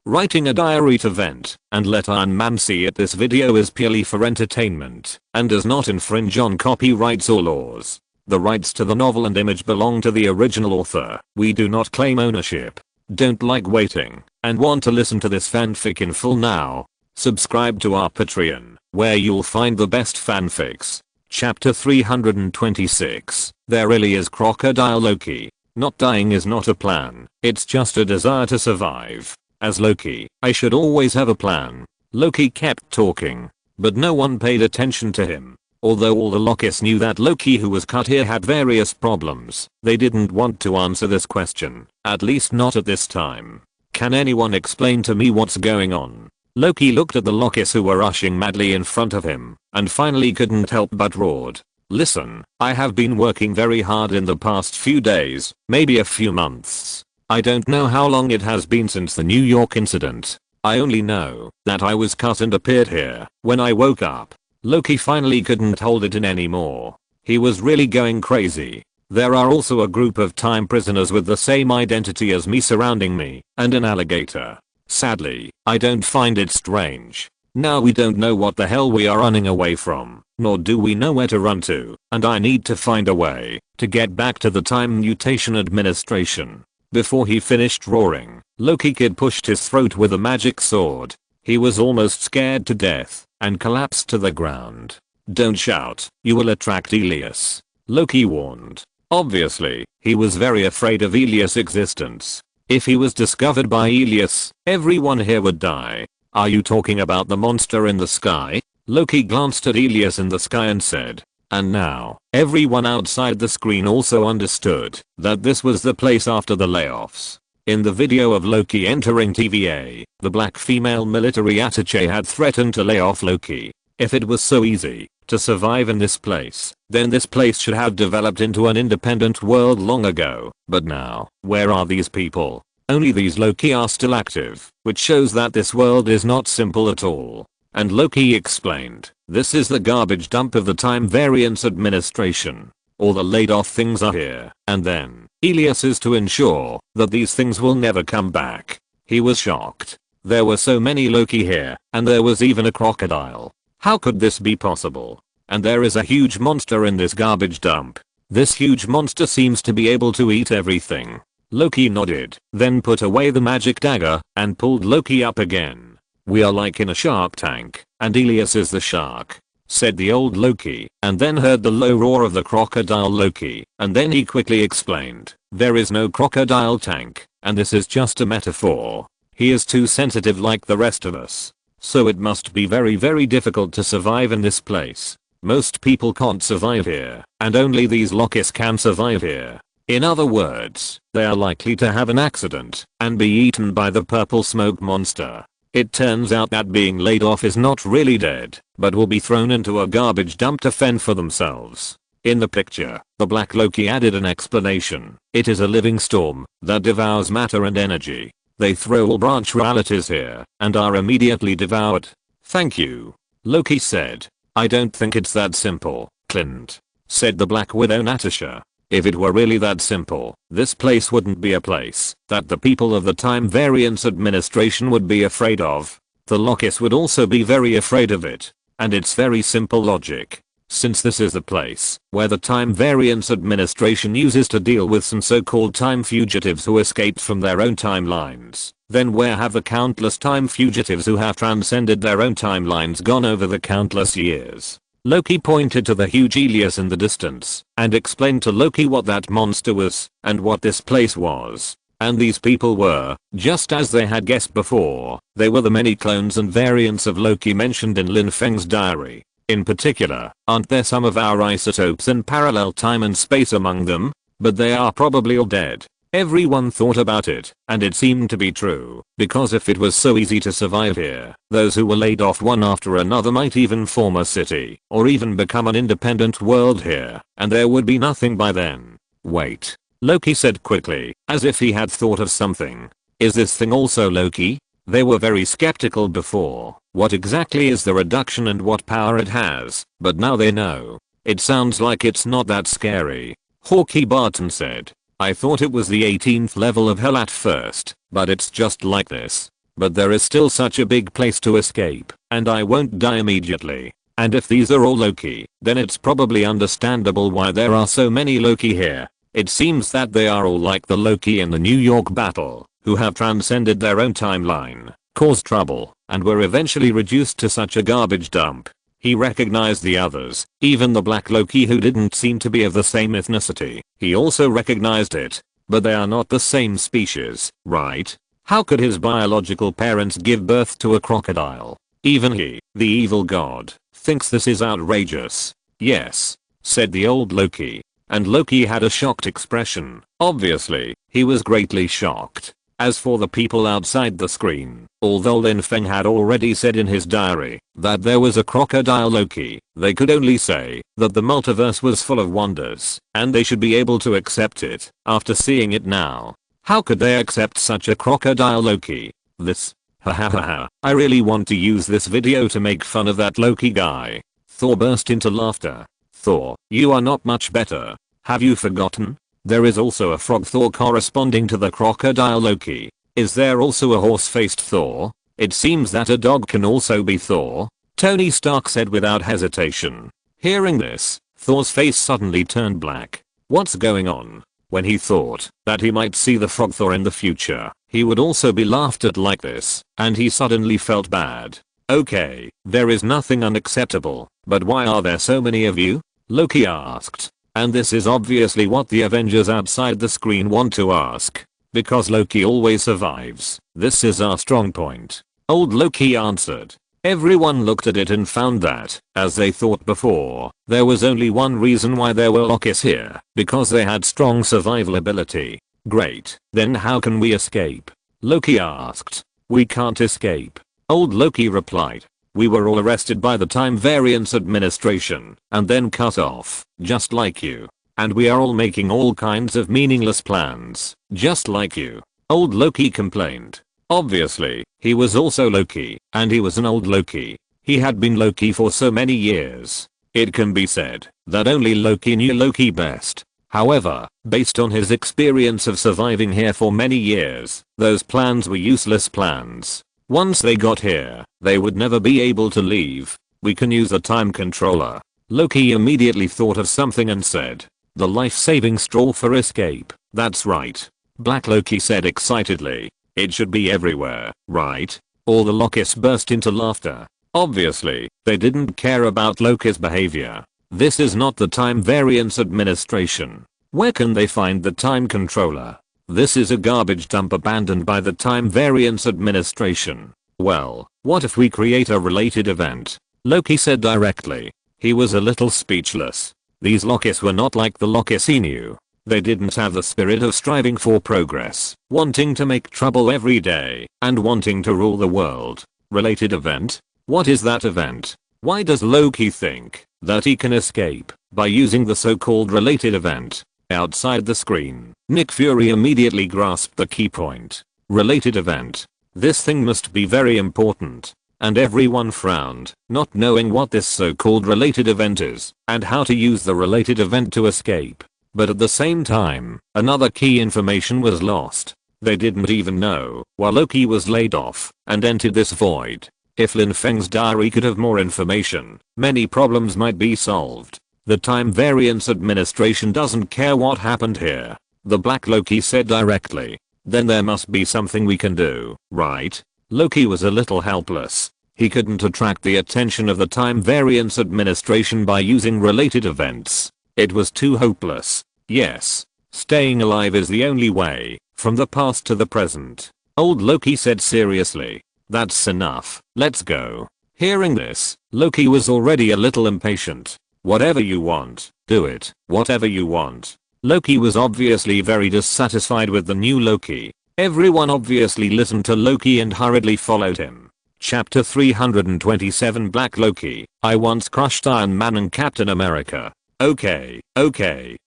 writing a diary to vent, and let Iron Man see it. This video is purely for entertainment, and does not infringe on copyrights or laws. The rights to the novel and image belong to the original author. We do not claim ownership. Don't like waiting, and want to listen to this fanfic in full now? Subscribe to our Patreon, where you'll find the best fanfics. Chapter 326. There really is Crocodile Loki. Not dying is not a plan, it's just a desire to survive. As Loki, I should always have a plan. Loki kept talking, but no one paid attention to him. Although all the Lokis knew that Loki who was cut here had various problems, they didn't want to answer this question, at least not at this time. Can anyone explain to me what's going on? Loki looked at the Lokis who were rushing madly in front of him, and finally couldn't help but roared. Listen, I have been working very hard in the past few days, maybe a few months. I don't know how long it has been since the New York incident. I only know that I was cut and appeared here when I woke up. Loki finally couldn't hold it in anymore. He was really going crazy. There are also a group of time prisoners with the same identity as me surrounding me, and an alligator. Sadly, I don't find it strange. Now we don't know what the hell we are running away from, nor do we know where to run to, and I need to find a way to get back to the Time Mutation Administration. Before he finished roaring, Loki Kid pushed his throat with a magic sword. He was almost scared to death, and collapsed to the ground. Don't shout, you will attract Elias, Loki warned. Obviously, he was very afraid of Elias' existence. If he was discovered by Elias, everyone here would die. Are you talking about the monster in the sky? Loki glanced at Elias in the sky and said. And now, everyone outside the screen also understood that this was the place after the layoffs. In the video of Loki entering TVA, the black female military attaché had threatened to lay off Loki. If it was so easy to survive in this place, then this place should have developed into an independent world long ago. But now, where are these people? Only these Loki are still active, which shows that this world is not simple at all. And Loki explained, this is the garbage dump of the Time Variance Administration. All the laid off things are here, and then, Elias is to ensure that these things will never come back. He was shocked. There were so many Loki here, and there was even a crocodile. How could this be possible? And there is a huge monster in this garbage dump. This huge monster seems to be able to eat everything. Loki nodded, then put away the magic dagger, and pulled Loki up again. We are like in a shark tank, and Elias is the shark, said the old Loki, and then heard the low roar of the crocodile Loki, and then he quickly explained, there is no crocodile tank, and this is just a metaphor. He is too sensitive like the rest of us. So it must be very difficult to survive in this place. Most people can't survive here, and only these Lokis can survive here. In other words, they are likely to have an accident and be eaten by the purple smoke monster. It turns out that being laid off is not really dead, but will be thrown into a garbage dump to fend for themselves. In the picture, the black Loki added an explanation. It is a living storm that devours matter and energy. They throw all branch realities here and are immediately devoured. Thank you, Loki said. I don't think it's that simple, Clint, said the Black Widow Natasha. If it were really that simple, this place wouldn't be a place that the people of the Time Variance Administration would be afraid of. The Lokis would also be very afraid of it. And it's very simple logic. Since this is the place where the Time Variance Administration uses to deal with some so-called time fugitives who escaped from their own timelines, then where have the countless time fugitives who have transcended their own timelines gone over the countless years? Loki pointed to the huge Elias in the distance and explained to Loki what that monster was and what this place was. And these people were, just as they had guessed before, they were the many clones and variants of Loki mentioned in Lin Feng's diary. In particular, aren't there some of our isotopes in parallel time and space among them? But they are probably all dead. Everyone thought about it, and it seemed to be true, because if it was so easy to survive here, those who were laid off one after another might even form a city, or even become an independent world here, and there would be nothing by then. Wait, Loki said quickly, as if he had thought of something. Is this thing also Loki? They were very skeptical before. What exactly is the reduction and what power it has, but now they know. It sounds like it's not that scary. Hawkeye Barton said. I thought it was the 18th level of hell at first, but it's just like this. but there is still such a big place to escape, and I won't die immediately. And if these are all Loki, then it's probably understandable why there are so many Loki here. It seems that they are all like the Loki in the New York battle, who have transcended their own timeline, caused trouble, and were eventually reduced to such a garbage dump. He recognized the others, even the black Loki who didn't seem to be of the same ethnicity. He also recognized it. But they are not the same species, right? How could his biological parents give birth to a crocodile? Even he, the evil god, thinks this is outrageous. Yes, said the old Loki. And Loki had a shocked expression. Obviously, he was greatly shocked. As for the people outside the screen, although Lin Feng had already said in his diary that there was a crocodile Loki, they could only say that the multiverse was full of wonders, and they should be able to accept it after seeing it now. How could they accept such a crocodile Loki? This, ha ha ha ha, I really want to use this video to make fun of that Loki guy. Thor burst into laughter. Thor, you are not much better. Have you forgotten? There is also a frog Thor corresponding to the crocodile Loki. Is there also a horse-faced Thor? It seems that a dog can also be Thor, Tony Stark said without hesitation. Hearing this, Thor's face suddenly turned black. What's going on? When he thought that he might see the frog Thor in the future, he would also be laughed at like this, and he suddenly felt bad. Okay, there is nothing unacceptable, but why are there so many of you? Loki asked. And this is obviously what the Avengers outside the screen want to ask. Because Loki always survives. This is our strong point. Old Loki answered. Everyone looked at it and found that, as they thought before, there was only one reason why there were Lokis here. Because they had strong survival ability. Great. Then how can we escape? Loki asked. We can't escape. Old Loki replied. We were all arrested by the Time Variance Administration and then cut off, just like you. And we are all making all kinds of meaningless plans, just like you. Old Loki complained. Obviously, he was also Loki, and he was an old Loki. He had been Loki for so many years. It can be said that only Loki knew Loki best. However, based on his experience of surviving here for many years, those plans were useless plans. Once they got here, they would never be able to leave. We can use a time controller. Loki immediately thought of something and said, the life-saving straw for escape. That's right. Black Loki said excitedly. It should be everywhere, right? All the Lokis burst into laughter. Obviously, they didn't care about Loki's behavior. This is not the Time Variance Administration. Where can they find the time controller? This is a garbage dump abandoned by the Time Variance Administration. Well, what if we create a related event? Loki said directly. He was a little speechless. These Lokis were not like the Lokis he knew. They didn't have the spirit of striving for progress, wanting to make trouble every day, and wanting to rule the world. Related event? What is that event? Why does Loki think that he can escape by using the so-called related event? Outside the screen, Nick Fury immediately grasped the key point. Related event. This thing must be very important. And everyone frowned, not knowing what this so-called related event is, and how to use the related event to escape. But at the same time, another key information was lost. They didn't even know why Loki was laid off and entered this void. If Lin Feng's diary could have more information, many problems might be solved. The Time Variance Administration doesn't care what happened here. The Black Loki said directly. Then there must be something we can do, right? Loki was a little helpless. He couldn't attract the attention of the Time Variance Administration by using related events. It was too hopeless. Yes. Staying alive is the only way, from the past to the present. Old Loki said seriously. That's enough, let's go. Hearing this, Loki was already a little impatient. Whatever you want, do it, whatever you want. Loki was obviously very dissatisfied with the new Loki. Everyone obviously listened to Loki and hurriedly followed him. Chapter 327 Black Loki. I once crushed Iron Man and Captain America. Okay,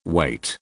wait.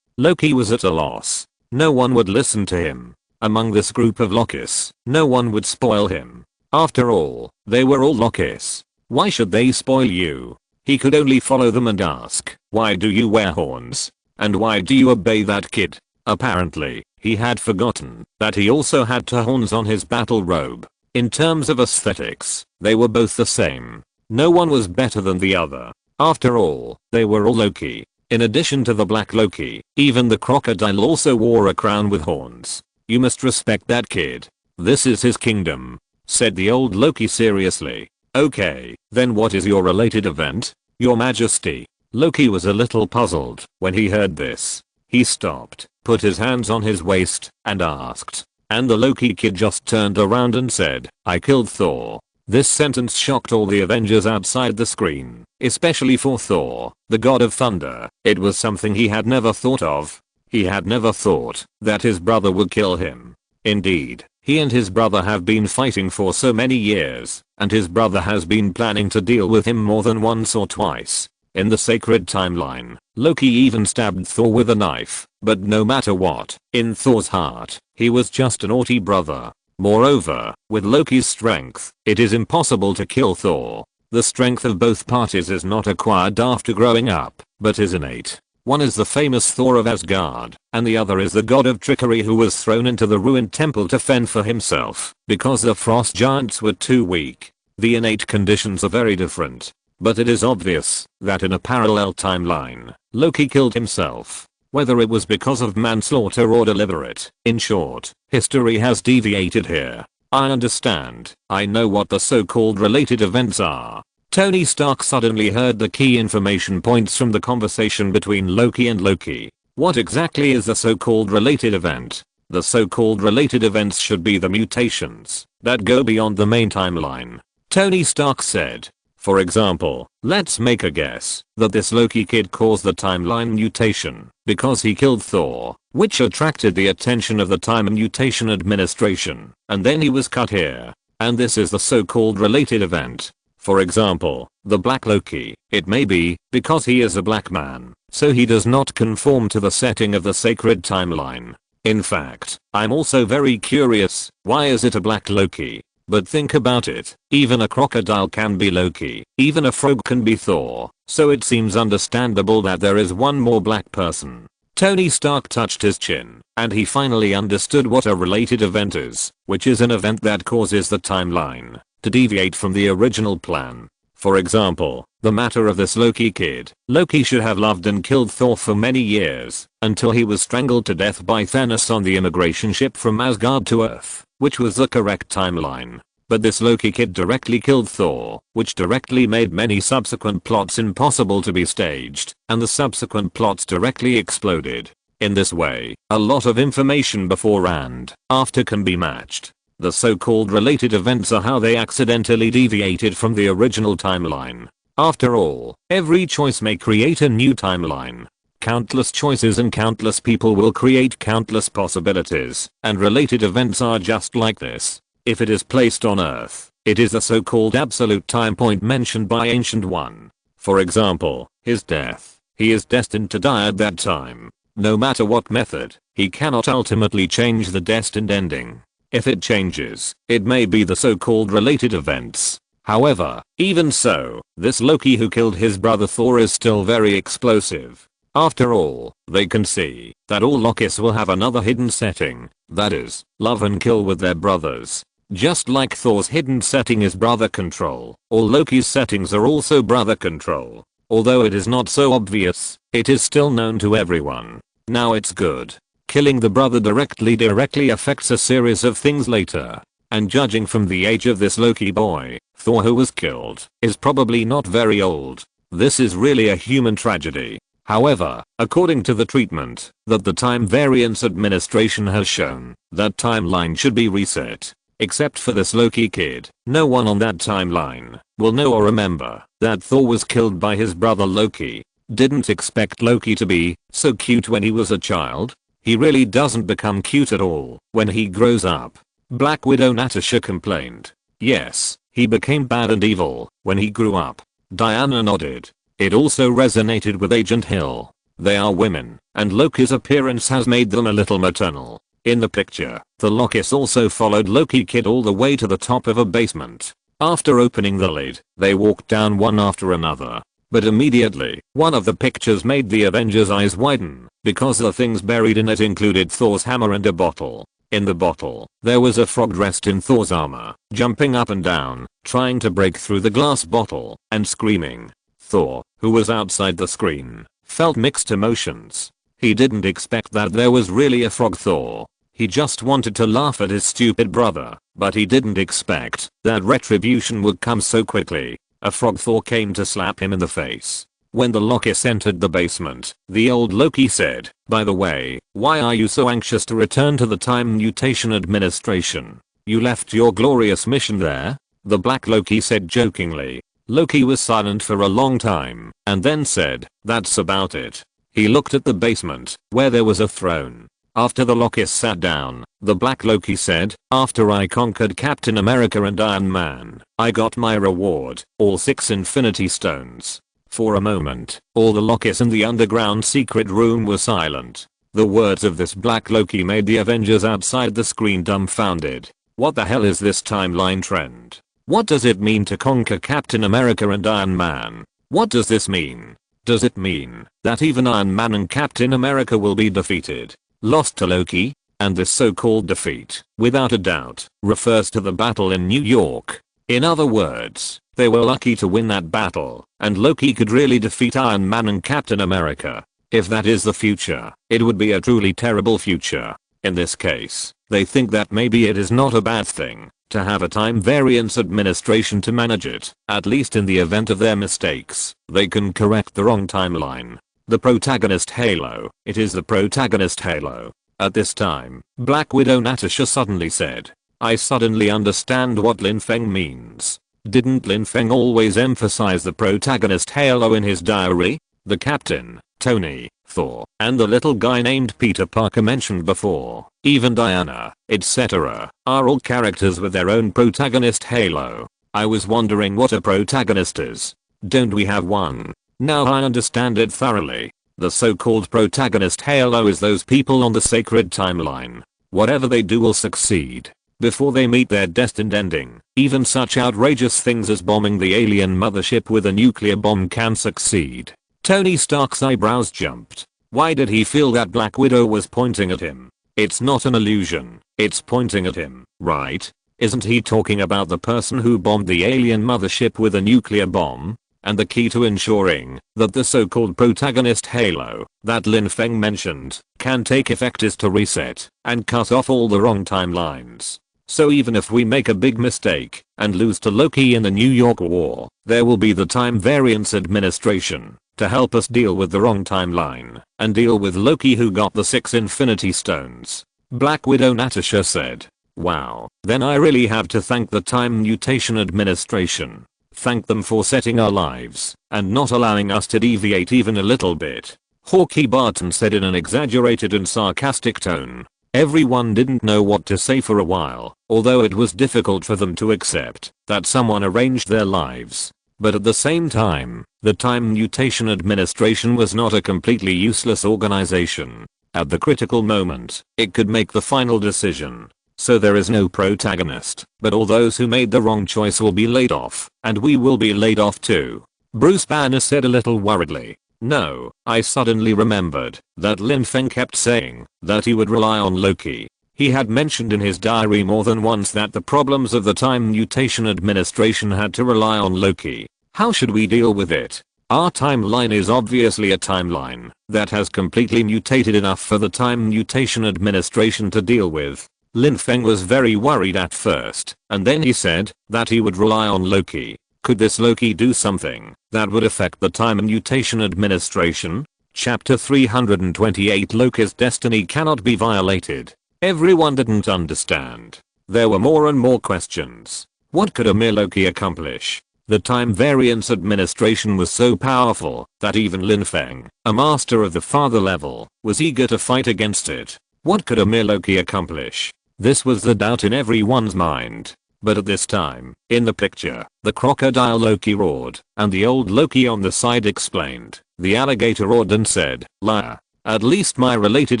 Loki was at a loss. No one would listen to him. Among this group of Lokis, no one would spoil him. After all, they were all Lokis. Why should they spoil you? He could only follow them and ask, why do you wear horns? And why do you obey that kid? Apparently, He had forgotten that he also had two horns on his battle robe. In terms of aesthetics, they were both the same. No one was better than the other. After all, they were all Loki. In addition to the black Loki, even the crocodile also wore a crown with horns. You must respect that kid. This is his kingdom, said the old Loki seriously. Okay, then what is your related event? Your Majesty. Loki was a little puzzled when he heard this. He stopped, put his hands on his waist, and asked. And the Loki kid just turned around and said, I killed Thor. This sentence shocked all the Avengers outside the screen, especially for Thor, the god of thunder. It was something he had never thought of. He had never thought that his brother would kill him. Indeed, he and his brother have been fighting for so many years, and his brother has been planning to deal with him more than once or twice. In the sacred timeline, Loki even stabbed Thor with a knife, but no matter what, in Thor's heart, he was just a naughty brother. Moreover, with Loki's strength, it is impossible to kill Thor. The strength of both parties is not acquired after growing up, but is innate. One is the famous Thor of Asgard, and the other is the god of trickery who was thrown into the ruined temple to fend for himself, because the frost giants were too weak. The innate conditions are very different. But it is obvious that in a parallel timeline, Loki killed himself. Whether it was because of manslaughter or deliberate. In short, history has deviated here. I understand. I know what the so-called related events are. Tony Stark suddenly heard the key information points from the conversation between Loki and Loki. What exactly is the so-called related event? The so-called related events should be the mutations that go beyond the main timeline. Tony Stark said. For example, let's make a guess that this Loki kid caused the timeline mutation because he killed Thor, which attracted the attention of the Time Mutation Administration, and then he was cut here. And this is the so-called related event. For example, the Black Loki, it may be because he is a black man, so he does not conform to the setting of the sacred timeline. In fact, I'm also very curious, why is it a black Loki? But think about it, even a crocodile can be Loki, even a frog can be Thor, so it seems understandable that there is one more black person. Tony Stark touched his chin, and he finally understood what a related event is, which is an event that causes the timeline to deviate from the original plan. For example, the matter of this Loki kid. Loki should have loved and killed Thor for many years, until he was strangled to death by Thanos on the immigration ship from Asgard to Earth, which was the correct timeline. But this Loki kid directly killed Thor, which directly made many subsequent plots impossible to be staged, and the subsequent plots directly exploded. In this way, a lot of information before and after can be matched. The so-called related events are how they accidentally deviated from the original timeline. After all, every choice may create a new timeline. Countless choices and countless people will create countless possibilities, and related events are just like this. If it is placed on Earth, it is the so-called absolute time point mentioned by Ancient One. For example, his death. He is destined to die at that time. No matter what method, he cannot ultimately change the destined ending. If it changes, it may be the so-called related events. However, even so, this Loki who killed his brother Thor is still very explosive. After all, they can see that all Lokis will have another hidden setting, that is, love and kill with their brothers. Just like Thor's hidden setting is brother control, all Loki's settings are also brother control. Although it is not so obvious, it is still known to everyone. Now it's good. Killing the brother directly affects a series of things later. And judging from the age of this Loki boy, Thor who was killed, is probably not very old. This is really a human tragedy. However, according to the treatment that the Time Variance Administration has shown, that timeline should be reset. Except for this Loki kid, no one on that timeline will know or remember that Thor was killed by his brother Loki. Didn't expect Loki to be so cute when he was a child. He really doesn't become cute at all when he grows up. Black Widow Natasha complained. Yes, he became bad and evil when he grew up. Diana nodded. It also resonated with Agent Hill. They are women, and Loki's appearance has made them a little maternal. In the picture, the Lokis also followed Loki kid all the way to the top of a basement. After opening the lid, they walked down one after another. But immediately, one of the pictures made the Avengers' eyes widen, because the things buried in it included Thor's hammer and a bottle. In the bottle, there was a frog dressed in Thor's armor, jumping up and down, trying to break through the glass bottle, and screaming. Thor, who was outside the screen, felt mixed emotions. He didn't expect that there was really a frog Thor. He just wanted to laugh at his stupid brother, but he didn't expect that retribution would come so quickly. A frog Thor came to slap him in the face. When the Lokis entered the basement, the old Loki said, "By the way, why are you so anxious to return to the Time Mutation Administration? You left your glorious mission there?" The Black Loki said jokingly. Loki was silent for a long time, and then said, "That's about it." He looked at the basement, where there was a throne. After the Lokis sat down, the Black Loki said, "After I conquered Captain America and Iron Man, I got my reward, all 6 Infinity Stones." For a moment, all the Lokis in the underground secret room were silent. The words of this Black Loki made the Avengers outside the screen dumbfounded. What the hell is this timeline trend? What does it mean to conquer Captain America and Iron Man? What does this mean? Does it mean that even Iron Man and Captain America will be defeated? Lost to Loki? And this so-called defeat, without a doubt, refers to the battle in New York. In other words, they were lucky to win that battle, and Loki could really defeat Iron Man and Captain America. If that is the future, it would be a truly terrible future. In this case, they think that maybe it is not a bad thing to have a time variance administration to manage it. At least in the event of their mistakes, they can correct the wrong timeline. The protagonist Halo. It is the protagonist Halo. At this time, Black Widow Natasha suddenly said, "I suddenly understand what Lin Feng means." Didn't Lin Feng always emphasize the protagonist Halo in his diary? The Captain, Tony, Thor, and the little guy named Peter Parker mentioned before, even Diana, etc., are all characters with their own protagonist Halo. I was wondering what a protagonist is. Don't we have one? Now I understand it thoroughly. The so-called protagonist Halo is those people on the sacred timeline. Whatever they do will succeed before they meet their destined ending. Even such outrageous things as bombing the alien mothership with a nuclear bomb can succeed. Tony Stark's eyebrows jumped. Why did he feel that Black Widow was pointing at him? It's not an illusion. It's pointing at him, right? Isn't he talking about the person who bombed the alien mothership with a nuclear bomb? And the key to ensuring that the so-called protagonist Halo that Lin Feng mentioned can take effect is to reset and cut off all the wrong timelines. So even if we make a big mistake and lose to Loki in the New York War, there will be the Time Variance Administration to help us deal with the wrong timeline and deal with Loki who got the 6 Infinity Stones. Black Widow Natasha said, "Wow, then I really have to thank the Time Mutation Administration. Thank them for setting our lives and not allowing us to deviate even a little bit." Hawkeye Barton said in an exaggerated and sarcastic tone. Everyone didn't know what to say for a while, although it was difficult for them to accept that someone arranged their lives. But at the same time, the Time Mutation Administration was not a completely useless organization. At the critical moment, it could make the final decision. So there is no protagonist, but all those who made the wrong choice will be laid off, and we will be laid off too. Bruce Banner said a little worriedly. No, I suddenly remembered that Lin Feng kept saying that he would rely on Loki. He had mentioned in his diary more than once that the problems of the Time Mutation Administration had to rely on Loki. How should we deal with it? Our timeline is obviously a timeline that has completely mutated enough for the Time Mutation Administration to deal with. Lin Feng was very worried at first, and then he said that he would rely on Loki. Could this Loki do something that would affect the Time Mutation Administration? Chapter 328 Loki's destiny cannot be violated. Everyone didn't understand. There were more and more questions. What could a mere Loki accomplish? The Time Variance Administration was so powerful that even Lin Feng, a master of the father level, was eager to fight against it. What could a mere Loki accomplish? This was the doubt in everyone's mind. But at this time, in the picture, the crocodile Loki roared, and the old Loki on the side explained. The alligator roared and said, "Liar. At least my related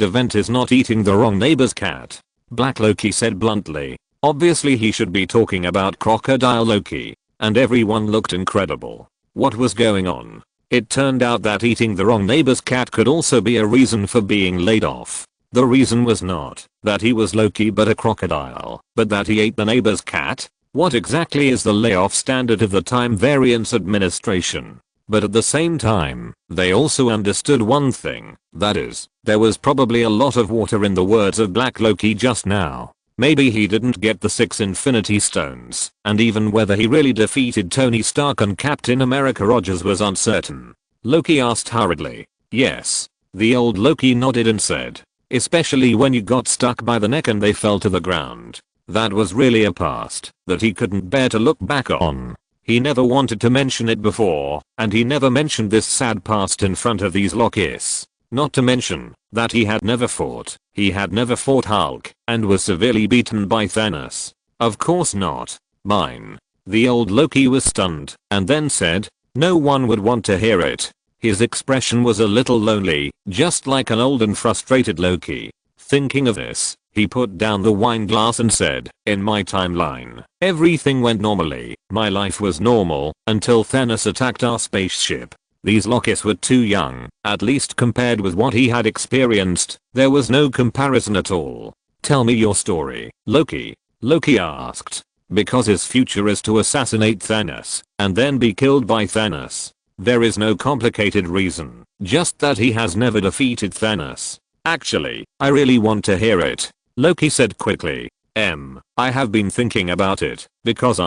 event is not eating the wrong neighbor's cat." Black Loki said bluntly. Obviously he should be talking about crocodile Loki. And everyone looked incredible. What was going on? It turned out that eating the wrong neighbor's cat could also be a reason for being laid off. The reason was not that he was Loki but a crocodile, but that he ate the neighbor's cat. What exactly is the layoff standard of the Time Variance Administration? But at the same time, they also understood one thing, that is, there was probably a lot of water in the words of Black Loki just now. Maybe he didn't get the 6 Infinity Stones, and even whether he really defeated Tony Stark and Captain America Rogers was uncertain. Loki asked hurriedly. Yes. The old Loki nodded and said, especially when you got stuck by the neck and they fell to the ground. That was really a past that he couldn't bear to look back on. He never wanted to mention it before, and he never mentioned this sad past in front of these Lokis. Not to mention that he had never fought. He had never fought Hulk and was severely beaten by Thanos. Of course not. Mine. The old Loki was stunned and then said, no one would want to hear it. His expression was a little lonely, just like an old and frustrated Loki. Thinking of this, he put down the wine glass and said, in my timeline, everything went normally. My life was normal until Thanos attacked our spaceship. These Lokis were too young, at least compared with what he had experienced. There was no comparison at all. Tell me your story, Loki. Loki asked. Because his future is to assassinate Thanos and then be killed by Thanos. There is no complicated reason, just that he has never defeated Thanos. Actually, I really want to hear it. Loki said quickly. I have been thinking about it, because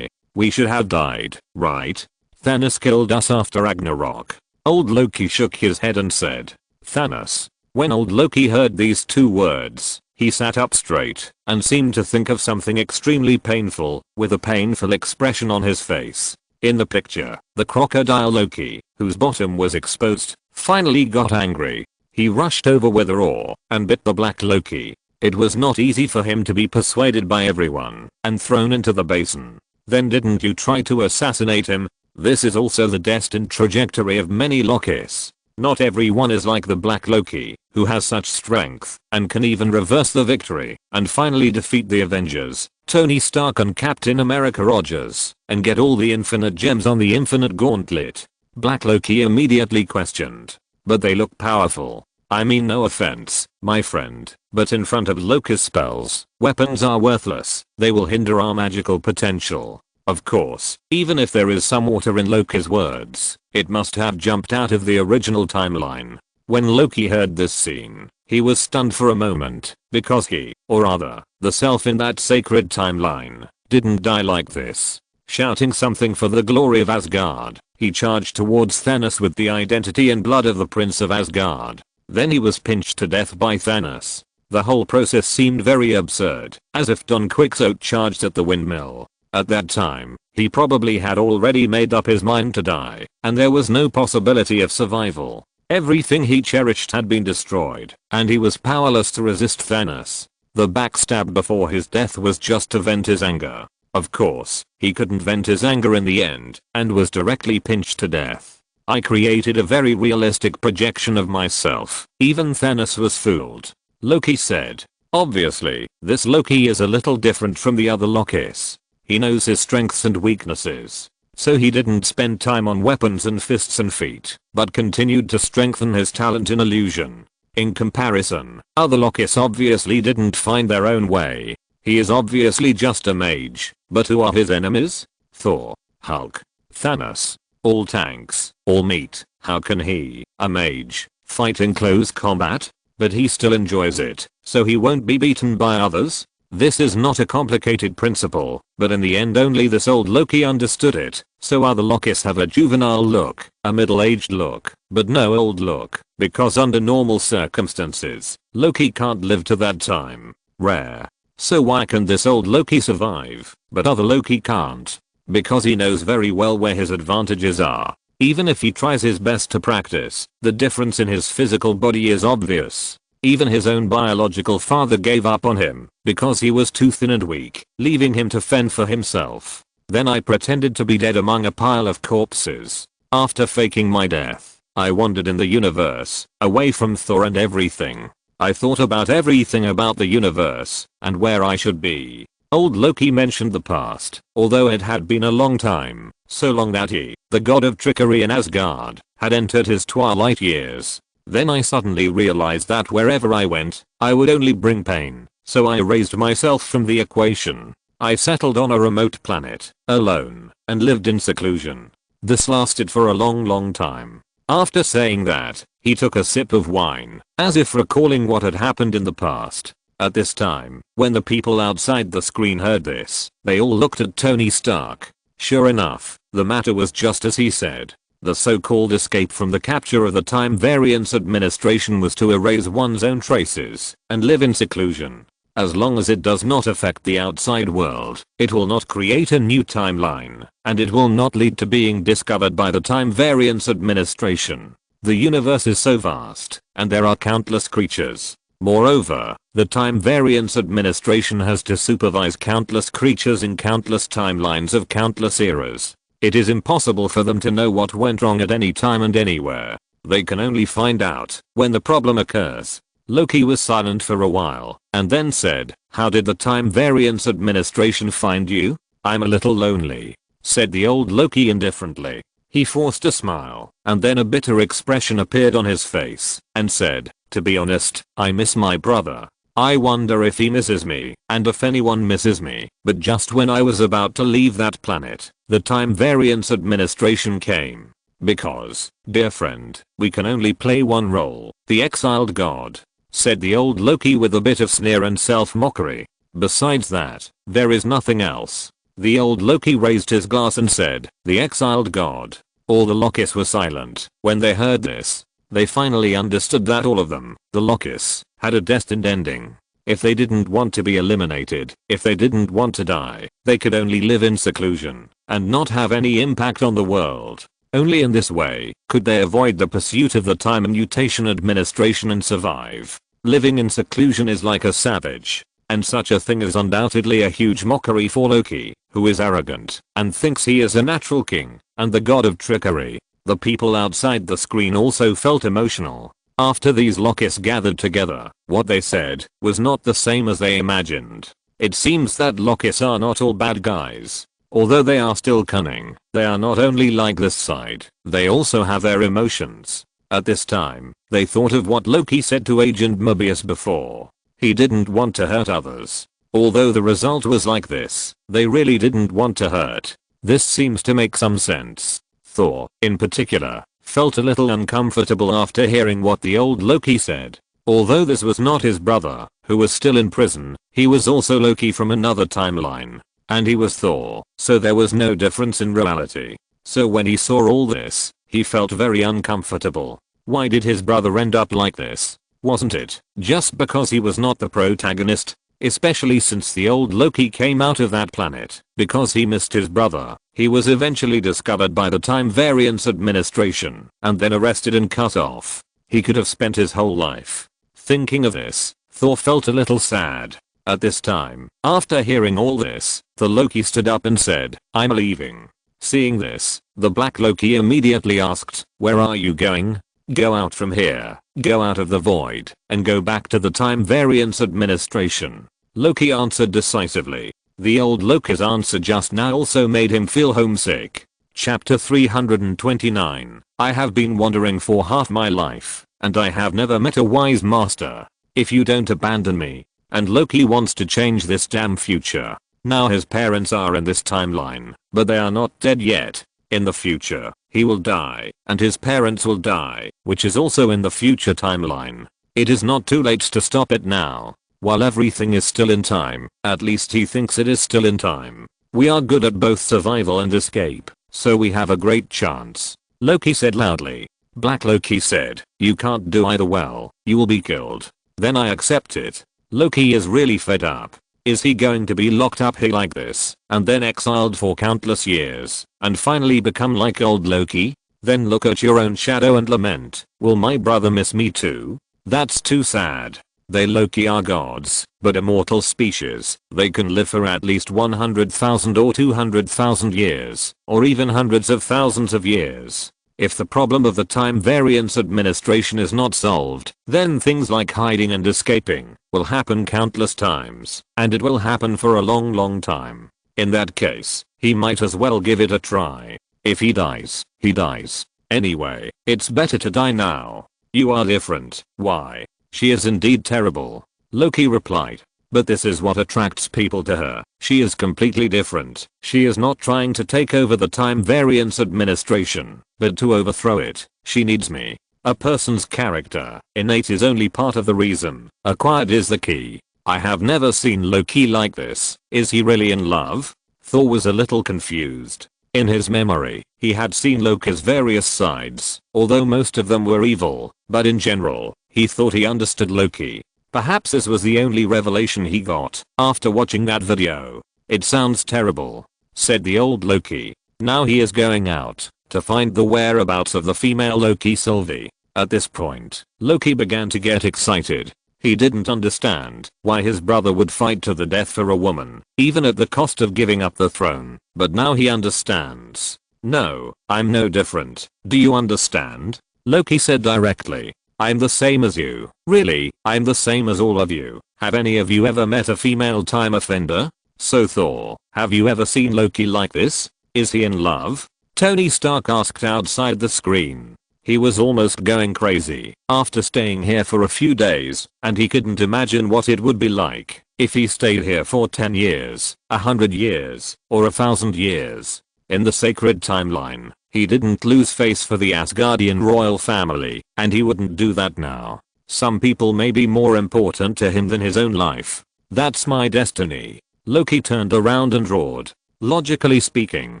we should have died, right? Thanos killed us after Ragnarok. Old Loki shook his head and said, Thanos. When old Loki heard these 2 words, he sat up straight and seemed to think of something extremely painful, with a painful expression on his face. In the picture, the crocodile Loki, whose bottom was exposed, finally got angry. He rushed over with a roar and bit the Black Loki. It was not easy for him to be persuaded by everyone and thrown into the basin. Then didn't you try to assassinate him? This is also the destined trajectory of many Lokis. Not everyone is like the Black Loki, who has such strength and can even reverse the victory and finally defeat the Avengers, Tony Stark and Captain America Rogers, and get all the infinite gems on the infinite gauntlet. Black Loki immediately questioned. But they look powerful. I mean, no offense, my friend, but in front of Loki's spells, weapons are worthless. They will hinder our magical potential. Of course, even if there is some water in Loki's words, it must have jumped out of the original timeline. When Loki heard this scene, he was stunned for a moment, because he, or rather, the self in that sacred timeline, didn't die like this. Shouting something for the glory of Asgard, he charged towards Thanos with the identity and blood of the Prince of Asgard. Then he was pinched to death by Thanos. The whole process seemed very absurd, as if Don Quixote charged at the windmill. At that time, he probably had already made up his mind to die, and there was no possibility of survival. Everything he cherished had been destroyed, and he was powerless to resist Thanos. The backstab before his death was just to vent his anger. Of course, he couldn't vent his anger in the end, and was directly pinched to death. I created a very realistic projection of myself. Even Thanos was fooled. Loki said. Obviously, this Loki is a little different from the other Lokis. He knows his strengths and weaknesses. So he didn't spend time on weapons and fists and feet, but continued to strengthen his talent in illusion. In comparison, other Lokis obviously didn't find their own way. He is obviously just a mage, but who are his enemies? Thor, Hulk, Thanos. All tanks, all meat. How can he, a mage, fight in close combat? But he still enjoys it, so he won't be beaten by others? This is not a complicated principle, but in the end only this old Loki understood it. So other Lokis have a juvenile look, a middle-aged look, but no old look, because under normal circumstances, Loki can't live to that time. Rare. So why can this old Loki survive, but other Loki can't? Because he knows very well where his advantages are. Even if he tries his best to practice, the difference in his physical body is obvious. Even his own biological father gave up on him, because he was too thin and weak, leaving him to fend for himself. Then I pretended to be dead among a pile of corpses. After faking my death, I wandered in the universe, away from Thor and everything. I thought about everything about the universe, and where I should be. Old Loki mentioned the past, although it had been a long time, so long that he, the god of trickery in Asgard, had entered his twilight years. Then I suddenly realized that wherever I went, I would only bring pain, so I erased myself from the equation. I settled on a remote planet, alone, and lived in seclusion. This lasted for a long time. After saying that, he took a sip of wine, as if recalling what had happened in the past. At this time, when the people outside the screen heard this, they all looked at Tony Stark. Sure enough, the matter was just as he said. The so-called escape from the capture of the Time Variance Administration was to erase one's own traces and live in seclusion. As long as it does not affect the outside world, it will not create a new timeline, and it will not lead to being discovered by the Time Variance Administration. The universe is so vast, and there are countless creatures. Moreover, the Time Variance Administration has to supervise countless creatures in countless timelines of countless eras. It is impossible for them to know what went wrong at any time and anywhere. They can only find out when the problem occurs. Loki was silent for a while, and then said, "How did the Time Variance Administration find you?" "I'm a little lonely," said the old Loki indifferently. He forced a smile, and then a bitter expression appeared on his face, and said, "To be honest, I miss my brother. I wonder if he misses me, and if anyone misses me." But just when I was about to leave that planet, the Time Variance Administration came. "Because, dear friend, we can only play one role, the exiled god," said the old Loki with a bit of sneer and self-mockery. "Besides that, there is nothing else." The old Loki raised his glass and said, "The exiled god." All the Lokis were silent when they heard this. They finally understood that all of them, the Lokis, had a destined ending. If they didn't want to be eliminated, if they didn't want to die, they could only live in seclusion and not have any impact on the world. Only in this way could they avoid the pursuit of the Time and Mutation Administration and survive. Living in seclusion is like a savage, and such a thing is undoubtedly a huge mockery for Loki, who is arrogant and thinks he is a natural king and the god of trickery. The people outside the screen also felt emotional. After these Lokis gathered together, what they said was not the same as they imagined. It seems that Lokis are not all bad guys. Although they are still cunning, they are not only like this side, they also have their emotions. At this time, they thought of what Loki said to Agent Mobius before. He didn't want to hurt others. Although the result was like this, they really didn't want to hurt. This seems to make some sense. Thor, in particular, felt a little uncomfortable after hearing what the old Loki said. Although this was not his brother, who was still in prison, he was also Loki from another timeline. And he was Thor, so there was no difference in reality. So when he saw all this, he felt very uncomfortable. Why did his brother end up like this? Wasn't it just because he was not the protagonist? Especially since the old Loki came out of that planet because he missed his brother. He was eventually discovered by the Time Variance Administration and then arrested and cut off. He could have spent his whole life. Thinking of this, Thor felt a little sad. At this time, after hearing all this, the Loki stood up and said, "I'm leaving." Seeing this, the Black Loki immediately asked, "Where are you going?" "Go out from here, go out of the void, and go back to the Time Variance Administration," Loki answered decisively. The old Loki's answer just now also made him feel homesick. Chapter 329. I have been wandering for half my life, and I have never met a wise master. If you don't abandon me. And Loki wants to change this damn future. Now his parents are in this timeline, but they are not dead yet. In the future, he will die, and his parents will die, which is also in the future timeline. It is not too late to stop it now. While everything is still in time, at least he thinks it is still in time. We are good at both survival and escape, so we have a great chance, Loki said loudly. Black Loki said, "You can't do either well, you will be killed." Then I accept it. Loki is really fed up. Is he going to be locked up here like this, and then exiled for countless years, and finally become like old Loki? Then look at your own shadow and lament, "Will my brother miss me too?" That's too sad. They Loki are gods, but immortal species. They can live for at least 100,000 or 200,000 years, or even hundreds of thousands of years. If the problem of the time variance administration is not solved, then things like hiding and escaping will happen countless times, and it will happen for a long time. In that case, he might as well give it a try. If he dies, he dies. Anyway, it's better to die now. You are different. Why? She is indeed terrible, Loki replied. But this is what attracts people to her. She is completely different. She is not trying to take over the time variance administration, but to overthrow it. She needs me. A person's character, innate is only part of the reason. Acquired is the key. I have never seen Loki like this. Is he really in love? Thor was a little confused. In his memory, he had seen Loki's various sides, although most of them were evil, but in general, he thought he understood Loki. Perhaps this was the only revelation he got after watching that video. It sounds terrible, said the old Loki. Now he is going out to find the whereabouts of the female Loki Sylvie. At this point, Loki began to get excited. He didn't understand why his brother would fight to the death for a woman, even at the cost of giving up the throne, but now he understands. No, I'm no different. Do you understand? Loki said directly. I'm the same as you. Really, I'm the same as all of you. Have any of you ever met a female time offender? So Thor, have you ever seen Loki like this? Is he in love? Tony Stark asked outside the screen. He was almost going crazy after staying here for a few days, and he couldn't imagine what it would be like if he stayed here for 10 years, 100 years, or 1,000 years. In the sacred timeline, he didn't lose face for the Asgardian royal family, and he wouldn't do that now. Some people may be more important to him than his own life. That's my destiny. Loki turned around and roared. Logically speaking,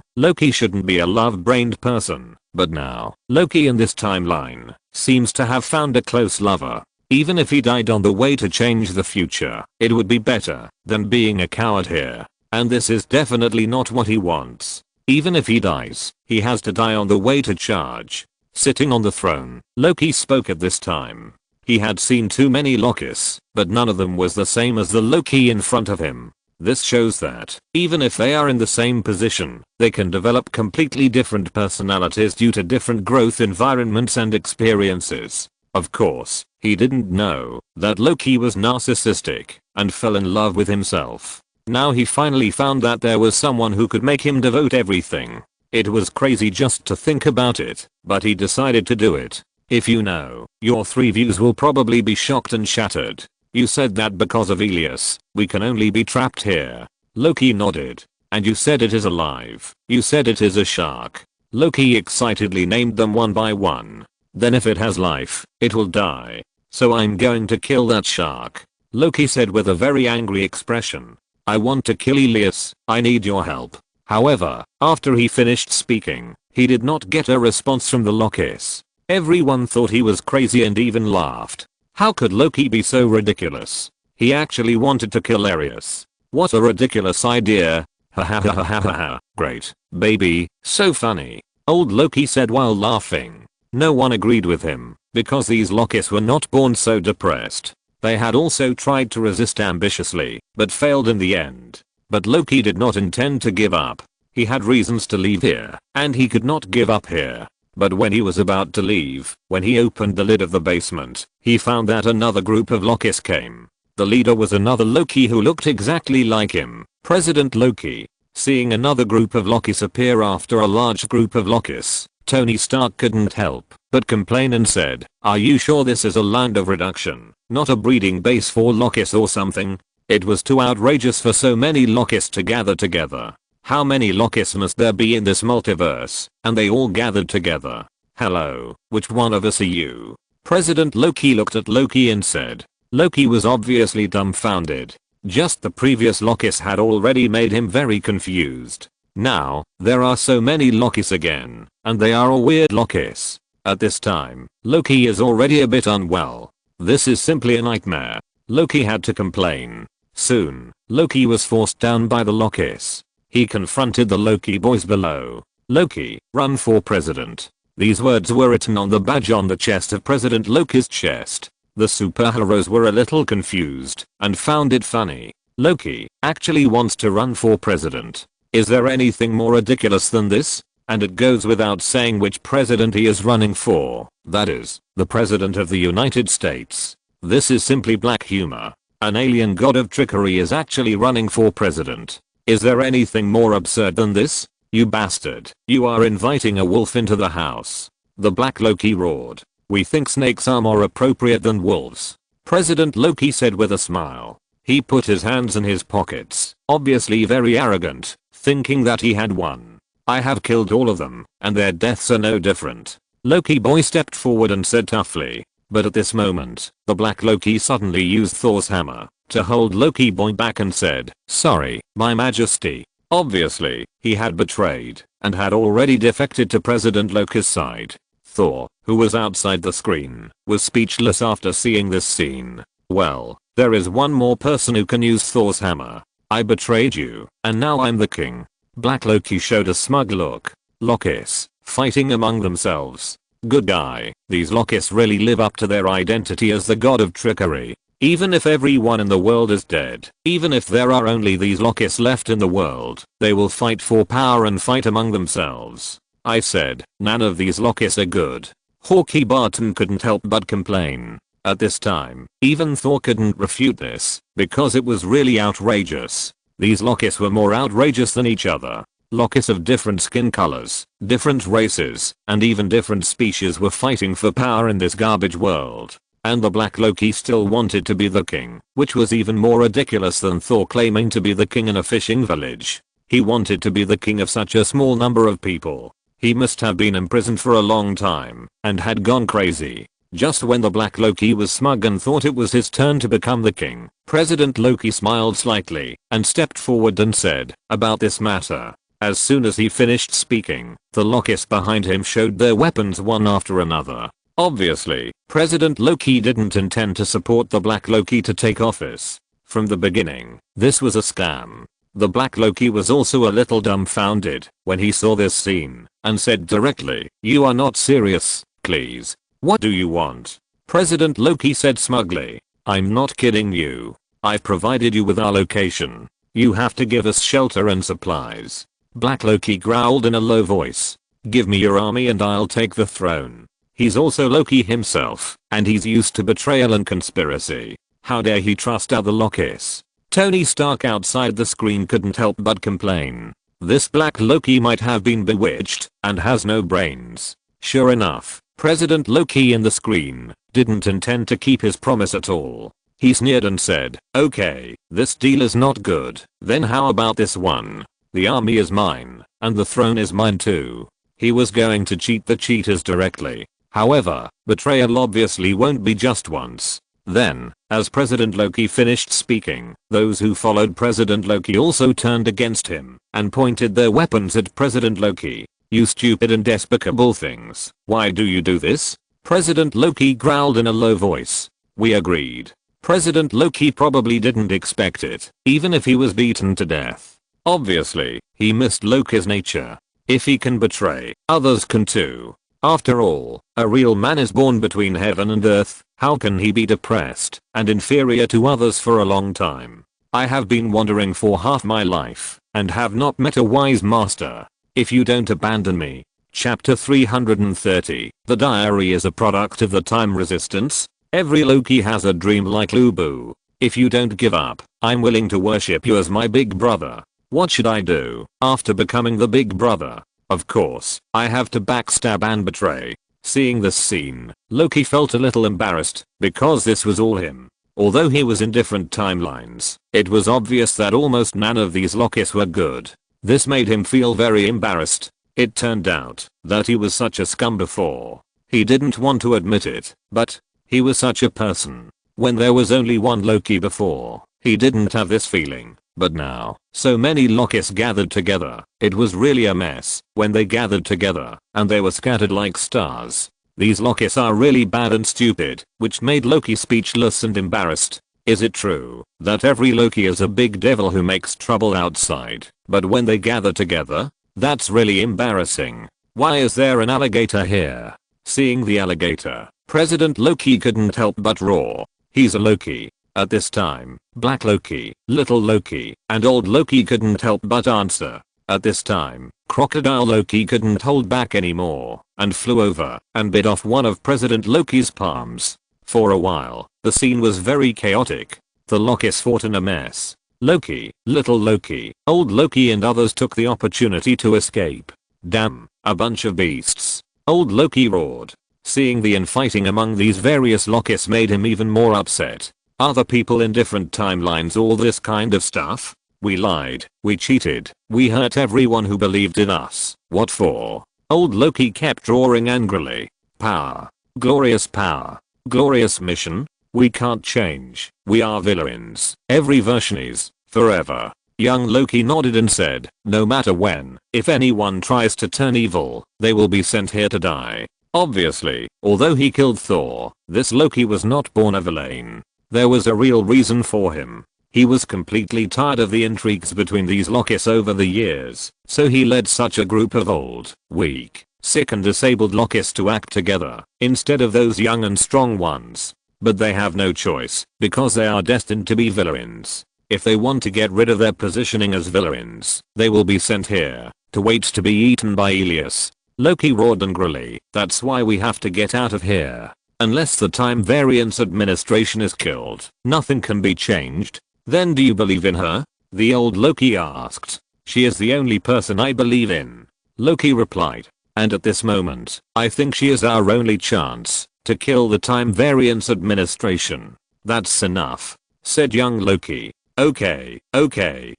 Loki shouldn't be a love-brained person, but now, Loki in this timeline seems to have found a close lover. Even if he died on the way to change the future, it would be better than being a coward here. And this is definitely not what he wants. Even if he dies, he has to die on the way to charge. Sitting on the throne, Loki spoke at this time. He had seen too many Lokis, but none of them was the same as the Loki in front of him. This shows that, even if they are in the same position, they can develop completely different personalities due to different growth environments and experiences. Of course, he didn't know that Loki was narcissistic and fell in love with himself. Now he finally found that there was someone who could make him devote everything. It was crazy just to think about it, but he decided to do it. If you know, your 3 views will probably be shocked and shattered. You said that because of Elias, we can only be trapped here. Loki nodded. And you said it is alive. You said it is a shark. Loki excitedly named them one by one. Then if it has life, it will die. So I'm going to kill that shark. Loki said with a very angry expression. I want to kill Elias, I need your help. However, after he finished speaking, he did not get a response from the Lokis. Everyone thought he was crazy and even laughed. How could Loki be so ridiculous? He actually wanted to kill Elias. What a ridiculous idea. Ha ha ha ha ha ha. Great, baby, so funny. Old Loki said while laughing. No one agreed with him, because these Lokis were not born so depressed. They had also tried to resist ambitiously, but failed in the end. But Loki did not intend to give up. He had reasons to leave here, and he could not give up here. But when he was about to leave, when he opened the lid of the basement, he found that another group of Lokis came. The leader was another Loki who looked exactly like him, President Loki. Seeing another group of Lokis appear after a large group of Lokis, Tony Stark couldn't help but complain and said, "Are you sure this is a land of reduction, not a breeding base for Lokis or something?" It was too outrageous for so many Lokis to gather together. How many Lokis must there be in this multiverse? And they all gathered together. Hello, which one of us are you? President Loki looked at Loki and said. Loki was obviously dumbfounded. Just the previous Lokis had already made him very confused. Now, there are so many Lokis again, and they are all weird Lokis. At this time, Loki is already a bit unwell. This is simply a nightmare. Loki had to complain. Soon, Loki was forced down by the Lokis. He confronted the Loki boys below. Loki, run for president. These words were written on the badge on the chest of President Loki's chest. The superheroes were a little confused and found it funny. Loki actually wants to run for president. Is there anything more ridiculous than this? and it goes without saying which president he is running for. That is, the president of the United States. This is simply black humor. An alien god of trickery is actually running for president. Is there anything more absurd than this? You bastard. You are inviting a wolf into the house. The Black Loki roared. We think snakes are more appropriate than wolves. President Loki said with a smile. He put his hands in his pockets, obviously very arrogant, thinking that he had won. I have killed all of them, and their deaths are no different. Loki boy stepped forward and said toughly. But at this moment, the Black Loki suddenly used Thor's hammer to hold Loki boy back and said, sorry, my majesty. Obviously, he had betrayed and had already defected to President Loki's side. Thor, who was outside the screen, was speechless after seeing this scene. Well, there is one more person who can use Thor's hammer. I betrayed you, and now I'm the king. Black Loki showed a smug look. Lokis, fighting among themselves. Good guy, these Lokis really live up to their identity as the god of trickery. Even if everyone in the world is dead, even if there are only these Lokis left in the world, they will fight for power and fight among themselves. I said, none of these Lokis are good. Hawkeye Barton couldn't help but complain. At this time, even Thor couldn't refute this, because it was really outrageous. These Lokis were more outrageous than each other. Lokis of different skin colors, different races, and even different species were fighting for power in this garbage world. And the Black Loki still wanted to be the king, which was even more ridiculous than Thor claiming to be the king in a fishing village. He wanted to be the king of such a small number of people. He must have been imprisoned for a long time, and had gone crazy. Just when the Black Loki was smug and thought it was his turn to become the king, President Loki smiled slightly, and stepped forward and said, about this matter. As soon as he finished speaking, the Lokis behind him showed their weapons one after another. Obviously, President Loki didn't intend to support the Black Loki to take office. From the beginning, this was a scam. The Black Loki was also a little dumbfounded when he saw this scene, and said directly, you are not serious, please. What do you want? President Loki said smugly, I'm not kidding you. I've provided you with our location. You have to give us shelter and supplies. Black Loki growled in a low voice. Give me your army and I'll take the throne. He's also Loki himself, and he's used to betrayal and conspiracy. How dare he trust other Lokis? Tony Stark outside the screen couldn't help but complain. This Black Loki might have been bewitched, and has no brains. Sure enough, President Loki in the screen didn't intend to keep his promise at all. He sneered and said, okay, this deal is not good. Then how about this one? The army is mine, and the throne is mine too. He was going to cheat the cheaters directly. However, betrayal obviously won't be just once. Then, as President Loki finished speaking, those who followed President Loki also turned against him and pointed their weapons at President Loki. You stupid and despicable things. Why do you do this? President Loki growled in a low voice. We agreed. President Loki probably didn't expect it, even if he was beaten to death. Obviously, he missed Loki's nature. If he can betray, others can too. After all, a real man is born between heaven and earth. How can he be depressed and inferior to others for a long time? I have been wandering for half my life and have not met a wise master. If you don't abandon me. Chapter 330. The diary is a product of the time resistance. Every Loki has a dream like Lubu. If you don't give up, I'm willing to worship you as my big brother. What should I do after becoming the big brother? Of course, I have to backstab and betray. Seeing this scene, Loki felt a little embarrassed because this was all him. Although he was in different timelines, it was obvious that almost none of these Lokis were good. This made him feel very embarrassed. It turned out that he was such a scum before. He didn't want to admit it, but he was such a person. When there was only one Loki before, he didn't have this feeling. But now, so many Lokis gathered together, it was really a mess when they gathered together, and they were scattered like stars. These Lokis are really bad and stupid, which made Loki speechless and embarrassed. Is it true that every Loki is a big devil who makes trouble outside, but when they gather together? That's really embarrassing. Why is there an alligator here? Seeing the alligator, President Loki couldn't help but roar. He's a Loki. At this time, Black Loki, Little Loki, and Old Loki couldn't help but answer. At this time, Crocodile Loki couldn't hold back anymore and flew over and bit off one of President Loki's palms. For a while, the scene was very chaotic. The Lokis fought in a mess. Loki, little Loki, old Loki and others took the opportunity to escape. Damn, a bunch of beasts. Old Loki roared. Seeing the infighting among these various Lokis made him even more upset. Other people in different timelines, all this kind of stuff? We lied, we cheated, we hurt everyone who believed in us. What for? Old Loki kept roaring angrily. Power. Glorious power. Glorious mission. We can't change. We are villains. Every version is. Forever. Young Loki nodded and said, no matter when, if anyone tries to turn evil, they will be sent here to die. Obviously, although he killed Thor, this Loki was not born a villain. There was a real reason for him. He was completely tired of the intrigues between these Lokis over the years, so he led such a group of old, weak, sick and disabled Lokis to act together, instead of those young and strong ones. But they have no choice, because they are destined to be villains. If they want to get rid of their positioning as villains, they will be sent here, to wait to be eaten by Ilias. Loki roared angrily, that's why we have to get out of here. Unless the Time Variance Administration is killed, nothing can be changed. Then do you believe in her? The old Loki asked. She is the only person I believe in. Loki replied. And at this moment, I think she is our only chance to kill the Time Variance Administration. That's enough, said young Loki. Okay,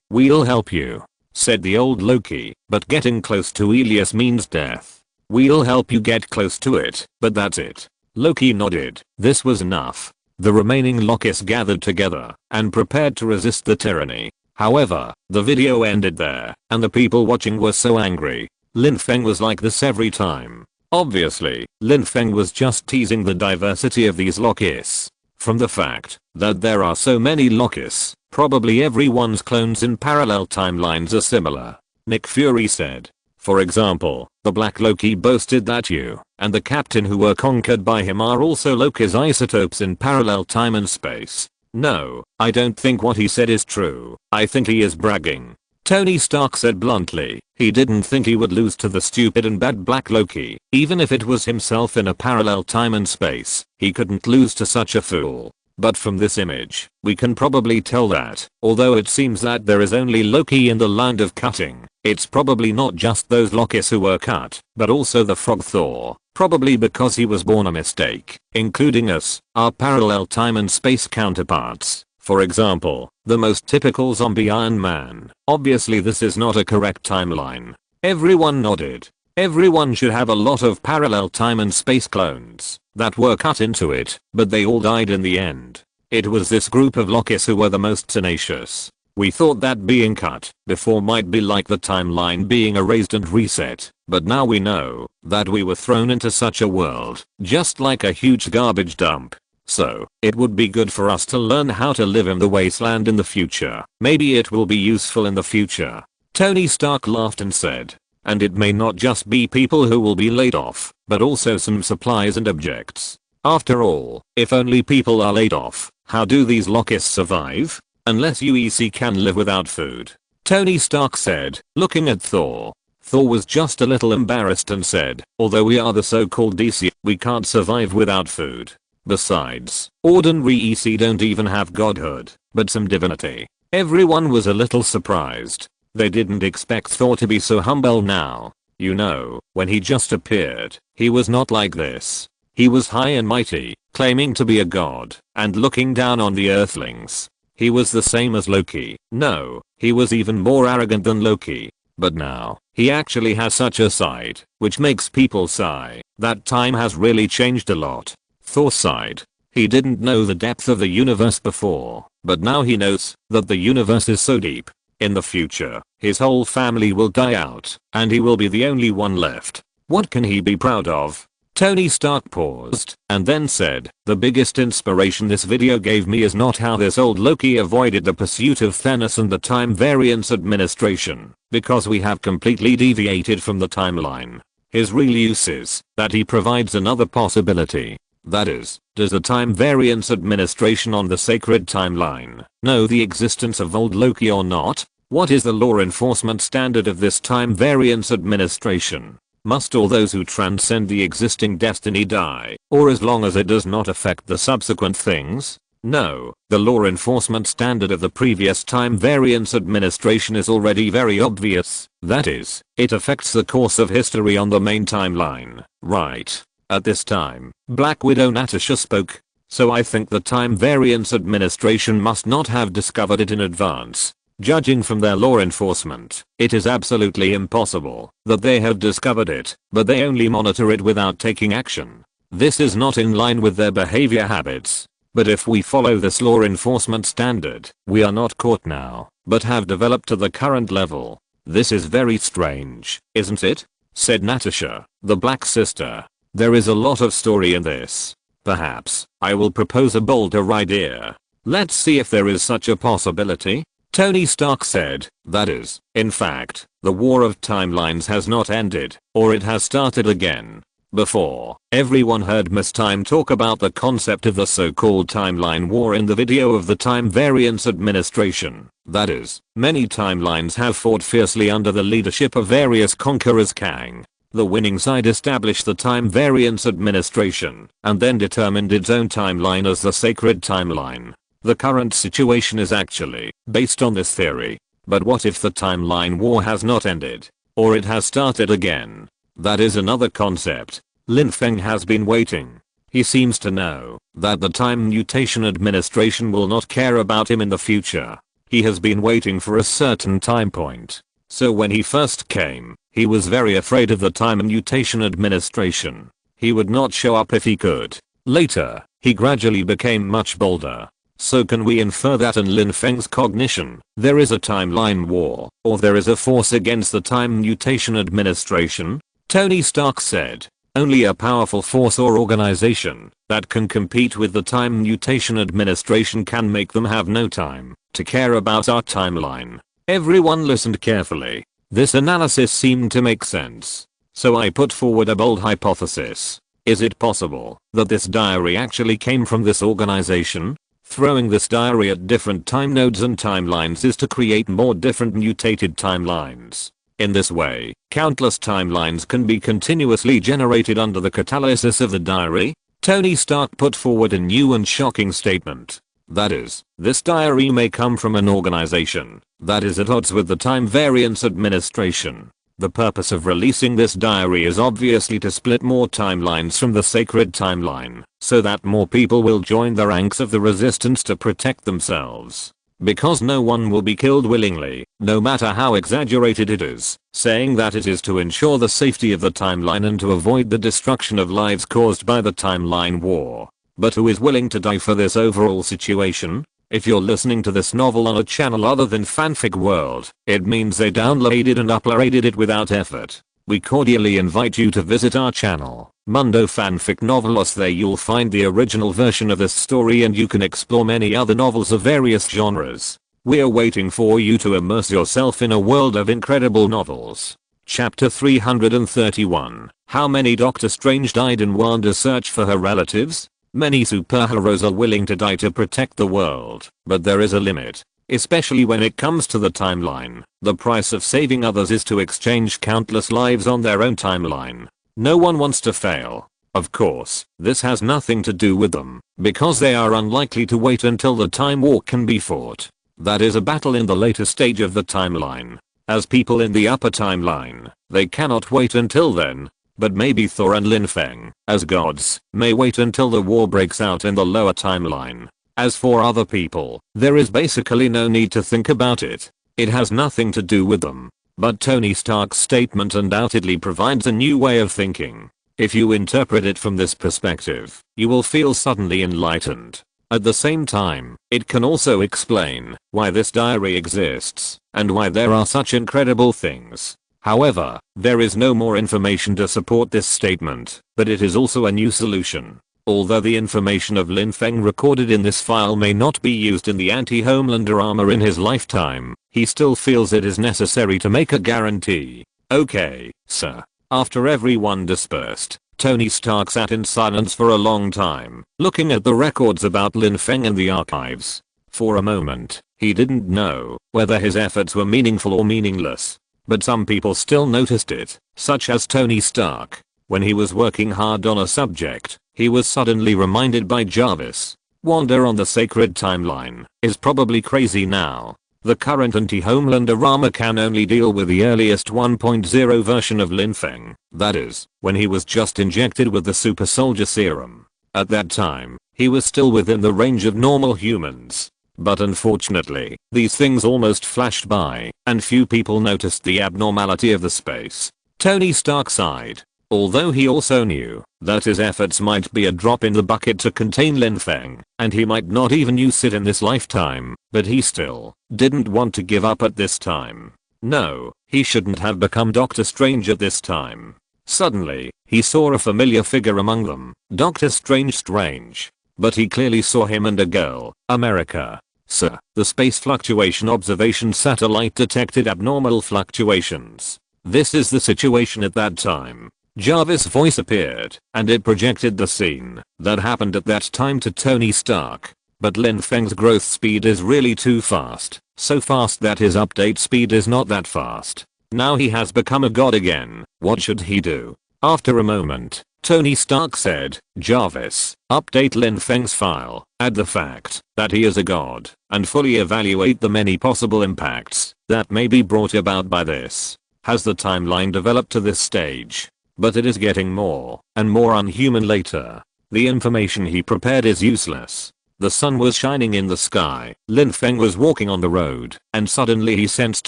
we'll help you, said the old Loki, but getting close to Ilias means death. We'll help you get close to it, but that's it. Loki nodded. This was enough. The remaining Lokis gathered together and prepared to resist the tyranny. However, the video ended there, and the people watching were so angry. Lin Feng was like this every time. Obviously, Lin Feng was just teasing the diversity of these Lokis. From the fact that there are so many Lokis, probably everyone's clones in parallel timelines are similar. Nick Fury said. For example, the Black Loki boasted that you and the captain who were conquered by him are also Loki's isotopes in parallel time and space. No, I don't think what he said is true. I think he is bragging. Tony Stark said bluntly, he didn't think he would lose to the stupid and bad Black Loki, even if it was himself in a parallel time and space, he couldn't lose to such a fool. But from this image, we can probably tell that, although it seems that there is only Loki in the land of cutting, it's probably not just those Lokis who were cut, but also the frog Thor, probably because he was born a mistake, including us, our parallel time and space counterparts. For example, the most typical zombie Iron Man. Obviously this is not a correct timeline. Everyone nodded. Everyone should have a lot of parallel time and space clones that were cut into it, but they all died in the end. It was this group of Lokis who were the most tenacious. We thought that being cut before might be like the timeline being erased and reset, but now we know that we were thrown into such a world, just like a huge garbage dump. So, it would be good for us to learn how to live in the wasteland in the future. Maybe it will be useful in the future. Tony Stark laughed and said. And it may not just be people who will be laid off, but also some supplies and objects. After all, if only people are laid off, how do these Lokis survive? Unless UEC can live without food. Tony Stark said, looking at Thor. Thor was just a little embarrassed and said, although we are the so-called DC, we can't survive without food. Besides, ordinary EC don't even have godhood, but some divinity. Everyone was a little surprised. They didn't expect Thor to be so humble now. You know, when he just appeared, he was not like this. He was high and mighty, claiming to be a god, and looking down on the earthlings. He was the same as Loki. No, he was even more arrogant than Loki. But now, he actually has such a side, which makes people sigh. That time has really changed a lot. Thor sighed. He didn't know the depth of the universe before, but now he knows that the universe is so deep. In the future, his whole family will die out, and he will be the only one left. What can he be proud of? Tony Stark paused, and then said, the biggest inspiration this video gave me is not how this old Loki avoided the pursuit of Thanos and the Time Variance Administration, because we have completely deviated from the timeline. His real use is that he provides another possibility. That is, does the Time Variance Administration on the sacred timeline know the existence of old Loki or not? What is the law enforcement standard of this time variance administration? Must all those who transcend the existing destiny die, or as long as it does not affect the subsequent things? No, the law enforcement standard of the previous time variance administration is already very obvious. That is, it affects the course of history on the main timeline, right? At this time, Black Widow Natasha spoke. So I think the time variance administration must not have discovered it in advance. Judging from their law enforcement, it is absolutely impossible that they have discovered it, but they only monitor it without taking action. This is not in line with their behavior habits. But if we follow this law enforcement standard, we are not caught now, but have developed to the current level. This is very strange, isn't it? Said Natasha, the Black Sister. There is a lot of story in this. Perhaps, I will propose a bolder idea. Let's see if there is such a possibility. Tony Stark said, that is, in fact, the war of timelines has not ended, or it has started again. Before, everyone heard Miss Time talk about the concept of the so-called timeline war in the video of the time variance administration. That is, many timelines have fought fiercely under the leadership of various conquerors. Kang, the winning side, established the time variance administration, and then determined its own timeline as the sacred timeline. The current situation is actually based on this theory. But what if the timeline war has not ended? Or it has started again? That is another concept. Lin Feng has been waiting. He seems to know that the time mutation administration will not care about him in the future. He has been waiting for a certain time point. So when he first came, he was very afraid of the time mutation administration. He would not show up if he could. Later, he gradually became much bolder. So can we infer that in Lin Feng's cognition, there is a timeline war, or there is a force against the time mutation administration? Tony Stark said, only a powerful force or organization that can compete with the time mutation administration can make them have no time to care about our timeline. Everyone listened carefully. This analysis seemed to make sense. So I put forward a bold hypothesis. Is it possible that this diary actually came from this organization? Throwing this diary at different time nodes and timelines is to create more different mutated timelines. In this way, countless timelines can be continuously generated under the catalysis of the diary. Tony Stark put forward a new and shocking statement. That is, this diary may come from an organization that is at odds with the time variance administration. The purpose of releasing this diary is obviously to split more timelines from the sacred timeline, so that more people will join the ranks of the resistance to protect themselves. Because no one will be killed willingly, no matter how exaggerated it is, saying that it is to ensure the safety of the timeline and to avoid the destruction of lives caused by the timeline war. But who is willing to die for this overall situation? If you're listening to this novel on a channel other than Fanfic World, it means they downloaded and uploaded it without effort. We cordially invite you to visit our channel, Mundo Fanfic Novelos. There you'll find the original version of this story and you can explore many other novels of various genres. We're waiting for you to immerse yourself in a world of incredible novels. Chapter 331. How many Doctor Strange died in Wanda's search for her relatives? Many superheroes are willing to die to protect the world, but there is a limit. Especially when it comes to the timeline, the price of saving others is to exchange countless lives on their own timeline. No one wants to fail. Of course, this has nothing to do with them, because they are unlikely to wait until the time war can be fought. That is a battle in the later stage of the timeline. As people in the upper timeline, they cannot wait until then. But maybe Thor and Lin Feng, as gods, may wait until the war breaks out in the lower timeline. As for other people, there is basically no need to think about it. It has nothing to do with them. But Tony Stark's statement undoubtedly provides a new way of thinking. If you interpret it from this perspective, you will feel suddenly enlightened. At the same time, it can also explain why this diary exists, and why there are such incredible things. However, there is no more information to support this statement, but it is also a new solution. Although the information of Lin Feng recorded in this file may not be used in the anti-Homelander armor in his lifetime, he still feels it is necessary to make a guarantee. Okay, sir. After everyone dispersed, Tony Stark sat in silence for a long time, looking at the records about Lin Feng and the archives. For a moment, He didn't know whether his efforts were meaningful or meaningless. But some people still noticed it, such as Tony Stark. When he was working hard on a subject, he was suddenly reminded by Jarvis. Wanda on the sacred timeline is probably crazy now. The current anti-Homelander Rama can only deal with the earliest 1.0 version of Lin Feng, that is, when he was just injected with the super soldier serum. At that time, he was still within the range of normal humans. But unfortunately, these things almost flashed by, and few people noticed the abnormality of the space. Tony Stark sighed. Although he also knew that his efforts might be a drop in the bucket to contain Lin Feng, and he might not even use it in this lifetime, but he still didn't want to give up at this time. No, he shouldn't have become Doctor Strange at this time. Suddenly, he saw a familiar figure among them, Doctor Strange. But he clearly saw him and a girl. America. Sir, the space fluctuation observation satellite detected abnormal fluctuations. This is the situation at that time. Jarvis' voice appeared, and it projected the scene that happened at that time to Tony Stark. But Lin Feng's growth speed is really too fast, so fast that his update speed is not that fast. Now he has become a god again. What should he do? After a moment, Tony Stark said, Jarvis, update Lin Feng's file, add the fact that he is a god, and fully evaluate the many possible impacts that may be brought about by this. Has the timeline developed to this stage? But it is getting more and more unhuman later. The information he prepared is useless. The sun was shining in the sky. Lin Feng was walking on the road, and suddenly he sensed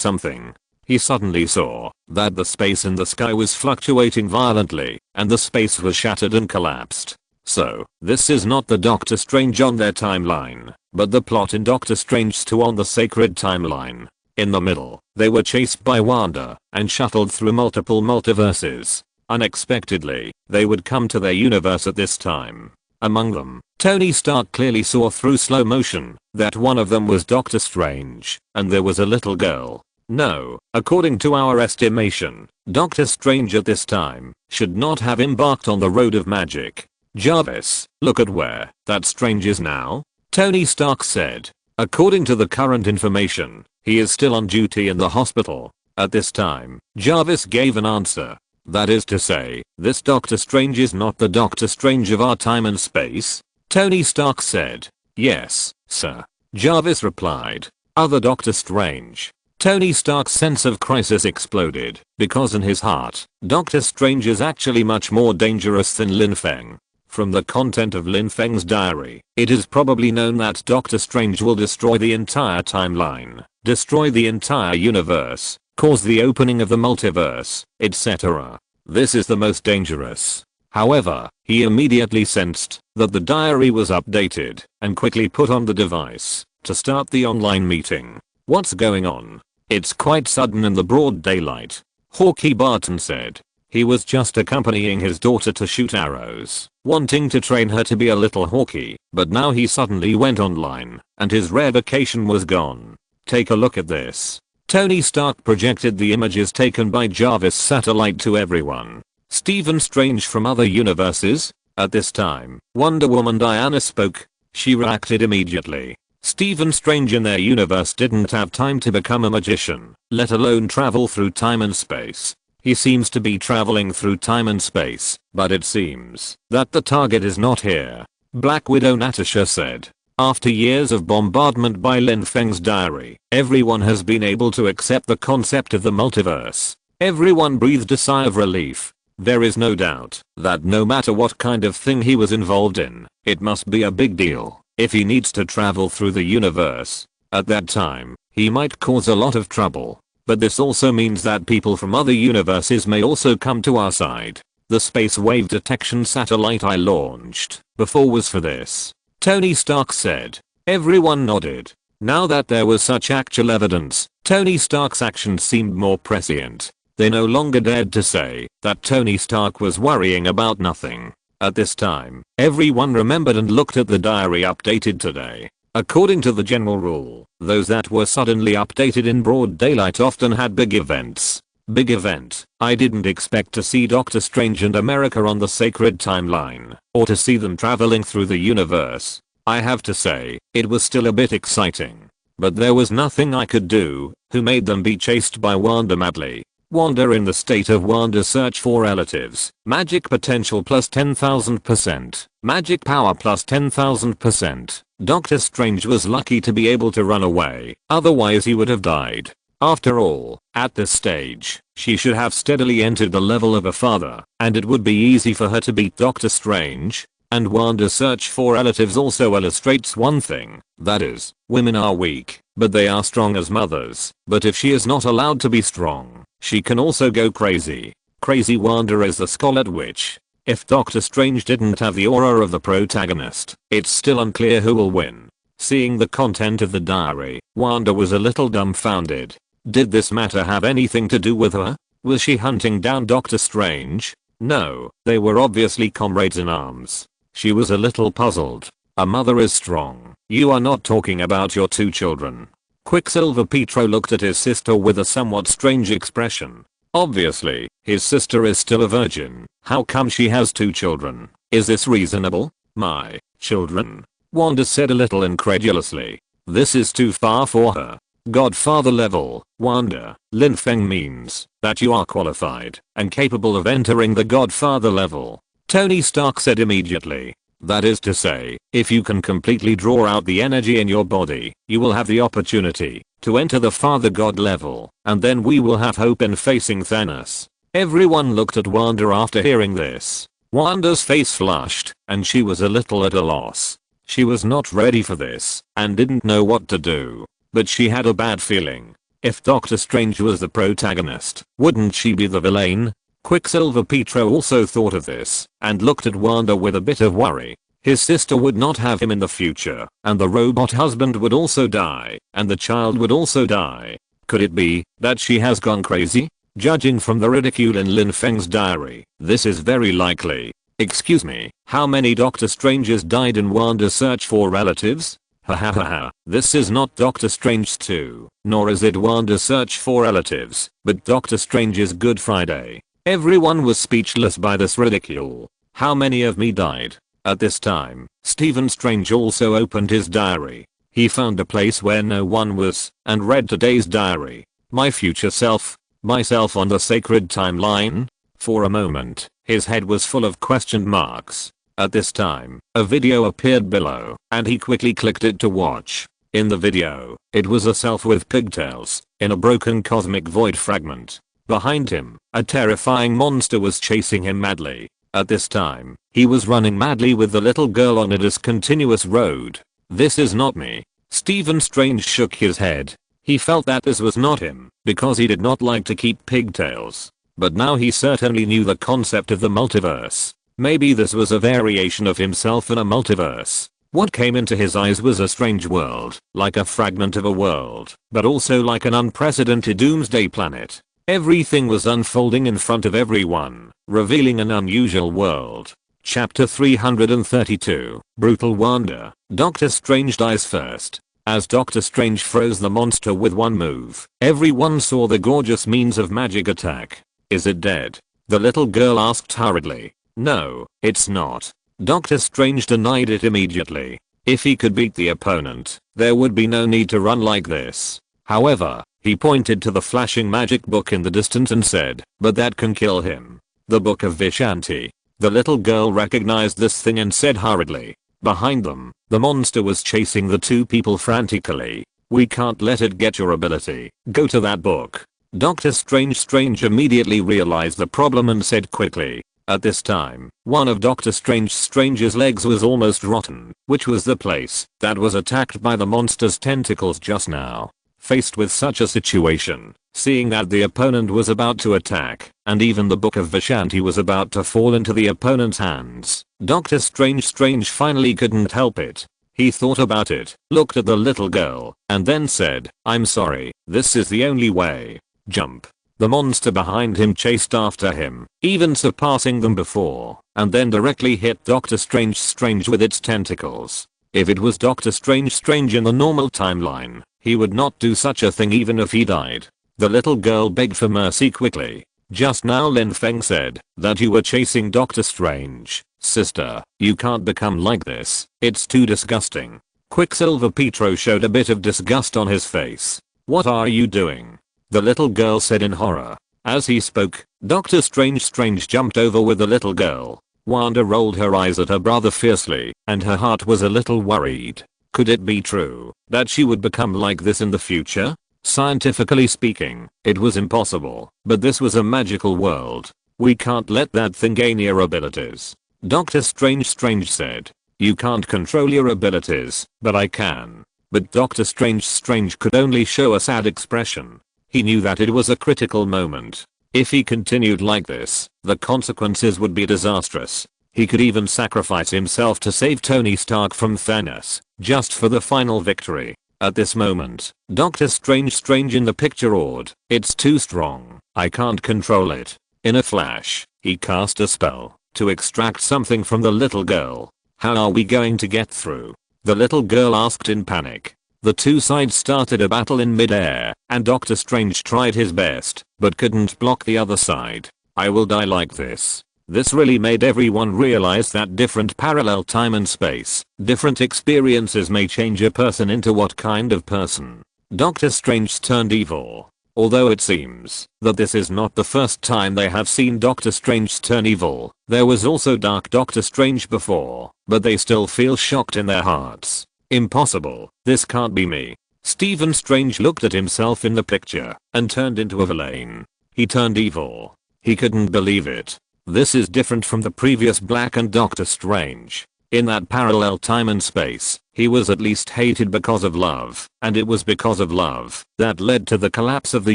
something. He suddenly saw that the space in the sky was fluctuating violently, and the space was shattered and collapsed. So, this is not the Doctor Strange on their timeline, but the plot in Doctor Strange 2 on the sacred timeline. In the middle, they were chased by Wanda and shuttled through multiple multiverses. Unexpectedly, they would come to their universe at this time. Among them, Tony Stark clearly saw through slow motion that one of them was Doctor Strange, and there was a little girl. No, according to our estimation, Doctor Strange at this time should not have embarked on the road of magic. Jarvis, look at where that Strange is now, Tony Stark said. According to the current information, he is still on duty in the hospital. At this time, Jarvis gave an answer. That is to say, this Doctor Strange is not the Doctor Strange of our time and space? Tony Stark said. Yes, sir. Jarvis replied. Other Doctor Strange. Tony Stark's sense of crisis exploded, because in his heart, Doctor Strange is actually much more dangerous than Lin Feng. From the content of Lin Feng's diary, it is probably known that Doctor Strange will destroy the entire timeline, destroy the entire universe, cause the opening of the multiverse, etc. This is the most dangerous. However, he immediately sensed that the diary was updated and quickly put on the device to start the online meeting. What's going on? It's quite sudden in the broad daylight, Hawkeye Barton said. He was just accompanying his daughter to shoot arrows, wanting to train her to be a little Hawkeye, but now he suddenly went online, and his rare vacation was gone. Take a look at this. Tony Stark projected the images taken by Jarvis' satellite to everyone. Stephen Strange from other universes? At this time, Wonder Woman Diana spoke. She reacted immediately. Stephen Strange in their universe didn't have time to become a magician, let alone travel through time and space. He seems to be traveling through time and space, but it seems that the target is not here. Black Widow Natasha said. After years of bombardment by Lin Feng's diary, everyone has been able to accept the concept of the multiverse. Everyone breathed a sigh of relief. There is no doubt that no matter what kind of thing he was involved in, it must be a big deal if he needs to travel through the universe. At that time, he might cause a lot of trouble. But this also means that people from other universes may also come to our side. The space wave detection satellite I launched before was for this. Tony Stark said. Everyone nodded. Now that there was such actual evidence, Tony Stark's actions seemed more prescient. They no longer dared to say that Tony Stark was worrying about nothing. At this time, everyone remembered and looked at the diary updated today. According to the general rule, those that were suddenly updated in broad daylight often had big events. Big event. I didn't expect to see Doctor Strange and America on the sacred timeline, or to see them traveling through the universe. I have to say, it was still a bit exciting. but there was nothing I could do. Who made them be chased by Wanda madly? Wanda in the state of Wanda search for relatives. Magic potential plus 10,000%. Magic power plus 10,000%. Doctor Strange was lucky to be able to run away, otherwise he would have died. After all, at this stage, she should have steadily entered the level of a father, and it would be easy for her to beat Doctor Strange. And Wanda's search for relatives also illustrates one thing, that is, women are weak, but they are strong as mothers. But if she is not allowed to be strong, she can also go crazy. Crazy Wanda is the Scarlet Witch. If Doctor Strange didn't have the aura of the protagonist, it's still unclear who will win. Seeing the content of the diary, Wanda was a little dumbfounded. Did this matter have anything to do with her? Was she hunting down Doctor Strange? No, they were obviously comrades in arms. She was a little puzzled. A mother is strong. You are not talking about your 2 children. Quicksilver Pietro looked at his sister with a somewhat strange expression. Obviously, his sister is still a virgin. How come she has 2 children? Is this reasonable? My children? Wanda said a little incredulously. This is too far for her. Godfather level, Wanda, Lin Feng means that you are qualified and capable of entering the Godfather level. Tony Stark said immediately. That is to say, if you can completely draw out the energy in your body, you will have the opportunity to enter the Father God level, and then we will have hope in facing Thanos. Everyone looked at Wanda after hearing this. Wanda's face flushed, and she was a little at a loss. She was not ready for this, and didn't know what to do. But she had a bad feeling. If Doctor Strange was the protagonist, wouldn't she be the villain? Quicksilver Pietro also thought of this, and looked at Wanda with a bit of worry. His sister would not have him in the future, and the robot husband would also die, and the child would also die. Could it be that she has gone crazy? Judging from the ridicule in Lin Feng's diary, this is very likely. Excuse me, how many Doctor Stranges died in Wanda's search for relatives? Ha ha ha ha, this is not Doctor Strange 2, nor is it Wanda's search for relatives, but Doctor Strange's Good Friday. Everyone was speechless by this ridicule. How many of me died? At this time, Stephen Strange also opened his diary. He found a place where no one was, and read today's diary. My future self? Myself on the sacred timeline? For a moment, his head was full of question marks. At this time, a video appeared below, and he quickly clicked it to watch. In the video, it was a self with pigtails, in a broken cosmic void fragment. Behind him, a terrifying monster was chasing him madly. At this time, he was running madly with the little girl on a discontinuous road. This is not me. Stephen Strange shook his head. He felt that this was not him, because he did not like to keep pigtails. But now he certainly knew the concept of the multiverse. Maybe this was a variation of himself in a multiverse. What came into his eyes was a strange world, like a fragment of a world, but also like an unprecedented doomsday planet. Everything was unfolding in front of everyone, revealing an unusual world. Chapter 332, Brutal Wanda. Doctor Strange dies first. As Doctor Strange froze the monster with one move, everyone saw the gorgeous means of magic attack. Is it dead? The little girl asked hurriedly. No, it's not. Doctor Strange denied it immediately. If he could beat the opponent, there would be no need to run like this. However, he pointed to the flashing magic book in the distance and said, but that can kill him. The Book of Vishanti. The little girl recognized this thing and said hurriedly. Behind them, the monster was chasing the 2 people frantically. We can't let it get your ability. Go to that book. Doctor Strange immediately realized the problem and said quickly. At this time, one of Doctor Strange's legs was almost rotten, which was the place that was attacked by the monster's tentacles just now. Faced with such a situation, seeing that the opponent was about to attack, and even the Book of Vishanti was about to fall into the opponent's hands, Doctor Strange finally couldn't help it. He thought about it, looked at the little girl, and then said, I'm sorry, this is the only way. Jump. The monster behind him chased after him, even surpassing them before, and then directly hit Doctor Strange with its tentacles. If it was Doctor Strange in the normal timeline, he would not do such a thing even if he died. The little girl begged for mercy quickly. Just now Lin Feng said that you were chasing Doctor Strange. Sister, you can't become like this. It's too disgusting. Quicksilver Pietro showed a bit of disgust on his face. "What are you doing?" the little girl said in horror. As he spoke, Doctor Strange jumped over with the little girl. Wanda rolled her eyes at her brother fiercely, and her heart was a little worried. Could it be true that she would become like this in the future? Scientifically speaking, it was impossible, but this was a magical world. We can't let that thing gain your abilities. Doctor Strange said. "You can't control your abilities, but I can." But Doctor Strange could only show a sad expression. He knew that it was a critical moment. If he continued like this, the consequences would be disastrous. He could even sacrifice himself to save Tony Stark from Thanos, just for the final victory. At this moment, Doctor Strange in the picture roared, "It's too strong. I can't control it." In a flash, he cast a spell to extract something from the little girl. "How are we going to get through?" the little girl asked in panic. The two sides started a battle in midair, and Doctor Strange tried his best, but couldn't block the other side. "I will die like this." This really made everyone realize that different parallel time and space, different experiences may change a person into what kind of person. Doctor Strange turned evil. Although it seems that this is not the first time they have seen Doctor Strange turn evil, there was also Dark Doctor Strange before, but they still feel shocked in their hearts. "Impossible, this can't be me." Stephen Strange looked at himself in the picture and turned into a villain. He turned evil. He couldn't believe it. This is different from the previous Black and Doctor Strange. In that parallel time and space, he was at least hated because of love, and it was because of love that led to the collapse of the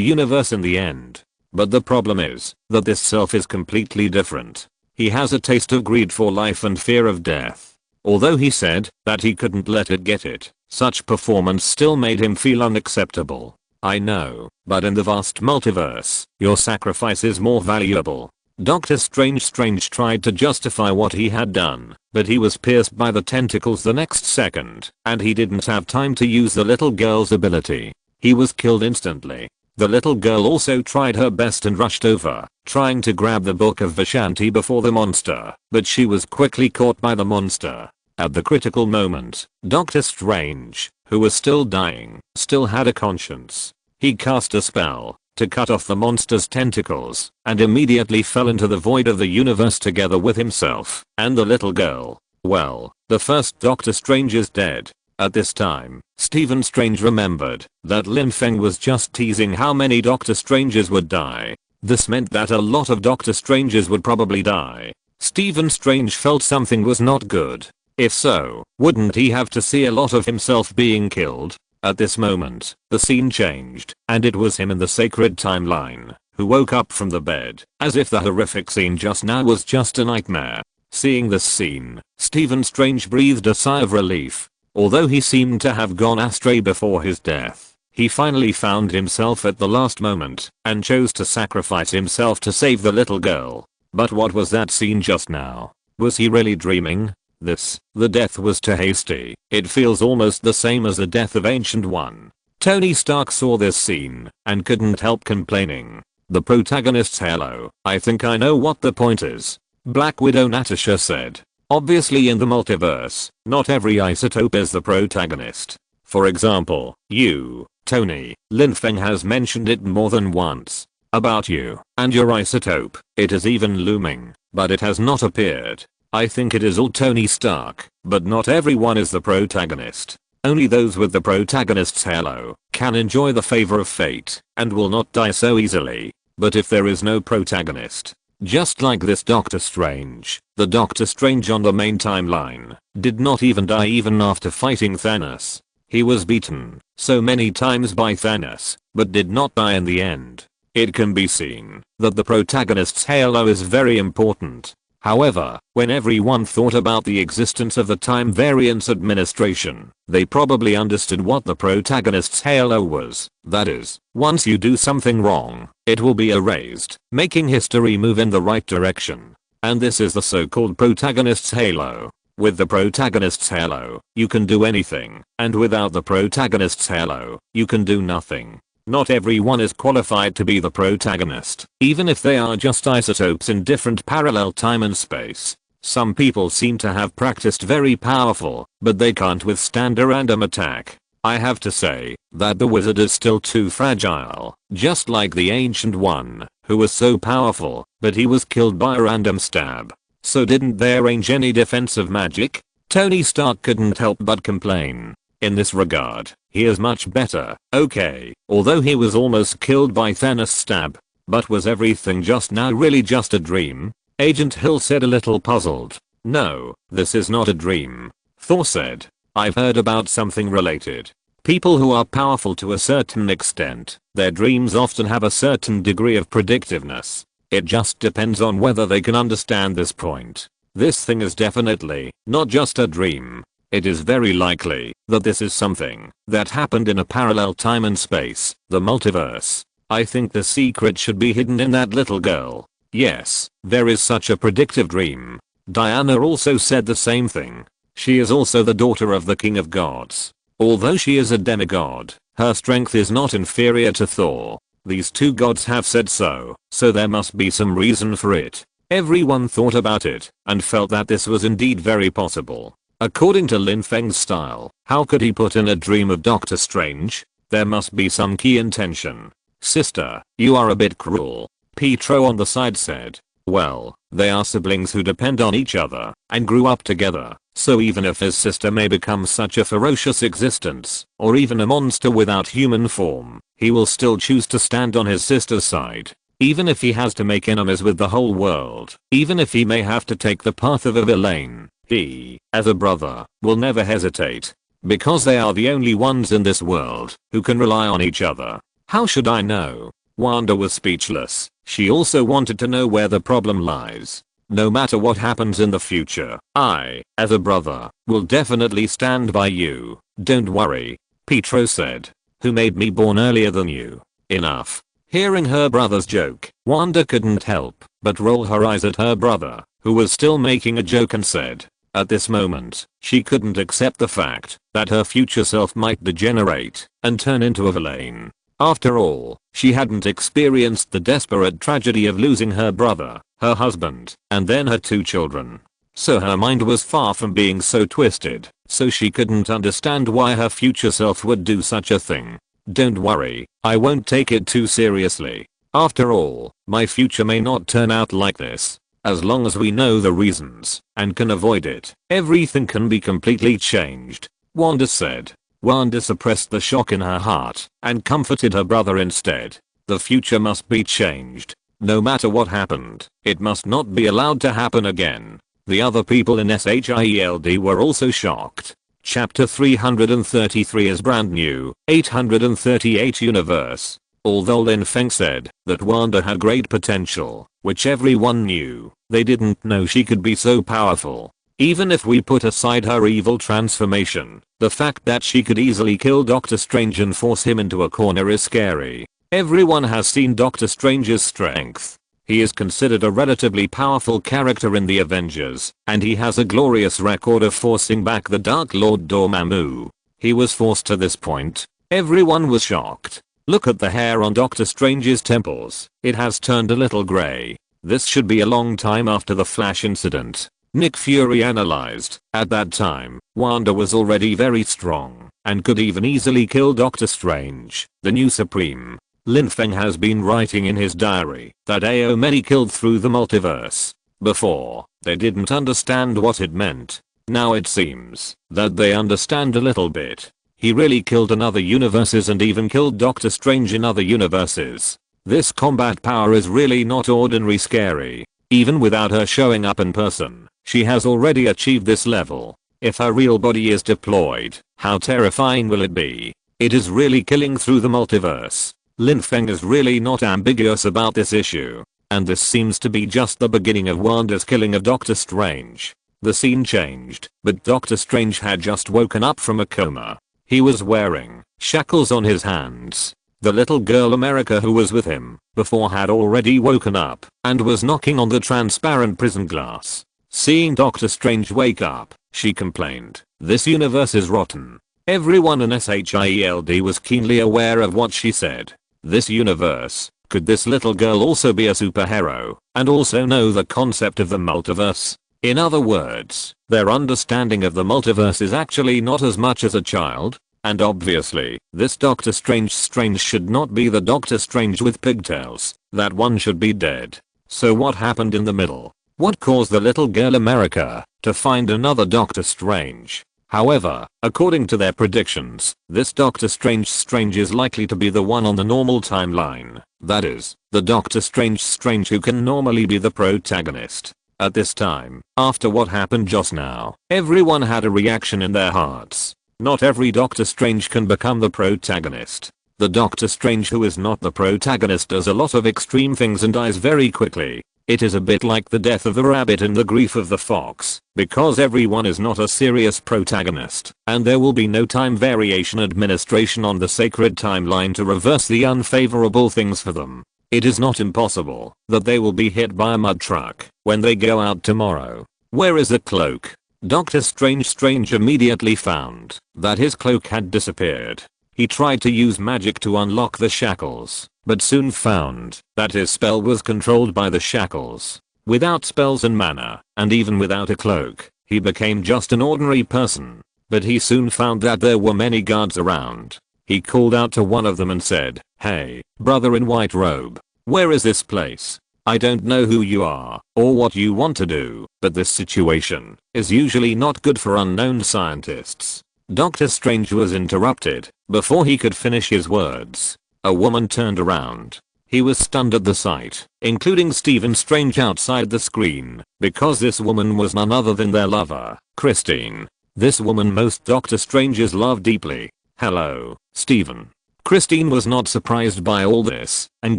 universe in the end. But the problem is that this self is completely different. He has a taste of greed for life and fear of death. Although he said that he couldn't let it get it, such performance still made him feel unacceptable. "I know, but in the vast multiverse, your sacrifice is more valuable." Doctor Strange tried to justify what he had done, but he was pierced by the tentacles the next second, and he didn't have time to use the little girl's ability. He was killed instantly. The little girl also tried her best and rushed over, trying to grab the Book of Vishanti before the monster, but she was quickly caught by the monster. At the critical moment, Doctor Strange, who was still dying, still had a conscience. He cast a spell to cut off the monster's tentacles, and immediately fell into the void of the universe together with himself and the little girl. Well, the first Doctor Strange is dead. At this time, Stephen Strange remembered that Lin Feng was just teasing how many Doctor Stranges would die. This meant that a lot of Doctor Stranges would probably die. Stephen Strange felt something was not good. If so, wouldn't he have to see a lot of himself being killed? At this moment, the scene changed, and it was him in the sacred timeline, who woke up from the bed, as if the horrific scene just now was just a nightmare. Seeing this scene, Stephen Strange breathed a sigh of relief. Although he seemed to have gone astray before his death, he finally found himself at the last moment, and chose to sacrifice himself to save the little girl. But what was that scene just now? Was he really dreaming? The death was too hasty. It feels almost the same as the death of Ancient One. Tony Stark saw this scene, and couldn't help complaining. The protagonist's halo. "I think I know what the point is," Black Widow Natasha said. "Obviously in the multiverse, not every isotope is the protagonist. For example, you, Tony, Lin Feng has mentioned it more than once. About you and your isotope, it is even looming, but it has not appeared. I think it is all Tony Stark, but not everyone is the protagonist. Only those with the protagonist's halo can enjoy the favor of fate and will not die so easily. But if there is no protagonist, just like this Doctor Strange, the Doctor Strange on the main timeline did not even die even after fighting Thanos. He was beaten so many times by Thanos, but did not die in the end. It can be seen that the protagonist's halo is very important. However, when everyone thought about the existence of the Time Variance Administration, they probably understood what the protagonist's halo was. That is, once you do something wrong, it will be erased, making history move in the right direction. And this is the so-called protagonist's halo. With the protagonist's halo, you can do anything, and without the protagonist's halo, you can do nothing. Not everyone is qualified to be the protagonist, even if they are just isotopes in different parallel time and space. Some people seem to have practiced very powerful, but they can't withstand a random attack. I have to say that the wizard is still too fragile, just like the ancient one, who was so powerful, but he was killed by a random stab. So didn't they arrange any defensive magic? Tony Stark couldn't help but complain. In this regard, he is much better, okay, although he was almost killed by Thanos' stab. But was everything just now really just a dream? Agent Hill said, a little puzzled. No, this is not a dream. Thor said. I've heard about something related. People who are powerful to a certain extent, their dreams often have a certain degree of predictiveness. It just depends on whether they can understand this point. This thing is definitely not just a dream. It is very likely that this is something that happened in a parallel time and space, the multiverse. I think the secret should be hidden in that little girl. Yes, there is such a predictive dream. Diana also said the same thing. She is also the daughter of the King of Gods. Although she is a demigod, her strength is not inferior to Thor. These two gods have said so there must be some reason for it. Everyone thought about it and felt that this was indeed very possible. According to Lin Feng's style, how could he put in a dream of Doctor Strange? There must be some key intention. Sister, you are a bit cruel. Pietro on the side said. Well, they are siblings who depend on each other and grew up together, so even if his sister may become such a ferocious existence, or even a monster without human form, he will still choose to stand on his sister's side. Even if he has to make enemies with the whole world, even if he may have to take the path of a villain, he, as a brother, will never hesitate. Because they are the only ones in this world who can rely on each other. How should I know? Wanda was speechless. She also wanted to know where the problem lies. No matter what happens in the future, I, as a brother, will definitely stand by you. Don't worry. Pietro said. Who made me born earlier than you? Enough. Hearing her brother's joke, Wanda couldn't help but roll her eyes at her brother, who was still making a joke, and said, at this moment, she couldn't accept the fact that her future self might degenerate and turn into a villain. After all, she hadn't experienced the desperate tragedy of losing her brother, her husband, and then her 2 children. So her mind was far from being so twisted, so she couldn't understand why her future self would do such a thing. Don't worry, I won't take it too seriously. After all, my future may not turn out like this. As long as we know the reasons and can avoid it, everything can be completely changed, Wanda said. Wanda suppressed the shock in her heart and comforted her brother instead. The future must be changed. No matter what happened, it must not be allowed to happen again. The other people in SHIELD were also shocked. Chapter 333 is brand new, 838 universe. Although Lin Feng said that Wanda had great potential, which everyone knew, they didn't know she could be so powerful. Even if we put aside her evil transformation, the fact that she could easily kill Doctor Strange and force him into a corner is scary. Everyone has seen Doctor Strange's strength. He is considered a relatively powerful character in the Avengers, and he has a glorious record of forcing back the Dark Lord Dormammu. He was forced to this point. Everyone was shocked. Look at the hair on Doctor Strange's temples. It has turned a little grey. This should be a long time after the Flash incident. Nick Fury analyzed. At that time, Wanda was already very strong and could even easily kill Doctor Strange, the new Supreme. Lin Feng has been writing in his diary that many killed through the multiverse. Before, they didn't understand what it meant. Now it seems that they understand a little bit. He really killed in other universes and even killed Doctor Strange in other universes. This combat power is really not ordinary scary. Even without her showing up in person, she has already achieved this level. If her real body is deployed, how terrifying will it be? It is really killing through the multiverse. Lin Feng is really not ambiguous about this issue. And this seems to be just the beginning of Wanda's killing of Doctor Strange. The scene changed, but Doctor Strange had just woken up from a coma. He was wearing shackles on his hands. The little girl America who was with him before had already woken up and was knocking on the transparent prison glass. Seeing Doctor Strange wake up, she complained, "This universe is rotten." Everyone in SHIELD was keenly aware of what she said. This universe, could this little girl also be a superhero and also know the concept of the multiverse? In other words, their understanding of the multiverse is actually not as much as a child. And obviously, this Doctor Strange should not be the Doctor Strange with pigtails. That one should be dead. So what happened in the middle? What caused the little girl America to find another Doctor Strange? However, according to their predictions, this Doctor Strange is likely to be the one on the normal timeline. That is, the Doctor Strange who can normally be the protagonist. At this time, after what happened just now, everyone had a reaction in their hearts. Not every Doctor Strange can become the protagonist. The Doctor Strange who is not the protagonist does a lot of extreme things and dies very quickly. It is a bit like the death of the rabbit and the grief of the fox, because everyone is not a serious protagonist, and there will be no time variation administration on the sacred timeline to reverse the unfavorable things for them. It is not impossible that they will be hit by a mud truck when they go out tomorrow. Where is the cloak? Doctor Strange immediately found that his cloak had disappeared. He tried to use magic to unlock the shackles, but soon found that his spell was controlled by the shackles. Without spells and mana, and even without a cloak, he became just an ordinary person. But he soon found that there were many guards around. He called out to one of them and said, "Hey, brother in white robe, where is this place? I don't know who you are or what you want to do, but this situation is usually not good for unknown scientists." Doctor Strange was interrupted before he could finish his words. A woman turned around. He was stunned at the sight, including Stephen Strange outside the screen, because this woman was none other than their lover, Christine. This woman most Doctor Stranges love deeply. "Hello, Stephen." Christine was not surprised by all this and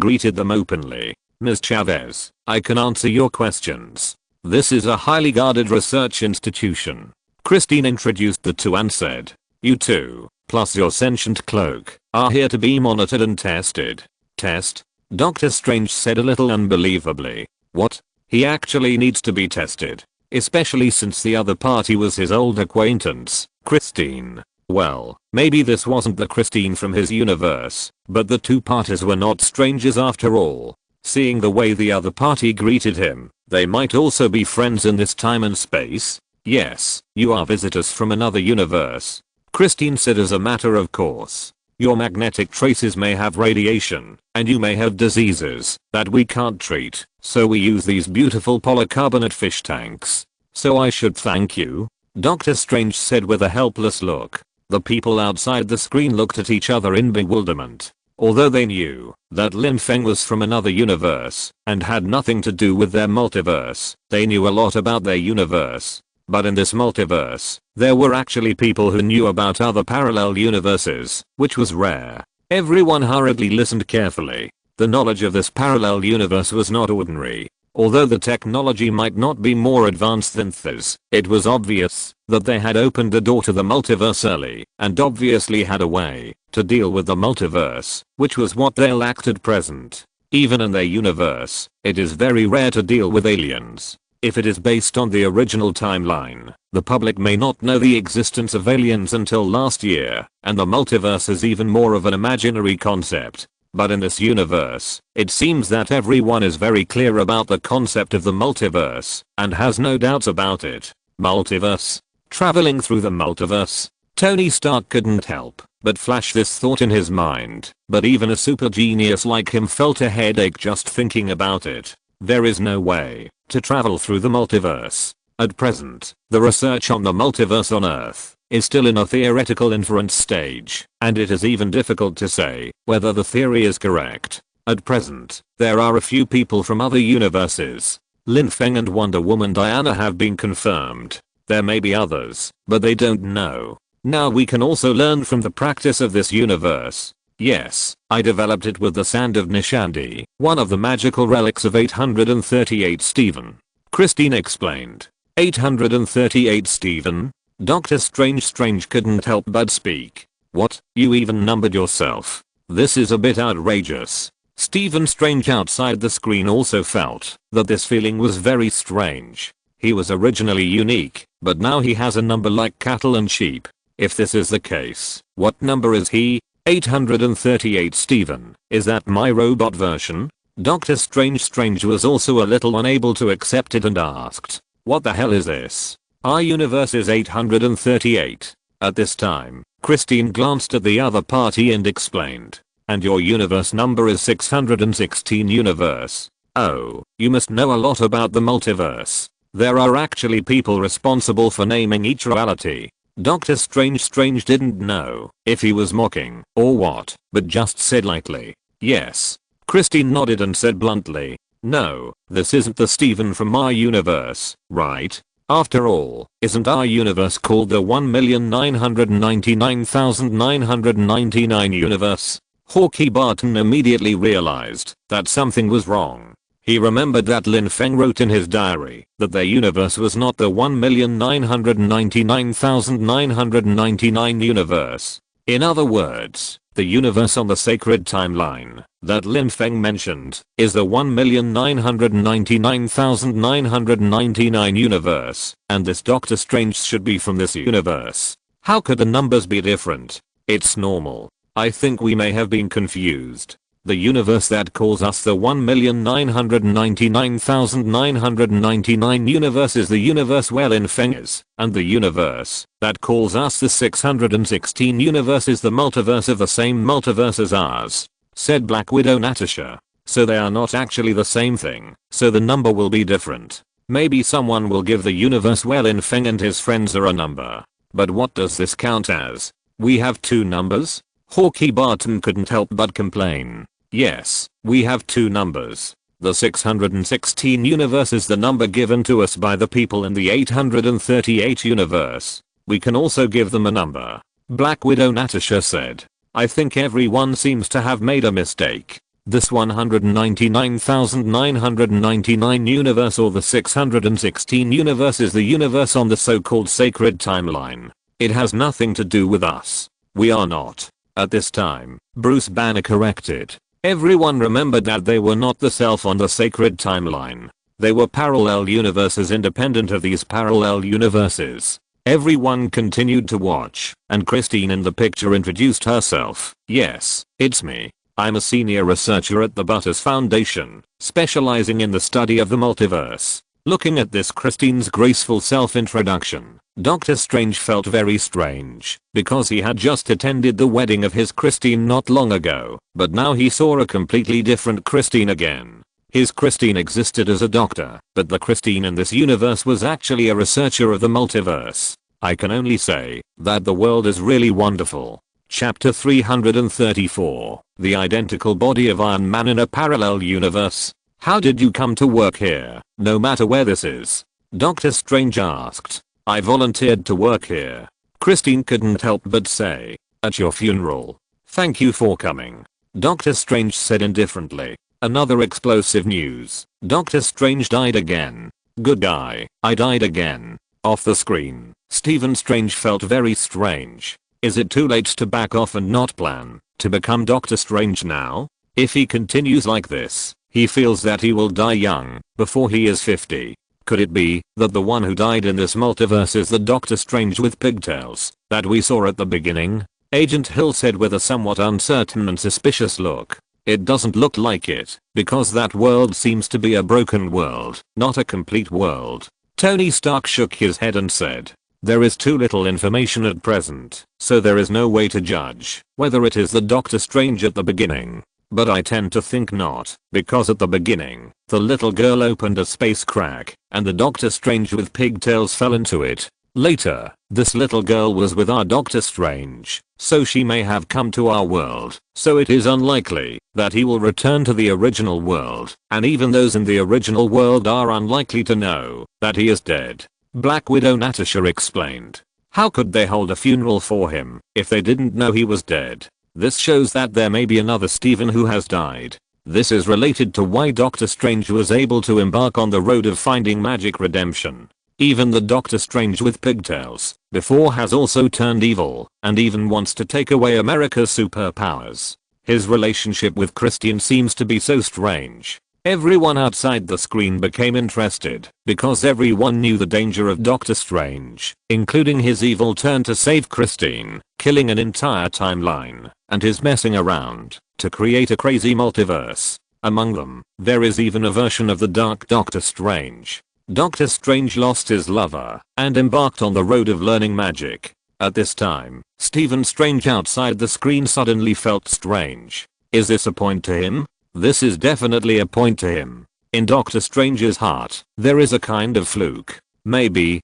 greeted them openly. "Ms. Chavez, I can answer your questions. This is a highly guarded research institution." Christine introduced the two and said, "You two, plus your sentient cloak, are here to be monitored and tested." "Test?" Doctor Strange said a little unbelievably. "What? He actually needs to be tested? Especially since the other party was his old acquaintance, Christine." Well, maybe this wasn't the Christine from his universe, but the two parties were not strangers after all. Seeing the way the other party greeted him, they might also be friends in this time and space. "Yes, you are visitors from another universe," Christine said as a matter of course. "Your magnetic traces may have radiation, and you may have diseases that we can't treat, so we use these beautiful polycarbonate fish tanks. So I should thank you," Doctor Strange said with a helpless look. The people outside the screen looked at each other in bewilderment. Although they knew that Lin Feng was from another universe and had nothing to do with their multiverse, they knew a lot about their universe. But in this multiverse, there were actually people who knew about other parallel universes, which was rare. Everyone hurriedly listened carefully. The knowledge of this parallel universe was not ordinary. Although the technology might not be more advanced than theirs, it was obvious that they had opened the door to the multiverse early and obviously had a way to deal with the multiverse, which was what they lacked at present. Even in their universe, it is very rare to deal with aliens. If it is based on the original timeline, the public may not know the existence of aliens until last year, and the multiverse is even more of an imaginary concept. But in this universe, it seems that everyone is very clear about the concept of the multiverse and has no doubts about it. Multiverse? Traveling through the multiverse? Tony Stark couldn't help but flash this thought in his mind, but even a super genius like him felt a headache just thinking about it. There is no way to travel through the multiverse. At present, the research on the multiverse on Earth is still in a theoretical inference stage, and it is even difficult to say whether the theory is correct. At present, there are a few people from other universes. Lin Feng and Wonder Woman Diana have been confirmed. There may be others, but they don't know. Now we can also learn from the practice of this universe. Yes, I developed it with the Sand of Nishandi, one of the magical relics of 838 Stephen. Christine explained. 838 Stephen? Doctor Strange couldn't help but speak. "What? You even numbered yourself? This is a bit outrageous." Stephen Strange outside the screen also felt that this feeling was very strange. He was originally unique, but now he has a number like cattle and sheep. If this is the case, what number is he? 838 Stephen. Is that my robot version? Doctor Strange was also a little unable to accept it and asked, What the hell is this? Our universe is 838. At this time, Christine glanced at the other party and explained. And your universe number is 616 universe. Oh, you must know a lot about the multiverse. There are actually people responsible for naming each reality. Doctor Strange didn't know if he was mocking or what, but just said lightly, yes. Christine nodded and said bluntly, no, this isn't the Steven from our universe, right? After all, isn't our universe called the 1,999,999 universe? Hawkeye Barton immediately realized that something was wrong. He remembered that Lin Feng wrote in his diary that their universe was not the 1,999,999 universe. In other words, the universe on the sacred timeline that Lin Feng mentioned is the 1,999,999 universe, and this Doctor Strange should be from this universe. How could the numbers be different? It's normal. I think we may have been confused. The universe that calls us the 1,999,999 universe is the universe where Lin Feng is, and the universe that calls us the 616 universe is the multiverse of the same multiverse as ours, said Black Widow Natasha. So they are not actually the same thing, so the number will be different. Maybe someone will give the universe where Lin Feng and his friends are a number. But what does this count as? We have two numbers? Hawkeye Barton couldn't help but complain. Yes, we have two numbers. The 616 universe is the number given to us by the people in the 838 universe. We can also give them a number. Black Widow Natasha said. I think everyone seems to have made a mistake. This 199,999 universe or the 616 universe is the universe on the so-called sacred timeline. It has nothing to do with us. We are not. At this time, Bruce Banner corrected. Everyone remembered that they were not the self on the sacred timeline. They were parallel universes independent of these parallel universes. Everyone continued to watch, and Christine in the picture introduced herself. Yes, it's me. I'm a senior researcher at the Butters Foundation, specializing in the study of the multiverse. Looking at this Christine's graceful self-introduction, Doctor Strange felt very strange, because he had just attended the wedding of his Christine not long ago, but now he saw a completely different Christine again. His Christine existed as a doctor, but the Christine in this universe was actually a researcher of the multiverse. I can only say that the world is really wonderful. Chapter 334, The Identical Body of Iron Man in a Parallel Universe. How did you come to work here, no matter where this is? Doctor Strange asked. I volunteered to work here. Christine couldn't help but say. At your funeral. Thank you for coming. Doctor Strange said indifferently. Another explosive news. Doctor Strange died again. Good guy, I died again. Off the screen, Stephen Strange felt very strange. Is it too late to back off and not plan to become Doctor Strange now? If he continues like this, he feels that he will die young, before he is 50. Could it be that the one who died in this multiverse is the Doctor Strange with pigtails that we saw at the beginning? Agent Hill said with a somewhat uncertain and suspicious look. It doesn't look like it, because that world seems to be a broken world, not a complete world. Tony Stark shook his head and said. There is too little information at present, so there is no way to judge whether it is the Doctor Strange at the beginning. But I tend to think not, because at the beginning, the little girl opened a space crack, and the Doctor Strange with pigtails fell into it. Later, this little girl was with our Doctor Strange, so she may have come to our world, so it is unlikely that he will return to the original world, and even those in the original world are unlikely to know that he is dead. Black Widow Natasha explained. How could they hold a funeral for him if they didn't know he was dead? This shows that there may be another Stephen who has died. This is related to why Doctor Strange was able to embark on the road of finding magic redemption. Even the Doctor Strange with pigtails before has also turned evil and even wants to take away America's superpowers. His relationship with Christian seems to be so strange. Everyone outside the screen became interested because everyone knew the danger of Doctor Strange, including his evil turn to save Christine, killing an entire timeline, and his messing around to create a crazy multiverse. Among them, there is even a version of the Dark Doctor Strange. Doctor Strange lost his lover and embarked on the road of learning magic. At this time, Stephen Strange outside the screen suddenly felt strange. Is this a point to him? This is definitely a point to him. In Doctor Strange's heart, there is a kind of fluke. Maybe,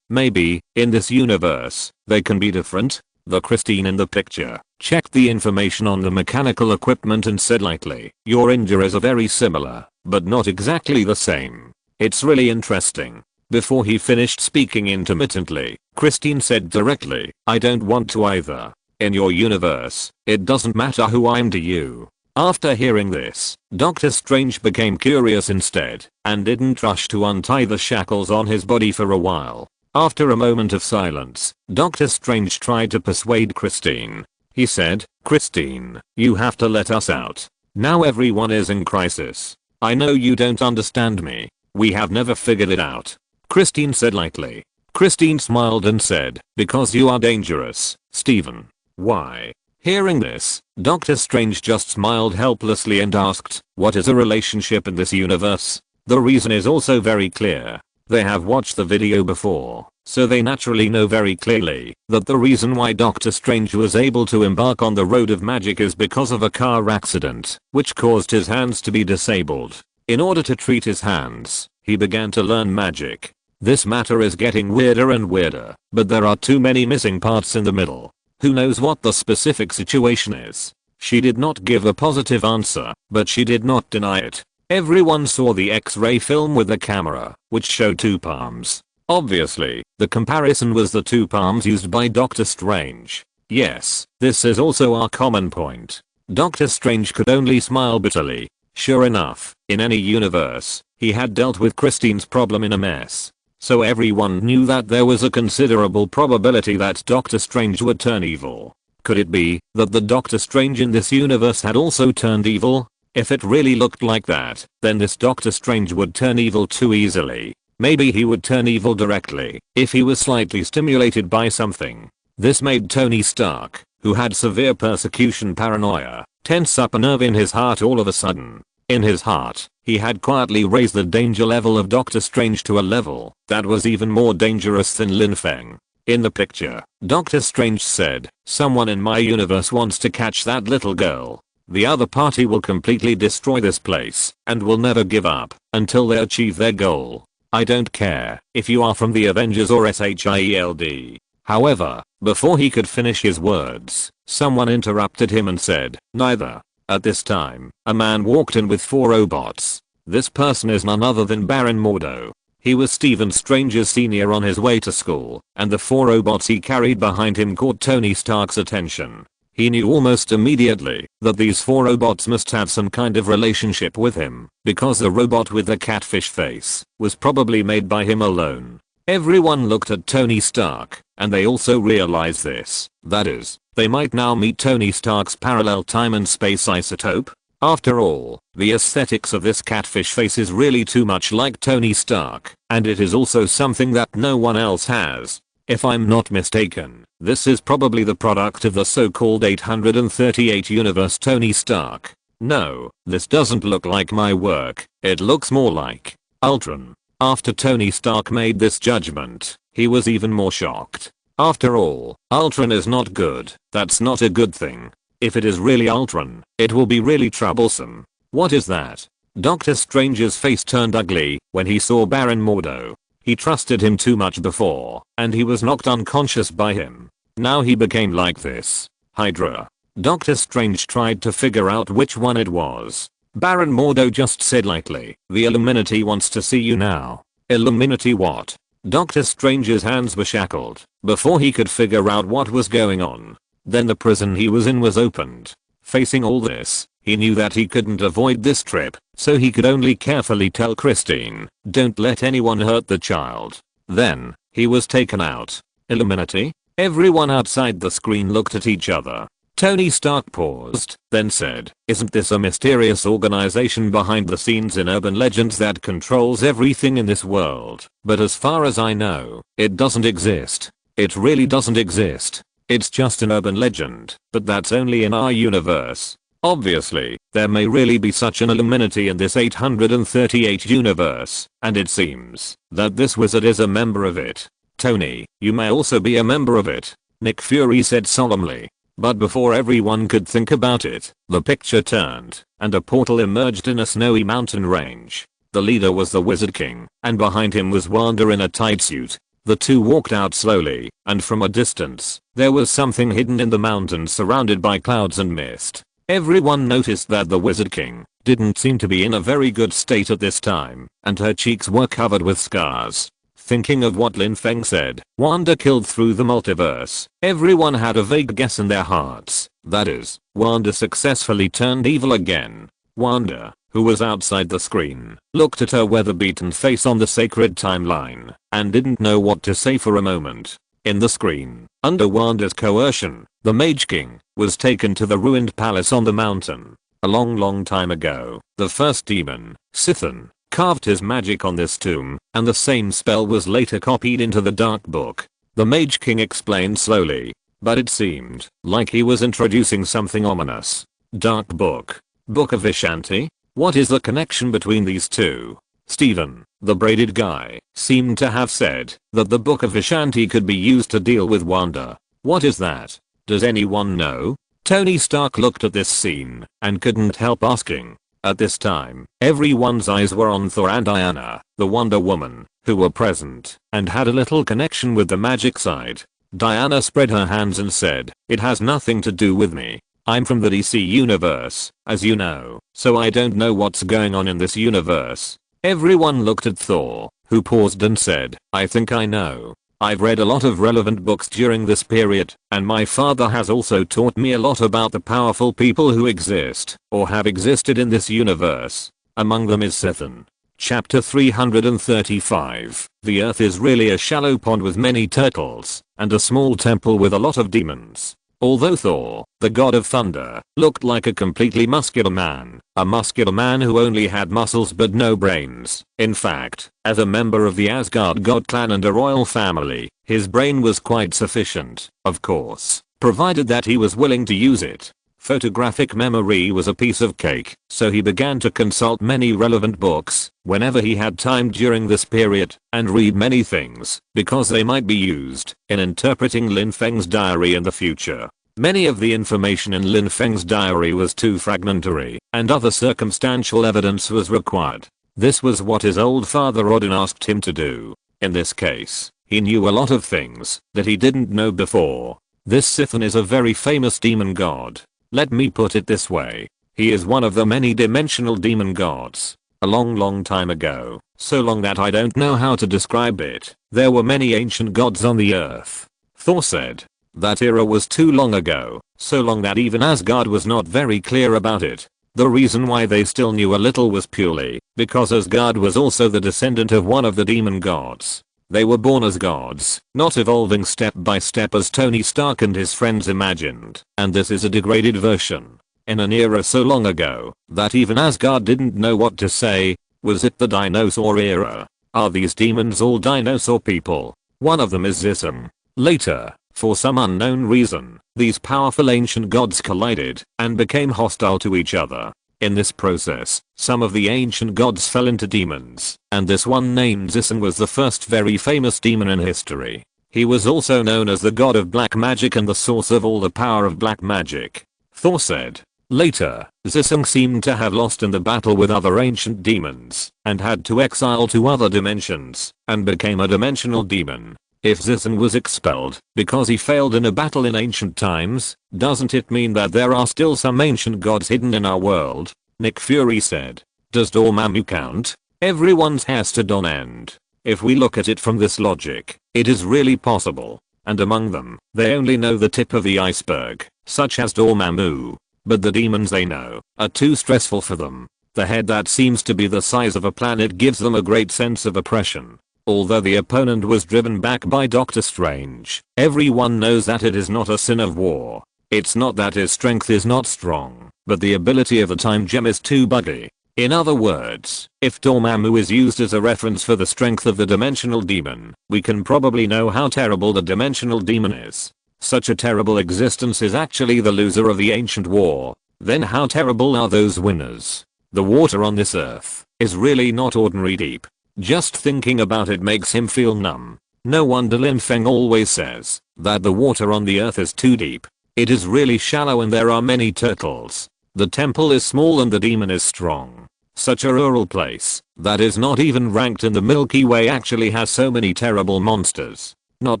in this universe, they can be different. The Christine in the picture checked the information on the mechanical equipment and said lightly, your injuries are very similar, but not exactly the same. It's really interesting. Before he finished speaking intermittently, Christine said directly, I don't want to either. In your universe, it doesn't matter who I'm to you. After hearing this, Doctor Strange became curious instead, and didn't rush to untie the shackles on his body for a while. After a moment of silence, Doctor Strange tried to persuade Christine. He said, Christine, you have to let us out. Now everyone is in crisis. I know you don't understand me. We have never figured it out. Christine said lightly. Christine smiled and said, because you are dangerous, Stephen. Why? Hearing this, Doctor Strange just smiled helplessly and asked, what is a relationship in this universe? The reason is also very clear. They have watched the video before, so they naturally know very clearly that the reason why Doctor Strange was able to embark on the road of magic is because of a car accident, which caused his hands to be disabled. In order to treat his hands, he began to learn magic. This matter is getting weirder and weirder, but there are too many missing parts in the middle. Who knows what the specific situation is? She did not give a positive answer, but she did not deny it. Everyone saw the X-ray film with the camera, which showed two palms. Obviously, the comparison was the two palms used by Doctor Strange. Yes, this is also our common point. Doctor Strange could only smile bitterly. Sure enough, in any universe, he had dealt with Christine's problem in a mess. So everyone knew that there was a considerable probability that Doctor Strange would turn evil. Could it be that the Doctor Strange in this universe had also turned evil? If it really looked like that, then this Doctor Strange would turn evil too easily. Maybe he would turn evil directly if he was slightly stimulated by something. This made Tony Stark, who had severe persecution paranoia, tense up a nerve in his heart all of a sudden. In his heart, he had quietly raised the danger level of Doctor Strange to a level that was even more dangerous than Lin Feng. In the picture, Doctor Strange said, someone in my universe wants to catch that little girl. The other party will completely destroy this place and will never give up until they achieve their goal. I don't care if you are from the Avengers or SHIELD. However, before he could finish his words, someone interrupted him and said, neither. At this time, a man walked in with 4 robots. This person is none other than Baron Mordo. He was Stephen Strange's senior on his way to school, and the 4 robots he carried behind him caught Tony Stark's attention. He knew almost immediately that these 4 robots must have some kind of relationship with him, because the robot with the catfish face was probably made by him alone. Everyone looked at Tony Stark, and they also realized this. That is, they might now meet Tony Stark's parallel time and space isotope. After all, the aesthetics of this catfish face is really too much like Tony Stark, and it is also something that no one else has. If I'm not mistaken, this is probably the product of the so-called 838 universe Tony Stark. No, this doesn't look like my work, it looks more like Ultron. After Tony Stark made this judgment, he was even more shocked. After all, Ultron is not good. That's not a good thing. If it is really Ultron, it will be really troublesome. What is that? Doctor Strange's face turned ugly when he saw Baron Mordo. He trusted him too much before, and he was knocked unconscious by him. Now he became like this. Hydra. Doctor Strange tried to figure out which one it was. Baron Mordo just said lightly, the Illuminati wants to see you now. Illuminati what? Doctor Strange's hands were shackled before he could figure out what was going on. Then the prison he was in was opened. Facing all this, he knew that he couldn't avoid this trip, so he could only carefully tell Christine, don't let anyone hurt the child. Then, he was taken out. Illuminati? Everyone outside the screen looked at each other. Tony Stark paused, then said, isn't this a mysterious organization behind the scenes in urban legends that controls everything in this world? But as far as I know, it doesn't exist. It really doesn't exist. It's just an urban legend, but that's only in our universe. Obviously, there may really be such an Illuminati in this 838 universe, and it seems that this wizard is a member of it. Tony, you may also be a member of it, Nick Fury said solemnly. But before everyone could think about it, the picture turned, and a portal emerged in a snowy mountain range. The leader was the Wizard King, and behind him was Wanda in a tight suit. The two walked out slowly, and from a distance, there was something hidden in the mountains surrounded by clouds and mist. Everyone noticed that the Wizard King didn't seem to be in a very good state at this time, and her cheeks were covered with scars. Thinking of what Lin Feng said, Wanda killed through the multiverse, everyone had a vague guess in their hearts. That is, Wanda successfully turned evil again. Wanda, who was outside the screen, looked at her weather-beaten face on the sacred timeline, and didn't know what to say for a moment. In the screen, under Wanda's coercion, the Mage King was taken to the ruined palace on the mountain. A long time ago, the first demon, Sithan, carved his magic on this tomb, and the same spell was later copied into the Dark Book. The Mage King explained slowly, but it seemed like he was introducing something ominous. Dark Book. Book of Vishanti? What is the connection between these two? Steven, the braided guy, seemed to have said that the Book of Vishanti could be used to deal with Wanda. What is that? Does anyone know? Tony Stark looked at this scene and couldn't help asking. At this time, everyone's eyes were on Thor and Diana, the Wonder Woman, who were present and had a little connection with the magic side. Diana spread her hands and said, "It has nothing to do with me. I'm from the DC universe, as you know, so I don't know what's going on in this universe." Everyone looked at Thor, who paused and said, "I think I know. I've read a lot of relevant books during this period, and my father has also taught me a lot about the powerful people who exist, or have existed in this universe. Among them is Sithan." Chapter 335. The Earth is really a shallow pond with many turtles, and a small temple with a lot of demons. Although Thor, the god of thunder, looked like a completely muscular man, a muscular man who only had muscles but no brains. In fact, as a member of the Asgard god clan and a royal family, his brain was quite sufficient, of course, provided that he was willing to use it. Photographic memory was a piece of cake, so he began to consult many relevant books whenever he had time during this period, and read many things, because they might be used in interpreting Lin Feng's diary in the future. Many of the information in Lin Feng's diary was too fragmentary, and other circumstantial evidence was required. This was what his old father Odin asked him to do. In this case, he knew a lot of things that he didn't know before. This Sithan is a very famous demon god. Let me put it this way. He is one of the many dimensional demon gods. A long time ago, so long that I don't know how to describe it, there were many ancient gods on the earth. Thor said. That era was too long ago, so long that even Asgard was not very clear about it. The reason why they still knew a little was purely because Asgard was also the descendant of one of the demon gods. They were born as gods, not evolving step by step as Tony Stark and his friends imagined, and this is a degraded version. In an era so long ago that even Asgard didn't know what to say. Was it the dinosaur era? Are these demons all dinosaur people? One of them is Zism. Later, for some unknown reason, these powerful ancient gods collided and became hostile to each other. In this process, some of the ancient gods fell into demons, and this one named Zism was the first very famous demon in history. He was also known as the god of black magic and the source of all the power of black magic. Thor said. Later, Zism seemed to have lost in the battle with other ancient demons, and had to exile to other dimensions, and became a dimensional demon. If Zism was expelled because he failed in a battle in ancient times, doesn't it mean that there are still some ancient gods hidden in our world? Nick Fury said. Does Dormammu count? Everyone's hair stood on end. If we look at it from this logic, it is really possible. And among them, they only know the tip of the iceberg, such as Dormammu. But the demons they know are too stressful for them. The head that seems to be the size of a planet gives them a great sense of oppression. Although the opponent was driven back by Doctor Strange, everyone knows that it is not a sin of war. It's not that his strength is not strong, but the ability of the time gem is too buggy. In other words, if Dormammu is used as a reference for the strength of the dimensional demon, we can probably know how terrible the dimensional demon is. Such a terrible existence is actually the loser of the ancient war. then how terrible are those winners? The water on this earth is really not ordinary deep. Just thinking about it makes him feel numb. No wonder Lin Feng always says that the water on the earth is too deep. It is really shallow and there are many turtles. The temple is small and the demon is strong. Such a rural place that is not even ranked in the Milky Way actually has so many terrible monsters. Not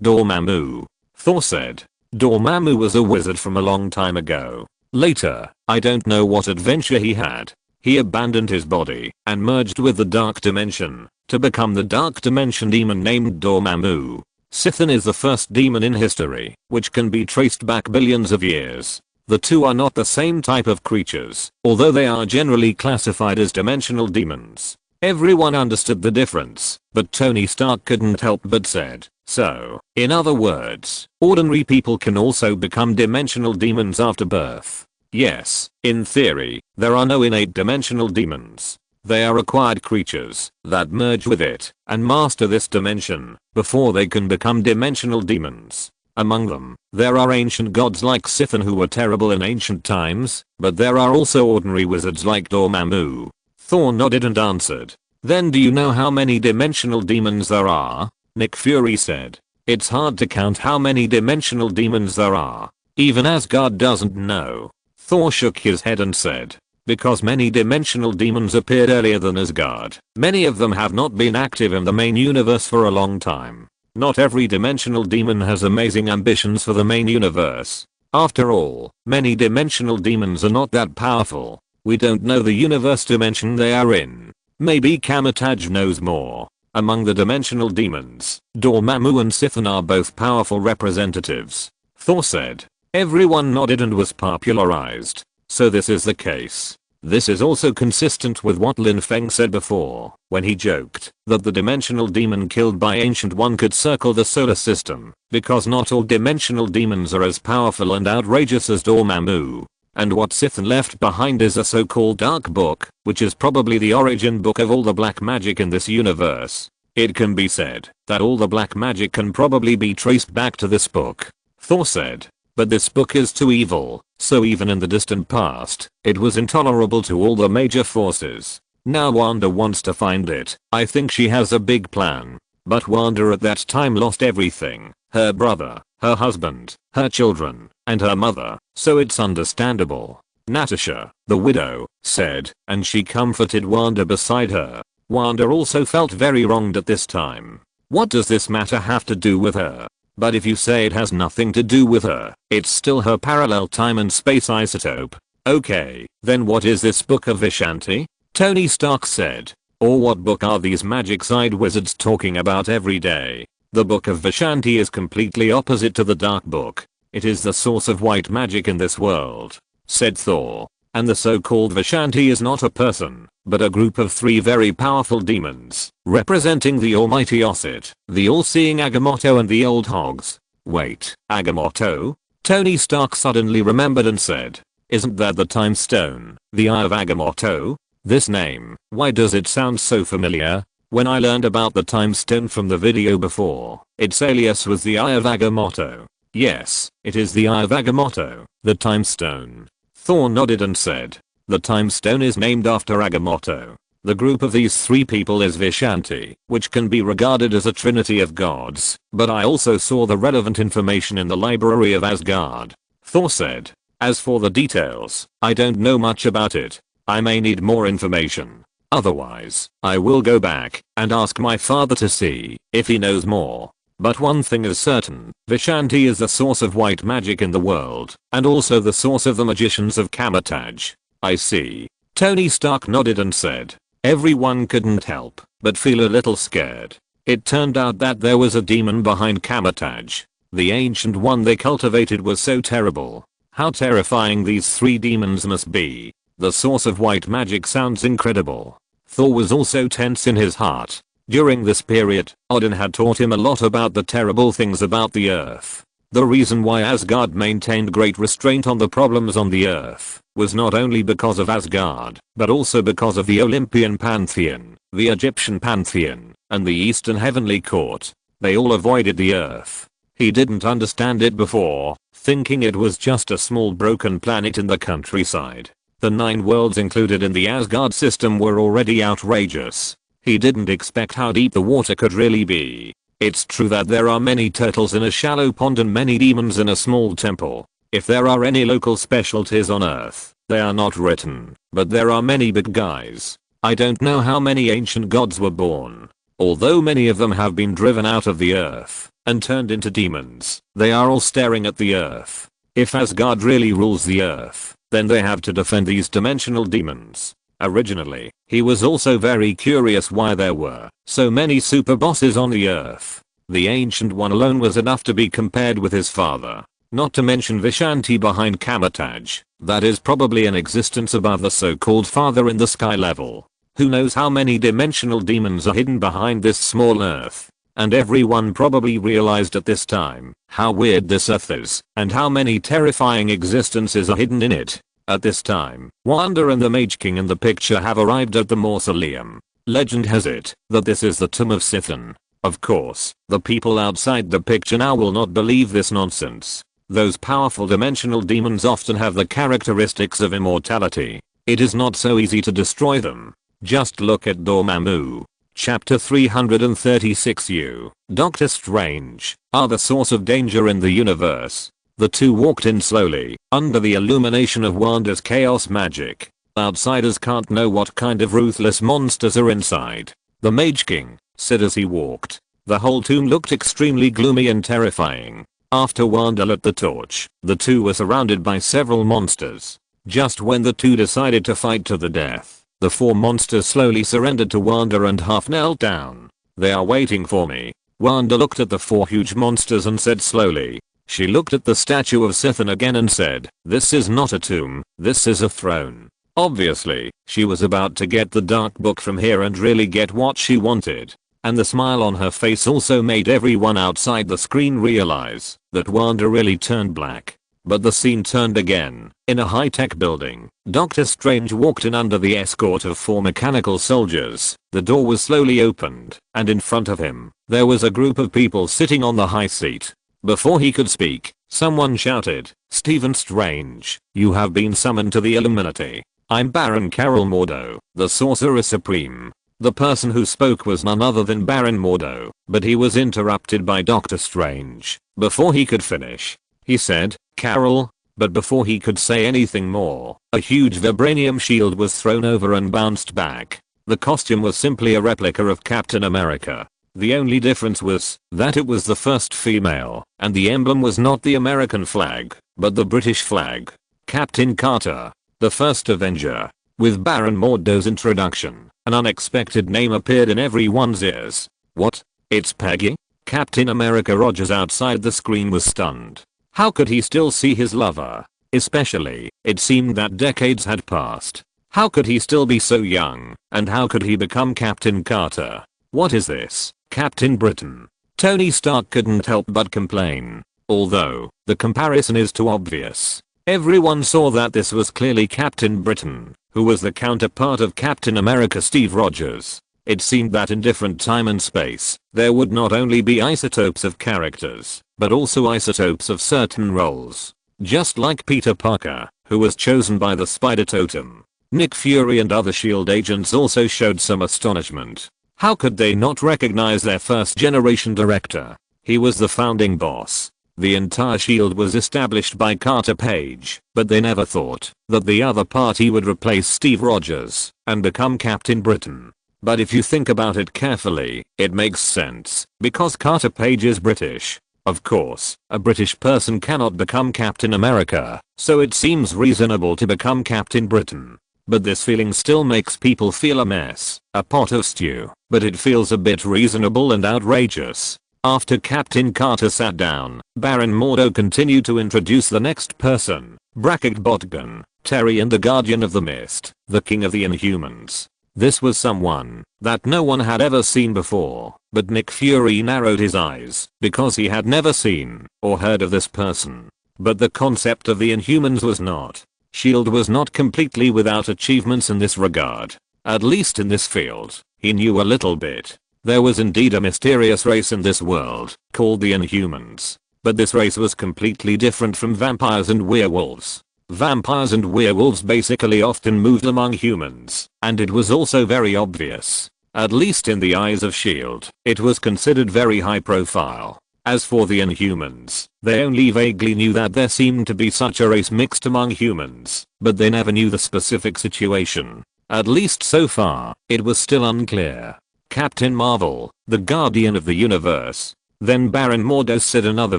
Dormammu. Thor said. Dormammu was a wizard from a long time ago. Later, I don't know what adventure he had. He abandoned his body and merged with the Dark Dimension to become the Dark Dimension demon named Dormammu. Sithin is the first demon in history which can be traced back billions of years. The two are not the same type of creatures, although they are generally classified as dimensional demons. Everyone understood the difference, but Tony Stark couldn't help but said, so, in other words, ordinary people can also become dimensional demons after birth. Yes, in theory, there are no innate dimensional demons. They are acquired creatures that merge with it and master this dimension before they can become dimensional demons. Among them, there are ancient gods like Sithin who were terrible in ancient times, but there are also ordinary wizards like Dormammu. Thor nodded and answered. Then do you know how many dimensional demons there are? Nick Fury said. It's hard to count how many dimensional demons there are. Even Asgard doesn't know. Thor shook his head and said. Because many dimensional demons appeared earlier than Asgard. Many of them have not been active in the main universe for a long time. Not every dimensional demon has amazing ambitions for the main universe. After all, many dimensional demons are not that powerful. We don't know the universe dimension they are in. Maybe Kamataj knows more. Among the dimensional demons, Dormammu and Sithin are both powerful representatives. Thor said. Everyone nodded and was popularized. So this is the case. This is also consistent with what Lin Feng said before, when he joked that the dimensional demon killed by Ancient One could circle the solar system, because not all dimensional demons are as powerful and outrageous as Dormammu. And what Sithin left behind is a so-called Dark Book, which is probably the origin book of all the black magic in this universe. It can be said that all the black magic can probably be traced back to this book. Thor said. But this book is too evil, so even in the distant past, it was intolerable to all the major forces. Now Wanda wants to find it. I think she has a big plan. But Wanda at that time lost everything. Her brother, her husband, her children, and her mother, so it's understandable. Natasha, the widow, said, and she comforted Wanda beside her. Wanda also felt very wronged at this time. What does this matter have to do with her? But if you say it has nothing to do with her, it's still her parallel time and space isotope. Okay, then what is this book of Vishanti? Tony Stark said. Or what book are these magic-side wizards talking about every day? The book of Vishanti is completely opposite to the Dark Book. It is the source of white magic in this world, said Thor. And the so-called Vishanti is not a person, but a group of 3 very powerful demons, representing the almighty Osset, the all-seeing Agamotto and the old hogs. Wait, Agamotto? Tony Stark suddenly remembered and said. Isn't that the Time Stone, the Eye of Agamotto? This name, why does it sound so familiar? When I learned about the Time Stone from the video before, its alias was the Eye of Agamotto. Yes, it is the Eye of Agamotto, the Time Stone. Thor nodded and said. The Time Stone is named after Agamotto. The group of these 3 people is Vishanti, which can be regarded as a trinity of gods, but I also saw the relevant information in the library of Asgard. Thor said. As for the details, I don't know much about it. I may need more information. Otherwise, I will go back and ask my father to see if he knows more. But one thing is certain, Vishanti is the source of white magic in the world, and also the source of the magicians of Kamataj. I see. Tony Stark nodded and said. Everyone couldn't help but feel a little scared. It turned out that there was a demon behind Kamataj. The ancient one they cultivated was so terrible. How terrifying these 3 demons must be. The source of white magic sounds incredible. Thor was also tense in his heart. During this period, Odin had taught him a lot about the terrible things about the earth. The reason why Asgard maintained great restraint on the problems on the earth was not only because of Asgard, but also because of the Olympian pantheon, the Egyptian pantheon, and the Eastern heavenly court. They all avoided the earth. He didn't understand it before, thinking it was just a small broken planet in the countryside. The 9 worlds included in the Asgard system were already outrageous. He didn't expect how deep the water could really be. It's true that there are many turtles in a shallow pond and many demons in a small temple. If there are any local specialties on Earth, they are not written, but there are many big guys. I don't know how many ancient gods were born. Although many of them have been driven out of the Earth and turned into demons, they are all staring at the Earth. If Asgard really rules the Earth, then they have to defend these dimensional demons. Originally, he was also very curious why there were so many super bosses on the Earth. The Ancient One alone was enough to be compared with his father. Not to mention Vishanti behind Kamataj, that is probably an existence above the so-called father in the sky level. Who knows how many dimensional demons are hidden behind this small Earth. And everyone probably realized at this time how weird this Earth is and how many terrifying existences are hidden in it. At this time, Wanda and the Mage King in the picture have arrived at the mausoleum. Legend has it that this is the tomb of Sithan. Of course, the people outside the picture now will not believe this nonsense. Those powerful dimensional demons often have the characteristics of immortality. It is not so easy to destroy them. Just look at Dormammu. Chapter 336 You, Doctor Strange, are the source of danger in the universe. The two walked in slowly, under the illumination of Wanda's chaos magic. Outsiders can't know what kind of ruthless monsters are inside. The Mage King said as he walked. The whole tomb looked extremely gloomy and terrifying. After Wanda lit the torch, the two were surrounded by several monsters. Just when the two decided to fight to the death, the 4 monsters slowly surrendered to Wanda and half knelt down. They are waiting for me. Wanda looked at the 4 huge monsters and said slowly. She looked at the statue of Sithan again and said, "This is not a tomb, this is a throne." Obviously, she was about to get the dark book from here and really get what she wanted. And the smile on her face also made everyone outside the screen realize that Wanda really turned black. But the scene turned again. In a high-tech building, Doctor Strange walked in under the escort of 4 mechanical soldiers. The door was slowly opened, and in front of him, there was a group of people sitting on the high seat. Before he could speak, someone shouted, "Stephen Strange, you have been summoned to the Illuminati. I'm Baron Carol Mordo, the Sorcerer Supreme." The person who spoke was none other than Baron Mordo, but he was interrupted by Doctor Strange. Before he could finish, he said, "Carol," but before he could say anything more, a huge vibranium shield was thrown over and bounced back. The costume was simply a replica of Captain America. The only difference was that it was the first female, and the emblem was not the American flag, but the British flag. Captain Carter, the first Avenger. With Baron Mordo's introduction, an unexpected name appeared in everyone's ears. What? It's Peggy? Captain America Rogers outside the screen was stunned. How could he still see his lover? Especially, it seemed that decades had passed. How could he still be so young, and how could he become Captain Carter? What is this? Captain Britain. Tony Stark couldn't help but complain. Although, the comparison is too obvious. Everyone saw that this was clearly Captain Britain, who was the counterpart of Captain America Steve Rogers. It seemed that in different time and space, there would not only be isotopes of characters, but also isotopes of certain roles. Just like Peter Parker, who was chosen by the Spider Totem. Nick Fury and other SHIELD agents also showed some astonishment. How could they not recognize their first generation director? He was the founding boss. The entire SHIELD was established by Carter Page, but they never thought that the other party would replace Steve Rogers and become Captain Britain. But if you think about it carefully, it makes sense, because Carter Page is British. Of course, a British person cannot become Captain America, so it seems reasonable to become Captain Britain. But this feeling still makes people feel a mess, a pot of stew, but it feels a bit reasonable and outrageous. After Captain Carter sat down, Baron Mordo continued to introduce the next person, Brackett Botgun, Terrien the Guardian of the Mist, the King of the Inhumans. This was someone that no one had ever seen before, but Nick Fury narrowed his eyes because he had never seen or heard of this person. But the concept of the Inhumans was not. SHIELD was not completely without achievements in this regard. At least in this field, he knew a little bit. There was indeed a mysterious race in this world, called the Inhumans. But this race was completely different from vampires and werewolves. Vampires and werewolves basically often moved among humans, and it was also very obvious. At least in the eyes of S.H.I.E.L.D., it was considered very high profile. As for the Inhumans, they only vaguely knew that there seemed to be such a race mixed among humans, but they never knew the specific situation. At least so far, it was still unclear. Captain Marvel, the Guardian of the Universe. Then Baron Mordo said another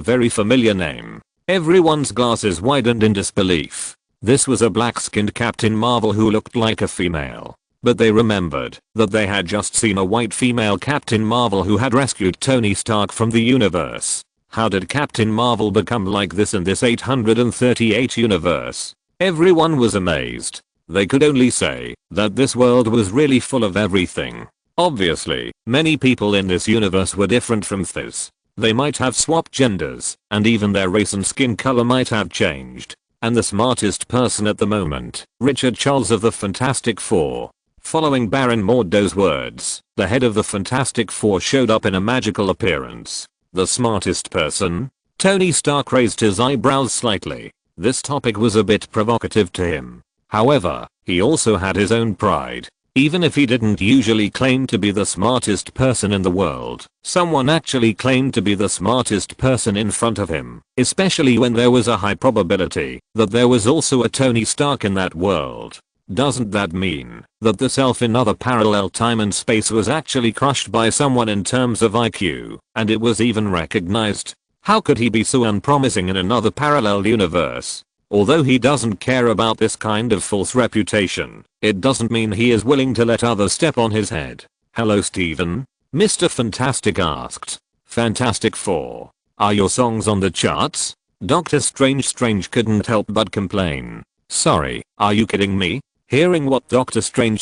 very familiar name. Everyone's glasses widened in disbelief. This was a black-skinned Captain Marvel who looked like a female. But they remembered that they had just seen a white female Captain Marvel who had rescued Tony Stark from the universe. How did Captain Marvel become like this in this 838 universe? Everyone was amazed. They could only say that this world was really full of everything. Obviously, many people in this universe were different from this. They might have swapped genders, and even their race and skin color might have changed. And the smartest person at the moment, Richard Charles of the Fantastic Four. Following Baron Mordo's words, the head of the Fantastic Four showed up in a magical appearance. The smartest person? Tony Stark raised his eyebrows slightly. This topic was a bit provocative to him. However, he also had his own pride. Even if he didn't usually claim to be the smartest person in the world, someone actually claimed to be the smartest person in front of him, especially when there was a high probability that there was also a Tony Stark in that world. Doesn't that mean that the self in other parallel time and space was actually crushed by someone in terms of IQ, and it was even recognized? How could he be so unpromising in another parallel universe? Although he doesn't care about this kind of false reputation, it doesn't mean he is willing to let others step on his head. Hello Steven? Mr. Fantastic asked. Fantastic Four. Are your songs on the charts? Doctor Strange couldn't help but complain. Sorry, are you kidding me? Hearing what Doctor Strange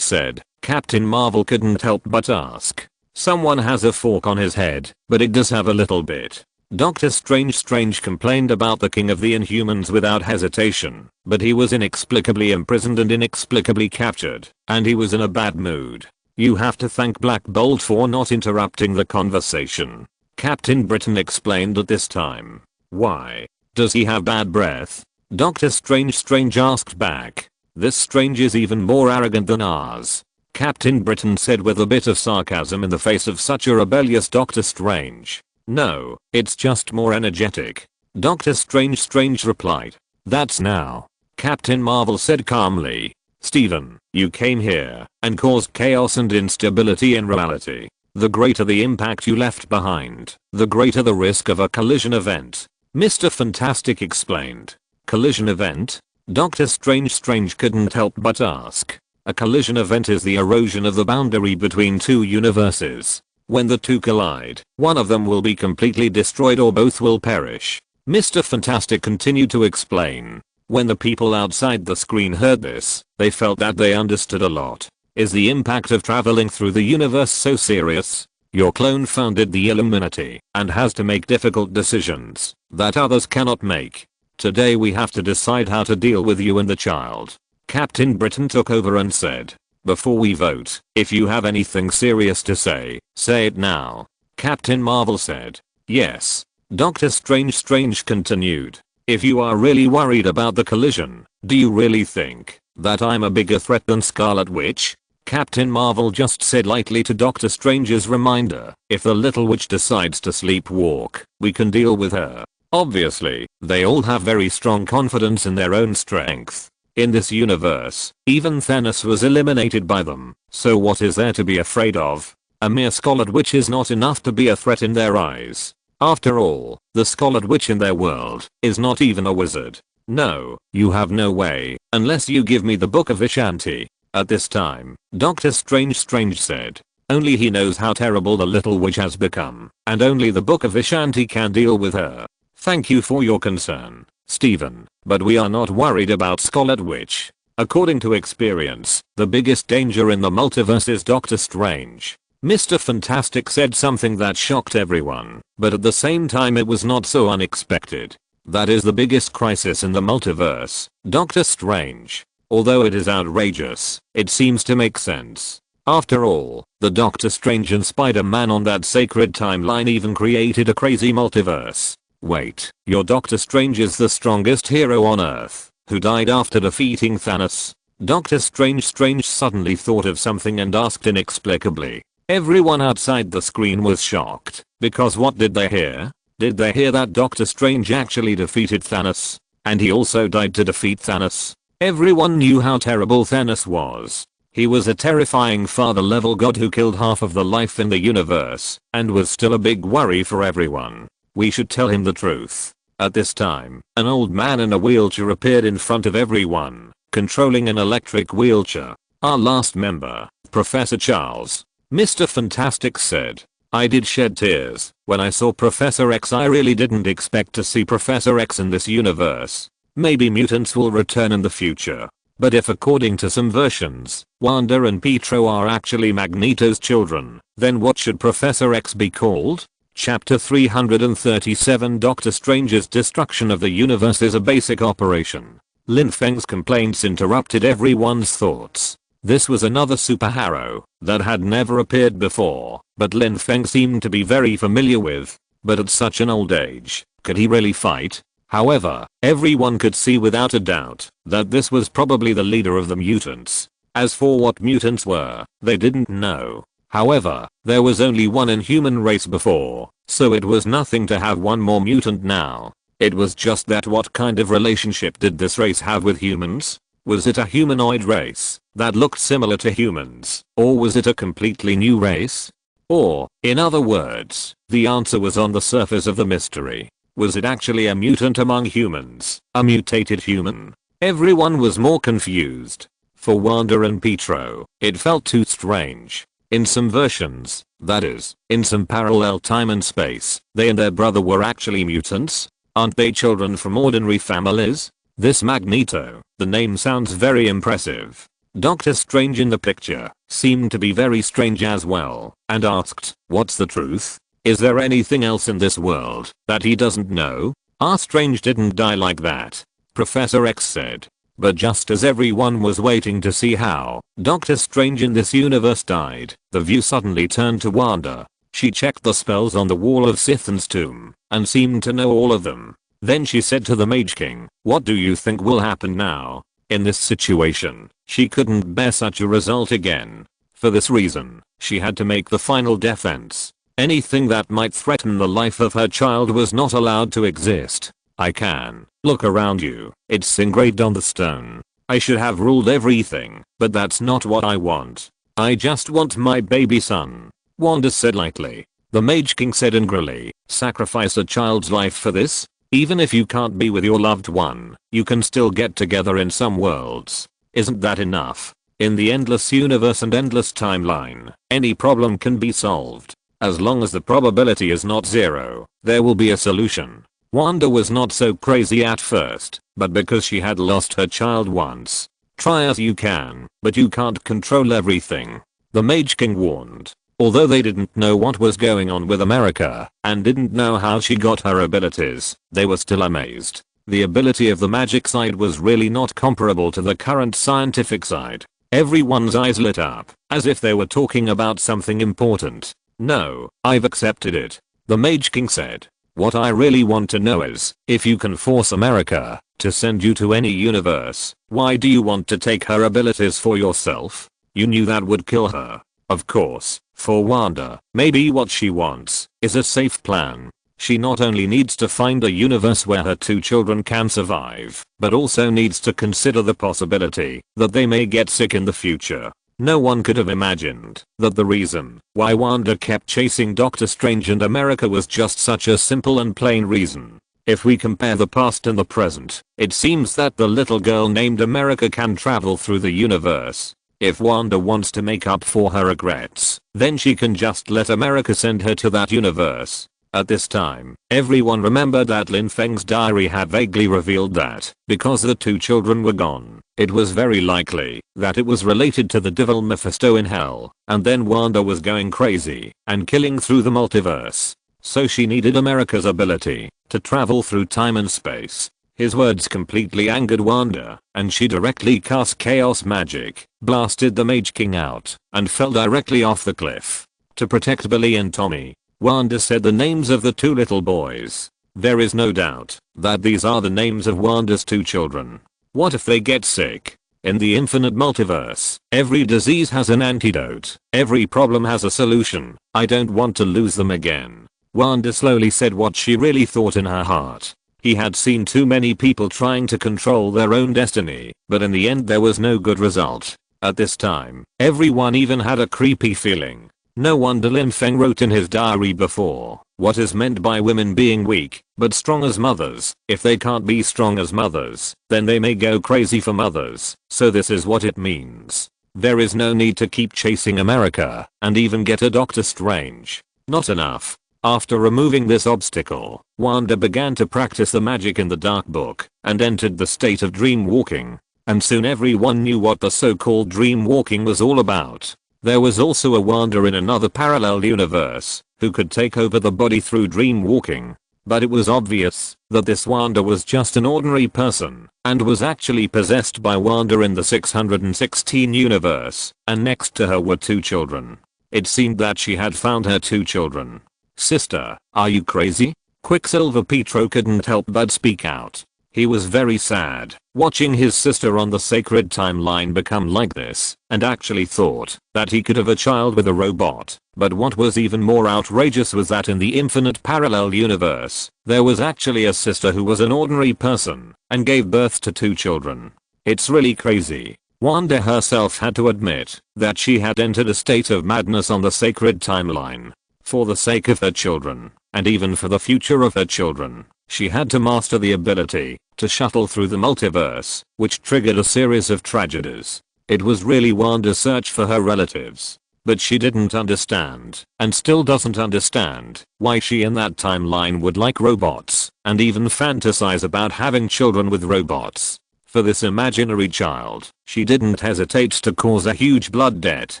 said, Captain Marvel couldn't help but ask. Someone has a fork on his head, but it does have a little bit. Doctor Strange complained about the King of the Inhumans without hesitation, but he was inexplicably imprisoned and inexplicably captured, and he was in a bad mood. You have to thank Black Bolt for not interrupting the conversation. Captain Britain explained at this time. Why? Does he have bad breath? Doctor Strange asked back. This Strange is even more arrogant than ours. Captain Britain said with a bit of sarcasm in the face of such a rebellious Doctor Strange. No, it's just more energetic. Doctor Strange replied. That's now. Captain Marvel said calmly. Steven, you came here and caused chaos and instability in reality. The greater the impact you left behind, the greater the risk of a collision event. Mr. Fantastic explained. Collision event? Doctor Strange couldn't help but ask. A collision event is the erosion of the boundary between two universes. When the two collide, one of them will be completely destroyed or both will perish. Mr. Fantastic continued to explain. When the people outside the screen heard this, they felt that they understood a lot. Is the impact of traveling through the universe so serious? Your clone founded the Illuminati and has to make difficult decisions that others cannot make. Today we have to decide how to deal with you and the child. Captain Britain took over and said. Before we vote, if you have anything serious to say it now. Captain Marvel said. Yes. Doctor Strange continued. If you are really worried about the collision, do you really think that I'm a bigger threat than Scarlet Witch? Captain Marvel just said lightly to Doctor Strange's reminder, if the little witch decides to sleepwalk, we can deal with her. Obviously, they all have very strong confidence in their own strength. In this universe, even Thanos was eliminated by them, so what is there to be afraid of? A mere Scarlet Witch is not enough to be a threat in their eyes. After all, the Scarlet Witch in their world is not even a wizard. No, you have no way, unless you give me the Book of Vishanti. At this time, Doctor Strange said. Only he knows how terrible the little witch has become, and only the Book of Vishanti can deal with her. Thank you for your concern, Steven, but we are not worried about Scarlet Witch. According to experience, the biggest danger in the multiverse is Doctor Strange. Mr. Fantastic said something that shocked everyone, but at the same time it was not so unexpected. That is the biggest crisis in the multiverse, Doctor Strange. Although it is outrageous, it seems to make sense. After all, the Doctor Strange and Spider-Man on that sacred timeline even created a crazy multiverse. Wait, your Doctor Strange is the strongest hero on Earth, who died after defeating Thanos? Doctor Strange suddenly thought of something and asked inexplicably. Everyone outside the screen was shocked, because what did they hear? Did they hear that Doctor Strange actually defeated Thanos? And he also died to defeat Thanos? Everyone knew how terrible Thanos was. He was a terrifying father-level god who killed half of the life in the universe, and was still a big worry for everyone. We should tell him the truth. At this time, an old man in a wheelchair appeared in front of everyone, controlling an electric wheelchair. Our last member, Professor Charles. Mr. Fantastic said. I did shed tears when I saw Professor X. I really didn't expect to see Professor X in this universe. Maybe mutants will return in the future. But if according to some versions, Wanda and Pietro are actually Magneto's children, then what should Professor X be called? Chapter 337 Doctor Strange's destruction of the universe is a basic operation. Lin Feng's complaints interrupted everyone's thoughts. This was another superhero that had never appeared before, but Lin Feng seemed to be very familiar with. But at such an old age, could he really fight? However, everyone could see without a doubt that this was probably the leader of the mutants. As for what mutants were, they didn't know. However, there was only one inhuman race before, so it was nothing to have one more mutant now. It was just that what kind of relationship did this race have with humans? Was it a humanoid race that looked similar to humans, or was it a completely new race? Or, in other words, the answer was on the surface of the mystery. Was it actually a mutant among humans, a mutated human? Everyone was more confused. For Wanda and Pietro, it felt too strange. In some versions, that is, in some parallel time and space, they and their brother were actually mutants. Aren't they children from ordinary families? This Magneto, the name sounds very impressive. Doctor Strange in the picture seemed to be very strange as well, and asked, what's the truth? Is there anything else in this world that he doesn't know? Strange didn't die like that, Professor X said. But just as everyone was waiting to see how Doctor Strange in this universe died, the view suddenly turned to Wanda. She checked the spells on the wall of Sithan's tomb, and seemed to know all of them. Then she said to the Mage King, what do you think will happen now? In this situation, she couldn't bear such a result again. For this reason, she had to make the final defense. Anything that might threaten the life of her child was not allowed to exist. I can. Look around you. It's engraved on the stone. I should have ruled everything, but that's not what I want. I just want my baby son. Wanda said lightly. The Mage King said angrily, sacrifice a child's life for this? Even if you can't be with your loved one, you can still get together in some worlds. Isn't that enough? In the endless universe and endless timeline, any problem can be solved. As long as the probability is not zero, there will be a solution. Wanda was not so crazy at first, but because she had lost her child once. Try as you can, but you can't control everything. The Mage King warned. Although they didn't know what was going on with America, and didn't know how she got her abilities, they were still amazed. The ability of the magic side was really not comparable to the current scientific side. Everyone's eyes lit up, as if they were talking about something important. No, I've accepted it. The Mage King said. What I really want to know is, if you can force America to send you to any universe, why do you want to take her abilities for yourself? You knew that would kill her. Of course, for Wanda, maybe what she wants is a safe plan. She not only needs to find a universe where her two children can survive, but also needs to consider the possibility that they may get sick in the future. No one could have imagined that the reason why Wanda kept chasing Doctor Strange and America was just such a simple and plain reason. If we compare the past and the present, it seems that the little girl named America can travel through the universe. If Wanda wants to make up for her regrets, then she can just let America send her to that universe. At this time, everyone remembered that Lin Feng's diary had vaguely revealed that, because the two children were gone, it was very likely that it was related to the devil Mephisto in hell, and then Wanda was going crazy and killing through the multiverse. So she needed America's ability to travel through time and space. His words completely angered Wanda, and she directly cast chaos magic, blasted the Mage King out, and fell directly off the cliff. To protect Billy and Tommy, Wanda said the names of the two little boys. There is no doubt that these are the names of Wanda's 2 children. What if they get sick? In the infinite multiverse, every disease has an antidote. Every problem has a solution. I don't want to lose them again. Wanda slowly said what she really thought in her heart. He had seen too many people trying to control their own destiny, but in the end there was no good result. At this time, everyone even had a creepy feeling. No wonder Lin Feng wrote in his diary before, what is meant by women being weak, but strong as mothers. If they can't be strong as mothers, then they may go crazy for mothers. So this is what it means. There is no need to keep chasing America, and even get a Doctor Strange. Not enough. After removing this obstacle, Wanda began to practice the magic in the dark book, and entered the state of dream walking. And soon everyone knew what the so-called dream walking was all about. There was also a Wanda in another parallel universe, who could take over the body through dream walking. But it was obvious that this Wanda was just an ordinary person, and was actually possessed by Wanda in the 616 universe, and next to her were 2 children. It seemed that she had found her 2 children. Sister, are you crazy? Quicksilver Pietro couldn't help but speak out. He was very sad, watching his sister on the sacred timeline become like this, and actually thought that he could have a child with a robot. But what was even more outrageous was that in the infinite parallel universe, there was actually a sister who was an ordinary person, and gave birth to 2 children. It's really crazy. Wanda herself had to admit that she had entered a state of madness on the sacred timeline. For the sake of her children, and even for the future of her children, she had to master the ability to shuttle through the multiverse, which triggered a series of tragedies. It was really Wanda's search for her relatives. But she didn't understand, and still doesn't understand, why she in that timeline would like robots, and even fantasize about having children with robots. For this imaginary child, she didn't hesitate to cause a huge blood debt.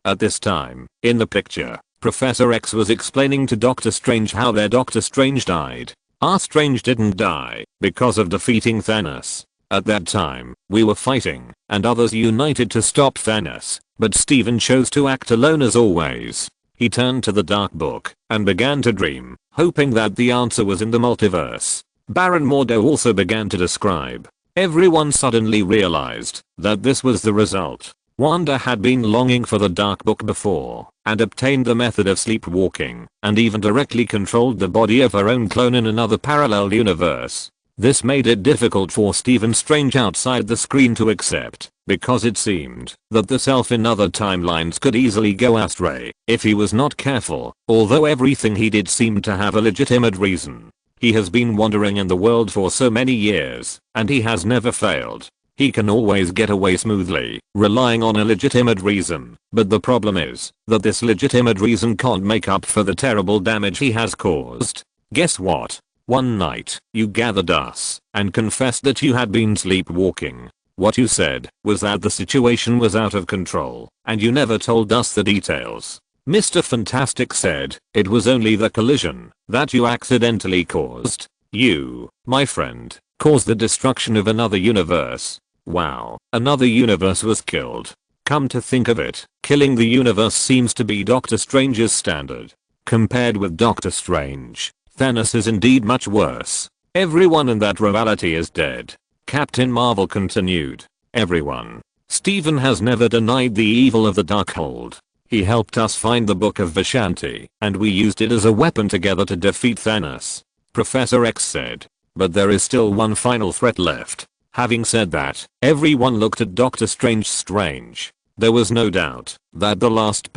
At this time, in the picture, Professor X was explaining to Doctor Strange how their Doctor Strange died. Our Strange didn't die because of defeating Thanos. At that time, we were fighting, and others united to stop Thanos, but Steven chose to act alone as always. He turned to the dark book and began to dream, hoping that the answer was in the multiverse. Baron Mordo also began to describe. Everyone suddenly realized that this was the result. Wanda had been longing for the dark book before, and obtained the method of sleepwalking, and even directly controlled the body of her own clone in another parallel universe. This made it difficult for Stephen Strange outside the screen to accept, because it seemed that the self in other timelines could easily go astray if he was not careful, although everything he did seemed to have a legitimate reason. He has been wandering in the world for so many years, and he has never failed. He can always get away smoothly, relying on a legitimate reason, but the problem is that this legitimate reason can't make up for the terrible damage he has caused. Guess what? One night, you gathered us and confessed that you had been sleepwalking. What you said was that the situation was out of control, and you never told us the details. Mr. Fantastic said it was only the collision that you accidentally caused. You, my friend, caused the destruction of another universe. Wow, another universe was killed. Come to think of it, killing the universe seems to be Doctor Strange's standard. Compared with Doctor Strange, Thanos is indeed much worse. Everyone in that reality is dead. Captain Marvel continued. Everyone. Stephen has never denied the evil of the Darkhold. He helped us find the Book of Vishanti, and we used it as a weapon together to defeat Thanos. Professor X said. But there is still one final threat left. Having said that, everyone looked at Doctor Strange. There was no doubt that the last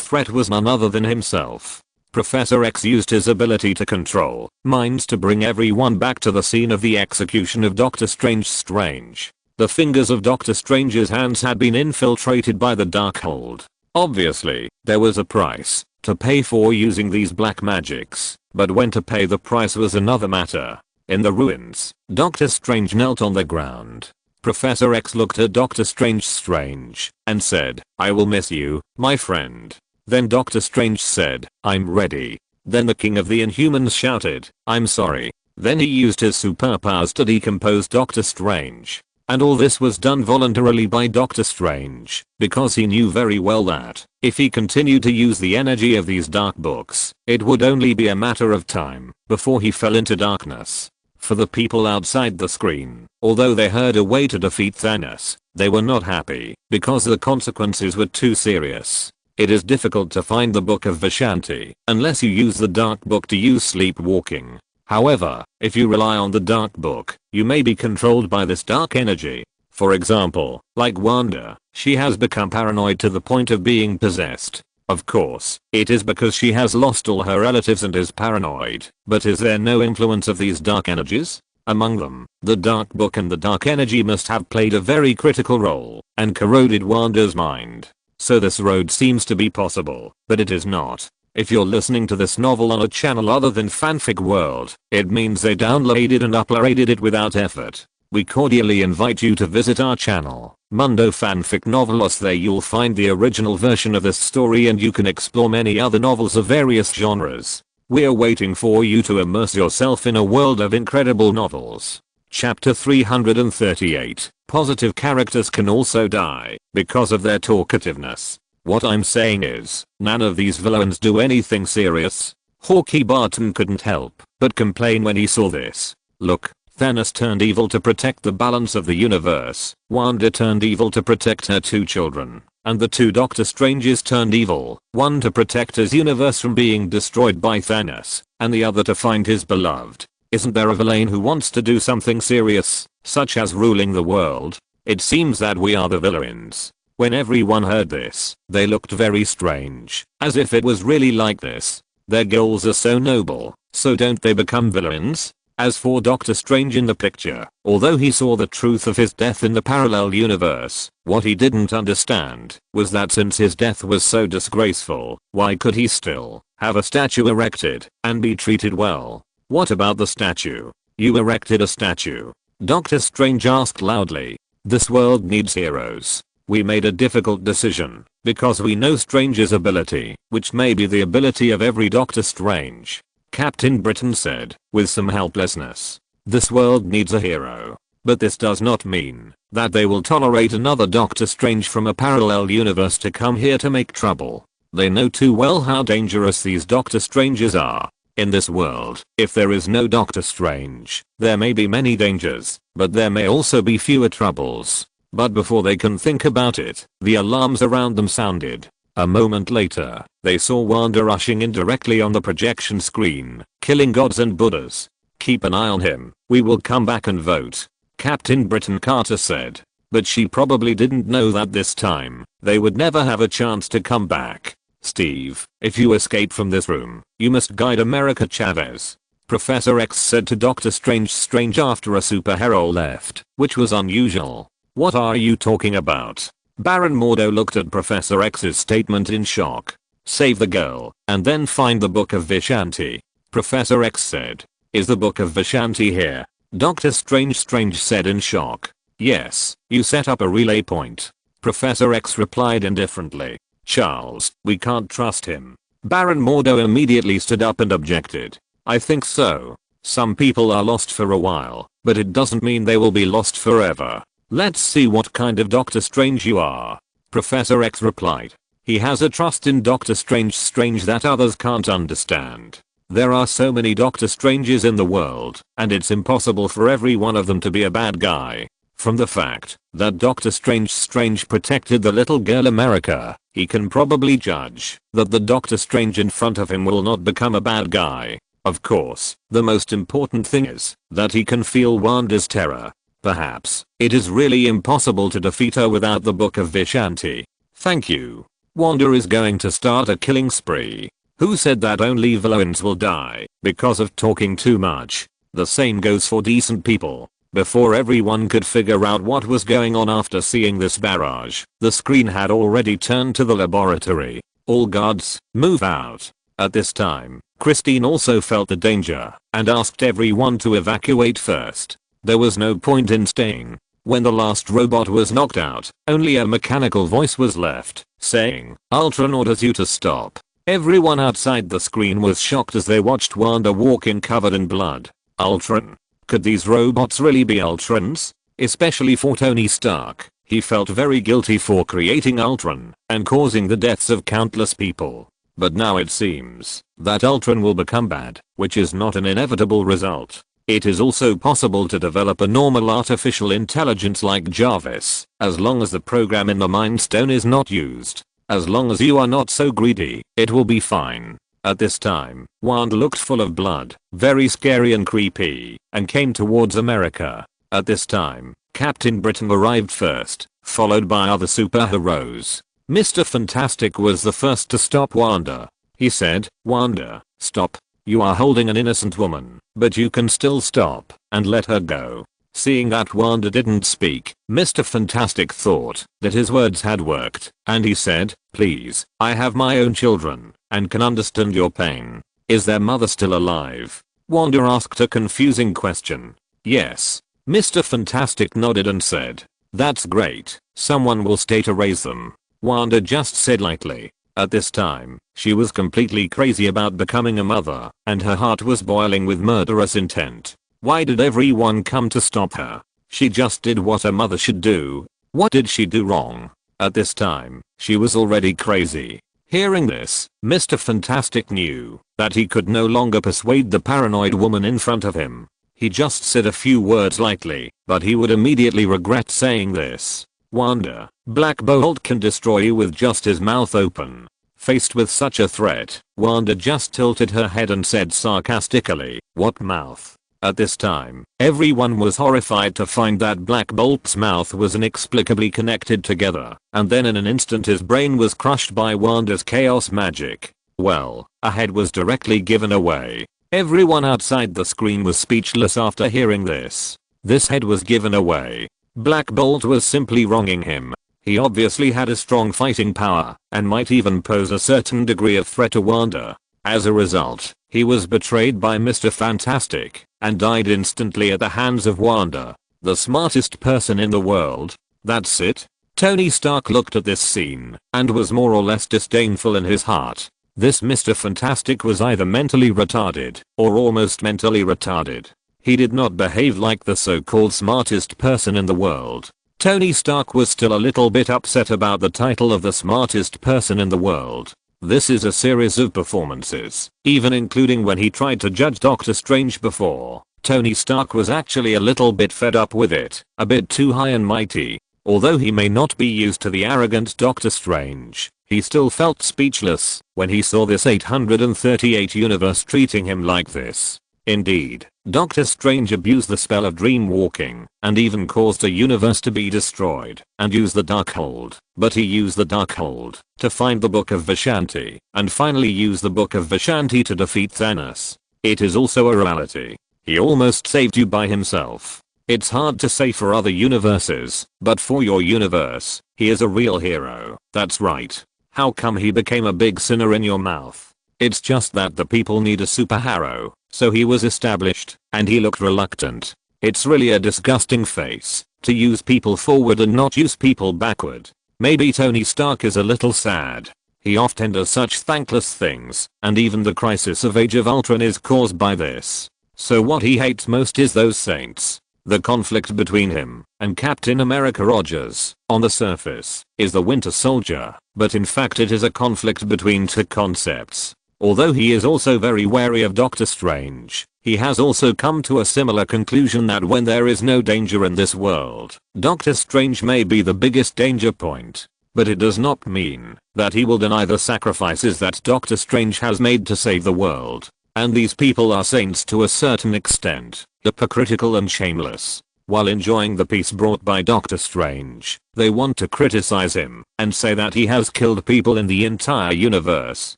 threat was none other than himself. Professor X used his ability to control minds to bring everyone back to the scene of the execution of Doctor Strange. The fingers of Doctor Strange's hands had been infiltrated by the Darkhold. Obviously, there was a price to pay for using these black magics, but when to pay the price was another matter. In the ruins, Doctor Strange knelt on the ground. Professor X looked at Doctor Strange and said, "I will miss you, my friend." Then Doctor Strange said, "I'm ready." Then the King of the Inhumans shouted, "I'm sorry." Then he used his superpowers to decompose Doctor Strange. And all this was done voluntarily by Doctor Strange, because he knew very well that, if he continued to use the energy of these dark books, it would only be a matter of time before he fell into darkness. For the people outside the screen, although they heard a way to defeat Thanos, they were not happy, because the consequences were too serious. It is difficult to find the Book of Vishanti, unless you use the Dark Book to use sleepwalking. However, if you rely on the Dark Book, you may be controlled by this dark energy. For example, like Wanda, she has become paranoid to the point of being possessed. Of course, it is because she has lost all her relatives and is paranoid. But is there no influence of these dark energies? Among them, the Dark Book and the dark energy must have played a very critical role and corroded Wanda's mind. So this road seems to be possible, but it is not. If you're listening to this novel on a channel other than Fanfic World, it means they downloaded and uploaded it without effort. We cordially invite you to visit our channel, Mundo Fanfic Novelos. There you'll find the original version of this story and you can explore many other novels of various genres. We're waiting for you to immerse yourself in a world of incredible novels. Chapter 338. Positive characters can also die because of their talkativeness. What I'm saying is, none of these villains do anything serious. Hawkeye Barton couldn't help but complain when he saw this. Look, Thanos turned evil to protect the balance of the universe. Wanda turned evil to protect her 2 children. And the 2 Doctor Stranges turned evil, one to protect his universe from being destroyed by Thanos, and the other to find his beloved. Isn't there a villain who wants to do something serious, such as ruling the world? It seems that we are the villains. When everyone heard this, they looked very strange, as if it was really like this. Their goals are so noble, so don't they become villains? As for Doctor Strange in the picture, although he saw the truth of his death in the parallel universe, what he didn't understand was that since his death was so disgraceful, why could he still have a statue erected and be treated well? What about the statue? You erected a statue. Doctor Strange asked loudly. This world needs heroes. We made a difficult decision, because we know Strange's ability, which may be the ability of every Doctor Strange. Captain Britain said, with some helplessness. This world needs a hero. But this does not mean that they will tolerate another Doctor Strange from a parallel universe to come here to make trouble. They know too well how dangerous these Doctor Stranges are. In this world, if there is no Doctor Strange, there may be many dangers, but there may also be fewer troubles. But before they can think about it, the alarms around them sounded. A moment later, they saw Wanda rushing in directly on the projection screen, killing gods and Buddhas. Keep an eye on him, we will come back and vote. Captain Britain Carter said. But she probably didn't know that this time, they would never have a chance to come back. Steve, if you escape from this room, you must guide America Chavez. Professor X said to Doctor Strange after a superhero left, which was unusual. What are you talking about? Baron Mordo looked at Professor X's statement in shock. Save the girl, and then find the Book of Vishanti. Professor X said. Is the Book of Vishanti here? Doctor Strange said in shock. Yes, you set up a relay point. Professor X replied indifferently. Charles, we can't trust him. Baron Mordo immediately stood up and objected. I think so. Some people are lost for a while, but it doesn't mean they will be lost forever. Let's see what kind of Doctor Strange you are. Professor X replied. He has a trust in Doctor Strange that others can't understand. There are so many Doctor Stranges in the world, and it's impossible for every one of them to be a bad guy. From the fact that Doctor Strange protected the little girl America, he can probably judge that the Doctor Strange in front of him will not become a bad guy. Of course, the most important thing is that he can feel Wanda's terror. Perhaps it is really impossible to defeat her without the Book of Vishanti. Thank you. Wanda is going to start a killing spree. Who said that only villains will die because of talking too much? The same goes for decent people. Before everyone could figure out what was going on after seeing this barrage, the screen had already turned to the laboratory. All guards, move out. At this time, Christine also felt the danger and asked everyone to evacuate first. There was no point in staying. When the last robot was knocked out, only a mechanical voice was left, saying, Ultron orders you to stop. Everyone outside the screen was shocked as they watched Wanda walking covered in blood. Ultron? Could these robots really be Ultrons? especially for Tony Stark. He felt very guilty for creating Ultron and causing the deaths of countless people. But now it seems that Ultron will become bad, which is not an inevitable result. It is also possible to develop a normal artificial intelligence like Jarvis, as long as the program in the Mind Stone is not used. As long as you are not so greedy, it will be fine. At this time, Wanda looked full of blood, very scary and creepy, and came towards America. At this time, Captain Britain arrived first, followed by other superheroes. Mr. Fantastic was the first to stop Wanda. He said, "Wanda, stop. You are holding an innocent woman, but you can still stop and let her go." Seeing that Wanda didn't speak, Mr. Fantastic thought that his words had worked, and he said, "Please, I have my own children and can understand your pain. Is their mother still alive?" Wanda asked a confusing question. "Yes." Mr. Fantastic nodded and said, "That's great. Someone will stay to raise them." Wanda just said lightly. At this time, she was completely crazy about becoming a mother, and her heart was boiling with murderous intent. Why did everyone come to stop her? She just did what a mother should do. What did she do wrong? At this time, she was already crazy. Hearing this, Mr. Fantastic knew that he could no longer persuade the paranoid woman in front of him. He just said a few words lightly, but he would immediately regret saying this. "Wanda, Black Bolt can destroy you with just his mouth open." Faced with such a threat, Wanda just tilted her head and said sarcastically, "What mouth?" At this time, everyone was horrified to find that Black Bolt's mouth was inexplicably connected together, and then in an instant his brain was crushed by Wanda's chaos magic. Well, a head was directly given away. Everyone outside the screen was speechless after hearing this. This head was given away. Black Bolt was simply wronging him. He obviously had a strong fighting power and might even pose a certain degree of threat to Wanda. As a result, he was betrayed by Mr. Fantastic and died instantly at the hands of Wanda, the smartest person in the world. That's it? Tony Stark looked at this scene and was more or less disdainful in his heart. This Mr. Fantastic was either mentally retarded or almost mentally retarded. He did not behave like the so-called smartest person in the world. Tony Stark was still a little bit upset about the title of the smartest person in the world. This is a series of performances, even including when he tried to judge Doctor Strange before. Tony Stark was actually a little bit fed up with it, a bit too high and mighty. Although he may not be used to the arrogant Doctor Strange, he still felt speechless when he saw this 838 universe treating him like this. Indeed, Doctor Strange abused the spell of dream walking and even caused a universe to be destroyed and used the Darkhold. But he used the Darkhold to find the Book of Vishanti and finally used the Book of Vishanti to defeat Thanos. It is also a reality. He almost saved you by himself. It's hard to say for other universes, but for your universe, he is a real hero. That's right. How come he became a big sinner in your mouth? It's just that the people need a superhero, so he was established, and he looked reluctant. It's really a disgusting face, to use people forward and not use people backward. Maybe Tony Stark is a little sad. He often does such thankless things, and even the crisis of Age of Ultron is caused by this. So what he hates most is those saints. The conflict between him and Captain America Rogers, on the surface, is the Winter Soldier, but in fact it is a conflict between two concepts. Although he is also very wary of Doctor Strange, he has also come to a similar conclusion that when there is no danger in this world, Doctor Strange may be the biggest danger point. But it does not mean that he will deny the sacrifices that Doctor Strange has made to save the world. And these people are saints to a certain extent, hypocritical and shameless. While enjoying the peace brought by Doctor Strange, they want to criticize him and say that he has killed people in the entire universe.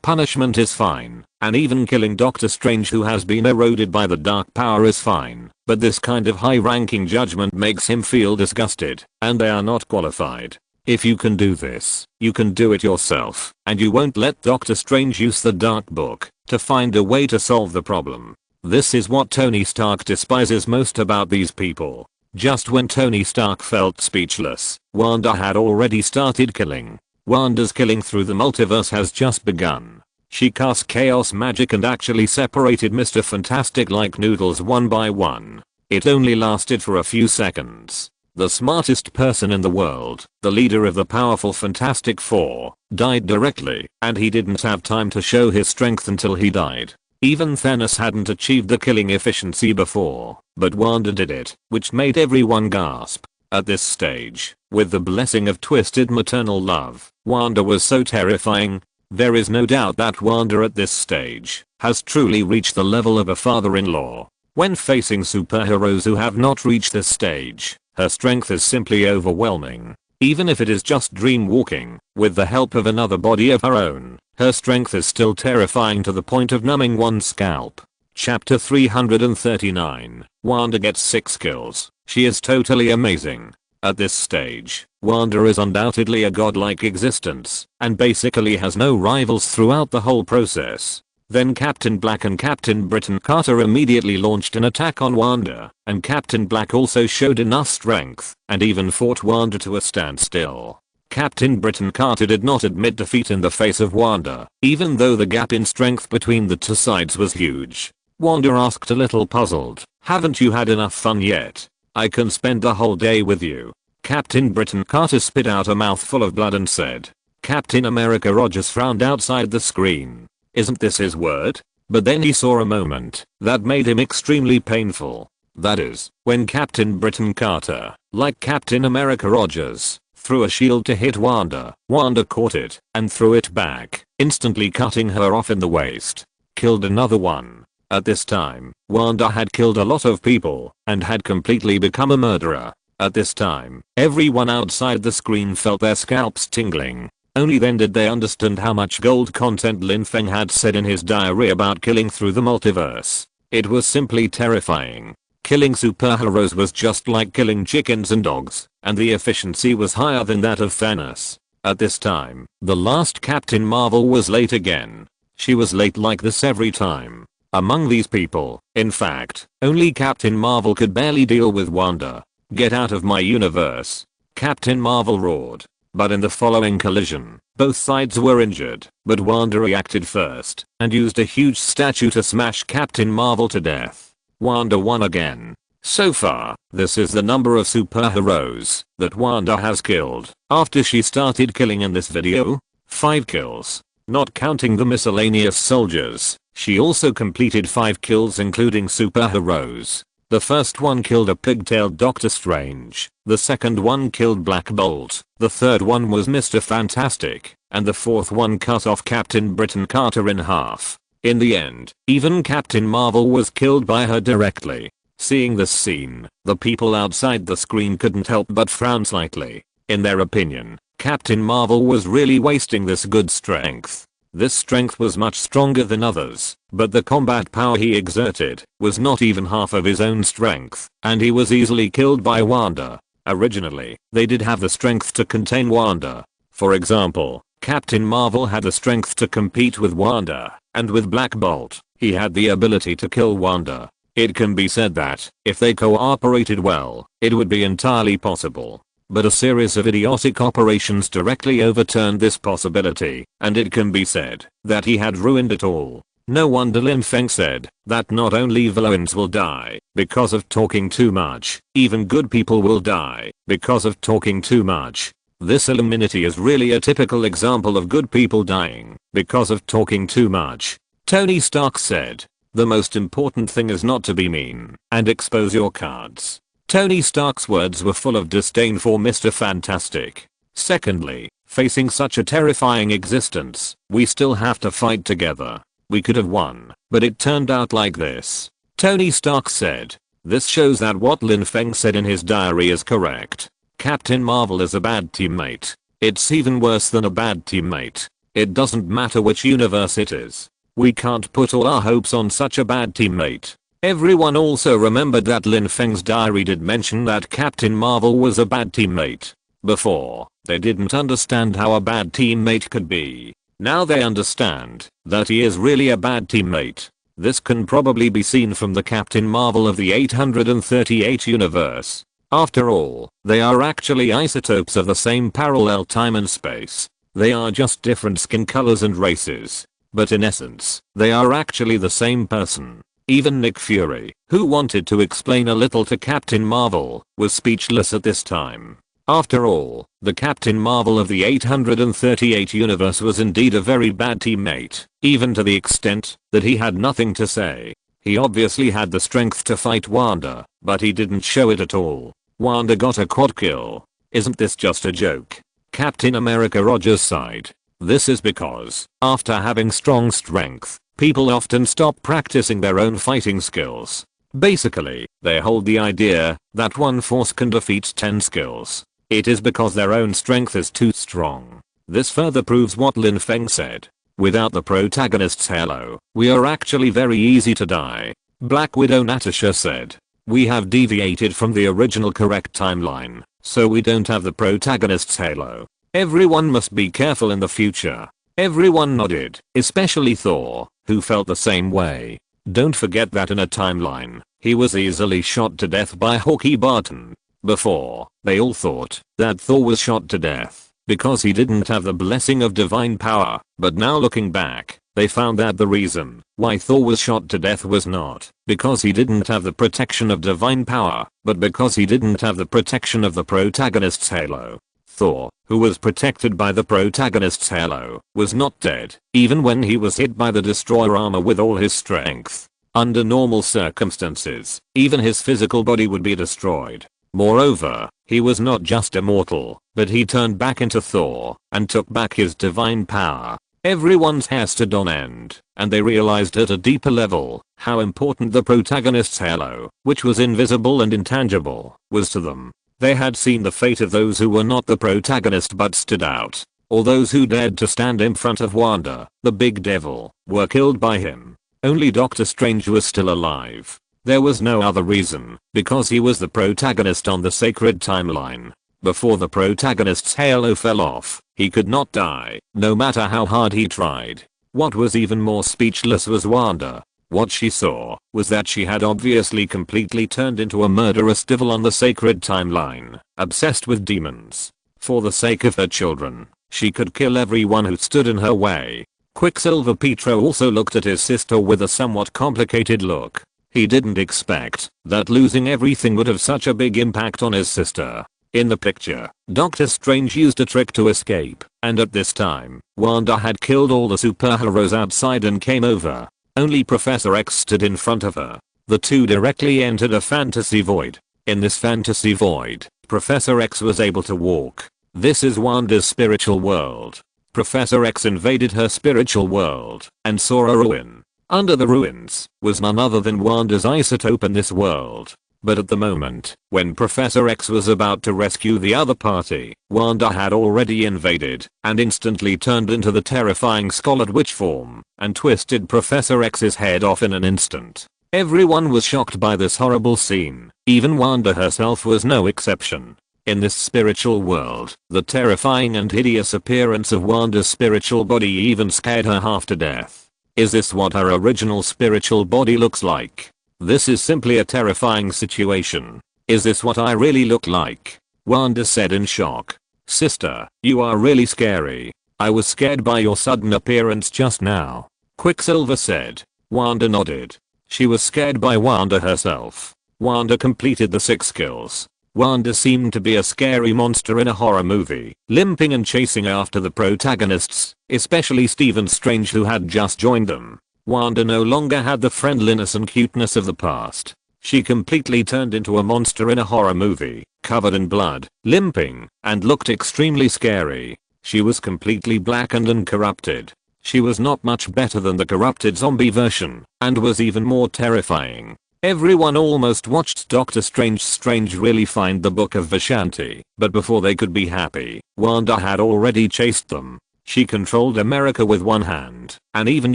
Punishment is fine, and even killing Doctor Strange who has been eroded by the dark power is fine, but this kind of high-ranking judgment makes him feel disgusted, and they are not qualified. If you can do this, you can do it yourself, and you won't let Doctor Strange use the Dark Book to find a way to solve the problem. This is what Tony Stark despises most about these people. Just when Tony Stark felt speechless, Wanda had already started killing. Wanda's killing through the multiverse has just begun. She cast chaos magic and actually separated Mr. Fantastic like noodles one by one. It only lasted for a few seconds. The smartest person in the world, the leader of the powerful Fantastic Four, died directly, and he didn't have time to show his strength until he died. Even Thanos hadn't achieved the killing efficiency before, but Wanda did it, which made everyone gasp. At this stage, with the blessing of twisted maternal love, Wanda was so terrifying. There is no doubt that Wanda at this stage has truly reached the level of a father-in-law. When facing superheroes who have not reached this stage, her strength is simply overwhelming. Even if it is just dream walking, with the help of another body of her own, her strength is still terrifying to the point of numbing one's scalp. Chapter 339. Wanda gets 6 kills. She is totally amazing. At this stage, Wanda is undoubtedly a godlike existence, and basically has no rivals throughout the whole process. Then Captain Black and Captain Britain Carter immediately launched an attack on Wanda, and Captain Black also showed enough strength, and even fought Wanda to a standstill. Captain Britain Carter did not admit defeat in the face of Wanda, even though the gap in strength between the two sides was huge. Wanda asked a little puzzled, "Haven't you had enough fun yet? I can spend the whole day with you." Captain Britain Carter spit out a mouthful of blood and said. Captain America Rogers frowned outside the screen. Isn't this his word? But then he saw a moment that made him extremely painful. That is, when Captain Britain Carter, like Captain America Rogers, threw a shield to hit Wanda. Wanda caught it and threw it back, instantly cutting her off in the waist. Killed another one. At this time, Wanda had killed a lot of people and had completely become a murderer. At this time, everyone outside the screen felt their scalps tingling. Only then did they understand how much gold content Lin Feng had said in his diary about killing through the multiverse. It was simply terrifying. Killing superheroes was just like killing chickens and dogs, and the efficiency was higher than that of Thanos. At this time, the last Captain Marvel was late again. She was late like this every time. Among these people, in fact, only Captain Marvel could barely deal with Wanda. "Get out of my universe," Captain Marvel roared. But in the following collision, both sides were injured, but Wanda reacted first and used a huge statue to smash Captain Marvel to death. Wanda won again. So far, this is the number of superheroes that Wanda has killed after she started killing in this video. 5 kills. Not counting the miscellaneous soldiers, she also completed 5 kills including superheroes. The first one killed a pigtailed Doctor Strange, the second one killed Black Bolt, the third one was Mr. Fantastic, and the fourth one cut off Captain Britain Carter in half. In the end, even Captain Marvel was killed by her directly. Seeing this scene, the people outside the screen couldn't help but frown slightly. In their opinion, Captain Marvel was really wasting this good strength. This strength was much stronger than others, but the combat power he exerted was not even half of his own strength, and he was easily killed by Wanda. Originally, they did have the strength to contain Wanda. For example, Captain Marvel had the strength to compete with Wanda, and with Black Bolt, he had the ability to kill Wanda. It can be said that, if they cooperated well, it would be entirely possible. But a series of idiotic operations directly overturned this possibility, and it can be said that he had ruined it all. No wonder Lin Feng said that not only villains will die because of talking too much, even good people will die because of talking too much. This Illuminati is really a typical example of good people dying because of talking too much. Tony Stark said, "The most important thing is not to be mean and expose your cards." Tony Stark's words were full of disdain for Mr. Fantastic. Secondly, facing such a terrifying existence, we still have to fight together. We could have won, but it turned out like this. Tony Stark said. This shows that what Lin Feng said in his diary is correct. Captain Marvel is a bad teammate. It's even worse than a bad teammate. It doesn't matter which universe it is. We can't put all our hopes on such a bad teammate. Everyone also remembered that Lin Feng's diary did mention that Captain Marvel was a bad teammate. Before, they didn't understand how a bad teammate could be. Now they understand that he is really a bad teammate. This can probably be seen from the Captain Marvel of the 838 universe. After all, they are actually isotopes of the same parallel time and space. They are just different skin colors and races. But in essence, they are actually the same person. Even Nick Fury, who wanted to explain a little to Captain Marvel, was speechless at this time. After all, the Captain Marvel of the 838 universe was indeed a very bad teammate, even to the extent that he had nothing to say. He obviously had the strength to fight Wanda, but he didn't show it at all. Wanda got a quad kill. Isn't this just a joke? Captain America Rogers sighed. This is because, after having strong strength, people often stop practicing their own fighting skills. Basically, they hold the idea that one force can defeat 10 skills. It is because their own strength is too strong. This further proves what Lin Feng said. Without the protagonist's halo, we are actually very easy to die. Black Widow Natasha said. We have deviated from the original correct timeline, so we don't have the protagonist's halo. Everyone must be careful in the future. Everyone nodded, especially Thor, who felt the same way. Don't forget that in a timeline, he was easily shot to death by Hawkeye Barton. Before, they all thought that Thor was shot to death because he didn't have the blessing of divine power, but now looking back, they found that the reason why Thor was shot to death was not because he didn't have the protection of divine power, but because he didn't have the protection of the protagonist's halo. Thor, who was protected by the protagonist's halo, was not dead, even when he was hit by the destroyer armor with all his strength. Under normal circumstances, even his physical body would be destroyed. Moreover, he was not just immortal, but he turned back into Thor and took back his divine power. Everyone's hair stood on end, and they realized at a deeper level how important the protagonist's halo, which was invisible and intangible, was to them. They had seen the fate of those who were not the protagonist but stood out, or those who dared to stand in front of Wanda, the big devil, were killed by him. Only Doctor Strange was still alive. There was no other reason, because he was the protagonist on the sacred timeline. Before the protagonist's halo fell off, he could not die, no matter how hard he tried. What was even more speechless was Wanda. What she saw was that she had obviously completely turned into a murderous devil on the sacred timeline, obsessed with demons. For the sake of her children, she could kill everyone who stood in her way. Quicksilver Pietro also looked at his sister with a somewhat complicated look. He didn't expect that losing everything would have such a big impact on his sister. In the picture, Doctor Strange used a trick to escape, and at this time, Wanda had killed all the superheroes outside and came over. Only Professor X stood in front of her. The two directly entered a fantasy void. In this fantasy void, Professor X was able to walk. This is Wanda's spiritual world. Professor X invaded her spiritual world and saw a ruin. Under the ruins was none other than Wanda's isotope in this world. But at the moment, when Professor X was about to rescue the other party, Wanda had already invaded and instantly turned into the terrifying Scarlet Witch form and twisted Professor X's head off in an instant. Everyone was shocked by this horrible scene. Even Wanda herself was no exception. In this spiritual world, the terrifying and hideous appearance of Wanda's spiritual body even scared her half to death. Is this what her original spiritual body looks like? This is simply a terrifying situation. Is this what I really look like? Wanda said in shock. Sister, you are really scary. I was scared by your sudden appearance just now. Quicksilver said. Wanda nodded. She was scared by Wanda herself. Wanda completed the 6 skills. Wanda seemed to be a scary monster in a horror movie, limping and chasing after the protagonists, especially Stephen Strange who had just joined them. Wanda no longer had the friendliness and cuteness of the past. She completely turned into a monster in a horror movie, covered in blood, limping, and looked extremely scary. She was completely blackened and corrupted. She was not much better than the corrupted zombie version, and was even more terrifying. Everyone almost watched Doctor Strange really find the Book of Vishanti, but before they could be happy, Wanda had already chased them. She controlled America with one hand, and even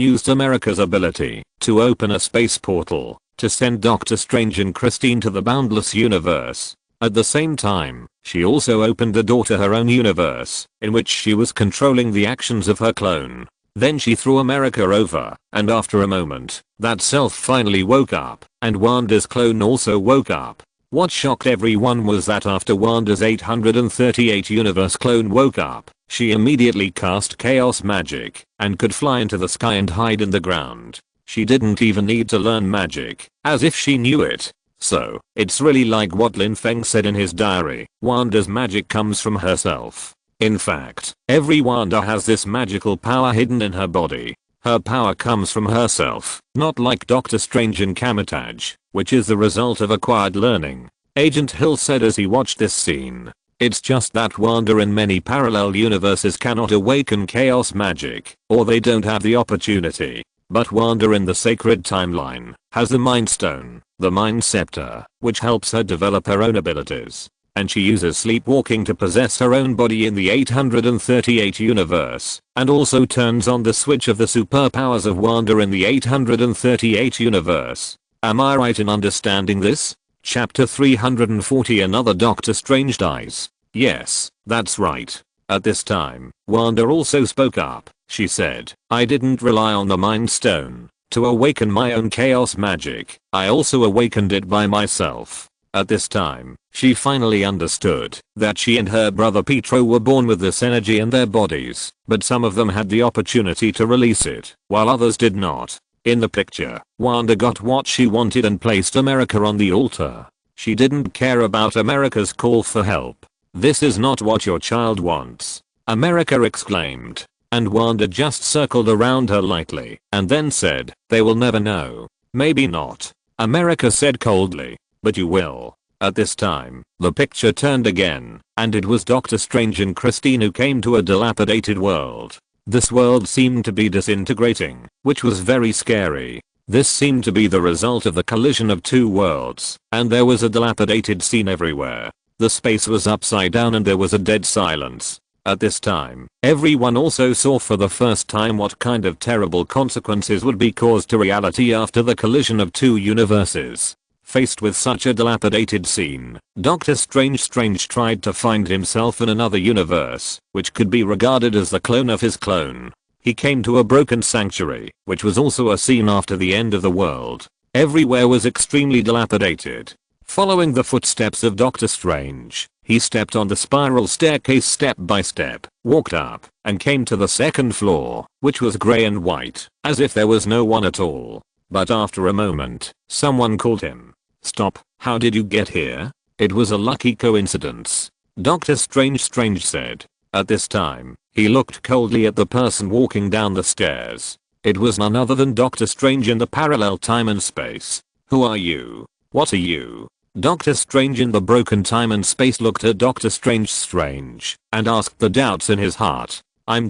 used America's ability to open a space portal to send Doctor Strange and Christine to the boundless universe. At the same time, she also opened the door to her own universe, in which she was controlling the actions of her clone. Then she threw America over, and after a moment, that self finally woke up, and Wanda's clone also woke up. What shocked everyone was that after Wanda's 838 universe clone woke up, she immediately cast chaos magic, and could fly into the sky and hide in the ground. She didn't even need to learn magic, as if she knew it. So, it's really like what Lin Feng said in his diary, Wanda's magic comes from herself. In fact, every Wanda has this magical power hidden in her body. Her power comes from herself, not like Doctor Strange and Kamar-Taj, which is the result of acquired learning. Agent Hill said as he watched this scene. It's just that Wanda in many parallel universes cannot awaken chaos magic, or they don't have the opportunity. But Wanda in the sacred timeline has the Mind Stone, the Mind Scepter, which helps her develop her own abilities. And she uses sleepwalking to possess her own body in the 838 universe, and also turns on the switch of the superpowers of Wanda in the 838 universe. Am I right in understanding this? Chapter 340 Another Doctor Strange dies. Yes, that's right. At this time, Wanda also spoke up. She said, I didn't rely on the Mind Stone to awaken my own chaos magic. I also awakened it by myself. At this time, she finally understood that she and her brother Pietro were born with this energy in their bodies, but some of them had the opportunity to release it, while others did not. In the picture, Wanda got what she wanted and placed America on the altar. She didn't care about America's call for help. This is not what your child wants, America exclaimed. And Wanda just circled around her lightly, and then said, they will never know. Maybe not, America said coldly. But you will. At this time, the picture turned again, and it was Doctor Strange and Christine who came to a dilapidated world. This world seemed to be disintegrating, which was very scary. This seemed to be the result of the collision of two worlds, and there was a dilapidated scene everywhere. The space was upside down and there was a dead silence. At this time, everyone also saw for the first time what kind of terrible consequences would be caused to reality after the collision of two universes. Faced with such a dilapidated scene, Doctor Strange tried to find himself in another universe, which could be regarded as the clone of his clone. He came to a broken sanctuary, which was also a scene after the end of the world. Everywhere was extremely dilapidated. Following the footsteps of Doctor Strange, he stepped on the spiral staircase step by step, walked up, and came to the second floor, which was grey and white, as if there was no one at all. But after a moment, someone called him. Stop, how did you get here? It was a lucky coincidence, Doctor Strange said. At this time, he looked coldly at the person walking down the stairs. It was none other than Doctor Strange in the parallel time and space. Who are you? What are you? Doctor Strange in the broken time and space looked at Doctor Strange and asked the doubts in his heart. I'm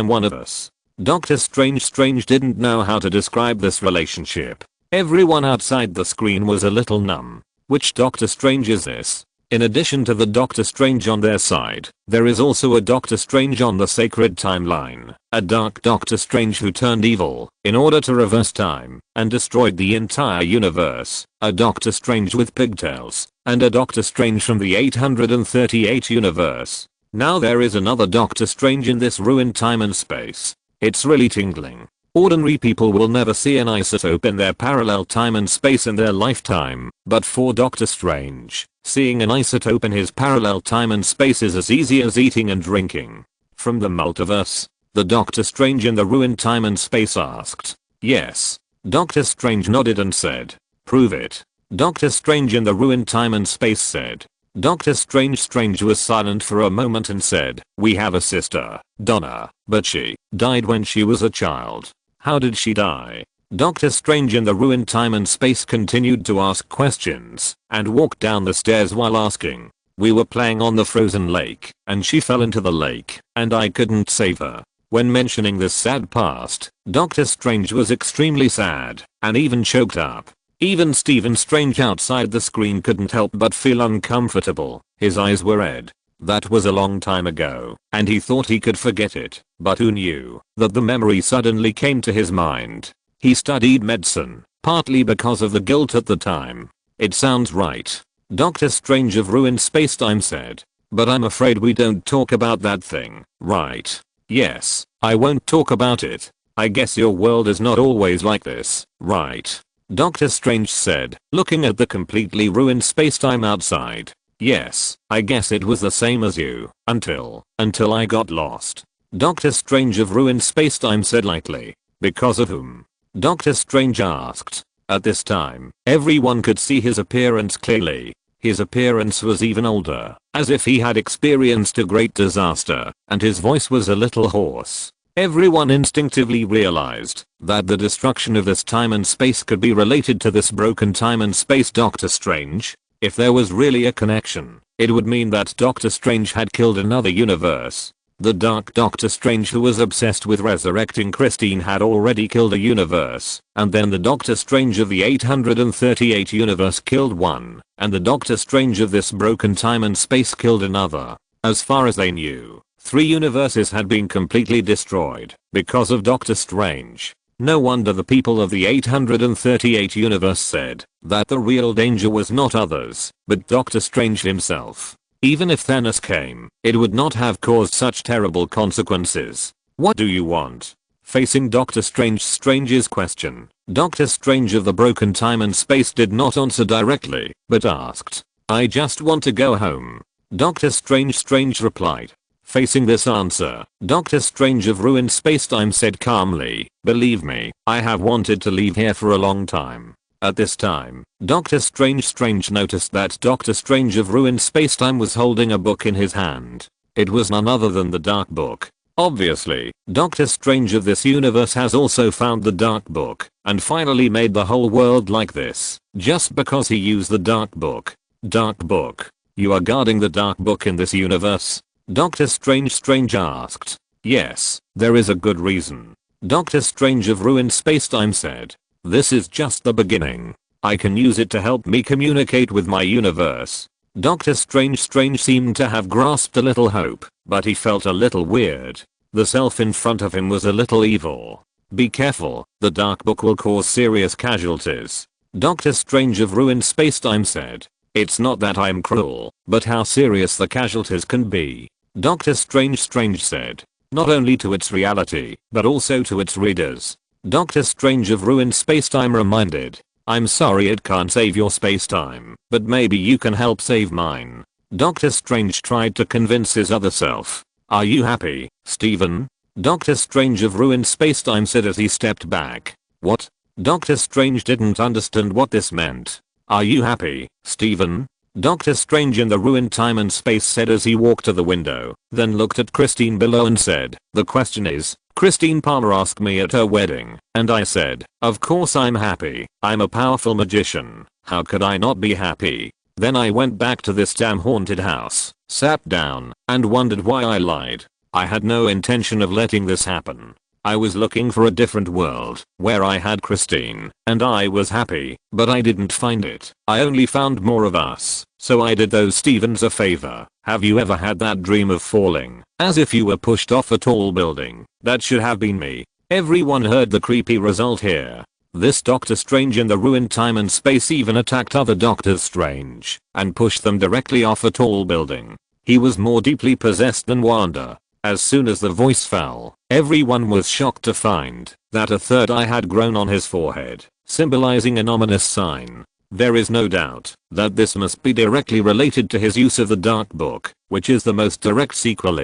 one of us. Doctor Strange didn't know how to describe this relationship. Everyone outside the screen was a little numb. Which Doctor Strange is this? In addition to the Doctor Strange on their side, there is also a Doctor Strange on the sacred timeline, a dark Doctor Strange who turned evil in order to reverse time and destroyed the entire universe, a Doctor Strange with pigtails, and a Doctor Strange from the 838 universe. Now there is another Doctor Strange in this ruined time and space. It's really tingling. Ordinary people will never see an isotope in their parallel time and space in their lifetime, but for Doctor Strange, seeing an isotope in his parallel time and space is as easy as eating and drinking. From the multiverse? The Doctor Strange in the ruined time and space asked. Yes. Doctor Strange nodded and said, prove it. Doctor Strange in the ruined time and space said. Doctor Strange was silent for a moment and said, we have a sister, Donna, but she died when she was a child. How did she die? Doctor Strange in the ruined time and space continued to ask questions and walked down the stairs while asking. We were playing on the frozen lake and she fell into the lake and I couldn't save her. When mentioning this sad past, Doctor Strange was extremely sad and even choked up. Even Stephen Strange outside the screen couldn't help but feel uncomfortable. His eyes were red. That was a long time ago, and he thought he could forget it, but who knew that the memory suddenly came to his mind. He studied medicine, partly because of the guilt at the time. It sounds right. Doctor Strange of ruined spacetime said. But I'm afraid we don't talk about that thing, right? Yes, I won't talk about it. I guess your world is not always like this, right? Doctor Strange said, looking at the completely ruined spacetime outside. Yes, I guess it was the same as you, until I got lost. Doctor Strange of ruined spacetime said lightly. Because of whom? Doctor Strange asked. At this time, everyone could see his appearance clearly. His appearance was even older, as if he had experienced a great disaster, and his voice was a little hoarse. Everyone instinctively realized that the destruction of this time and space could be related to this broken time and space Doctor Strange. If there was really a connection, it would mean that Doctor Strange had killed another universe. The Dark Doctor Strange, who was obsessed with resurrecting Christine, had already killed a universe, and then the Doctor Strange of the 838 universe killed one, and the Doctor Strange of this broken time and space killed another. As far as they knew, 3 universes had been completely destroyed because of Doctor Strange. No wonder the people of the 838 universe said that the real danger was not others, but Doctor Strange himself. Even if Thanos came, it would not have caused such terrible consequences. What do you want? Facing Doctor Strange's question, Doctor Strange of the broken time and space did not answer directly, but asked, "I just want to go home." Doctor Strange replied. Facing this answer, Doctor Strange of ruined spacetime said calmly, "Believe me, I have wanted to leave here for a long time." At this time, Doctor Strange noticed that Doctor Strange of ruined spacetime was holding a book in his hand. It was none other than the Dark Book. Obviously, Doctor Strange of this universe has also found the Dark Book, and finally made the whole world like this, just because he used the Dark Book. Dark Book. You are guarding the Dark Book in this universe? Doctor Strange asked. Yes, there is a good reason. Doctor Strange of ruined spacetime said. This is just the beginning. I can use it to help me communicate with my universe. Doctor Strange seemed to have grasped a little hope, but he felt a little weird. The self in front of him was a little evil. Be careful, the Dark Book will cause serious casualties. Doctor Strange of ruined spacetime said. It's not that I'm cruel, but how serious the casualties can be. Doctor Strange said. Not only to its reality, but also to its readers. Doctor Strange of ruined spacetime reminded, "I'm sorry it can't save your spacetime, but maybe you can help save mine." Doctor Strange tried to convince his other self. "Are you happy, Steven?" Doctor Strange of ruined spacetime said as he stepped back. "What?" Doctor Strange didn't understand what this meant. "Are you happy, Steven?" Doctor Strange in the ruined time and space said as he walked to the window, then looked at Christine below and said, "The question is, Christine Palmer asked me at her wedding, and I said, of course I'm happy. I'm a powerful magician. How could I not be happy? Then I went back to this damn haunted house, sat down, and wondered why I lied. I had no intention of letting this happen. I was looking for a different world, where I had Christine, and I was happy, but I didn't find it. I only found more of us, so I did those Stevens a favor. Have you ever had that dream of falling, as if you were pushed off a tall building? That should have been me." Everyone heard the creepy result here. This Doctor Strange in the ruined time and space even attacked other Doctors Strange, and pushed them directly off a tall building. He was more deeply possessed than Wanda. As soon as the voice fell, everyone was shocked to find that a third eye had grown on his forehead, symbolizing an ominous sign. There is no doubt that this must be directly related to his use of the Dark Book, which is the most direct sequel.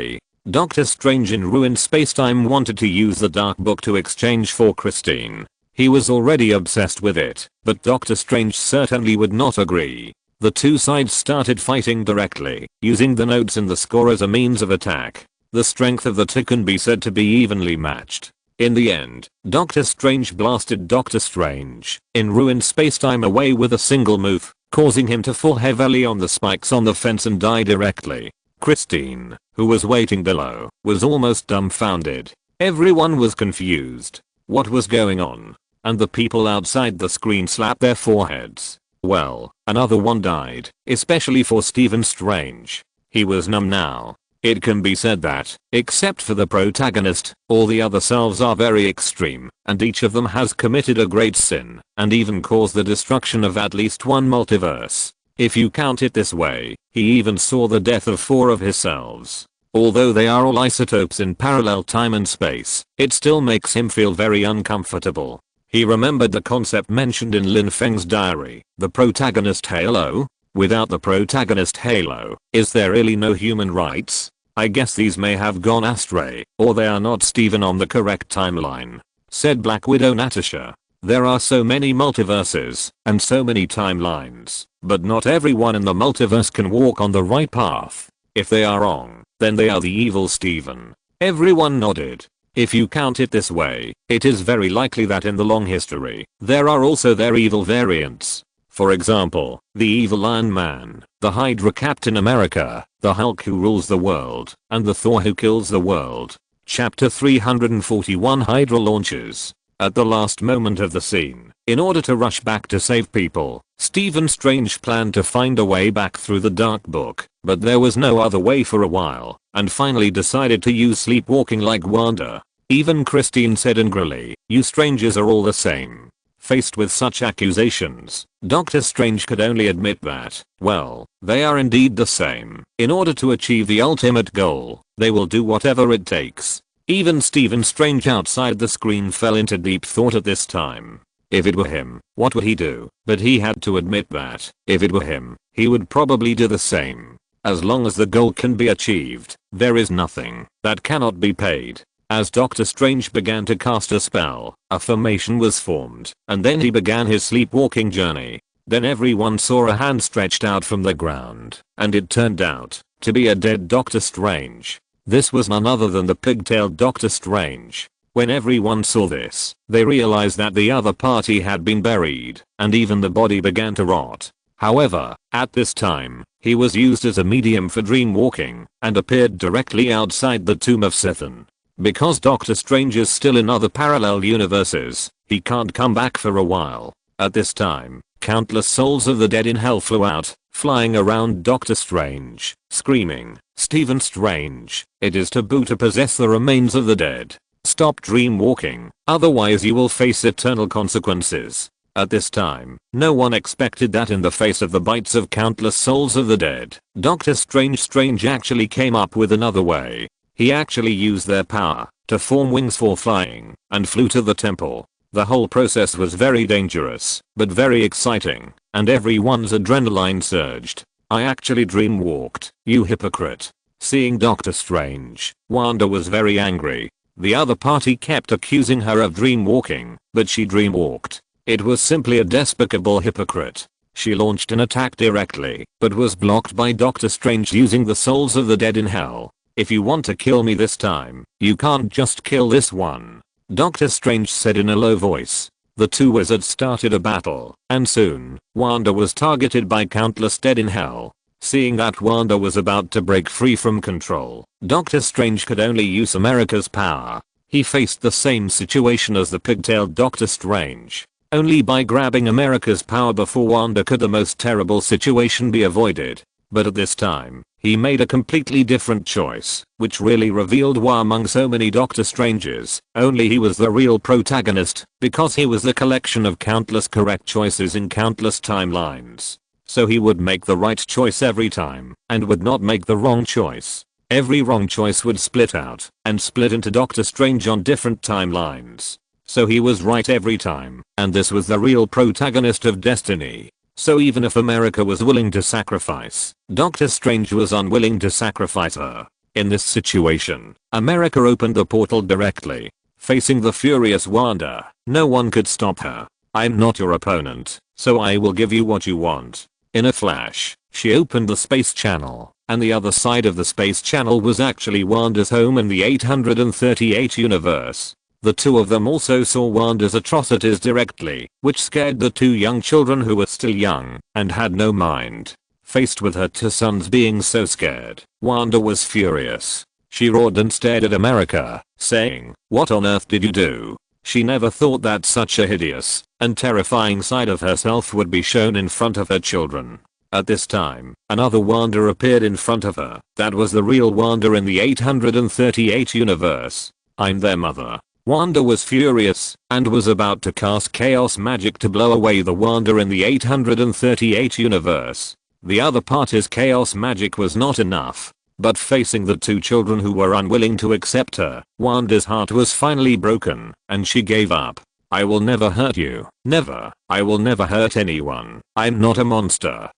Doctor Strange in ruined spacetime wanted to use the Dark Book to exchange for Christine. He was already obsessed with it, but Doctor Strange certainly would not agree. The two sides started fighting directly, using the notes in the score as a means of attack. The strength of the two can be said to be evenly matched. In the end, Doctor Strange blasted Doctor Strange in ruined spacetime away with a single move, causing him to fall heavily on the spikes on the fence and die directly. Christine, who was waiting below, was almost dumbfounded. Everyone was confused. What was going on? And the people outside the screen slapped their foreheads. Well, another one died, especially for Stephen Strange. He was numb now. It can be said that, except for the protagonist, all the other selves are very extreme, and each of them has committed a great sin, and even caused the destruction of at least one multiverse. If you count it this way, he even saw the death of 4 of his selves. Although they are all isotopes in parallel time and space, it still makes him feel very uncomfortable. He remembered the concept mentioned in Lin Feng's diary, the protagonist halo. Without the protagonist halo, is there really no human rights? I guess these may have gone astray, or they are not Steven on the correct timeline. said Black Widow Natasha. There are so many multiverses and so many timelines, but not everyone in the multiverse can walk on the right path. If they are wrong, then they are the evil Steven. Everyone nodded. If you count it this way, it is very likely that in the long history, there are also their evil variants. For example, the evil Iron Man, the Hydra Captain America, the Hulk who rules the world, and the Thor who kills the world. Chapter 341 Hydra launches. At the last moment of the scene, in order to rush back to save people, Stephen Strange planned to find a way back through the Dark Book, but there was no other way for a while, and finally decided to use sleepwalking like Wanda. Even Christine said angrily, "You strangers are all the same." Faced with such accusations, Doctor Strange could only admit that, well, they are indeed the same. In order to achieve the ultimate goal, they will do whatever it takes. Even Stephen Strange outside the screen fell into deep thought at this time. If it were him, what would he do? But he had to admit that, if it were him, he would probably do the same. As long as the goal can be achieved, there is nothing that cannot be paid. As Doctor Strange began to cast a spell, a formation was formed, and then he began his sleepwalking journey. Then everyone saw a hand stretched out from the ground, and it turned out to be a dead Doctor Strange. This was none other than the pigtailed Doctor Strange. When everyone saw this, they realized that the other party had been buried, and even the body began to rot. However, at this time, he was used as a medium for dream walking, and appeared directly outside the tomb of Sithan. Because Doctor Strange is still in other parallel universes, he can't come back for a while. At this time, countless souls of the dead in hell flew out, flying around Doctor Strange, screaming, "Stephen Strange, it is taboo to possess the remains of the dead. Stop dream walking, otherwise you will face eternal consequences." At this time, no one expected that in the face of the bites of countless souls of the dead, Doctor Strange actually came up with another way. He actually used their power to form wings for flying and flew to the temple. The whole process was very dangerous, but very exciting, and everyone's adrenaline surged. "I actually dream walked, you hypocrite." Seeing Doctor Strange, Wanda was very angry. The other party kept accusing her of dream walking, but she dream walked. It was simply a despicable hypocrite. She launched an attack directly, but was blocked by Doctor Strange using the souls of the dead in hell. "If you want to kill me this time, you can't just kill this one," Doctor Strange said in a low voice. The two wizards started a battle, and soon, Wanda was targeted by countless dead in hell. Seeing that Wanda was about to break free from control, Doctor Strange could only use America's power. He faced the same situation as the pigtailed Doctor Strange. Only by grabbing America's power before Wanda could the most terrible situation be avoided. But at this time, he made a completely different choice, which really revealed why among so many Doctor Stranges, only he was the real protagonist, because he was the collection of countless correct choices in countless timelines. So he would make the right choice every time, and would not make the wrong choice. Every wrong choice would split out, and split into Doctor Strange on different timelines. So he was right every time, and this was the real protagonist of Destiny. So even if America was willing to sacrifice, Doctor Strange was unwilling to sacrifice her. In this situation, America opened the portal directly. Facing the furious Wanda, no one could stop her. "I'm not your opponent, so I will give you what you want." In a flash, she opened the space channel, and the other side of the space channel was actually Wanda's home in the 838 universe. The two of them also saw Wanda's atrocities directly, which scared the two young children who were still young and had no mind. Faced with her two sons being so scared, Wanda was furious. She roared and stared at America, saying, "What on earth did you do?" She never thought that such a hideous and terrifying side of herself would be shown in front of her children. At this time, another Wanda appeared in front of her. That was the real Wanda in the 838 universe. "I'm their mother." Wanda was furious and was about to cast chaos magic to blow away the Wanda in the 838 universe. The other party's chaos magic was not enough. But facing the two children who were unwilling to accept her, Wanda's heart was finally broken, and she gave up. "I will never hurt you. Never. I will never hurt anyone. I'm not a monster.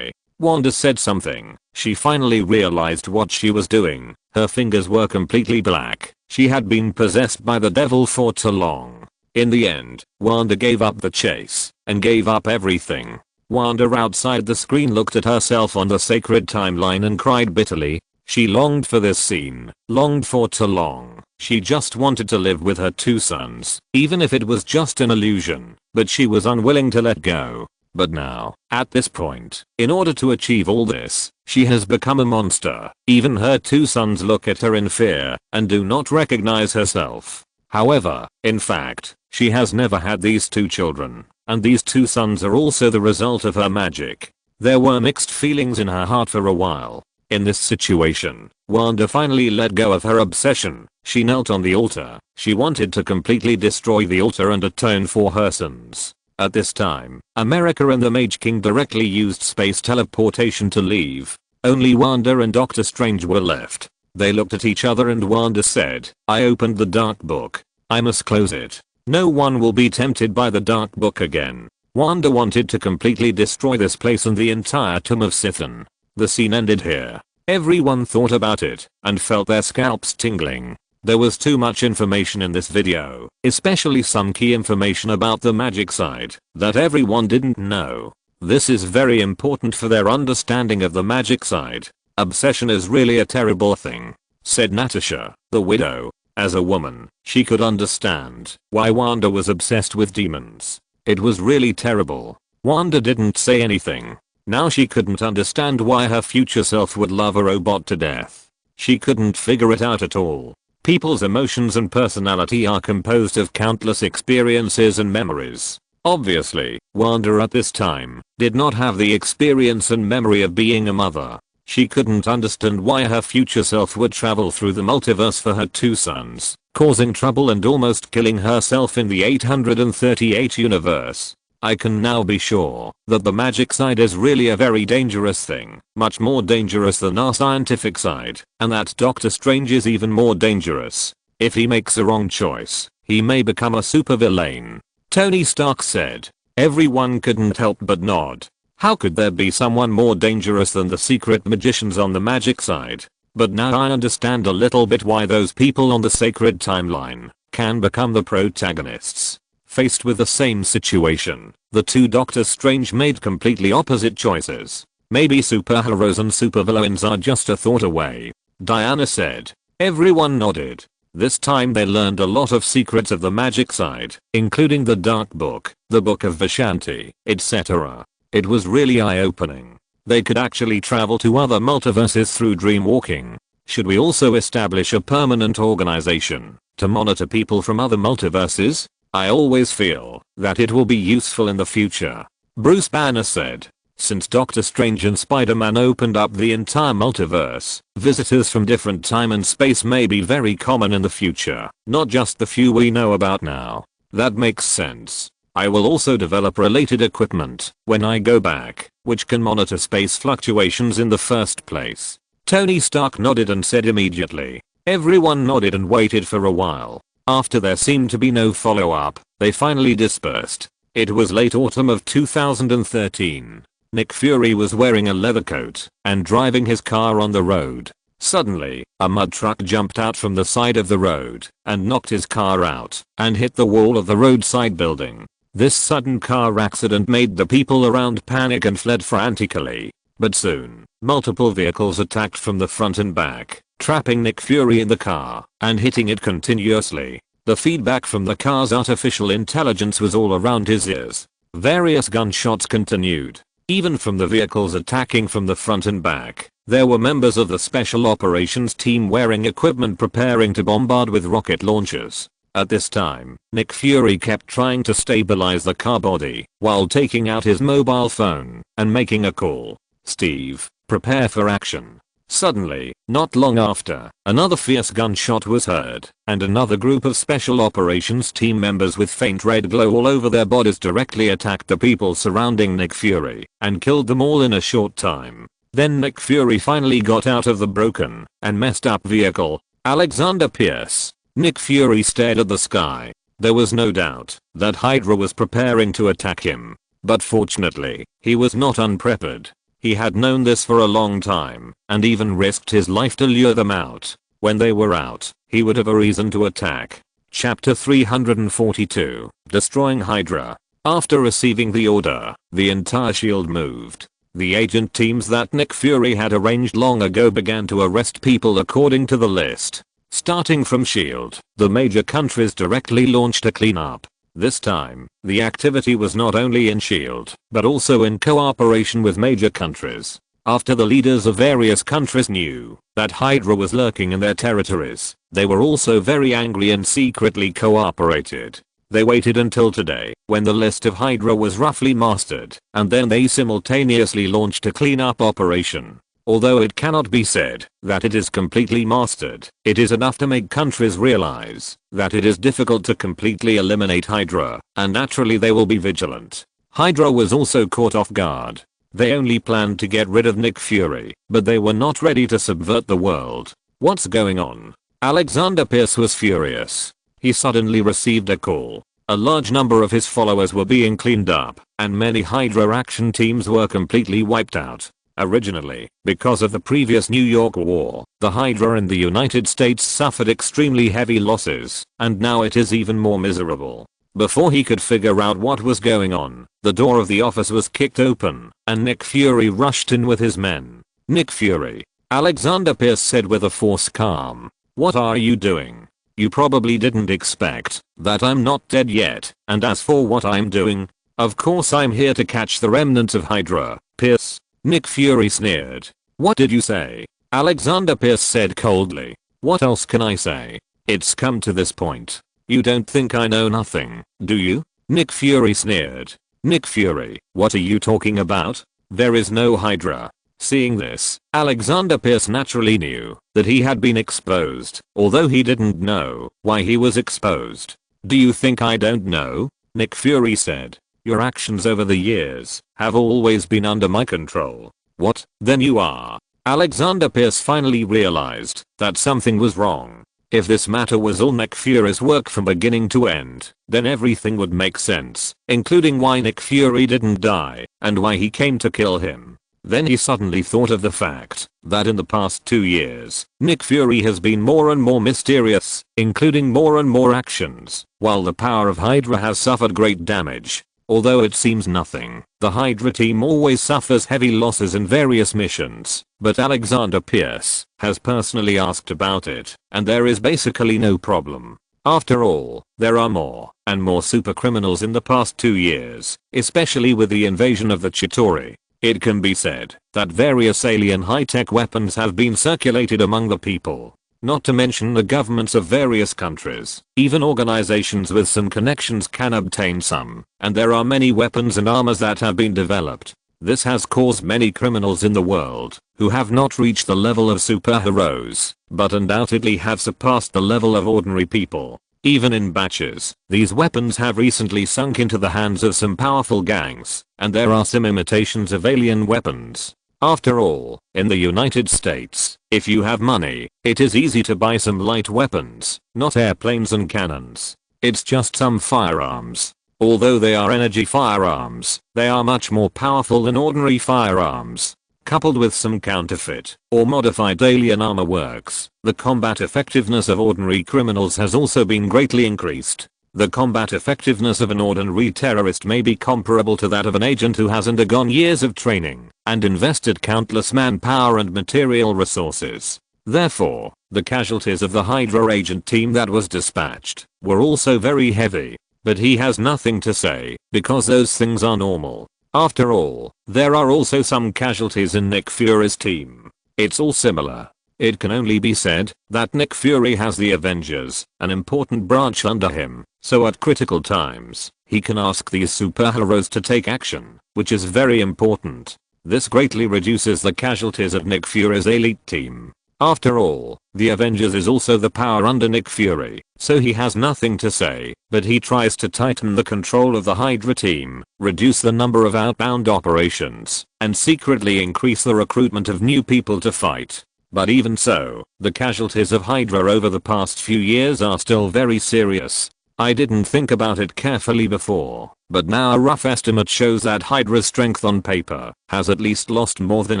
Wanda said something. She finally realized what she was doing. Her fingers were completely black. She had been possessed by the devil for too long. In the end, Wanda gave up the chase and gave up everything. Wanda outside the screen looked at herself on the sacred timeline and cried bitterly. She longed for this scene, longed for too long. She just wanted to live with her 2 sons, even if it was just an illusion, but she was unwilling to let go. But now, at this point, in order to achieve all this, she has become a monster. Even her 2 sons look at her in fear and do not recognize herself. However, in fact, she has never had these 2 children, and these 2 sons are also the result of her magic. There were mixed feelings in her heart for a while. In this situation, Wanda finally let go of her obsession. She knelt on the altar. She wanted to completely destroy the altar and atone for her sins. At this time, America and the Mage King directly used space teleportation to leave. Only Wanda and Doctor Strange were left. They looked at each other and Wanda said, "I opened the dark book. I must close it. No one will be tempted by the dark book again." Wanda wanted to completely destroy this place and the entire Tomb of Sithan. The scene ended here. Everyone thought about it and felt their scalps tingling. There was too much information in this video, especially some key information about the magic side that everyone didn't know. This is very important for their understanding of the magic side. "Obsession is really a terrible thing," said Natasha, the widow. As a woman, she could understand why Wanda was obsessed with demons. It was really terrible. Wanda didn't say anything. Now she couldn't understand why her future self would love a robot to death. She couldn't figure it out at all. People's emotions and personality are composed of countless experiences and memories. Obviously, Wanda at this time did not have the experience and memory of being a mother. She couldn't understand why her future self would travel through the multiverse for her 2 sons, causing trouble and almost killing herself in the 838 universe. I can now be sure that the magic side is really a very dangerous thing, much more dangerous than our scientific side, and that Doctor Strange is even more dangerous. If he makes a wrong choice, he may become a supervillain. Tony Stark said. Everyone couldn't help but nod. How could there be someone more dangerous than the secret magicians on the magic side? But now I understand a little bit why those people on the sacred timeline can become the protagonists. Faced with the same situation, the 2 Doctor Strange made completely opposite choices. Maybe superheroes and supervillains are just a thought away, Diana said. Everyone nodded. This time they learned a lot of secrets of the magic side, including the Dark Book, the Book of Vishanti, etc. It was really eye-opening. They could actually travel to other multiverses through dreamwalking. Should we also establish a permanent organization to monitor people from other multiverses? I always feel that it will be useful in the future. Bruce Banner said. Since Doctor Strange and Spider-Man opened up the entire multiverse, visitors from different time and space may be very common in the future, not just the few we know about now. That makes sense. I will also develop related equipment when I go back, which can monitor space fluctuations in the first place. Tony Stark nodded and said immediately. Everyone nodded and waited for a while. After there seemed to be no follow-up, they finally dispersed. It was late autumn of 2013. Nick Fury was wearing a leather coat and driving his car on the road. Suddenly, a mud truck jumped out from the side of the road and knocked his car out and hit the wall of the roadside building. This sudden car accident made the people around panic and fled frantically. But soon, multiple vehicles attacked from the front and back, trapping Nick Fury in the car and hitting it continuously. The feedback from the car's artificial intelligence was all around his ears. Various gunshots continued. Even from the vehicles attacking from the front and back, there were members of the special operations team wearing equipment preparing to bombard with rocket launchers. At this time, Nick Fury kept trying to stabilize the car body while taking out his mobile phone and making a call. Steve, prepare for action. Suddenly, not long after, another fierce gunshot was heard, and another group of special operations team members with faint red glow all over their bodies directly attacked the people surrounding Nick Fury and killed them all in a short time. Then Nick Fury finally got out of the broken and messed up vehicle. Alexander Pierce. Nick Fury stared at the sky. There was no doubt that Hydra was preparing to attack him. But fortunately, he was not unprepared. He had known this for a long time and even risked his life to lure them out. When they were out, he would have a reason to attack. Chapter 342, Destroying Hydra. After receiving the order, the entire SHIELD moved. The agent teams that Nick Fury had arranged long ago began to arrest people according to the list. Starting from SHIELD, the major countries directly launched a cleanup. This time, the activity was not only in SHIELD, but also in cooperation with major countries. After the leaders of various countries knew that Hydra was lurking in their territories, they were also very angry and secretly cooperated. They waited until today, when the list of Hydra was roughly mastered, and then they simultaneously launched a cleanup operation. Although it cannot be said that it is completely mastered, it is enough to make countries realize that it is difficult to completely eliminate Hydra, and naturally they will be vigilant. Hydra was also caught off guard. They only planned to get rid of Nick Fury, but they were not ready to subvert the world. What's going on? Alexander Pierce was furious. He suddenly received a call. A large number of his followers were being cleaned up, and many Hydra action teams were completely wiped out. Originally, because of the previous New York War, the Hydra in the United States suffered extremely heavy losses, and now it is even more miserable. Before he could figure out what was going on, the door of the office was kicked open, and Nick Fury rushed in with his men. Nick Fury. Alexander Pierce said with a forced calm. What are you doing? You probably didn't expect that I'm not dead yet, and as for what I'm doing, of course I'm here to catch the remnants of Hydra, Pierce. Nick Fury sneered. What did you say? Alexander Pierce said coldly. What else can I say? It's come to this point. You don't think I know nothing, do you? Nick Fury sneered. Nick Fury, what are you talking about? There is no Hydra. Seeing this, Alexander Pierce naturally knew that he had been exposed, although he didn't know why he was exposed. Do you think I don't know? Nick Fury said. Your actions over the years have always been under my control. What? Then you are. Alexander Pierce finally realized that something was wrong. If this matter was all Nick Fury's work from beginning to end, then everything would make sense, including why Nick Fury didn't die, and why he came to kill him. Then he suddenly thought of the fact that in the past 2 years, Nick Fury has been more and more mysterious, including more and more actions, while the power of Hydra has suffered great damage. Although it seems nothing, the Hydra team always suffers heavy losses in various missions, but Alexander Pierce has personally asked about it, and there is basically no problem. After all, there are more and more super criminals in the past 2 years, especially with the invasion of the Chitauri. It can be said that various alien high-tech weapons have been circulated among the people. Not to mention the governments of various countries. Even organizations with some connections can obtain some, and there are many weapons and armors that have been developed. This has caused many criminals in the world, who have not reached the level of superheroes, but undoubtedly have surpassed the level of ordinary people. Even in batches, these weapons have recently sunk into the hands of some powerful gangs, and there are some imitations of alien weapons. After all, in the United States, if you have money, it is easy to buy some light weapons, not airplanes and cannons. It's just some firearms. Although they are energy firearms, they are much more powerful than ordinary firearms. Coupled with some counterfeit or modified alien armor works, the combat effectiveness of ordinary criminals has also been greatly increased. The combat effectiveness of an ordinary terrorist may be comparable to that of an agent who has undergone years of training and invested countless manpower and material resources. Therefore, the casualties of the Hydra agent team that was dispatched were also very heavy. But he has nothing to say, because those things are normal. After all, there are also some casualties in Nick Fury's team. It's all similar. It can only be said that Nick Fury has the Avengers, an important branch under him, so at critical times, he can ask these superheroes to take action, which is very important. This greatly reduces the casualties of Nick Fury's elite team. After all, the Avengers is also the power under Nick Fury, so he has nothing to say, but he tries to tighten the control of the Hydra team, reduce the number of outbound operations, and secretly increase the recruitment of new people to fight. But even so, the casualties of Hydra over the past few years are still very serious. I didn't think about it carefully before, but now a rough estimate shows that Hydra's strength on paper has at least lost more than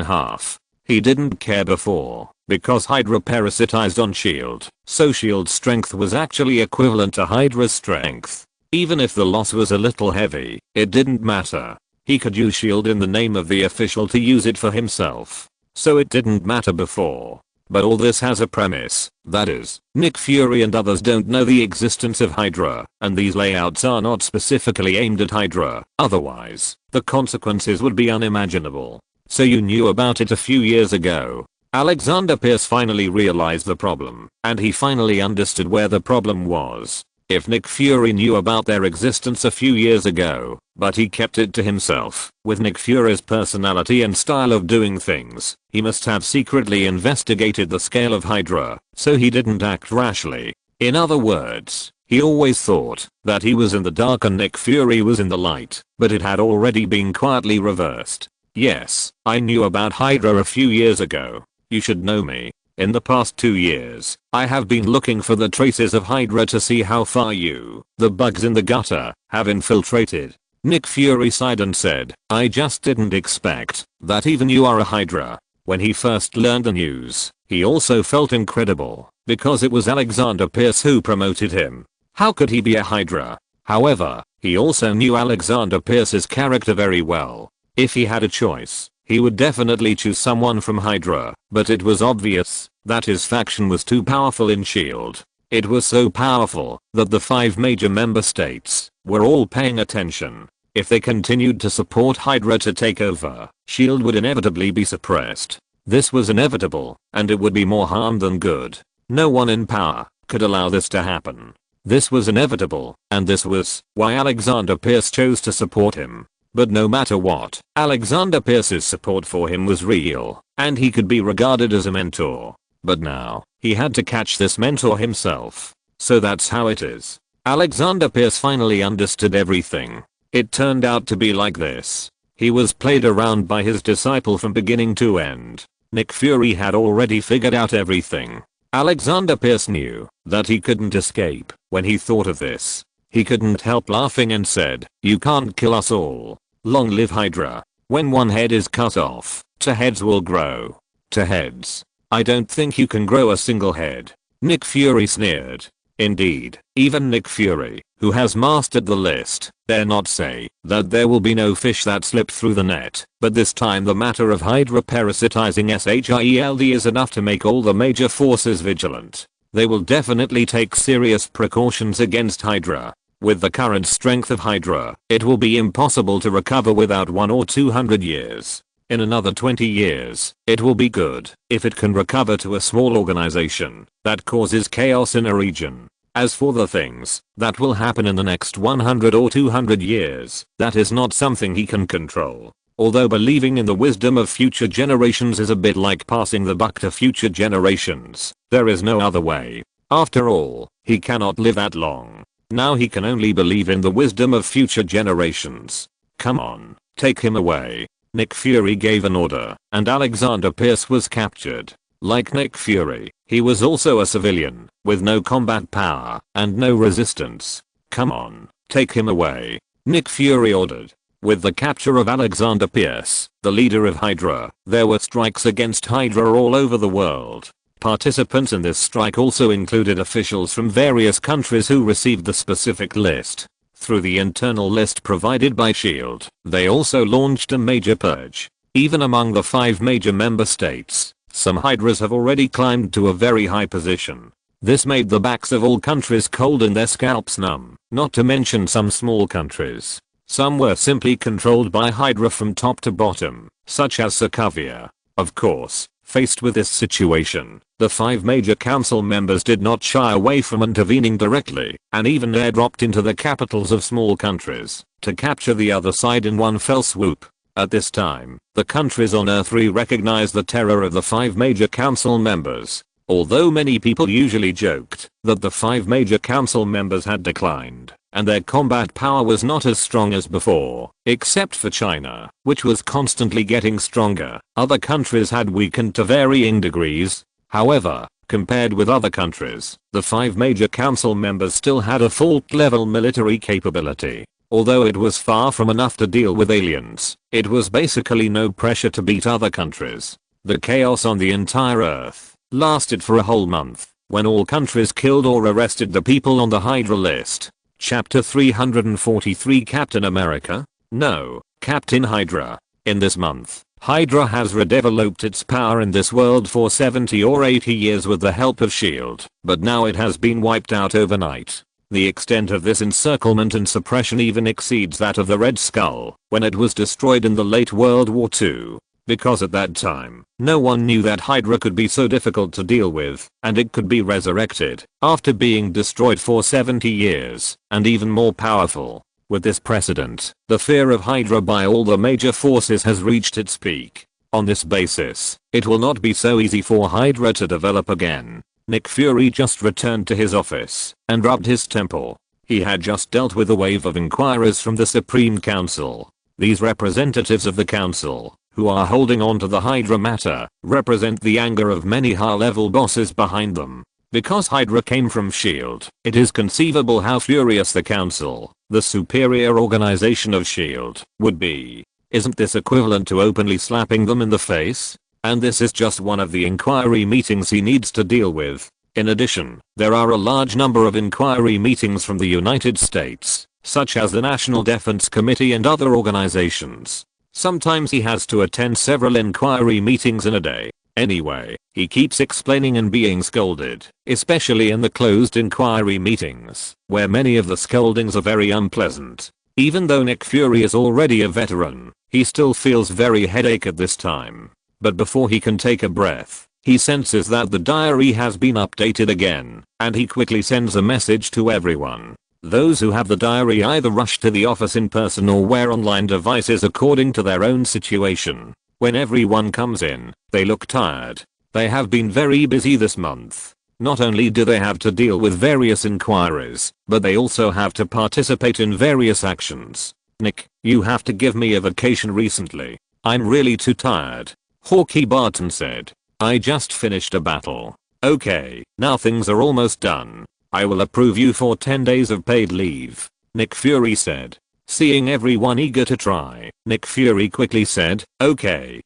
half. He didn't care before, because Hydra parasitized on SHIELD, so SHIELD's strength was actually equivalent to Hydra's strength. Even if the loss was a little heavy, it didn't matter. He could use SHIELD in the name of the official to use it for himself. So it didn't matter before. But all this has a premise, that is, Nick Fury and others don't know the existence of Hydra, and these layouts are not specifically aimed at Hydra, otherwise, the consequences would be unimaginable. So you knew about it a few years ago. Alexander Pierce finally realized the problem, and he finally understood where the problem was. If Nick Fury knew about their existence a few years ago, but he kept it to himself, with Nick Fury's personality and style of doing things, he must have secretly investigated the scale of Hydra, so he didn't act rashly. In other words, he always thought that he was in the dark and Nick Fury was in the light, but it had already been quietly reversed. Yes, I knew about Hydra a few years ago. You should know me. In the past 2 years, I have been looking for the traces of Hydra to see how far you, the bugs in the gutter, have infiltrated. Nick Fury sighed and said, I just didn't expect that even you are a Hydra. When he first learned the news, he also felt incredible, because it was Alexander Pierce who promoted him. How could he be a Hydra? However, he also knew Alexander Pierce's character very well. If he had a choice, he would definitely choose someone from Hydra, but it was obvious that his faction was too powerful in SHIELD. It was so powerful that the 5 major member states were all paying attention. If they continued to support Hydra to take over, SHIELD would inevitably be suppressed. This was inevitable, and it would be more harm than good. No one in power could allow this to happen. This was inevitable, and this was why Alexander Pierce chose to support him. But no matter what, Alexander Pierce's support for him was real, and he could be regarded as a mentor. But now, he had to catch this mentor himself. So that's how it is. Alexander Pierce finally understood everything. It turned out to be like this. He was played around by his disciple from beginning to end. Nick Fury had already figured out everything. Alexander Pierce knew that he couldn't escape. When he thought of this, he couldn't help laughing and said, you can't kill us all. Long live Hydra. When one head is cut off, 2 heads will grow. 2 heads. I don't think you can grow a single head. Nick Fury sneered. Indeed, even Nick Fury, who has mastered the list, dare not say that there will be no fish that slip through the net, but this time the matter of Hydra parasitizing SHIELD is enough to make all the major forces vigilant. They will definitely take serious precautions against Hydra. With the current strength of Hydra, it will be impossible to recover without 1 or 200 years. In another 20 years, it will be good if it can recover to a small organization that causes chaos in a region. As for the things that will happen in the next 100 or 200 years, that is not something he can control. Although believing in the wisdom of future generations is a bit like passing the buck to future generations, there is no other way. After all, he cannot live that long. Now he can only believe in the wisdom of future generations. Come on, take him away. Nick Fury gave an order, and Alexander Pierce was captured. Like Nick Fury, he was also a civilian, with no combat power, and no resistance. Come on, take him away. Nick Fury ordered. With the capture of Alexander Pierce, the leader of Hydra, there were strikes against Hydra all over the world. Participants in this strike also included officials from various countries who received the specific list. Through the internal list provided by SHIELD, they also launched a major purge. Even among the 5 major member states, some Hydras have already climbed to a very high position. This made the backs of all countries cold and their scalps numb, not to mention some small countries. Some were simply controlled by Hydra from top to bottom, such as Sokovia. Of course, faced with this situation, the 5 major council members did not shy away from intervening directly, and even airdropped into the capitals of small countries to capture the other side in one fell swoop. At this time, the countries on Earth recognized the terror of the 5 major council members. Although many people usually joked that the 5 major council members had declined, and their combat power was not as strong as before, except for China, which was constantly getting stronger. Other countries had weakened to varying degrees. However, compared with other countries, the 5 major council members still had a fault-level military capability. Although it was far from enough to deal with aliens, it was basically no pressure to beat other countries. The chaos on the entire Earth lasted for a whole month, when all countries killed or arrested the people on the Hydra list. Chapter 343 Captain America? No, Captain Hydra. In this month, Hydra has redeveloped its power in this world for 70 or 80 years with the help of S.H.I.E.L.D., but now it has been wiped out overnight. The extent of this encirclement and suppression even exceeds that of the Red Skull when it was destroyed in the late World War II. Because at that time, no one knew that Hydra could be so difficult to deal with, and it could be resurrected after being destroyed for 70 years, and even more powerful. With this precedent, the fear of Hydra by all the major forces has reached its peak. On this basis, it will not be so easy for Hydra to develop again. Nick Fury just returned to his office and rubbed his temple. He had just dealt with a wave of inquirers from the Supreme Council. These representatives of the council, who are holding on to the Hydra matter, represent the anger of many high-level bosses behind them. Because Hydra came from S.H.I.E.L.D., it is conceivable how furious the council, the superior organization of S.H.I.E.L.D., would be. Isn't this equivalent to openly slapping them in the face? And this is just one of the inquiry meetings he needs to deal with. In addition, there are a large number of inquiry meetings from the United States, such as the National Defense Committee and other organizations. Sometimes he has to attend several inquiry meetings in a day. Anyway, he keeps explaining and being scolded, especially in the closed inquiry meetings, where many of the scoldings are very unpleasant. Even though Nick Fury is already a veteran, he still feels very headache at this time. But before he can take a breath, he senses that the diary has been updated again, and he quickly sends a message to everyone. Those who have the diary either rush to the office in person or wear online devices according to their own situation. When everyone comes in, they look tired. They have been very busy this month. Not only do they have to deal with various inquiries, but they also have to participate in various actions. Nick, you have to give me a vacation recently. I'm really too tired. Hawkeye Barton said. I just finished a battle. Okay, now things are almost done. I will approve you for 10 days of paid leave. Nick Fury said. Seeing everyone eager to try, Nick Fury quickly said, okay,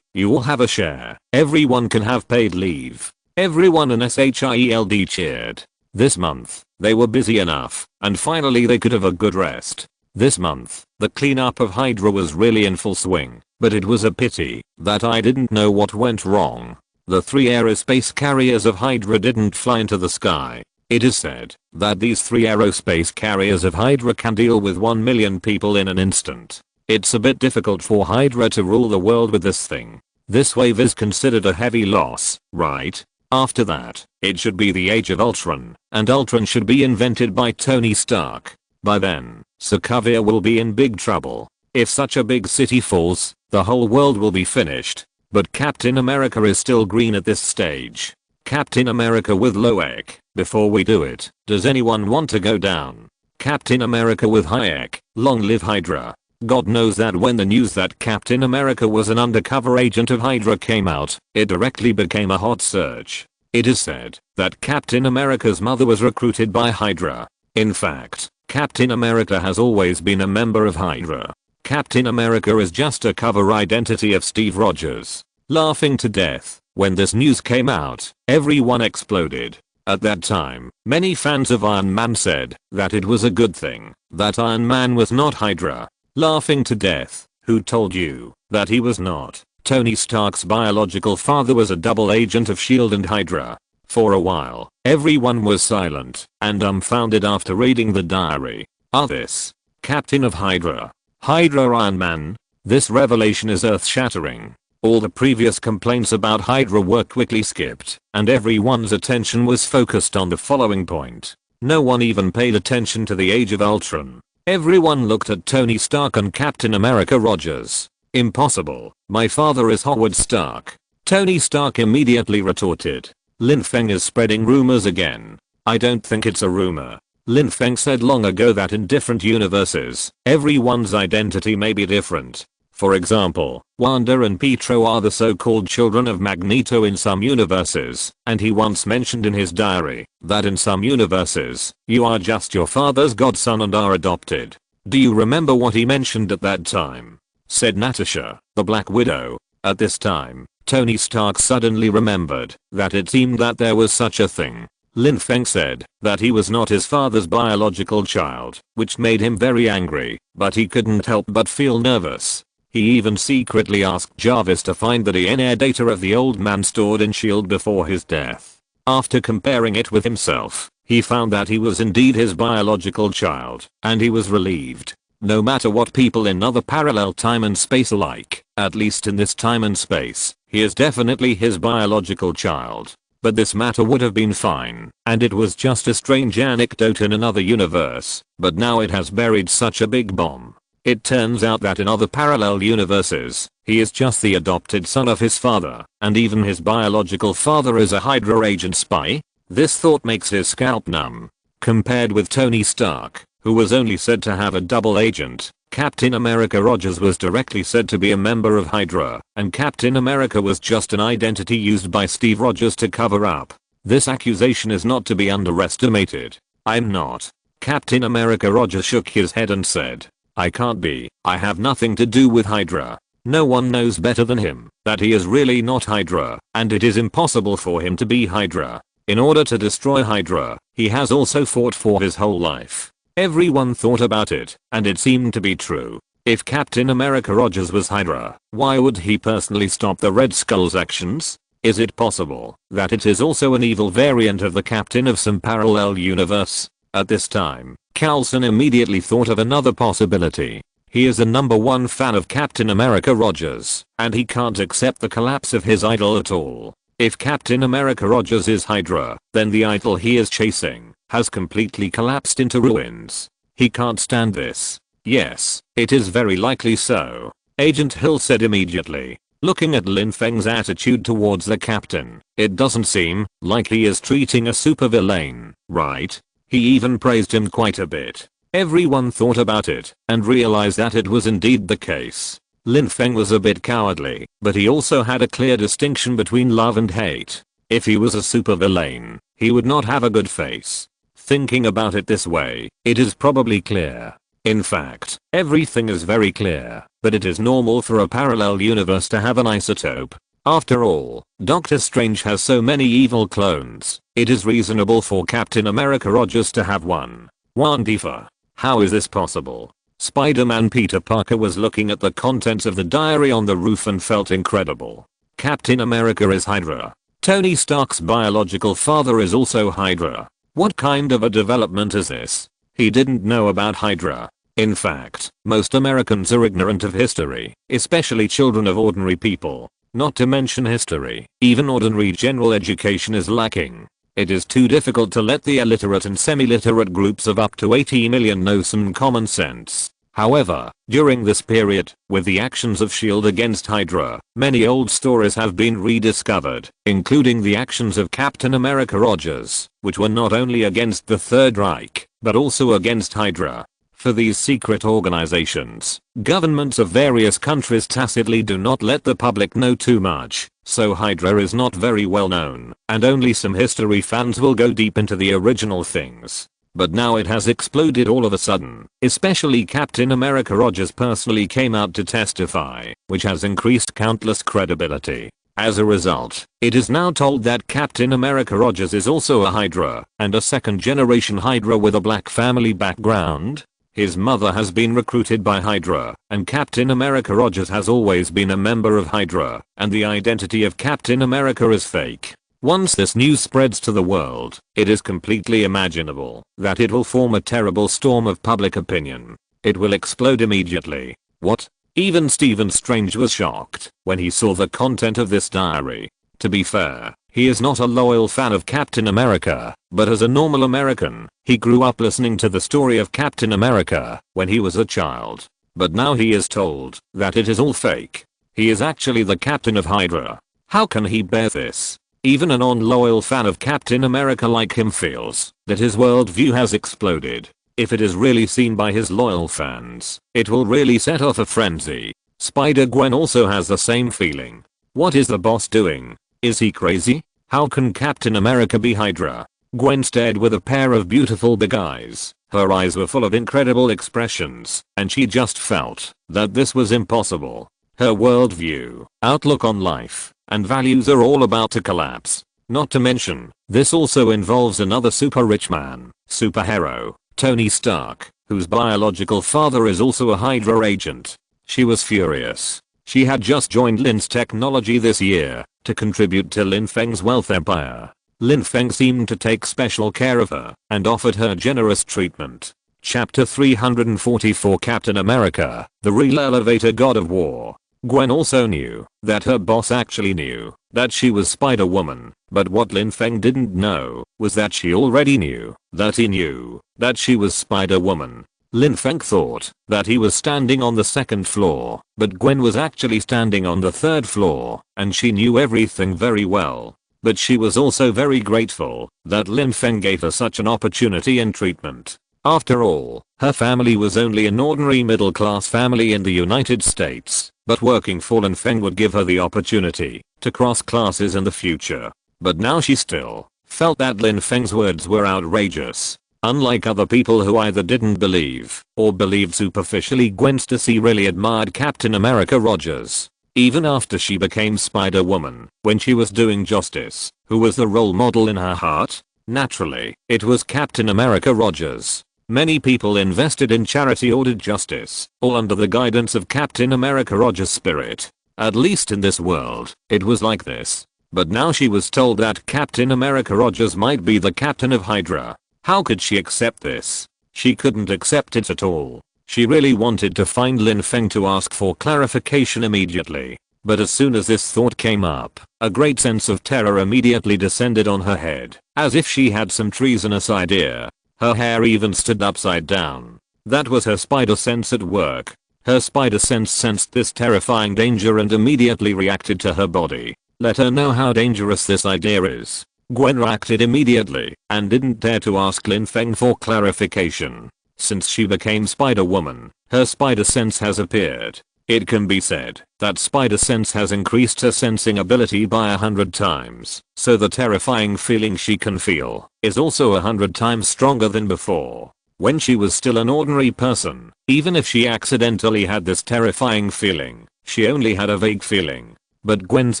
you all have a share. Everyone can have paid leave. Everyone in S.H.I.E.L.D. cheered. This month, they were busy enough, and finally they could have a good rest. This month, the cleanup of Hydra was really in full swing, but it was a pity that I didn't know what went wrong. The 3 aerospace carriers of Hydra didn't fly into the sky. It is said that these 3 aerospace carriers of Hydra can deal with 1 million people in an instant. It's a bit difficult for Hydra to rule the world with this thing. This wave is considered a heavy loss, right? After that, it should be the Age of Ultron, and Ultron should be invented by Tony Stark. By then, Sokovia will be in big trouble. If such a big city falls, the whole world will be finished. But Captain America is still green at this stage. Captain America with Loek. Before we do it, does anyone want to go down? Captain America with Hayek. Long live Hydra. God knows that when the news that Captain America was an undercover agent of Hydra came out, it directly became a hot search. It is said that Captain America's mother was recruited by Hydra. In fact, Captain America has always been a member of Hydra. Captain America is just a cover identity of Steve Rogers. Laughing to death, when this news came out, everyone exploded. At that time, many fans of Iron Man said that it was a good thing that Iron Man was not Hydra. Laughing to death, who told you that he was not? Tony Stark's biological father was a double agent of S.H.I.E.L.D. and Hydra. For a while, everyone was silent and dumbfounded after reading the diary. This Captain of Hydra. Hydra Iron Man? This revelation is earth-shattering. All the previous complaints about Hydra were quickly skipped, and everyone's attention was focused on the following point. No one even paid attention to the Age of Ultron. Everyone looked at Tony Stark and Captain America Rogers. Impossible. My father is Howard Stark. Tony Stark immediately retorted. Lin Feng is spreading rumors again. I don't think it's a rumor. Lin Feng said long ago that in different universes, everyone's identity may be different. For example, Wanda and Pietro are the so-called children of Magneto in some universes, and he once mentioned in his diary that in some universes, you are just your father's godson and are adopted. Do you remember what he mentioned at that time? Said Natasha, the Black Widow. At this time, Tony Stark suddenly remembered that it seemed that there was such a thing. Lin Feng said that he was not his father's biological child, which made him very angry, but he couldn't help but feel nervous. He even secretly asked Jarvis to find the DNA data of the old man stored in S.H.I.E.L.D. before his death. After comparing it with himself, he found that he was indeed his biological child, and he was relieved. No matter what people in other parallel time and space are like, at least in this time and space, he is definitely his biological child. But this matter would have been fine, and it was just a strange anecdote in another universe, but now it has buried such a big bomb. It turns out that in other parallel universes, he is just the adopted son of his father, and even his biological father is a Hydra agent spy. This thought makes his scalp numb. Compared with Tony Stark, who was only said to have a double agent, Captain America Rogers was directly said to be a member of Hydra, and Captain America was just an identity used by Steve Rogers to cover up. This accusation is not to be underestimated. I'm not. Captain America Rogers shook his head and said, I can't be. I have nothing to do with Hydra. No one knows better than him that he is really not Hydra, and it is impossible for him to be Hydra. In order to destroy Hydra, he has also fought for his whole life. Everyone thought about it, and it seemed to be true. If Captain America Rogers was Hydra, why would he personally stop the Red Skull's actions? Is it possible that it is also an evil variant of the captain of some parallel universe? At this time, Coulson immediately thought of another possibility. He is the #1 fan of Captain America Rogers, and he can't accept the collapse of his idol at all. If Captain America Rogers is Hydra, then the idol he is chasing has completely collapsed into ruins. He can't stand this. Yes, it is very likely so, Agent Hill said immediately. Looking at Lin Feng's attitude towards the captain, it doesn't seem like he is treating a supervillain, right? He even praised him quite a bit. Everyone thought about it and realized that it was indeed the case. Lin Feng was a bit cowardly, but he also had a clear distinction between love and hate. If he was a supervillain, he would not have a good face. Thinking about it this way, it is probably clear. In fact, everything is very clear, but it is normal for a parallel universe to have an isotope. After all, Doctor Strange has so many evil clones, it is reasonable for Captain America Rogers to have one. Wandifa. How is this possible? Spider-Man Peter Parker was looking at the contents of the diary on the roof and felt incredible. Captain America is Hydra. Tony Stark's biological father is also Hydra. What kind of a development is this? He didn't know about Hydra. In fact, most Americans are ignorant of history, especially children of ordinary people. Not to mention history, even ordinary general education is lacking. It is too difficult to let the illiterate and semi-literate groups of up to 80 million know some common sense. However, during this period, with the actions of S.H.I.E.L.D. against Hydra, many old stories have been rediscovered, including the actions of Captain America Rogers, which were not only against the Third Reich, but also against Hydra. For these secret organizations, governments of various countries tacitly do not let the public know too much, so Hydra is not very well known, and only some history fans will go deep into the original things. But now it has exploded all of a sudden, especially Captain America Rogers personally came out to testify, which has increased countless credibility. As a result, it is now told that Captain America Rogers is also a Hydra, and a second-generation Hydra with a black family background. His mother has been recruited by Hydra, and Captain America Rogers has always been a member of Hydra, and the identity of Captain America is fake. Once this news spreads to the world, it is completely imaginable that it will form a terrible storm of public opinion. It will explode immediately. What? Even Stephen Strange was shocked when he saw the content of this diary. To be fair, he is not a loyal fan of Captain America, but as a normal American, he grew up listening to the story of Captain America when he was a child. But now he is told that it is all fake. He is actually the captain of Hydra. How can he bear this? Even a non-loyal fan of Captain America like him feels that his worldview has exploded. If it is really seen by his loyal fans, it will really set off a frenzy. Spider-Gwen also has the same feeling. What is the boss doing? Is he crazy? How can Captain America be Hydra? Gwen stared with a pair of beautiful big eyes. Her eyes were full of incredible expressions, and she just felt that this was impossible. Her worldview, outlook on life, and values are all about to collapse. Not to mention, this also involves another super rich man, superhero, Tony Stark, whose biological father is also a Hydra agent. She was furious. She had just joined Lin's technology this year to contribute to Lin Feng's wealth empire. Lin Feng seemed to take special care of her and offered her generous treatment. Chapter 344 Captain America, the real elevator god of war. Gwen also knew that her boss actually knew that she was Spider-Woman, but what Lin Feng didn't know was that she already knew that he knew that she was Spider-Woman. Lin Feng thought that he was standing on the second floor, but Gwen was actually standing on the third floor, and she knew everything very well. But she was also very grateful that Lin Feng gave her such an opportunity and treatment. After all, her family was only an ordinary middle-class family in the United States, but working for Lin Feng would give her the opportunity to cross classes in the future. But now she still felt that Lin Feng's words were outrageous. Unlike other people who either didn't believe or believed superficially, Gwen Stacy really admired Captain America Rogers. Even after she became Spider-Woman, when she was doing justice, who was the role model in her heart? Naturally, it was Captain America Rogers. Many people invested in charity or did justice, all under the guidance of Captain America Rogers' spirit. At least in this world, it was like this. But now she was told that Captain America Rogers might be the captain of Hydra. How could she accept this? She couldn't accept it at all. She really wanted to find Lin Feng to ask for clarification immediately. But as soon as this thought came up, a great sense of terror immediately descended on her head, as if she had some treasonous idea. Her hair even stood upside down. That was her spider sense at work. Her spider sense sensed this terrifying danger and immediately reacted to her body. Let her know how dangerous this idea is. Gwen reacted immediately and didn't dare to ask Lin Feng for clarification. Since she became Spider-Woman, her spider sense has appeared. It can be said that spider sense has increased her sensing ability by 100 times, so the terrifying feeling she can feel is also 100 times stronger than before. When she was still an ordinary person, even if she accidentally had this terrifying feeling, she only had a vague feeling. But Gwen's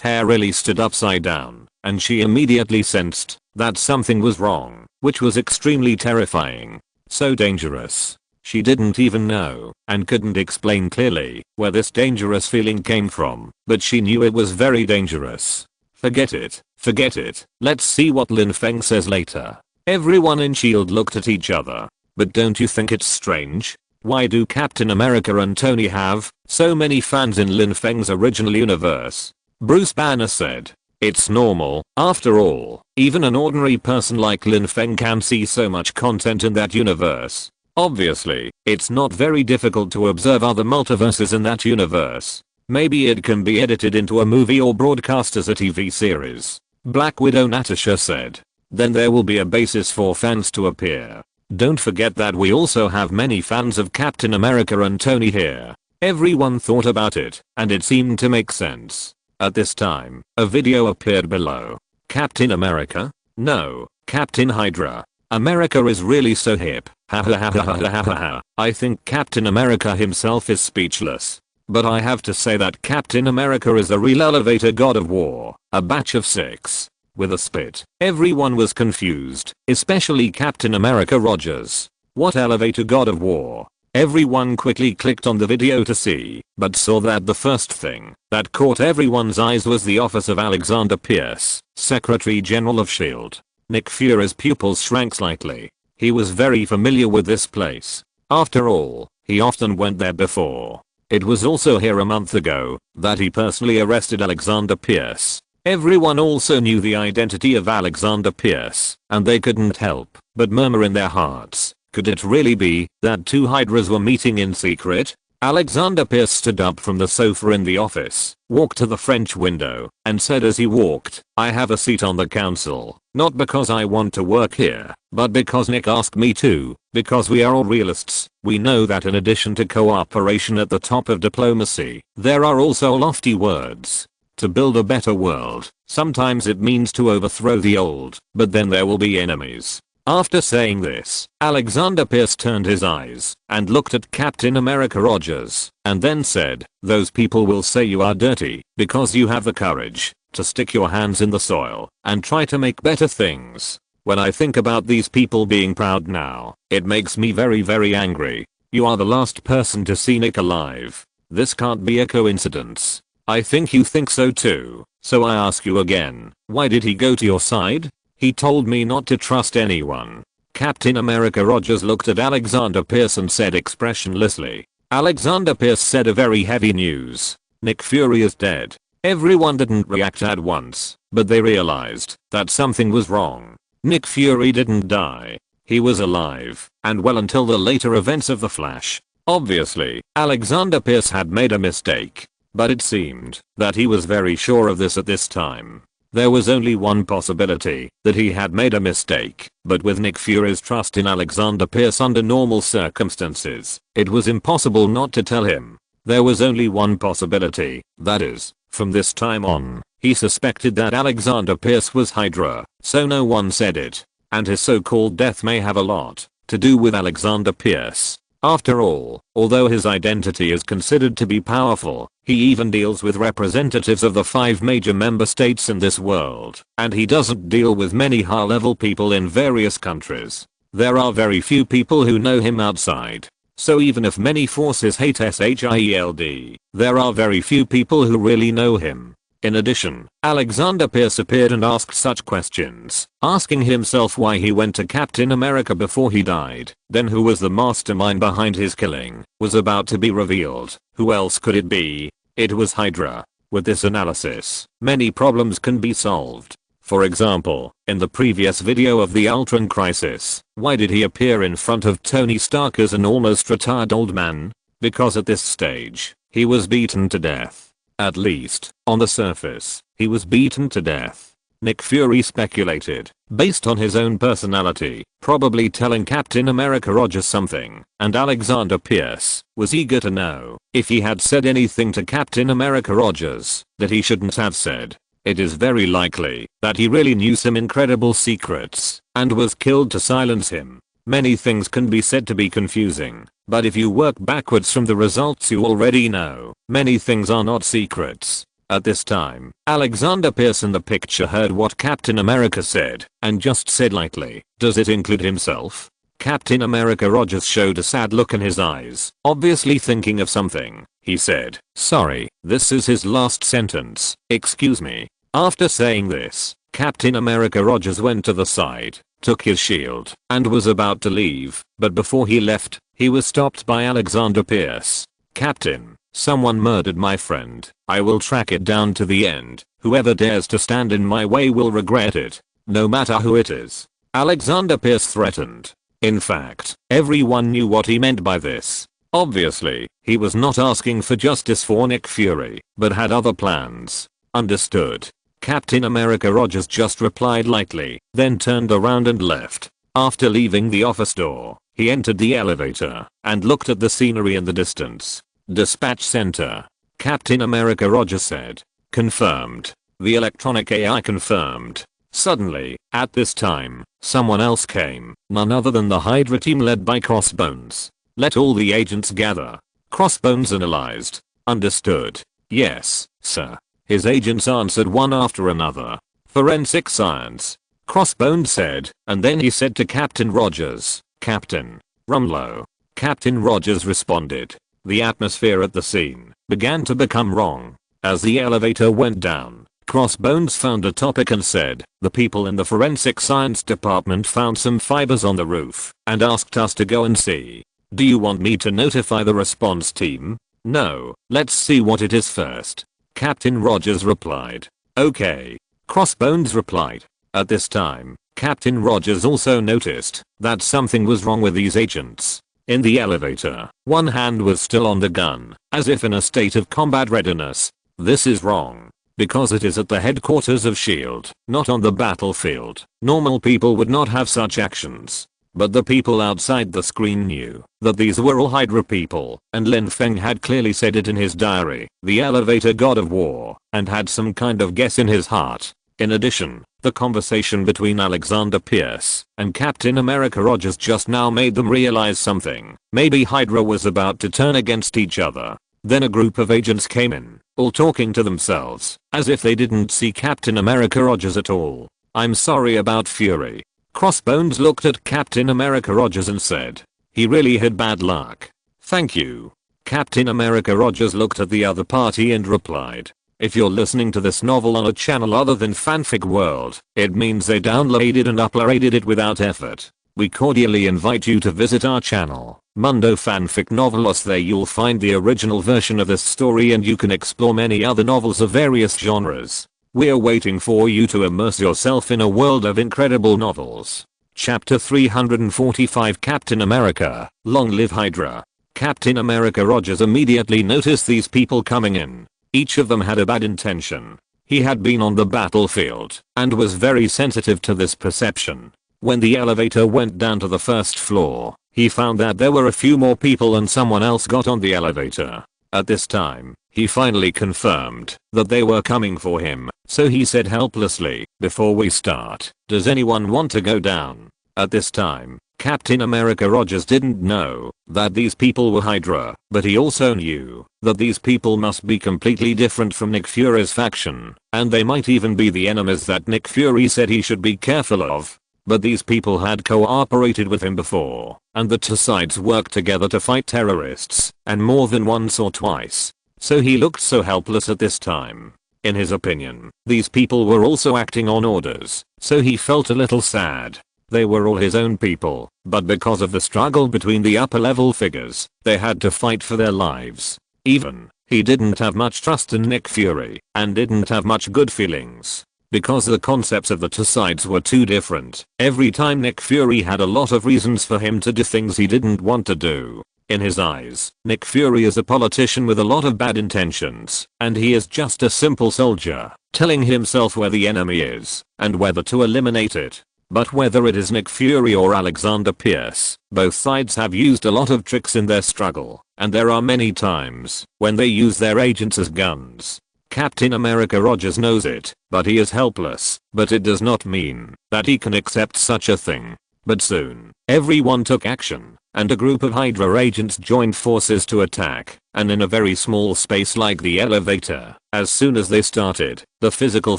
hair really stood upside down, and she immediately sensed that something was wrong, which was extremely terrifying. So dangerous. She didn't even know and couldn't explain clearly where this dangerous feeling came from, but she knew it was very dangerous. Forget it. Forget it. Let's see what Lin Feng says later. Everyone in S.H.I.E.L.D. looked at each other. But don't you think it's strange? Why do Captain America and Tony have so many fans in Lin Feng's original universe? Bruce Banner said. It's normal. After all, even an ordinary person like Lin Feng can see so much content in that universe. Obviously, it's not very difficult to observe other multiverses in that universe. Maybe it can be edited into a movie or broadcast as a TV series. Black Widow Natasha said. Then there will be a basis for fans to appear. Don't forget that we also have many fans of Captain America and Tony here. Everyone thought about it, and it seemed to make sense. At this time, a video appeared below. Captain America? No, Captain Hydra. America is really so hip. Ha ha ha ha ha ha ha. I think Captain America himself is speechless. But I have to say that Captain America is a real elevator god of war. A batch of 6. With a spit. Everyone was confused, especially Captain America Rogers. What elevator god of war? Everyone quickly clicked on the video to see, but saw that the first thing that caught everyone's eyes was the office of Alexander Pierce, Secretary General of S.H.I.E.L.D. Nick Fury's pupils shrank slightly. He was very familiar with this place. After all, he often went there before. It was also here a month ago that he personally arrested Alexander Pierce. Everyone also knew the identity of Alexander Pierce, and they couldn't help but murmur in their hearts. Could it really be that two Hydras were meeting in secret? Alexander Pierce stood up from the sofa in the office, walked to the French window, and said as he walked, I have a seat on the council, not because I want to work here, but because Nick asked me to, because we are all realists. We know that in addition to cooperation at the top of diplomacy, there are also lofty words. To build a better world, sometimes it means to overthrow the old, but then there will be enemies. After saying this, Alexander Pierce turned his eyes and looked at Captain America Rogers, and then said, those people will say you are dirty because you have the courage to stick your hands in the soil and try to make better things. When I think about these people being proud now, it makes me very angry. You are the last person to see Nick alive. This can't be a coincidence. I think you think so too. So I ask you again, why did he go to your side? He told me not to trust anyone. Captain America Rogers looked at Alexander Pierce and said expressionlessly. Alexander Pierce said a very heavy news. Nick Fury is dead. Everyone didn't react at once, but they realized that something was wrong. Nick Fury didn't die. He was alive and well until the later events of The Flash. Obviously, Alexander Pierce had made a mistake, but it seemed that he was very sure of this at this time. There was only one possibility, that he had made a mistake, but with Nick Fury's trust in Alexander Pierce under normal circumstances, it was impossible not to tell him. There was only one possibility, that is, from this time on, he suspected that Alexander Pierce was Hydra, so no one said it. And his so-called death may have a lot to do with Alexander Pierce. After all, although his identity is considered to be powerful, he even deals with representatives of the 5 major member states in this world, and he doesn't deal with many high-level people in various countries. There are very few people who know him outside. So even if many forces hate SHIELD, there are very few people who really know him. In addition, Alexander Pierce appeared and asked such questions, asking himself why he went to Captain America before he died, then who was the mastermind behind his killing, was about to be revealed. Who else could it be? It was Hydra. With this analysis, many problems can be solved. For example, in the previous video of the Ultron Crisis, why did he appear in front of Tony Stark as an almost retired old man? Because at this stage, he was beaten to death. At least, on the surface, he was beaten to death. Nick Fury speculated, based on his own personality, probably telling Captain America Rogers something, and Alexander Pierce was eager to know if he had said anything to Captain America Rogers that he shouldn't have said. It is very likely that he really knew some incredible secrets and was killed to silence him. Many things can be said to be confusing, but if you work backwards from the results you already know, many things are not secrets. At this time, Alexander Pierce in the picture heard what Captain America said and just said lightly, "Does it include himself?" Captain America Rogers showed a sad look in his eyes, obviously thinking of something. He said, "Sorry, this is his last sentence, excuse me." After saying this, Captain America Rogers went to the side, took his shield, and was about to leave, but before he left, he was stopped by Alexander Pierce. "Captain, someone murdered my friend. I will track it down to the end. Whoever dares to stand in my way will regret it, no matter who it is," Alexander Pierce threatened. In fact, everyone knew what he meant by this. Obviously, he was not asking for justice for Nick Fury, but had other plans. Understood. Captain America Rogers just replied lightly, then turned around and left. After leaving the office door, he entered the elevator and looked at the scenery in the distance. Dispatch center. Captain America Rogers said. Confirmed. The electronic AI confirmed. Suddenly, at this time, someone else came, none other than the Hydra team led by Crossbones. "Let all the agents gather." Crossbones analyzed. "Understood. Yes, sir." His agents answered one after another. "Forensic science," Crossbones said, and then he said to Captain Rogers, "Captain Rumlow." Captain Rogers responded. The atmosphere at the scene began to become wrong. As the elevator went down, Crossbones found a topic and said, "The people in the forensic science department found some fibers on the roof and asked us to go and see. Do you want me to notify the response team?" "No, let's see what it is first," Captain Rogers replied. "Okay." Crossbones replied. At this time, Captain Rogers also noticed that something was wrong with these agents. In the elevator, one hand was still on the gun, as if in a state of combat readiness. This is wrong, because it is at the headquarters of SHIELD, not on the battlefield. Normal people would not have such actions. But the people outside the screen knew that these were all Hydra people, and Lin Feng had clearly said it in his diary, the elevator god of war, and had some kind of guess in his heart. In addition, the conversation between Alexander Pierce and Captain America Rogers just now made them realize something. Maybe Hydra was about to turn against each other. Then a group of agents came in, all talking to themselves, as if they didn't see Captain America Rogers at all. "I'm sorry about Fury." Crossbones looked at Captain America Rogers and said, "He really had bad luck." "Thank you." Captain America Rogers looked at the other party and replied, "If you're listening to this novel on a channel other than Fanfic World, it means they downloaded and uploaded it without effort. We cordially invite you to visit our channel, Mundo Fanfic Novelos. There you'll find the original version of this story and you can explore many other novels of various genres. We're waiting for you to immerse yourself in a world of incredible novels." Chapter 345 Captain America, Long Live Hydra. Captain America Rogers immediately noticed these people coming in. Each of them had a bad intention. He had been on the battlefield and was very sensitive to this perception. When the elevator went down to the first floor, he found that there were a few more people and someone else got on the elevator. At this time, he finally confirmed that they were coming for him, so he said helplessly, "Before we start, does anyone want to go down?" At this time, Captain America Rogers didn't know that these people were Hydra, but he also knew that these people must be completely different from Nick Fury's faction, and they might even be the enemies that Nick Fury said he should be careful of. But these people had cooperated with him before, and the two sides worked together to fight terrorists, and more than once or twice. So he looked so helpless at this time. In his opinion, these people were also acting on orders, so he felt a little sad. They were all his own people, but because of the struggle between the upper level figures, they had to fight for their lives. Even, he didn't have much trust in Nick Fury, and didn't have much good feelings. Because the concepts of the two sides were too different, every time Nick Fury had a lot of reasons for him to do things he didn't want to do. In his eyes, Nick Fury is a politician with a lot of bad intentions, and he is just a simple soldier, telling himself where the enemy is, and whether to eliminate it. But whether it is Nick Fury or Alexander Pierce, both sides have used a lot of tricks in their struggle, and there are many times when they use their agents as guns. Captain America Rogers knows it, but he is helpless, but it does not mean that he can accept such a thing. But soon, everyone took action, and a group of Hydra agents joined forces to attack, and in a very small space like the elevator. As soon as they started, the physical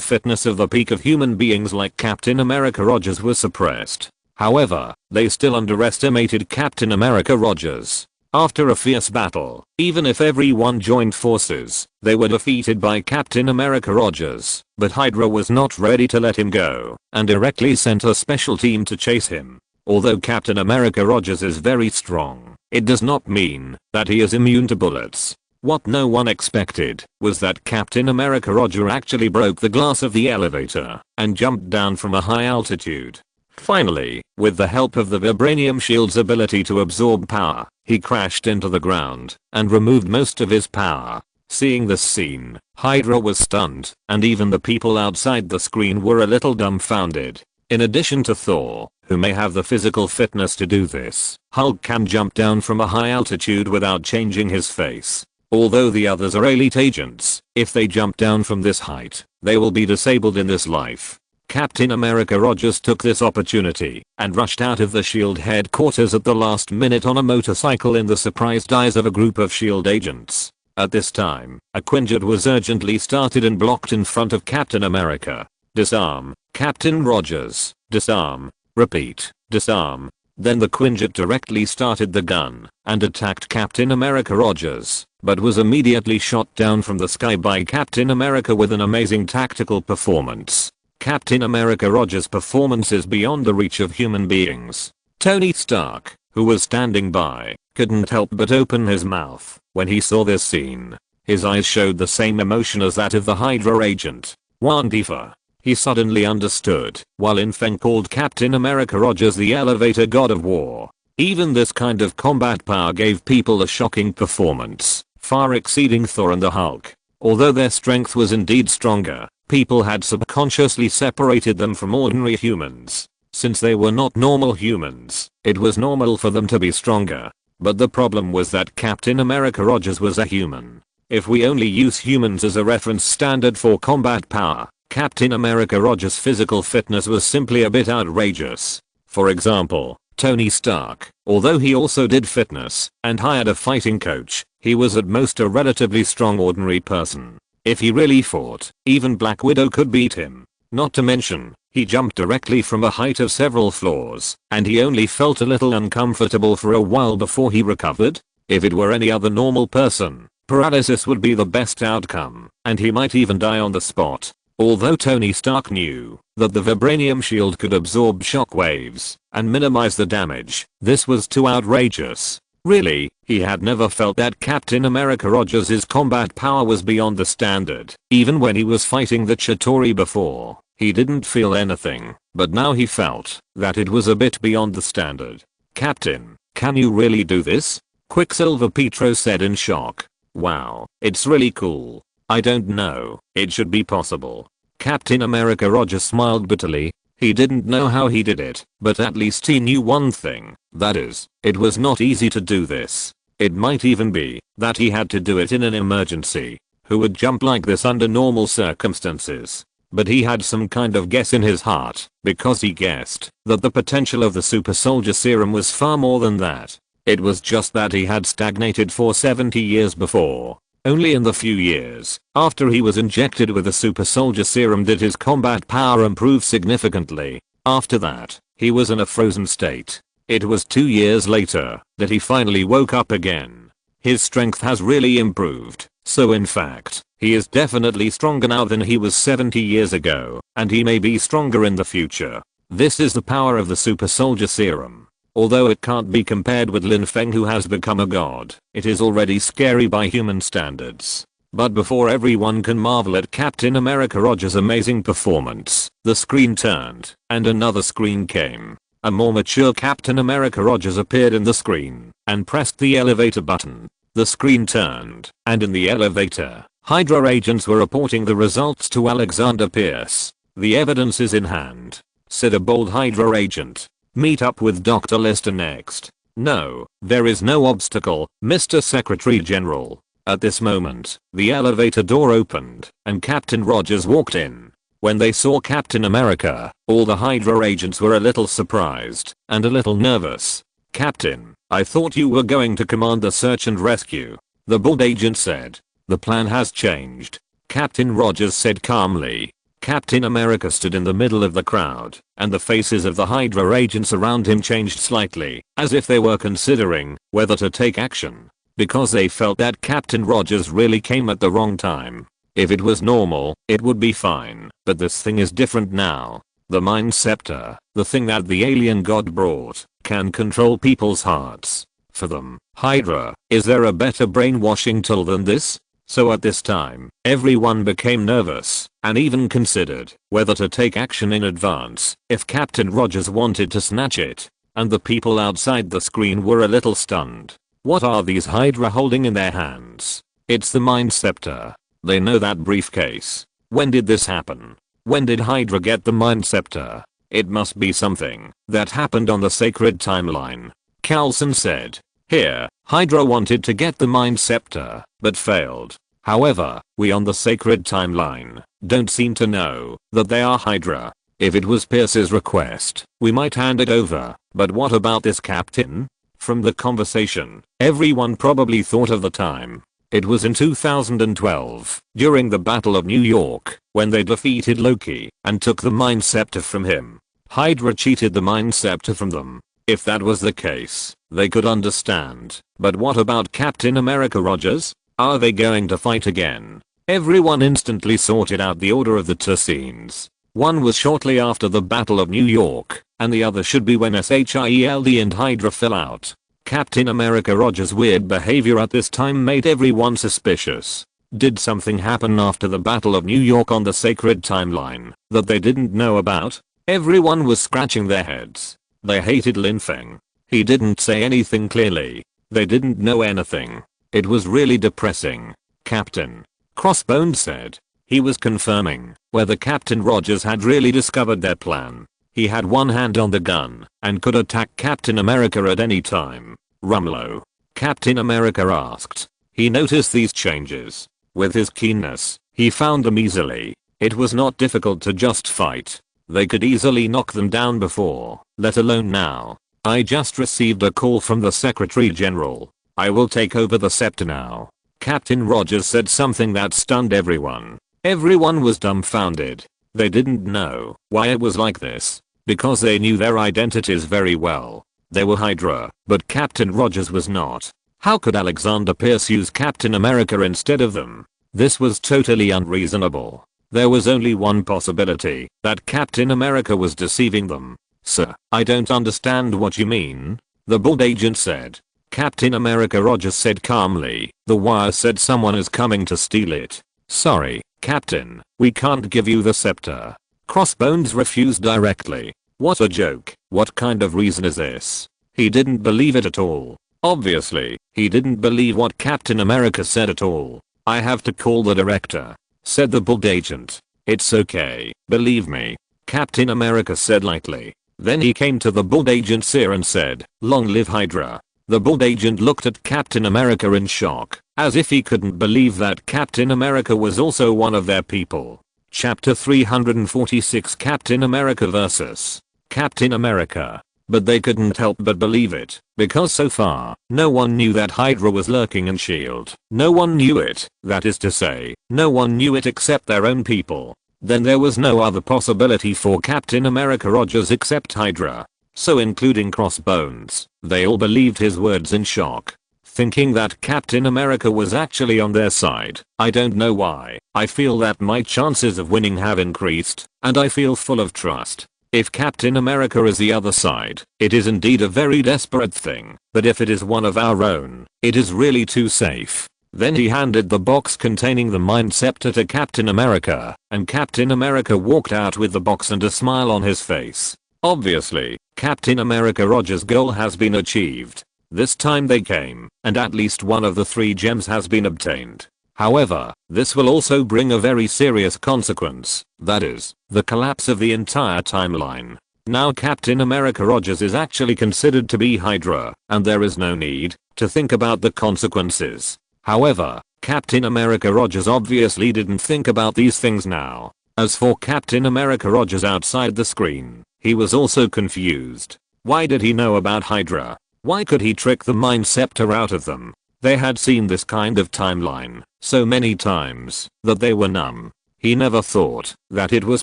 fitness of the peak of human beings like Captain America Rogers was suppressed. However, they still underestimated Captain America Rogers. After a fierce battle, even if everyone joined forces, they were defeated by Captain America Rogers. But Hydra was not ready to let him go, and directly sent a special team to chase him. Although Captain America Rogers is very strong, it does not mean that he is immune to bullets. What no one expected was that Captain America Rogers actually broke the glass of the elevator and jumped down from a high altitude. Finally, with the help of the vibranium shield's ability to absorb power, he crashed into the ground and removed most of his power. Seeing this scene, Hydra was stunned, and even the people outside the screen were a little dumbfounded. In addition to Thor, who may have the physical fitness to do this, Hulk can jump down from a high altitude without changing his face. Although the others are elite agents, if they jump down from this height, they will be disabled in this life. Captain America Rogers took this opportunity and rushed out of the SHIELD headquarters at the last minute on a motorcycle in the surprised eyes of a group of SHIELD agents. At this time, a Quinjet was urgently started and blocked in front of Captain America. "Disarm, Captain Rogers, disarm, repeat, disarm." Then the Quinjet directly started the gun and attacked Captain America Rogers, but was immediately shot down from the sky by Captain America with an amazing tactical performance. Captain America Rogers' performance is beyond the reach of human beings. Tony Stark, who was standing by, couldn't help but open his mouth when he saw this scene. His eyes showed the same emotion as that of the Hydra agent. Wandifa. He suddenly understood, while Infeng called Captain America Rogers the elevator god of war. Even this kind of combat power gave people a shocking performance, far exceeding Thor and the Hulk. Although their strength was indeed stronger, people had subconsciously separated them from ordinary humans. Since they were not normal humans, it was normal for them to be stronger. But the problem was that Captain America Rogers was a human. If we only use humans as a reference standard for combat power, Captain America Rogers' physical fitness was simply a bit outrageous. For example, Tony Stark, although he also did fitness and hired a fighting coach, he was at most a relatively strong ordinary person. If he really fought, even Black Widow could beat him. Not to mention, he jumped directly from a height of several floors, and he only felt a little uncomfortable for a while before he recovered. If it were any other normal person, paralysis would be the best outcome, and he might even die on the spot. Although Tony Stark knew that the vibranium shield could absorb shock waves and minimize the damage, this was too outrageous. Really, he had never felt that Captain America Rogers' combat power was beyond the standard. Even when he was fighting the Chitauri before, he didn't feel anything, but now he felt that it was a bit beyond the standard. Captain, can you really do this? Quicksilver Pietro said in shock. Wow, it's really cool. I don't know, it should be possible. Captain America Rogers smiled bitterly. He didn't know how he did it, but at least he knew one thing, that is, it was not easy to do this. It might even be that he had to do it in an emergency. Who would jump like this under normal circumstances? But he had some kind of guess in his heart, because he guessed that the potential of the super soldier serum was far more than that. It was just that he had stagnated for 70 years before. Only in the few years after he was injected with the super soldier serum did his combat power improve significantly. After that, he was in a frozen state. It was 2 years later that he finally woke up again. His strength has really improved, so in fact, he is definitely stronger now than he was 70 years ago, and he may be stronger in the future. This is the power of the super soldier serum. Although it can't be compared with Lin Feng, who has become a god, it is already scary by human standards. But before everyone can marvel at Captain America Rogers' amazing performance, the screen turned, and another screen came. A more mature Captain America Rogers appeared in the screen, and pressed the elevator button. The screen turned, and in the elevator, Hydra agents were reporting the results to Alexander Pierce. "The evidence is in hand," said a bold Hydra agent. "Meet up with Dr. Lester next." "No, there is no obstacle, Mr. Secretary General." At this moment, the elevator door opened, and Captain Rogers walked in. When they saw Captain America, all the Hydra agents were a little surprised, and a little nervous. "Captain, I thought you were going to command the search and rescue," the bold agent said. "The plan has changed," Captain Rogers said calmly. Captain America stood in the middle of the crowd, and the faces of the Hydra agents around him changed slightly, as if they were considering whether to take action. Because they felt that Captain Rogers really came at the wrong time. If it was normal, it would be fine, but this thing is different now. The Mind Scepter, the thing that the alien god brought, can control people's hearts. For them, Hydra, is there a better brainwashing tool than this? So at this time, everyone became nervous, and even considered whether to take action in advance if Captain Rogers wanted to snatch it. And the people outside the screen were a little stunned. What are these Hydra holding in their hands? It's the Mind Scepter. They know that briefcase. When did this happen? When did Hydra get the Mind Scepter? It must be something that happened on the sacred timeline. Coulson said. Here, Hydra wanted to get the Mind Scepter, but failed. However, we on the sacred timeline don't seem to know that they are Hydra. If it was Pierce's request, we might hand it over, but what about this captain? From the conversation, everyone probably thought of the time. It was in 2012, during the Battle of New York, when they defeated Loki and took the Mind Scepter from him. Hydra cheated the Mind Scepter from them. If that was the case, they could understand. But what about Captain America Rogers? Are they going to fight again? Everyone instantly sorted out the order of the two scenes. One was shortly after the Battle of New York, and the other should be when SHIELD and Hydra fell out. Captain America Rogers' weird behavior at this time made everyone suspicious. Did something happen after the Battle of New York on the sacred timeline that they didn't know about? Everyone was scratching their heads. They hated Lin Feng. He didn't say anything clearly. They didn't know anything. It was really depressing. Captain Crossbones said. He was confirming whether Captain Rogers had really discovered their plan. He had one hand on the gun and could attack Captain America at any time. Rumlow. Captain America asked. He noticed these changes. With his keenness, he found them easily. It was not difficult to just fight. They could easily knock them down before, let alone now. I just received a call from the Secretary General. I will take over the scepter now. Captain Rogers said something that stunned everyone. Everyone was dumbfounded. They didn't know why it was like this, because they knew their identities very well. They were Hydra, but Captain Rogers was not. How could Alexander Pierce use Captain America instead of them? This was totally unreasonable. There was only one possibility, that Captain America was deceiving them. "Sir, I don't understand what you mean," the bald agent said. Captain America Rogers said calmly, "The wire said someone is coming to steal it. Sorry, Captain, we can't give you the scepter." Crossbones refused directly. What a joke. What kind of reason is this? He didn't believe it at all. Obviously, he didn't believe what Captain America said at all. "I have to call the director," said the bald agent. "It's okay, believe me," Captain America said lightly. Then he came to the bald agent's ear and said, "Long live Hydra." The bald agent looked at Captain America in shock, as if he couldn't believe that Captain America was also one of their people. Chapter 346 Captain America vs. Captain America. But they couldn't help but believe it, because so far, no one knew that Hydra was lurking in S.H.I.E.L.D. No one knew it, that is to say, no one knew it except their own people. Then there was no other possibility for Captain America Rogers except Hydra. So including Crossbones, they all believed his words in shock, thinking that Captain America was actually on their side. I don't know why, I feel that my chances of winning have increased, and I feel full of trust. If Captain America is the other side, it is indeed a very desperate thing, but if it is one of our own, it is really too safe. Then he handed the box containing the Mind Scepter to Captain America, and Captain America walked out with the box and a smile on his face. Obviously, Captain America Rogers' goal has been achieved. This time they came, and at least one of the 3 gems has been obtained. However, this will also bring a very serious consequence, that is, the collapse of the entire timeline. Now Captain America Rogers is actually considered to be Hydra, and there is no need to think about the consequences. However, Captain America Rogers obviously didn't think about these things now. As for Captain America Rogers outside the screen, he was also confused. Why did he know about Hydra? Why could he trick the Mind Scepter out of them? They had seen this kind of timeline so many times that they were numb. He never thought that it was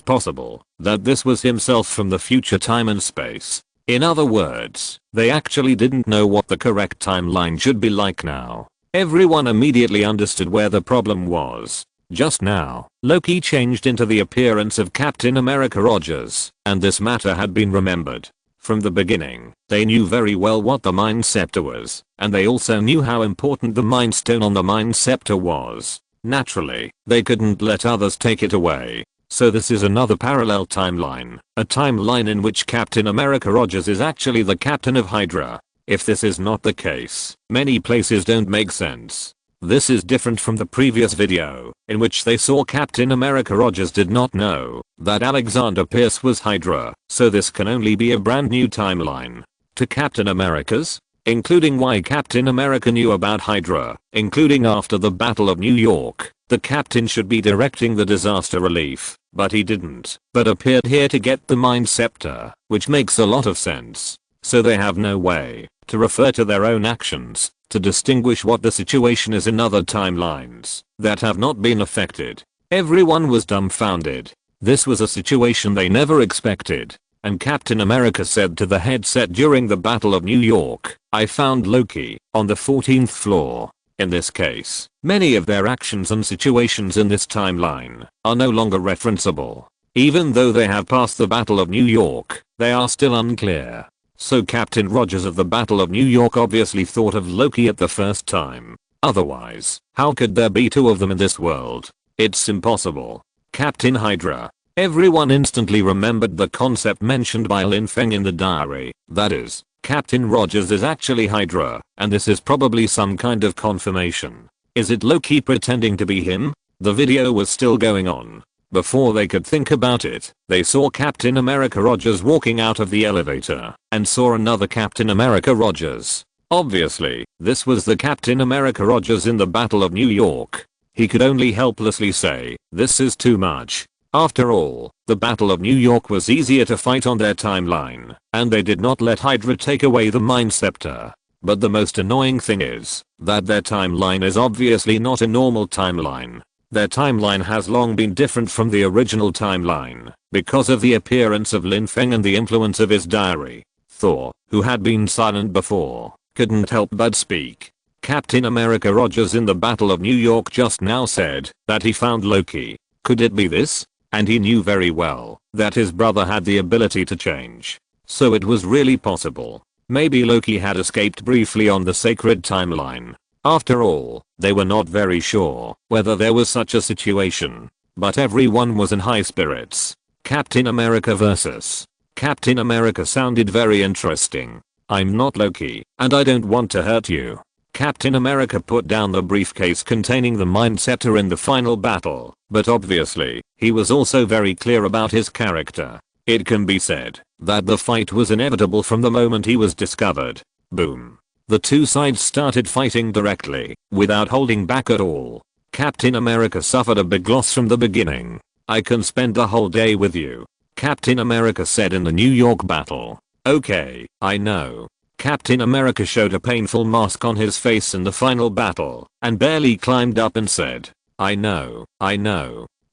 possible that this was himself from the future time and space. In other words, they actually didn't know what the correct timeline should be like now. Everyone immediately understood where the problem was. Just now, Loki changed into the appearance of Captain America Rogers, and this matter had been remembered. From the beginning, they knew very well what the Mind Scepter was, and they also knew how important the Mind Stone on the Mind Scepter was. Naturally, they couldn't let others take it away. So this is another parallel timeline, a timeline in which Captain America Rogers is actually the captain of Hydra. If this is not the case, many places don't make sense. This is different from the previous video, in which they saw Captain America Rogers did not know that Alexander Pierce was Hydra, so this can only be a brand new timeline. To Captain America's, including why Captain America knew about Hydra, including after the Battle of New York, the captain should be directing the disaster relief, but he didn't, but appeared here to get the Mind Scepter, which makes a lot of sense. So they have no way to refer to their own actions to distinguish what the situation is in other timelines that have not been affected. Everyone was dumbfounded. This was a situation they never expected. And Captain America said to the headset during the Battle of New York, "I found Loki on the 14th floor." In this case, many of their actions and situations in this timeline are no longer referenceable. Even though they have passed the Battle of New York, they are still unclear. So Captain Rogers of the Battle of New York obviously thought of Loki at the first time. Otherwise, how could there be 2 of them in this world? It's impossible. Captain Hydra. Everyone instantly remembered the concept mentioned by Lin Feng in the diary, that is, Captain Rogers is actually Hydra, and this is probably some kind of confirmation. Is it Loki pretending to be him? The video was still going on. Before they could think about it, they saw Captain America Rogers walking out of the elevator, and saw another Captain America Rogers. Obviously, this was the Captain America Rogers in the Battle of New York. He could only helplessly say, "This is too much." After all, the Battle of New York was easier to fight on their timeline, and they did not let Hydra take away the Mind Scepter. But the most annoying thing is that their timeline is obviously not a normal timeline. Their timeline has long been different from the original timeline because of the appearance of Lin Feng and the influence of his diary. Thor, who had been silent before, couldn't help but speak. Captain America Rogers in the Battle of New York just now said that he found Loki. Could it be this? And he knew very well that his brother had the ability to change. So it was really possible. Maybe Loki had escaped briefly on the sacred timeline. After all, they were not very sure whether there was such a situation. But everyone was in high spirits. Captain America vs. Captain America sounded very interesting. I'm not Loki, and I don't want to hurt you. Captain America put down the briefcase containing the Mind Scepter in the final battle, but obviously, he was also very clear about his character. It can be said that the fight was inevitable from the moment he was discovered. Boom. The two sides started fighting directly, without holding back at all. Captain America suffered a big loss from the beginning. I can spend a whole day with you, Captain America said in the New York battle. Okay, I know. Captain America showed a painful mask on his face in the final battle, and barely climbed up and said, I know.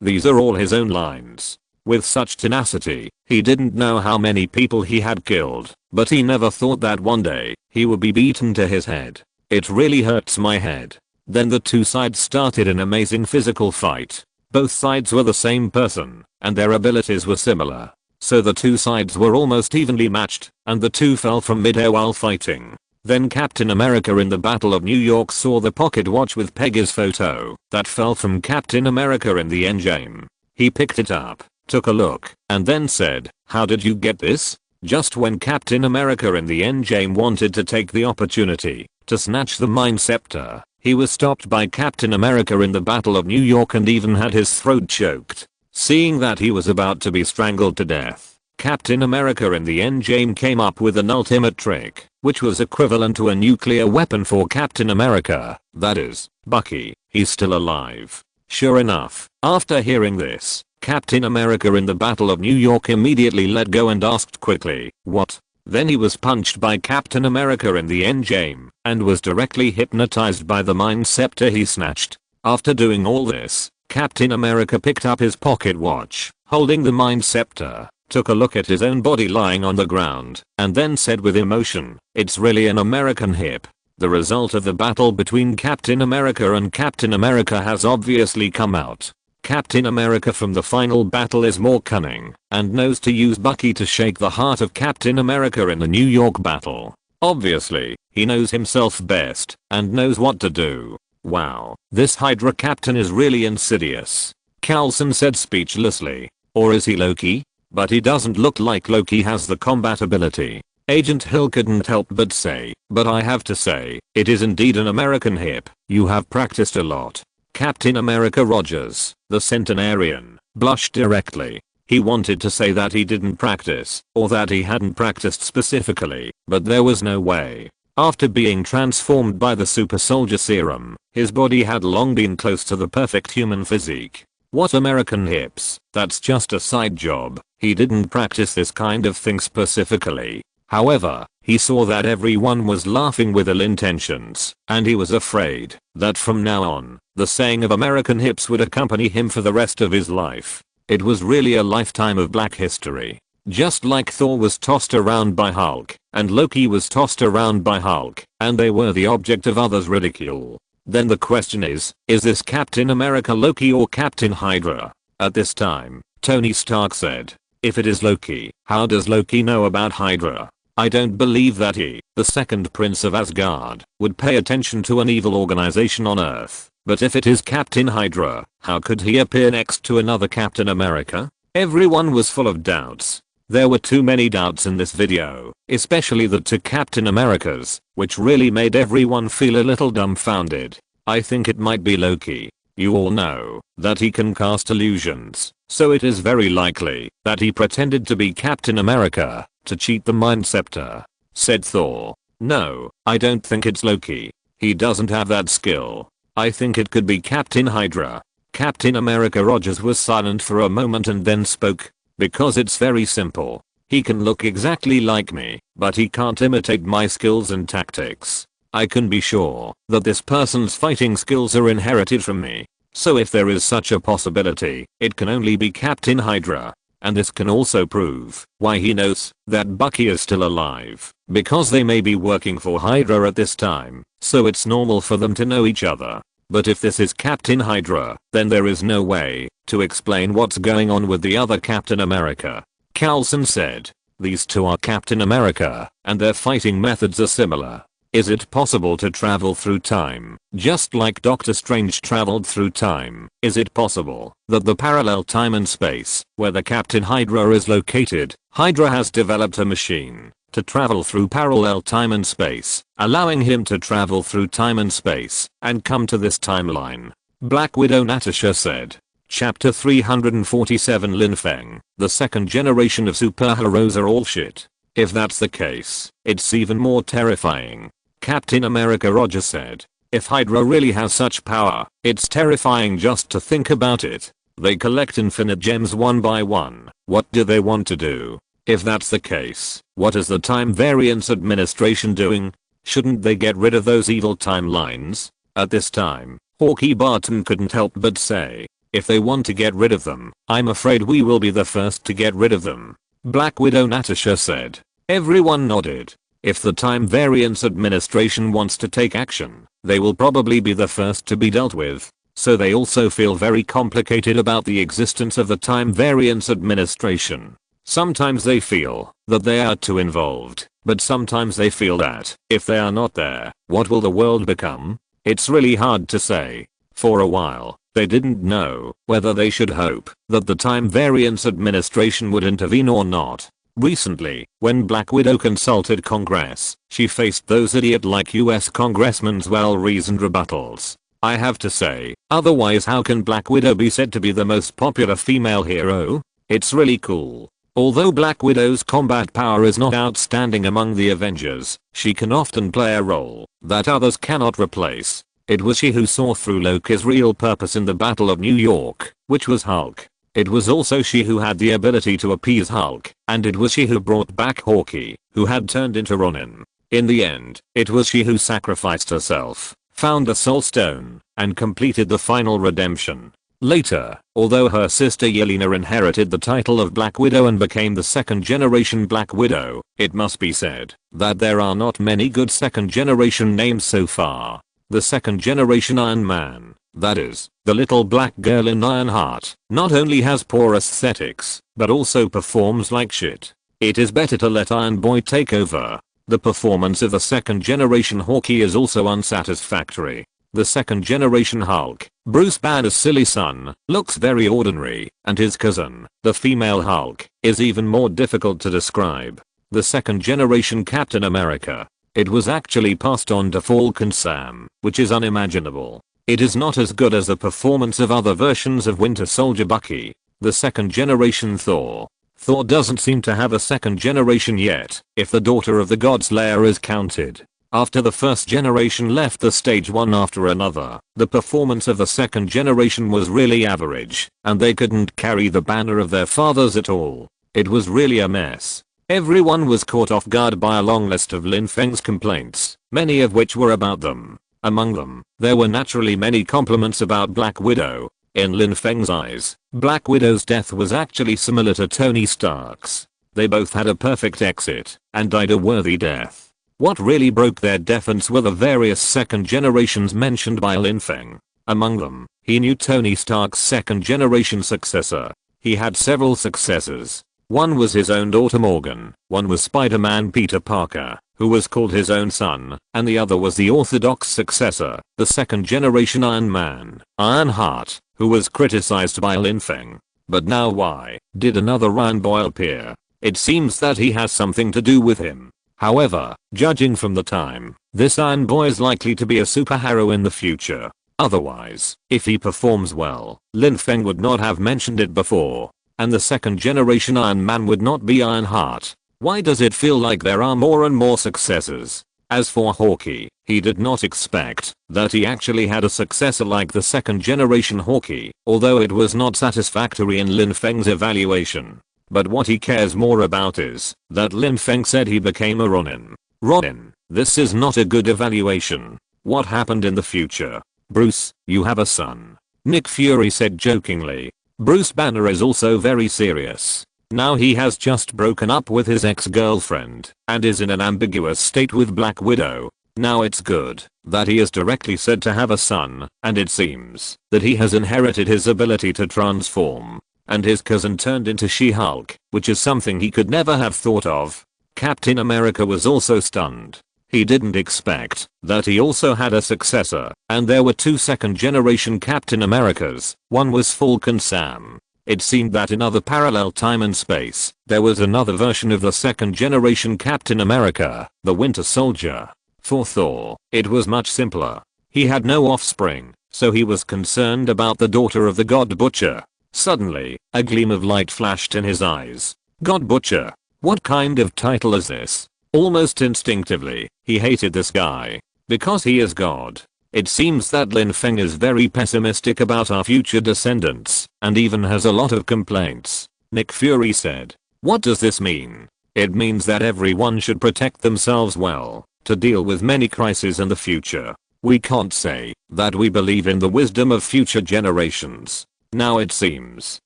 These are all his own lines. With such tenacity, he didn't know how many people he had killed, but he never thought that one day, he would be beaten to his head. It really hurts my head. Then the two sides started an amazing physical fight. Both sides were the same person, and their abilities were similar. So the two sides were almost evenly matched, and the two fell from midair while fighting. Then Captain America in the Battle of New York saw the pocket watch with Peggy's photo that fell from Captain America in the Endgame. He picked it up, took a look, and then said, how did you get this? Just when Captain America in the Endgame wanted to take the opportunity to snatch the Mind Scepter, he was stopped by Captain America in the Battle of New York and even had his throat choked. Seeing that he was about to be strangled to death, Captain America in the Endgame came up with an ultimate trick, which was equivalent to a nuclear weapon for Captain America, that is, Bucky. He's still alive. Sure enough, after hearing this, Captain America in the Battle of New York immediately let go and asked quickly, what? Then he was punched by Captain America in the Endgame, and was directly hypnotized by the Mind Scepter he snatched. After doing all this, Captain America picked up his pocket watch, holding the Mind Scepter, took a look at his own body lying on the ground, and then said with emotion, it's really an American hip. The result of the battle between Captain America and Captain America has obviously come out. Captain America from the final battle is more cunning, and knows to use Bucky to shake the heart of Captain America in the New York battle. Obviously, he knows himself best, and knows what to do. Wow, this Hydra captain is really insidious. Coulson said speechlessly. Or is he Loki? But he doesn't look like Loki has the combat ability. Agent Hill couldn't help but say, but I have to say, it is indeed an American hip. You have practiced a lot. Captain America Rogers, the centenarian, blushed directly. He wanted to say that he didn't practice, or that he hadn't practiced specifically, but there was no way. After being transformed by the super soldier serum, his body had long been close to the perfect human physique. What American hips? That's just a side job. He didn't practice this kind of thing specifically. However, he saw that everyone was laughing with ill intentions, and he was afraid that from now on, the saying of American hips would accompany him for the rest of his life. It was really a lifetime of black history. Just like Thor was tossed around by Hulk, and Loki was tossed around by Hulk, and they were the object of others' ridicule. Then the question is this Captain America Loki or Captain Hydra? At this time, Tony Stark said, if it is Loki, how does Loki know about Hydra? I don't believe that he, the second prince of Asgard, would pay attention to an evil organization on Earth. But if it is Captain Hydra, how could he appear next to another Captain America? Everyone was full of doubts. There were too many doubts in this video, especially the two Captain Americas, which really made everyone feel a little dumbfounded. I think it might be Loki. You all know that he can cast illusions, so it is very likely that he pretended to be Captain America to cheat the Mind Scepter, said Thor. No, I don't think it's Loki. He doesn't have that skill. I think it could be Captain Hydra. Captain America Rogers was silent for a moment and then spoke. Because it's very simple. He can look exactly like me, but he can't imitate my skills and tactics. I can be sure that this person's fighting skills are inherited from me. So if there is such a possibility, it can only be Captain Hydra. And this can also prove why he knows that Bucky is still alive, because they may be working for Hydra at this time, so it's normal for them to know each other. But if this is Captain Hydra, then there is no way to explain what's going on with the other Captain America. Coulson said, "These two are Captain America, and their fighting methods are similar. Is it possible to travel through time, just like Doctor Strange traveled through time? Is it possible that the parallel time and space where the Captain Hydra is located, Hydra has developed a machine to travel through parallel time and space, allowing him to travel through time and space and come to this timeline?" Black Widow Natasha said. Chapter 347 Lin Feng, the second generation of superheroes are all shit. If that's the case, it's even more terrifying. Captain America Roger said. If Hydra really has such power, it's terrifying just to think about it. They collect infinite gems one by one. What do they want to do? If that's the case, what is the Time Variance Administration doing? Shouldn't they get rid of those evil timelines? At this time, Hawkeye Barton couldn't help but say, if they want to get rid of them, I'm afraid we will be the first to get rid of them. Black Widow Natasha said. Everyone nodded. If the Time Variance Administration wants to take action, they will probably be the first to be dealt with. So they also feel very complicated about the existence of the Time Variance Administration. Sometimes they feel that they are too involved, but sometimes they feel that if they are not there, what will the world become? It's really hard to say. For a while, they didn't know whether they should hope that the Time Variance Administration would intervene or not. Recently, when Black Widow consulted Congress, she faced those idiot-like US congressmen's well-reasoned rebuttals. I have to say, otherwise how can Black Widow be said to be the most popular female hero? It's really cool. Although Black Widow's combat power is not outstanding among the Avengers, she can often play a role that others cannot replace. It was she who saw through Loki's real purpose in the Battle of New York, which was Hulk. It was also she who had the ability to appease Hulk, and it was she who brought back Hawkeye, who had turned into Ronin. In the end, it was she who sacrificed herself, found the Soul Stone, and completed the final redemption. Later, although her sister Yelena inherited the title of Black Widow and became the second generation Black Widow, it must be said that there are not many good second generation names so far. The second generation Iron Man, that is, the little black girl in Ironheart, not only has poor aesthetics, but also performs like shit. It is better to let Iron Boy take over. The performance of the second generation Hawkeye is also unsatisfactory. The second generation Hulk, Bruce Banner's silly son, looks very ordinary, and his cousin, the female Hulk, is even more difficult to describe. The second generation Captain America, it was actually passed on to Falcon Sam, which is unimaginable. It is not as good as the performance of other versions of Winter Soldier Bucky. The second generation Thor. Thor doesn't seem to have a second generation yet, if the Daughter of the Gods layer is counted. After the first generation left the stage one after another, the performance of the second generation was really average, and they couldn't carry the banner of their fathers at all. It was really a mess. Everyone was caught off guard by a long list of Lin Feng's complaints, many of which were about them. Among them, there were naturally many compliments about Black Widow. In Lin Feng's eyes, Black Widow's death was actually similar to Tony Stark's. They both had a perfect exit and died a worthy death. What really broke their defense were the various second generations mentioned by Lin Feng. Among them, he knew Tony Stark's second generation successor. He had several successors. One was his own daughter Morgan, one was Spider-Man Peter Parker, who was called his own son, and the other was the orthodox successor, the second generation Iron Man, Ironheart, who was criticized by Lin Feng. But now why did another Iron Boy appear? It seems that he has something to do with him. However, judging from the time, this Iron Boy is likely to be a superhero in the future. Otherwise, if he performs well, Lin Feng would not have mentioned it before. And the second generation Iron Man would not be Ironheart. Why does it feel like there are more and more successors? As for Hawkeye, he did not expect that he actually had a successor like the second generation Hawkeye, although it was not satisfactory in Lin Feng's evaluation. But what he cares more about is that Lin Feng said he became a Ronin. Ronin, this is not a good evaluation. What happened in the future? Bruce, you have a son. Nick Fury said jokingly. Bruce Banner is also very serious. Now he has just broken up with his ex-girlfriend and is in an ambiguous state with Black Widow. Now it's good that he is directly said to have a son, and it seems that he has inherited his ability to transform. And his cousin turned into She-Hulk, which is something he could never have thought of. Captain America was also stunned. He didn't expect that he also had a successor, and there were two second-generation Captain Americas. One was Falcon Sam. It seemed that in other parallel time and space, there was another version of the second-generation Captain America, the Winter Soldier. For Thor, it was much simpler. He had no offspring, so he was concerned about the daughter of the God Butcher. Suddenly, a gleam of light flashed in his eyes. God Butcher? What kind of title is this? Almost instinctively, he hated this guy. Because he is God. It seems that Lin Feng is very pessimistic about our future descendants, and even has a lot of complaints. Nick Fury said. What does this mean? It means that everyone should protect themselves well, to deal with many crises in the future. We can't say that we believe in the wisdom of future generations. Now it seems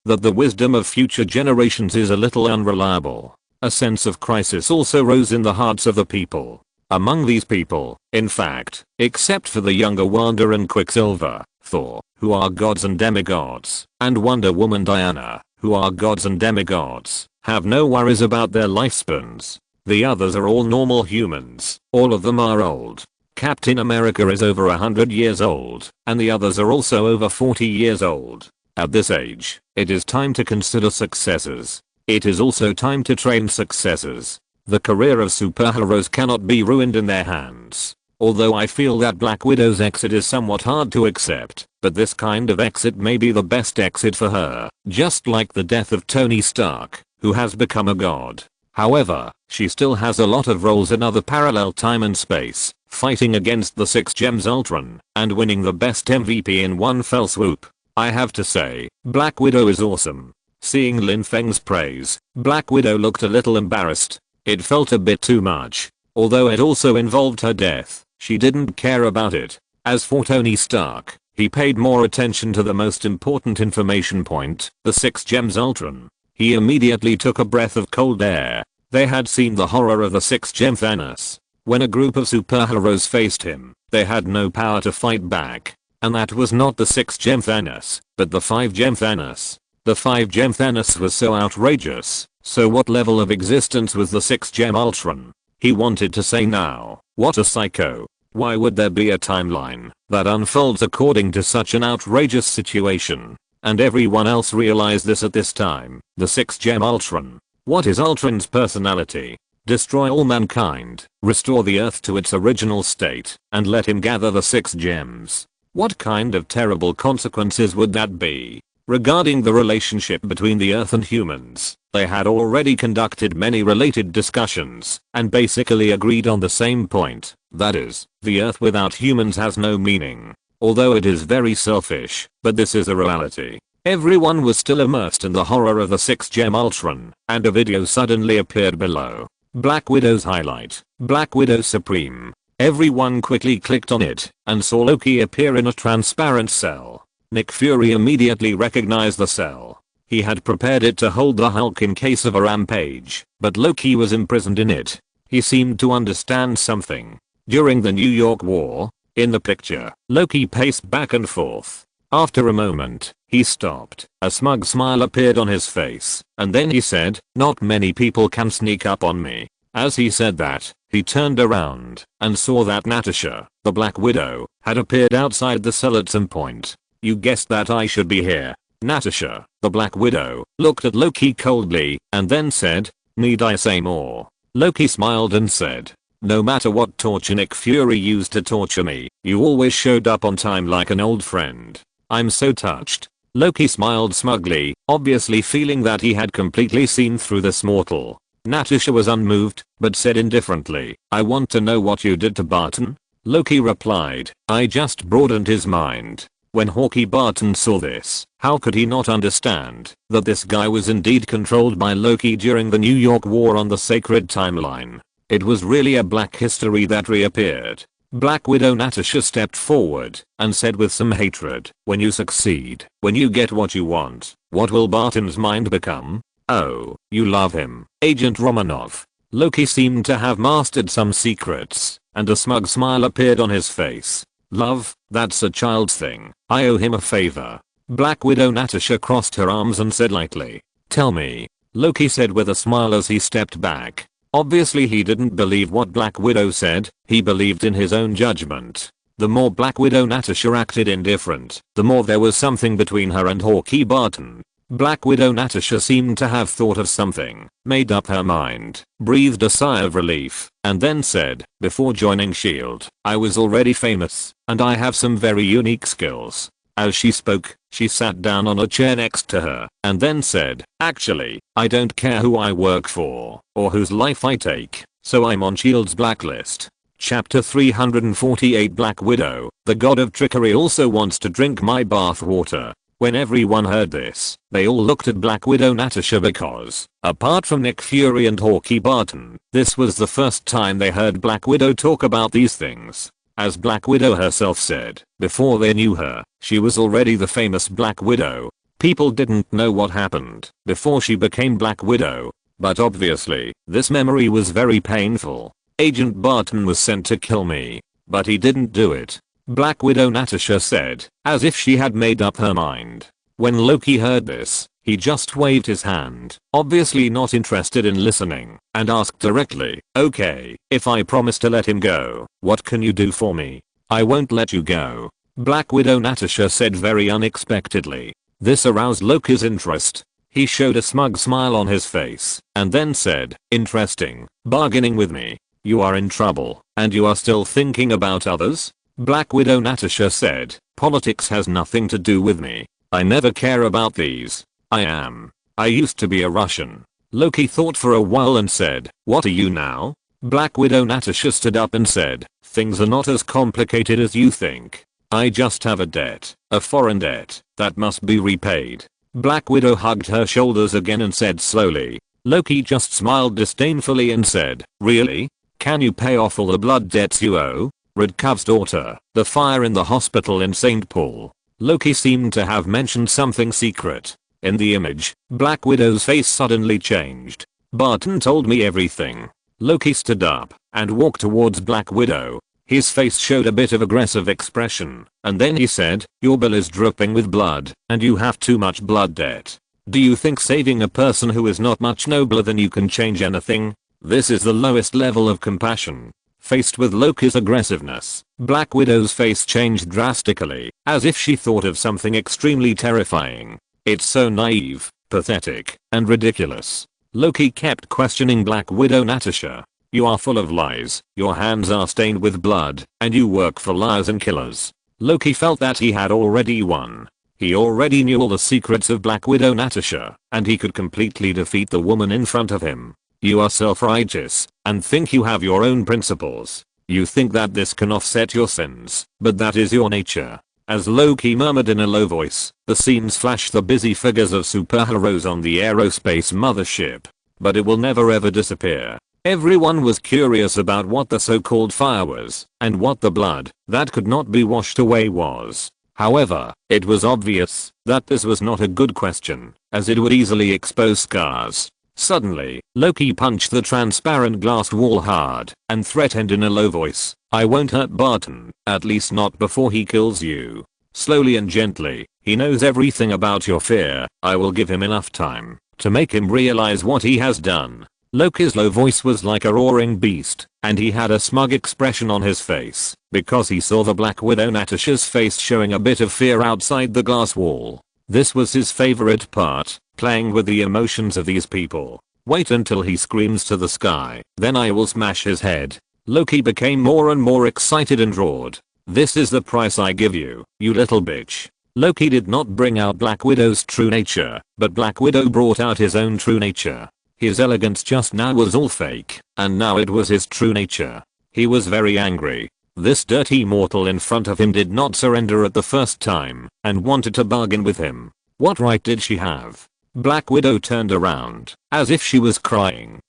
that the wisdom of future generations is a little unreliable. A sense of crisis also rose in the hearts of the people. Among these people, in fact, except for the younger Wanda and Quicksilver, Thor, who are gods and demigods, and Wonder Woman Diana, who are gods and demigods, have no worries about their lifespans. The others are all normal humans. All of them are old. Captain America is over 100 years old, and the others are also over 40 years old. At this age, it is time to consider successors. It is also time to train successors. The career of superheroes cannot be ruined in their hands. Although I feel that Black Widow's exit is somewhat hard to accept, but this kind of exit may be the best exit for her, just like the death of Tony Stark, who has become a god. However, she still has a lot of roles in other parallel time and space, fighting against the 6 Gems Ultron, and winning the best MVP in one fell swoop. I have to say, Black Widow is awesome. Seeing Lin Feng's praise, Black Widow looked a little embarrassed. It felt a bit too much. Although it also involved her death, she didn't care about it. As for Tony Stark, he paid more attention to the most important information point, the 6 Gems Ultron. He immediately took a breath of cold air. They had seen the horror of the 6 Gem Thanos. When a group of superheroes faced him, they had no power to fight back. And that was not the 6 Gem Thanos, but the 5 Gem Thanos. The 5 Gem Thanos was so outrageous. So what level of existence was the 6 Gem Ultron? He wanted to say now, what a psycho. Why would there be a timeline that unfolds according to such an outrageous situation? And everyone else realized this at this time. The 6 Gem Ultron. What is Ultron's personality? Destroy all mankind, restore the Earth to its original state, and let him gather the 6 gems. What kind of terrible consequences would that be? Regarding the relationship between the Earth and humans, they had already conducted many related discussions, and basically agreed on the same point. That is, the Earth without humans has no meaning. Although it is very selfish, but this is a reality. Everyone was still immersed in the horror of the 6 Gem Ultron, and a video suddenly appeared below. Black Widow's highlight. Black Widow Supreme. Everyone quickly clicked on it, and saw Loki appear in a transparent cell. Nick Fury immediately recognized the cell. He had prepared it to hold the Hulk in case of a rampage, but Loki was imprisoned in it. He seemed to understand something. During the New York War, in the picture, Loki paced back and forth. After a moment, he stopped. A smug smile appeared on his face, and then he said, "Not many people can sneak up on me." As he said that, he turned around and saw that Natasha, the Black Widow, had appeared outside the cell at some point. "You guessed that I should be here." Natasha, the Black Widow, looked at Loki coldly and then said, "Need I say more?" Loki smiled and said, "No matter what torture Nick Fury used to torture me, you always showed up on time like an old friend. I'm so touched." Loki smiled smugly, obviously feeling that he had completely seen through this mortal. Natasha was unmoved, but said indifferently, "I want to know what you did to Barton." Loki replied, "I just broadened his mind." When Hawkeye Barton saw this, how could he not understand that this guy was indeed controlled by Loki during the New York War on the sacred timeline? It was really a black history that reappeared. Black Widow Natasha stepped forward and said with some hatred, "When you succeed, when you get what you want, what will Barton's mind become? Oh, you love him, Agent Romanov." Loki seemed to have mastered some secrets, and a smug smile appeared on his face. "Love, that's a child's thing. I owe him a favor." Black Widow Natasha crossed her arms and said lightly, "Tell me," Loki said with a smile as he stepped back. Obviously he didn't believe what Black Widow said, he believed in his own judgment. The more Black Widow Natasha acted indifferent, the more there was something between her and Hawkeye Barton. Black Widow Natasha seemed to have thought of something, made up her mind, breathed a sigh of relief, and then said, "Before joining S.H.I.E.L.D., I was already famous, and I have some very unique skills." As she spoke, she sat down on a chair next to her, and then said, "Actually, I don't care who I work for, or whose life I take, so I'm on S.H.I.E.L.D.'s blacklist." Chapter 348 Black Widow, the god of trickery also wants to drink my bath water. When everyone heard this, they all looked at Black Widow Natasha because, apart from Nick Fury and Hawkeye Barton, this was the first time they heard Black Widow talk about these things. As Black Widow herself said, before they knew her, she was already the famous Black Widow. People didn't know what happened before she became Black Widow, but obviously, this memory was very painful. Agent Barton was sent to kill me, but he didn't do it. Black Widow Natasha said, as if she had made up her mind. When Loki heard this, he just waved his hand, obviously not interested in listening, and asked directly, "Okay, if I promise to let him go, what can you do for me?" "I won't let you go," Black Widow Natasha said very unexpectedly. This aroused Loki's interest. He showed a smug smile on his face, and then said, "Interesting, bargaining with me. You are in trouble, and you are still thinking about others?" Black Widow Natasha said, "Politics has nothing to do with me. I never care about these. I used to be a Russian." Loki thought for a while and said, "What are you now?" Black Widow Natasha stood up and said, "Things are not as complicated as you think. I just have a debt, a foreign debt, that must be repaid." Black Widow hugged her shoulders again and said slowly. Loki just smiled disdainfully and said, "Really? Can you pay off all the blood debts you owe?" Rudkov's daughter, the fire in the hospital in St. Paul. Loki seemed to have mentioned something secret. In the image, Black Widow's face suddenly changed. "Barton told me everything." Loki stood up and walked towards Black Widow. His face showed a bit of aggressive expression, and then he said, "Your bill is dripping with blood, and you have too much blood debt. Do you think saving a person who is not much nobler than you can change anything? This is the lowest level of compassion." Faced with Loki's aggressiveness, Black Widow's face changed drastically, as if she thought of something extremely terrifying. "It's so naive, pathetic, and ridiculous." Loki kept questioning Black Widow Natasha. "You are full of lies, your hands are stained with blood, and you work for liars and killers." Loki felt that he had already won. He already knew all the secrets of Black Widow Natasha, and he could completely defeat the woman in front of him. "You are self-righteous, and think you have your own principles. You think that this can offset your sins, but that is your nature." As Loki murmured in a low voice, the scenes flashed the busy figures of superheroes on the aerospace mothership. But it will never ever disappear. Everyone was curious about what the so-called fire was, and what the blood that could not be washed away was. However, it was obvious that this was not a good question, as it would easily expose scars. Suddenly, Loki punched the transparent glass wall hard and threatened in a low voice, "I won't hurt Barton, at least not before he kills you." Slowly and gently, "He knows everything about your fear. I will give him enough time to make him realize what he has done." Loki's low voice was like a roaring beast, and he had a smug expression on his face, because he saw the Black Widow Natasha's face showing a bit of fear outside the glass wall. This was his favorite part, playing with the emotions of these people. "Wait until he screams to the sky, then I will smash his head." Loki became more and more excited and roared, "This is the price I give you, you little bitch." Loki did not bring out Black Widow's true nature, but Black Widow brought out his own true nature. His elegance just now was all fake, and now it was his true nature. He was very angry. This dirty mortal in front of him did not surrender at the first time and wanted to bargain with him. What right did she have? Black Widow turned around as if she was crying,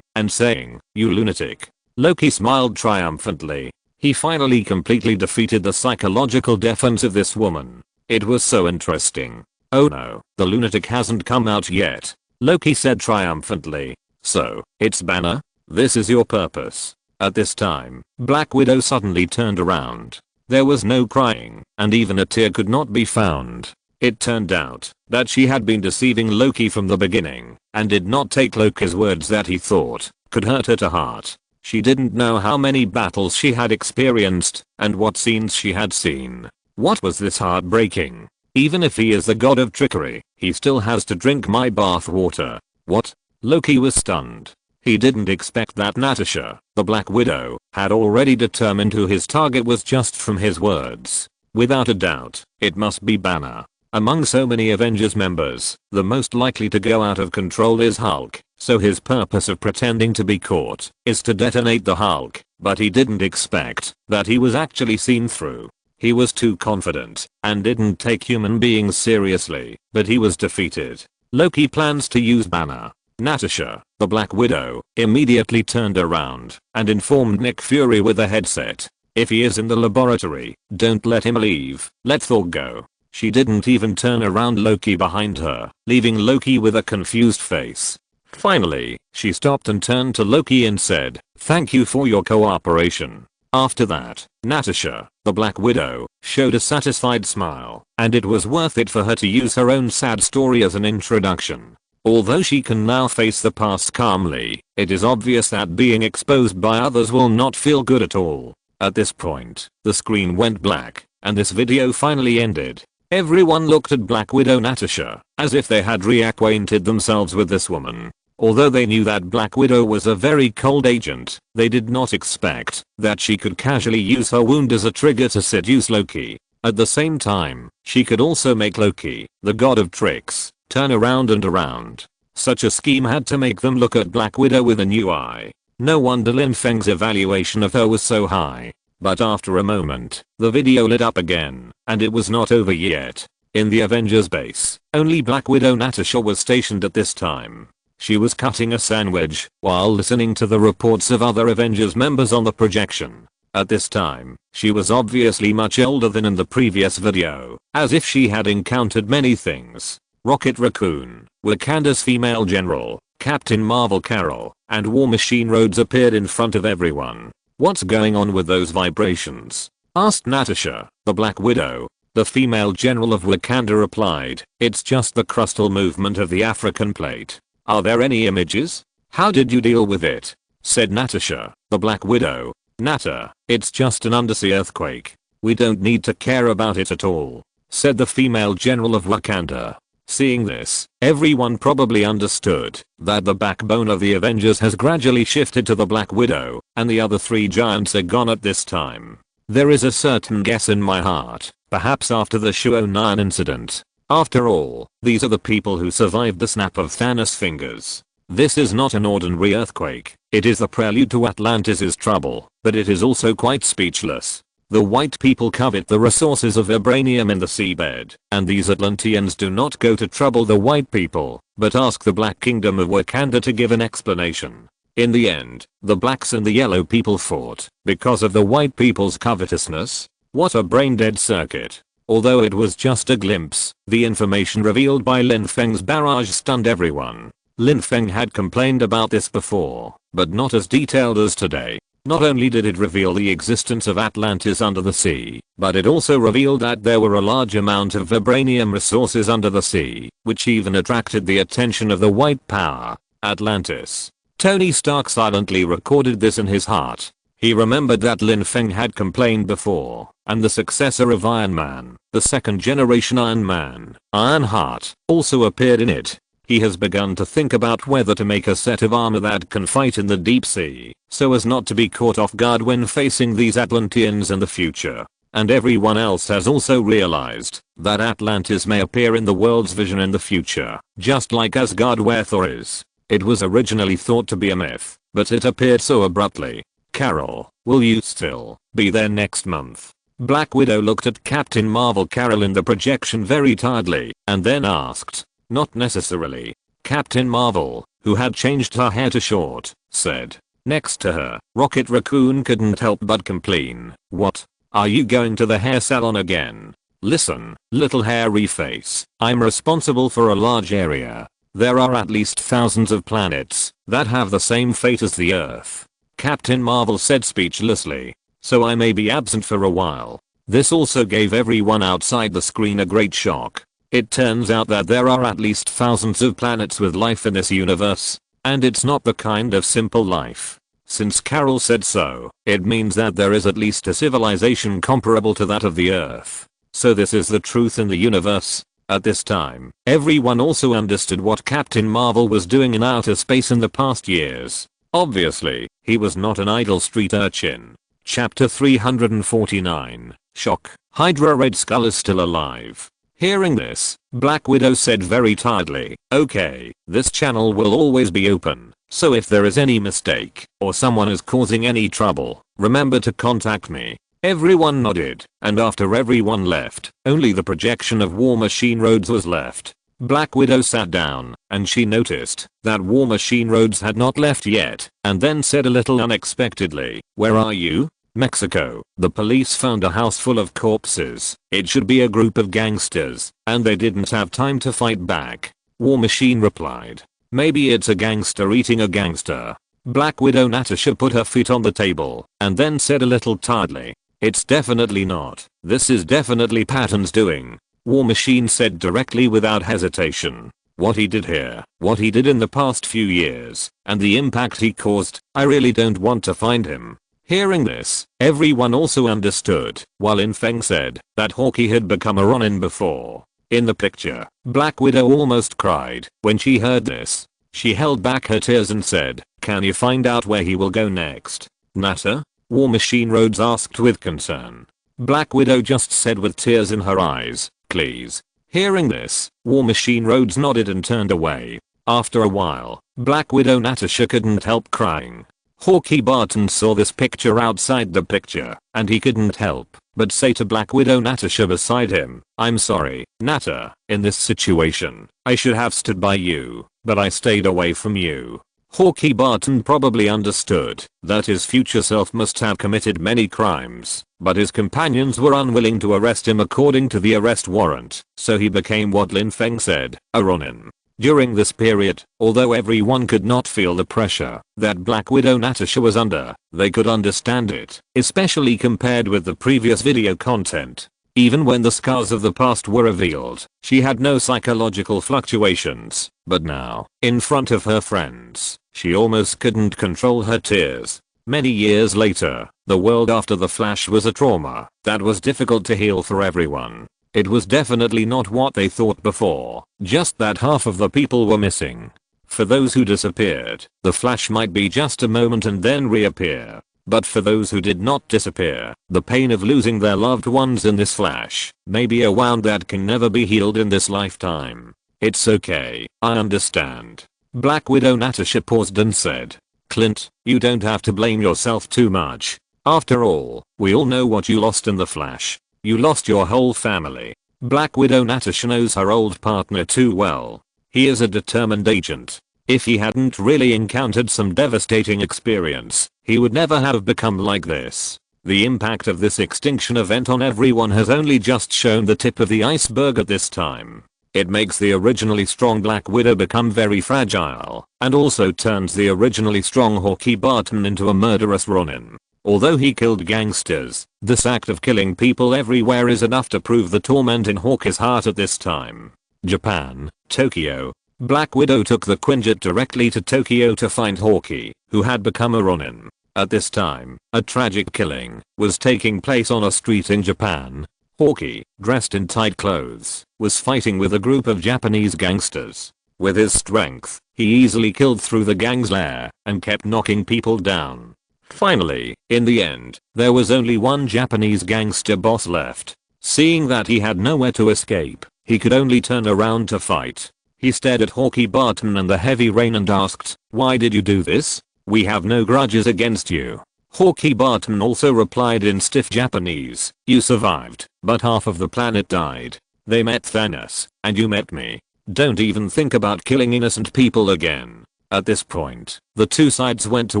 and saying, "You lunatic." Loki smiled triumphantly. He finally completely defeated the psychological defense of this woman. It was so interesting. "Oh no, the lunatic hasn't come out yet," Loki said triumphantly. "So, it's Banner? This is your purpose." At this time, Black Widow suddenly turned around. There was no crying, and even a tear could not be found. It turned out that she had been deceiving Loki from the beginning, and did not take Loki's words that he thought could hurt her to heart. She didn't know how many battles she had experienced, and what scenes she had seen. What was this heartbreaking? Even if he is the god of trickery, he still has to drink my bath water. What? Loki was stunned. He didn't expect that Natasha, the Black Widow, had already determined who his target was just from his words. Without a doubt, it must be Banner. Among so many Avengers members, the most likely to go out of control is Hulk, so his purpose of pretending to be caught is to detonate the Hulk, but he didn't expect that he was actually seen through. He was too confident and didn't take human beings seriously, but he was defeated. Loki plans to use Banner. Natasha, the Black Widow, immediately turned around and informed Nick Fury with a headset. "If he is in the laboratory, don't let him leave, let Thor go." She didn't even turn around Loki behind her, leaving Loki with a confused face. Finally, she stopped and turned to Loki and said, "Thank you for your cooperation." After that, Natasha, the Black Widow, showed a satisfied smile, and it was worth it for her to use her own sad story as an introduction. Although she can now face the past calmly, it is obvious that being exposed by others will not feel good at all. At this point, the screen went black, and this video finally ended. Everyone looked at Black Widow Natasha as if they had reacquainted themselves with this woman. Although they knew that Black Widow was a very cold agent, they did not expect that she could casually use her wound as a trigger to seduce Loki. At the same time, she could also make Loki, the god of tricks, turn around and around. Such a scheme had to make them look at Black Widow with a new eye. No wonder Lin Feng's evaluation of her was so high. But after a moment, the video lit up again, and it was not over yet. In the Avengers base, only Black Widow Natasha was stationed at this time. She was cutting a sandwich while listening to the reports of other Avengers members on the projection. At this time, she was obviously much older than in the previous video, as if she had encountered many things. Rocket Raccoon, Wakanda's female general, Captain Marvel Carol, and War Machine Rhodes appeared in front of everyone. "What's going on with those vibrations?" asked Natasha, the Black Widow. The female general of Wakanda replied, "It's just the crustal movement of the African plate." "Are there any images? How did you deal with it?" said Natasha, the Black Widow. "Nata, it's just an undersea earthquake. We don't need to care about it at all," said the female general of Wakanda. Seeing this, everyone probably understood that the backbone of the Avengers has gradually shifted to the Black Widow, and the other three giants are gone at this time. There is a certain guess in my heart, perhaps after the Shu-09 incident. After all, these are the people who survived the snap of Thanos' fingers. This is not an ordinary earthquake, it is the prelude to Atlantis' trouble, but it is also quite speechless. The white people covet the resources of vibranium in the seabed, and these Atlanteans do not go to trouble the white people, but ask the Black Kingdom of Wakanda to give an explanation. In the end, the blacks and the yellow people fought because of the white people's covetousness. What a brain-dead circuit. Although it was just a glimpse, the information revealed by Lin Feng's barrage stunned everyone. Lin Feng had complained about this before, but not as detailed as today. Not only did it reveal the existence of Atlantis under the sea, but it also revealed that there were a large amount of vibranium resources under the sea, which even attracted the attention of the white power, Atlantis. Tony Stark silently recorded this in his heart. He remembered that Lin Feng had complained before, and the successor of Iron Man, the second generation Iron Man, Ironheart, also appeared in it. He has begun to think about whether to make a set of armor that can fight in the deep sea, so as not to be caught off guard when facing these Atlanteans in the future. And everyone else has also realized that Atlantis may appear in the world's vision in the future, just like Asgard where Thor is. It was originally thought to be a myth, but it appeared so abruptly. Carol, will you still be there next month? Black Widow looked at Captain Marvel Carol in the projection very tiredly and then asked. Not necessarily. Captain Marvel, who had changed her hair to short, said. Next to her, Rocket Raccoon couldn't help but complain. What? Are you going to the hair salon again? Listen, little hairy face, I'm responsible for a large area. There are at least thousands of planets that have the same fate as the Earth. Captain Marvel said speechlessly. So I may be absent for a while. This also gave everyone outside the screen a great shock. It turns out that there are at least thousands of planets with life in this universe. And it's not the kind of simple life. Since Carol said so, it means that there is at least a civilization comparable to that of the Earth. So this is the truth in the universe. At this time, everyone also understood what Captain Marvel was doing in outer space in the past years. Obviously, he was not an idle street urchin. Chapter 349. Shock. Hydra Red Skull is still alive. Hearing this, Black Widow said very tiredly, okay, this channel will always be open, so if there is any mistake, or someone is causing any trouble, remember to contact me. Everyone nodded, and after everyone left, only the projection of War Machine Rhodes was left. Black Widow sat down, and she noticed that War Machine Rhodes had not left yet, and then said a little unexpectedly, where are you? Mexico. The police found a house full of corpses. It should be a group of gangsters, and they didn't have time to fight back. War Machine replied. Maybe it's a gangster eating a gangster. Black Widow Natasha put her feet on the table, and then said a little tiredly. It's definitely not. This is definitely Patton's doing. War Machine said directly without hesitation. What he did here, what he did in the past few years, and the impact he caused, I really don't want to find him. Hearing this, everyone also understood, while Infeng said that Hawkeye had become a Ronin before. In the picture, Black Widow almost cried when she heard this. She held back her tears and said, can you find out where he will go next? Nata? War Machine Rhodes asked with concern. Black Widow just said with tears in her eyes, please. Hearing this, War Machine Rhodes nodded and turned away. After a while, Black Widow Natasha couldn't help crying. Hawkeye Barton saw this picture outside the picture, and he couldn't help but say to Black Widow Natasha beside him, I'm sorry, Nata, in this situation, I should have stood by you, but I stayed away from you. Hawkeye Barton probably understood that his future self must have committed many crimes, but his companions were unwilling to arrest him according to the arrest warrant, so he became what Lin Feng said, a Ronin. During this period, although everyone could not feel the pressure that Black Widow Natasha was under, they could understand it, especially compared with the previous video content. Even when the scars of the past were revealed, she had no psychological fluctuations, but now, in front of her friends, she almost couldn't control her tears. Many years later, the world after the Flash was a trauma that was difficult to heal for everyone. It was definitely not what they thought before, just that half of the people were missing. For those who disappeared, the Flash might be just a moment and then reappear. But for those who did not disappear, the pain of losing their loved ones in this Flash may be a wound that can never be healed in this lifetime. It's okay, I understand. Black Widow Natasha paused and said, Clint, you don't have to blame yourself too much. After all, we all know what you lost in the Flash. You lost your whole family. Black Widow Natasha knows her old partner too well. He is a determined agent. If he hadn't really encountered some devastating experience, he would never have become like this. The impact of this extinction event on everyone has only just shown the tip of the iceberg at this time. It makes the originally strong Black Widow become very fragile, and also turns the originally strong Hawkeye Barton into a murderous Ronin. Although he killed gangsters, this act of killing people everywhere is enough to prove the torment in Hawkeye's heart at this time. Japan, Tokyo. Black Widow took the Quinjet directly to Tokyo to find Hawkeye, who had become a Ronin. At this time, a tragic killing was taking place on a street in Japan. Hawkeye, dressed in tight clothes, was fighting with a group of Japanese gangsters. With his strength, he easily killed through the gang's lair and kept knocking people down. Finally, in the end, there was only one Japanese gangster boss left. Seeing that he had nowhere to escape, he could only turn around to fight. He stared at Hawkeye Barton and the heavy rain and asked, why did you do this? We have no grudges against you. Hawkeye Barton also replied in stiff Japanese, "You survived, but half of the planet died. They met Thanos, and you met me. Don't even think about killing innocent people again." At this point, the two sides went to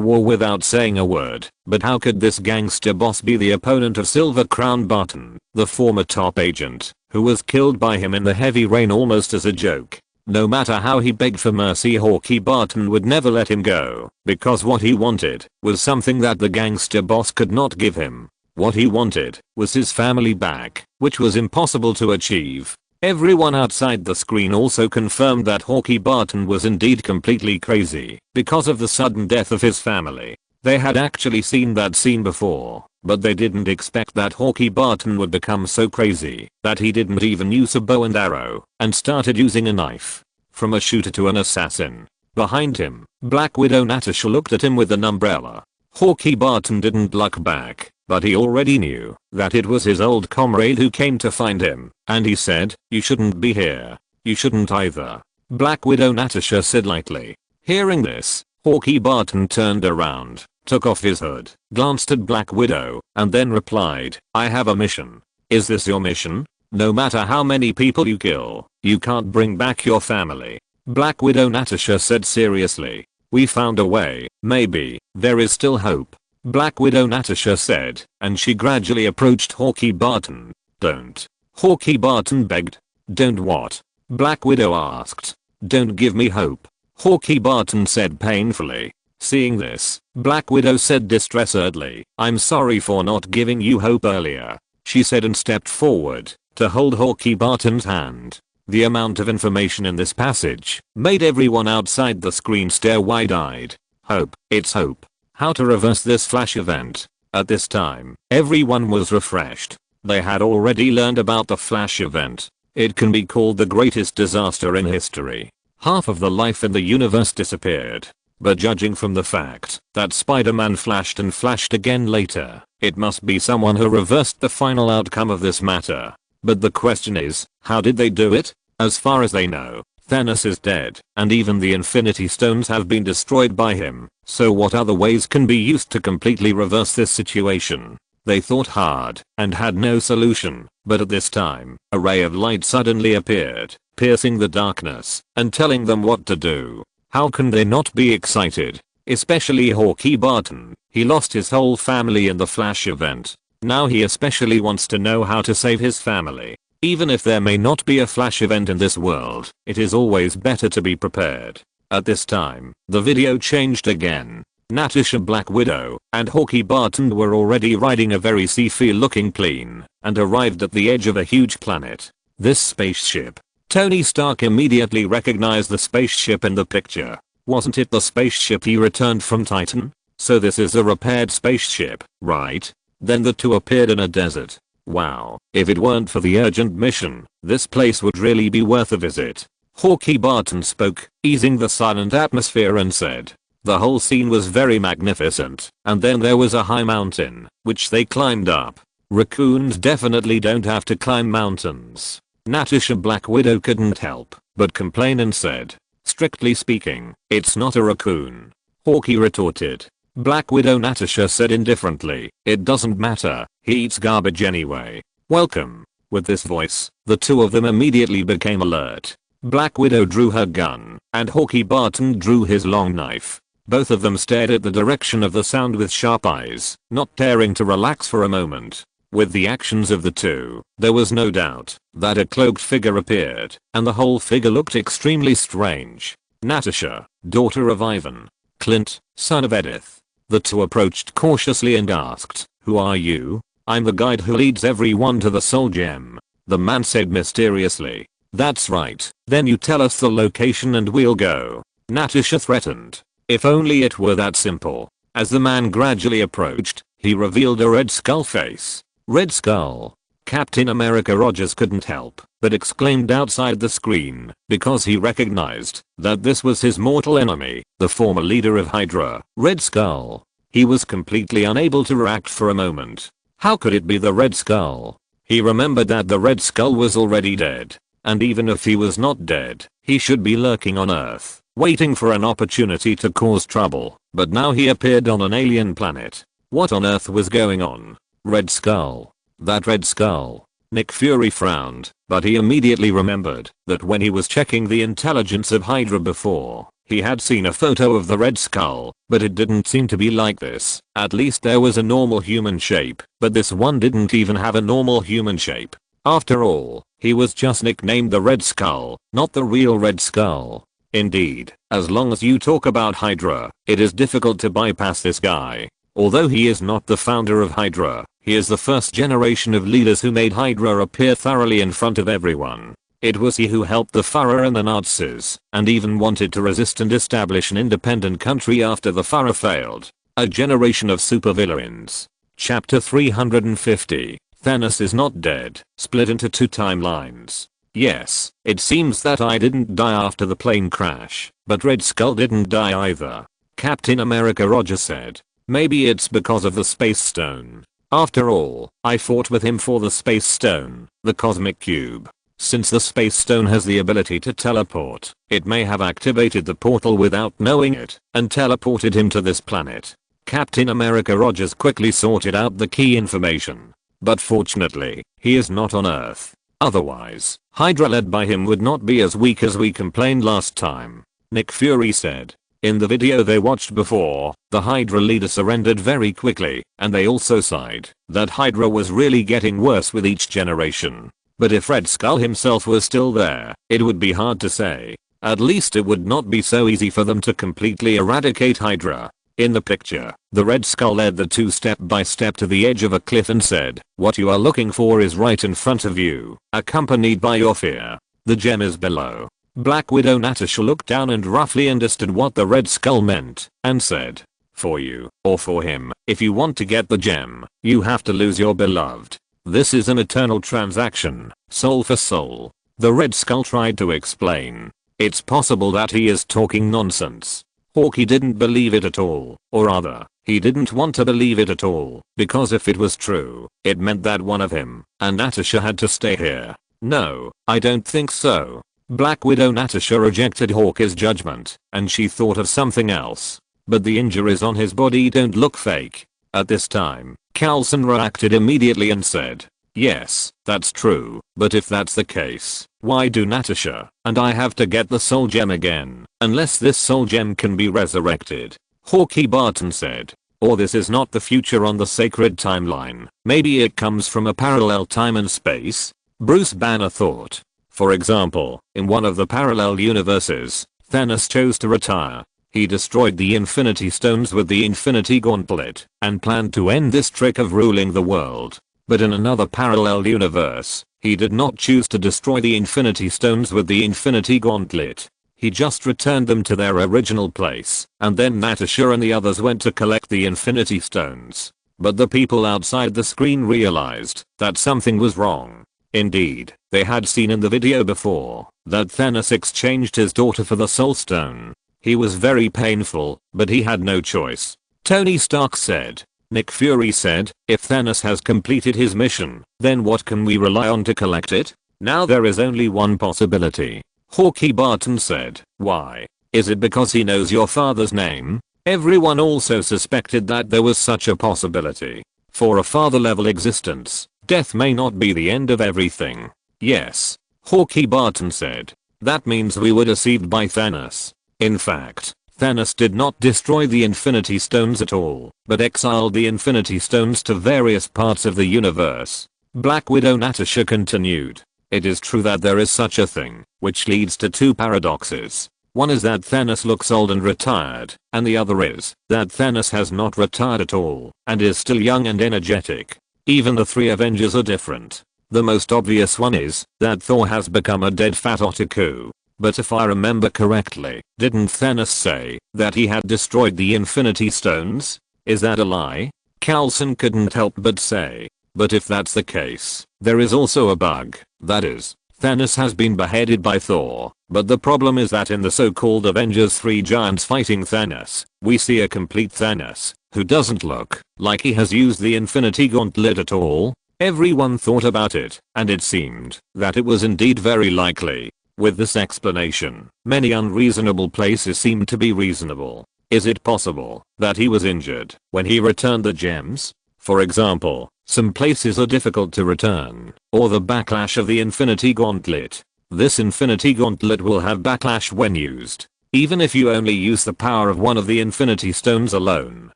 war without saying a word, but how could this gangster boss be the opponent of Silver Crown Barton, the former top agent, who was killed by him in the heavy rain almost as a joke? No matter how he begged for mercy, Hawkeye Barton would never let him go, because what he wanted was something that the gangster boss could not give him. What he wanted was his family back, which was impossible to achieve. Everyone outside the screen also confirmed that Hawkeye Barton was indeed completely crazy because of the sudden death of his family. They had actually seen that scene before, but they didn't expect that Hawkeye Barton would become so crazy that he didn't even use a bow and arrow and started using a knife. From a shooter to an assassin. Behind him, Black Widow Natasha looked at him with an umbrella. Hawkeye Barton didn't look back, but he already knew that it was his old comrade who came to find him, and he said, "You shouldn't be here. You shouldn't either." Black Widow Natasha said lightly. Hearing this, Hawkeye Barton turned around, took off his hood, glanced at Black Widow, and then replied, "I have a mission." "Is this your mission? No matter how many people you kill, you can't bring back your family." Black Widow Natasha said seriously. "We found a way. Maybe there is still hope." Black Widow Natasha said, and she gradually approached Hawkeye Barton. "Don't." Hawkeye Barton begged. "Don't what?" Black Widow asked. "Don't give me hope." Hawkeye Barton said painfully. Seeing this, Black Widow said distressedly, "I'm sorry for not giving you hope earlier," she said, and stepped forward to hold Hawkeye Barton's hand. The amount of information in this passage made everyone outside the screen stare wide-eyed. Hope, it's hope. How to reverse this flash event? At this time, everyone was refreshed. They had already learned about the flash event. It can be called the greatest disaster in history. Half of the life in the universe disappeared. But judging from the fact that Spider-Man flashed and flashed again later, it must be someone who reversed the final outcome of this matter. But the question is, how did they do it? As far as they know, Thanos is dead, and even the Infinity Stones have been destroyed by him, so what other ways can be used to completely reverse this situation? They thought hard, and had no solution, but at this time, a ray of light suddenly appeared, piercing the darkness, and telling them what to do. How can they not be excited? Especially Hawkeye Barton. He lost his whole family in the Flash event. Now he especially wants to know how to save his family. Even if there may not be a Flash event in this world, it is always better to be prepared. At this time, the video changed again. Natasha, Black Widow, and Hawkeye Barton were already riding a very sea-feel looking plane, and arrived at the edge of a huge planet. This spaceship. Tony Stark immediately recognized the spaceship in the picture. Wasn't it the spaceship he returned from Titan? So this is a repaired spaceship, right? Then the two appeared in a desert. Wow, if it weren't for the urgent mission, this place would really be worth a visit. Hawkeye Barton spoke, easing the silent atmosphere, and said, the whole scene was very magnificent, and then there was a high mountain, which they climbed up. Raccoons definitely don't have to climb mountains. Natasha, Black Widow couldn't help but complain and said, strictly speaking, it's not a raccoon. Hawkeye retorted. Black Widow Natasha said indifferently, it doesn't matter, he eats garbage anyway. Welcome. With this voice, the two of them immediately became alert. Black Widow drew her gun, and Hawkeye Barton drew his long knife. Both of them stared at the direction of the sound with sharp eyes, not daring to relax for a moment. With the actions of the two, there was no doubt that a cloaked figure appeared, and the whole figure looked extremely strange. Natasha, daughter of Ivan. Clint, son of Edith. The two approached cautiously and asked, who are you? I'm the guide who leads everyone to the Soul Gem. The man said mysteriously. That's right, then you tell us the location and we'll go. Natasha threatened. If only it were that simple. As the man gradually approached, he revealed a Red Skull face. Red Skull. Captain America Rogers couldn't help but exclaimed outside the screen because he recognized that this was his mortal enemy, the former leader of Hydra, Red Skull. He was completely unable to react for a moment. How could it be the Red Skull? He remembered that the Red Skull was already dead, and even if he was not dead, he should be lurking on Earth, waiting for an opportunity to cause trouble, but now he appeared on an alien planet. What on earth was going on? Red Skull. That Red Skull. Nick Fury frowned, but he immediately remembered that when he was checking the intelligence of Hydra before, he had seen a photo of the Red Skull, but it didn't seem to be like this. At least there was a normal human shape, but this one didn't even have a normal human shape. After all, he was just nicknamed the Red Skull, not the real Red Skull. Indeed, as long as you talk about Hydra, it is difficult to bypass this guy. Although he is not the founder of Hydra, he is the first generation of leaders who made Hydra appear thoroughly in front of everyone. It was he who helped the Fuhrer and the Nazis, and even wanted to resist and establish an independent country after the Fuhrer failed. A generation of supervillains. Chapter 350. Thanos is not dead, split into 2 timelines. Yes, it seems that I didn't die after the plane crash, but Red Skull didn't die either. Captain America Rogers said. Maybe it's because of the Space Stone. After all, I fought with him for the Space Stone, the Cosmic Cube. Since the Space Stone has the ability to teleport, it may have activated the portal without knowing it, and teleported him to this planet. Captain America Rogers quickly sorted out the key information. But fortunately, he is not on Earth. Otherwise, Hydra led by him would not be as weak as we complained last time. Nick Fury said. In the video they watched before, the Hydra leader surrendered very quickly, and they also sighed that Hydra was really getting worse with each generation. But if Red Skull himself was still there, it would be hard to say. At least it would not be so easy for them to completely eradicate Hydra. In the picture, the Red Skull led the 2 step by step to the edge of a cliff and said, "What you are looking for is right in front of you, accompanied by your fear. The gem is below." Black Widow Natasha looked down and roughly understood what the Red Skull meant, and said, "For you, or for him, if you want to get the gem, you have to lose your beloved. This is an eternal transaction, soul for soul." The Red Skull tried to explain. It's possible that he is talking nonsense. Hawkeye didn't believe it at all, or rather, he didn't want to believe it at all, because if it was true, it meant that one of him and Natasha had to stay here. No, I don't think so. Black Widow Natasha rejected Hawkeye's judgment, and she thought of something else. But the injuries on his body don't look fake. At this time, Coulson reacted immediately and said, "Yes, that's true, but if that's the case, why do Natasha and I have to get the soul gem again, unless this soul gem can be resurrected?" Hawkeye Barton said. "Or this is not the future on the sacred timeline. Maybe it comes from a parallel time and space?" Bruce Banner thought. For example, in one of the parallel universes, Thanos chose to retire. He destroyed the Infinity Stones with the Infinity Gauntlet and planned to end this trick of ruling the world. But in another parallel universe, he did not choose to destroy the Infinity Stones with the Infinity Gauntlet. He just returned them to their original place, and then Natasha and the others went to collect the Infinity Stones. But the people outside the screen realized that something was wrong. Indeed, they had seen in the video before that Thanos exchanged his daughter for the Soul Stone. He was very painful, but he had no choice. Tony Stark said. Nick Fury said, "If Thanos has completed his mission, then what can we rely on to collect it? Now there is only one possibility." Hawkeye Barton said, "Why? Is it because he knows your father's name?" Everyone also suspected that there was such a possibility. For a father-level existence, death may not be the end of everything. Yes, Hawkeye Barton said. That means we were deceived by Thanos. In fact, Thanos did not destroy the Infinity Stones at all, but exiled the Infinity Stones to various parts of the universe. Black Widow Natasha continued. It is true that there is such a thing, which leads to 2 paradoxes. One is that Thanos looks old and retired, and the other is that Thanos has not retired at all, and is still young and energetic. Even the 3 Avengers are different. The most obvious one is that Thor has become a dead fat otaku. But if I remember correctly, didn't Thanos say that he had destroyed the Infinity Stones? Is that a lie? Coulson couldn't help but say. But if that's the case, there is also a bug. That is, Thanos has been beheaded by Thor. But the problem is that in the so-called Avengers 3 giants fighting Thanos, we see a complete Thanos, who doesn't look like he has used the Infinity Gauntlet at all. Everyone thought about it, and it seemed that it was indeed very likely. With this explanation, many unreasonable places seemed to be reasonable. Is it possible that he was injured when he returned the gems? For example, some places are difficult to return, or the backlash of the Infinity Gauntlet. This Infinity Gauntlet will have backlash when used. Even if you only use the power of one of the Infinity Stones alone,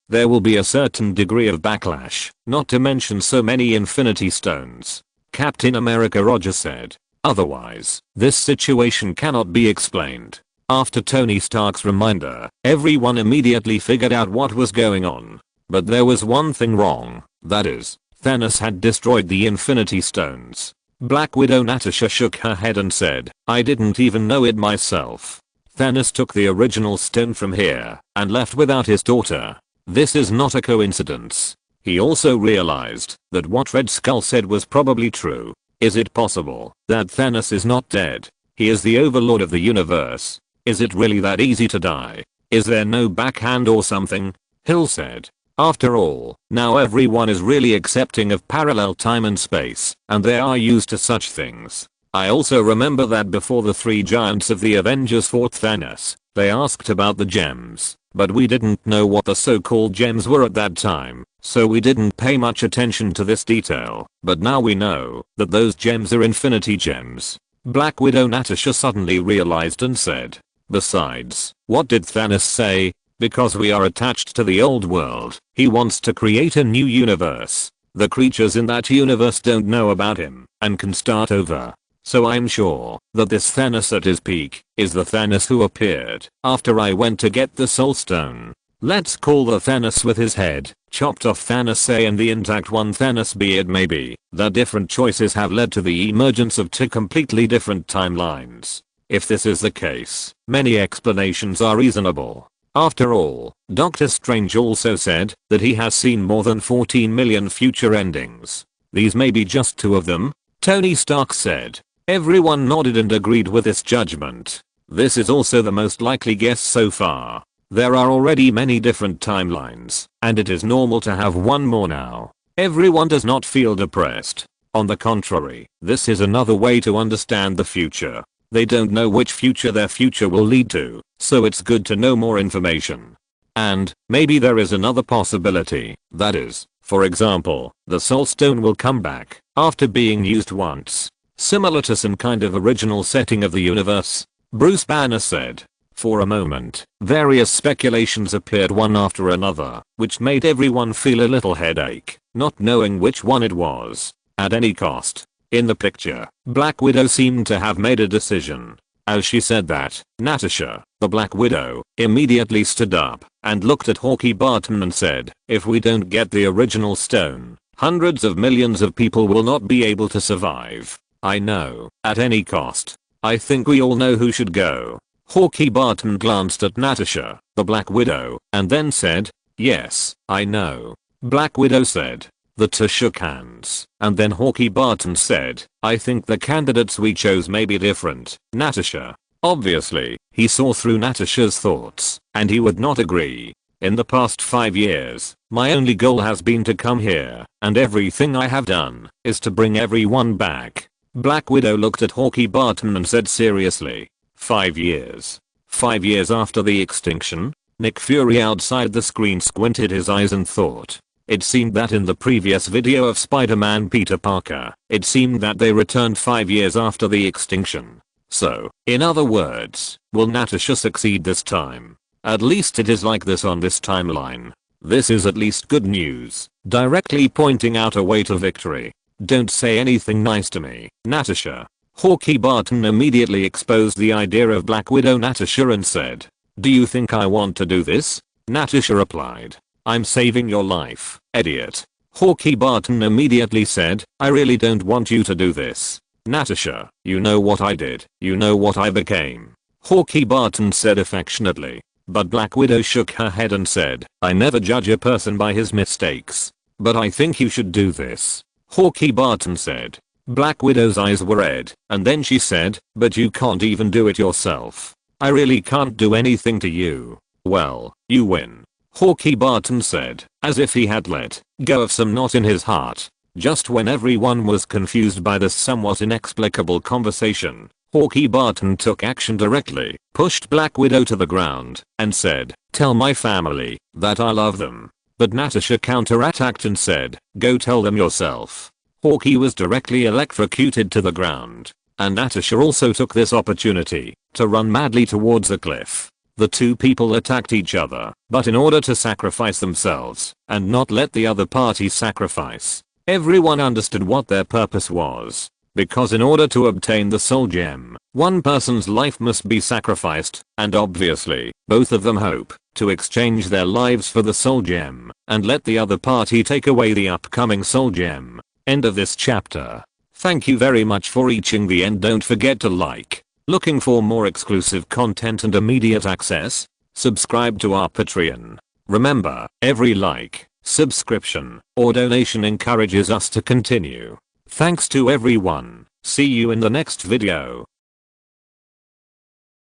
there will be a certain degree of backlash, not to mention so many Infinity Stones. Captain America Roger said. Otherwise, this situation cannot be explained. After Tony Stark's reminder, everyone immediately figured out what was going on. But there was one thing wrong, that is, Thanos had destroyed the Infinity Stones. Black Widow Natasha shook her head and said, I didn't even know it myself. Thanos took the original stone from here and left without his daughter. This is not a coincidence. He also realized that what Red Skull said was probably true. Is it possible that Thanos is not dead? He is the overlord of the universe. Is it really that easy to die? Is there no backhand or something? Hill said. After all, now everyone is really accepting of parallel time and space, and they are used to such things. I also remember that before the three giants of the Avengers fought Thanos, they asked about the gems, but we didn't know what the so-called gems were at that time, so we didn't pay much attention to this detail, but now we know that those gems are Infinity Gems. Black Widow Natasha suddenly realized and said. Besides, what did Thanos say? Because we are attached to the old world, he wants to create a new universe. The creatures in that universe don't know about him and can start over. So I'm sure that this Thanos at his peak is the Thanos who appeared after I went to get the Soul Stone. Let's call the Thanos with his head chopped off Thanos A and the intact one Thanos B. It may be that different choices have led to the emergence of two completely different timelines. If this is the case, many explanations are reasonable. After all, Doctor Strange also said that he has seen more than 14 million future endings. These may be just two of them, Tony Stark said. Everyone nodded and agreed with this judgment. This is also the most likely guess so far. There are already many different timelines, and it is normal to have one more now. Everyone does not feel depressed. On the contrary, this is another way to understand the future. They don't know which future their future will lead to, so it's good to know more information. And, maybe there is another possibility, that is, for example, the Soul Stone will come back after being used once. Similar to some kind of original setting of the universe. Bruce Banner said. For a moment, various speculations appeared one after another, which made everyone feel a little headache, not knowing which one it was, at any cost. In the picture, Black Widow seemed to have made a decision. As she said that, Natasha, the Black Widow, immediately stood up and looked at Hawkeye Barton and said, if we don't get the original stone, hundreds of millions of people will not be able to survive. I know, at any cost. I think we all know who should go. Hawkeye Barton glanced at Natasha, the Black Widow, and then said, yes, I know. Black Widow said. The two shook hands, and then Hawkeye Barton said, I think the candidates we chose may be different, Natasha. Obviously, he saw through Natasha's thoughts, and he would not agree. In the past 5 years, my only goal has been to come here, and everything I have done is to bring everyone back. Black Widow looked at Hawkeye Barton and said seriously, 5 years. 5 years after the extinction? Nick Fury outside the screen squinted his eyes and thought. It seemed that in the previous video of Spider-Man Peter Parker, it seemed that they returned 5 years after the extinction. So, in other words, will Natasha succeed this time? At least it is like this on this timeline. This is at least good news, directly pointing out a way to victory. Don't say anything nice to me, Natasha. Hawkeye Barton immediately exposed the idea of Black Widow Natasha and said, do you think I want to do this? Natasha replied. I'm saving your life, idiot. Hawkeye Barton immediately said, I really don't want you to do this. Natasha, you know what I did, you know what I became. Hawkeye Barton said affectionately. But Black Widow shook her head and said, I never judge a person by his mistakes. But I think you should do this. Hawkeye Barton said. Black Widow's eyes were red, and then she said, but you can't even do it yourself. I really can't do anything to you. Well, you win. Hawkeye Barton said, as if he had let go of some knot in his heart. Just when everyone was confused by this somewhat inexplicable conversation, Hawkeye Barton took action directly, pushed Black Widow to the ground, and said, tell my family that I love them. But Natasha counterattacked and said, go tell them yourself. Hawkeye was directly electrocuted to the ground, and Natasha also took this opportunity to run madly towards the cliff. The two people attacked each other, but in order to sacrifice themselves and not let the other party sacrifice, everyone understood what their purpose was. Because in order to obtain the soul gem, one person's life must be sacrificed, and obviously, both of them hope to exchange their lives for the soul gem and let the other party take away the upcoming soul gem. End of this chapter. Thank you very much for reaching the end. Don't forget to like. Looking for more exclusive content and immediate access? Subscribe to our Patreon. Remember, every like, subscription, or donation encourages us to continue. Thanks to everyone. See you in the next video.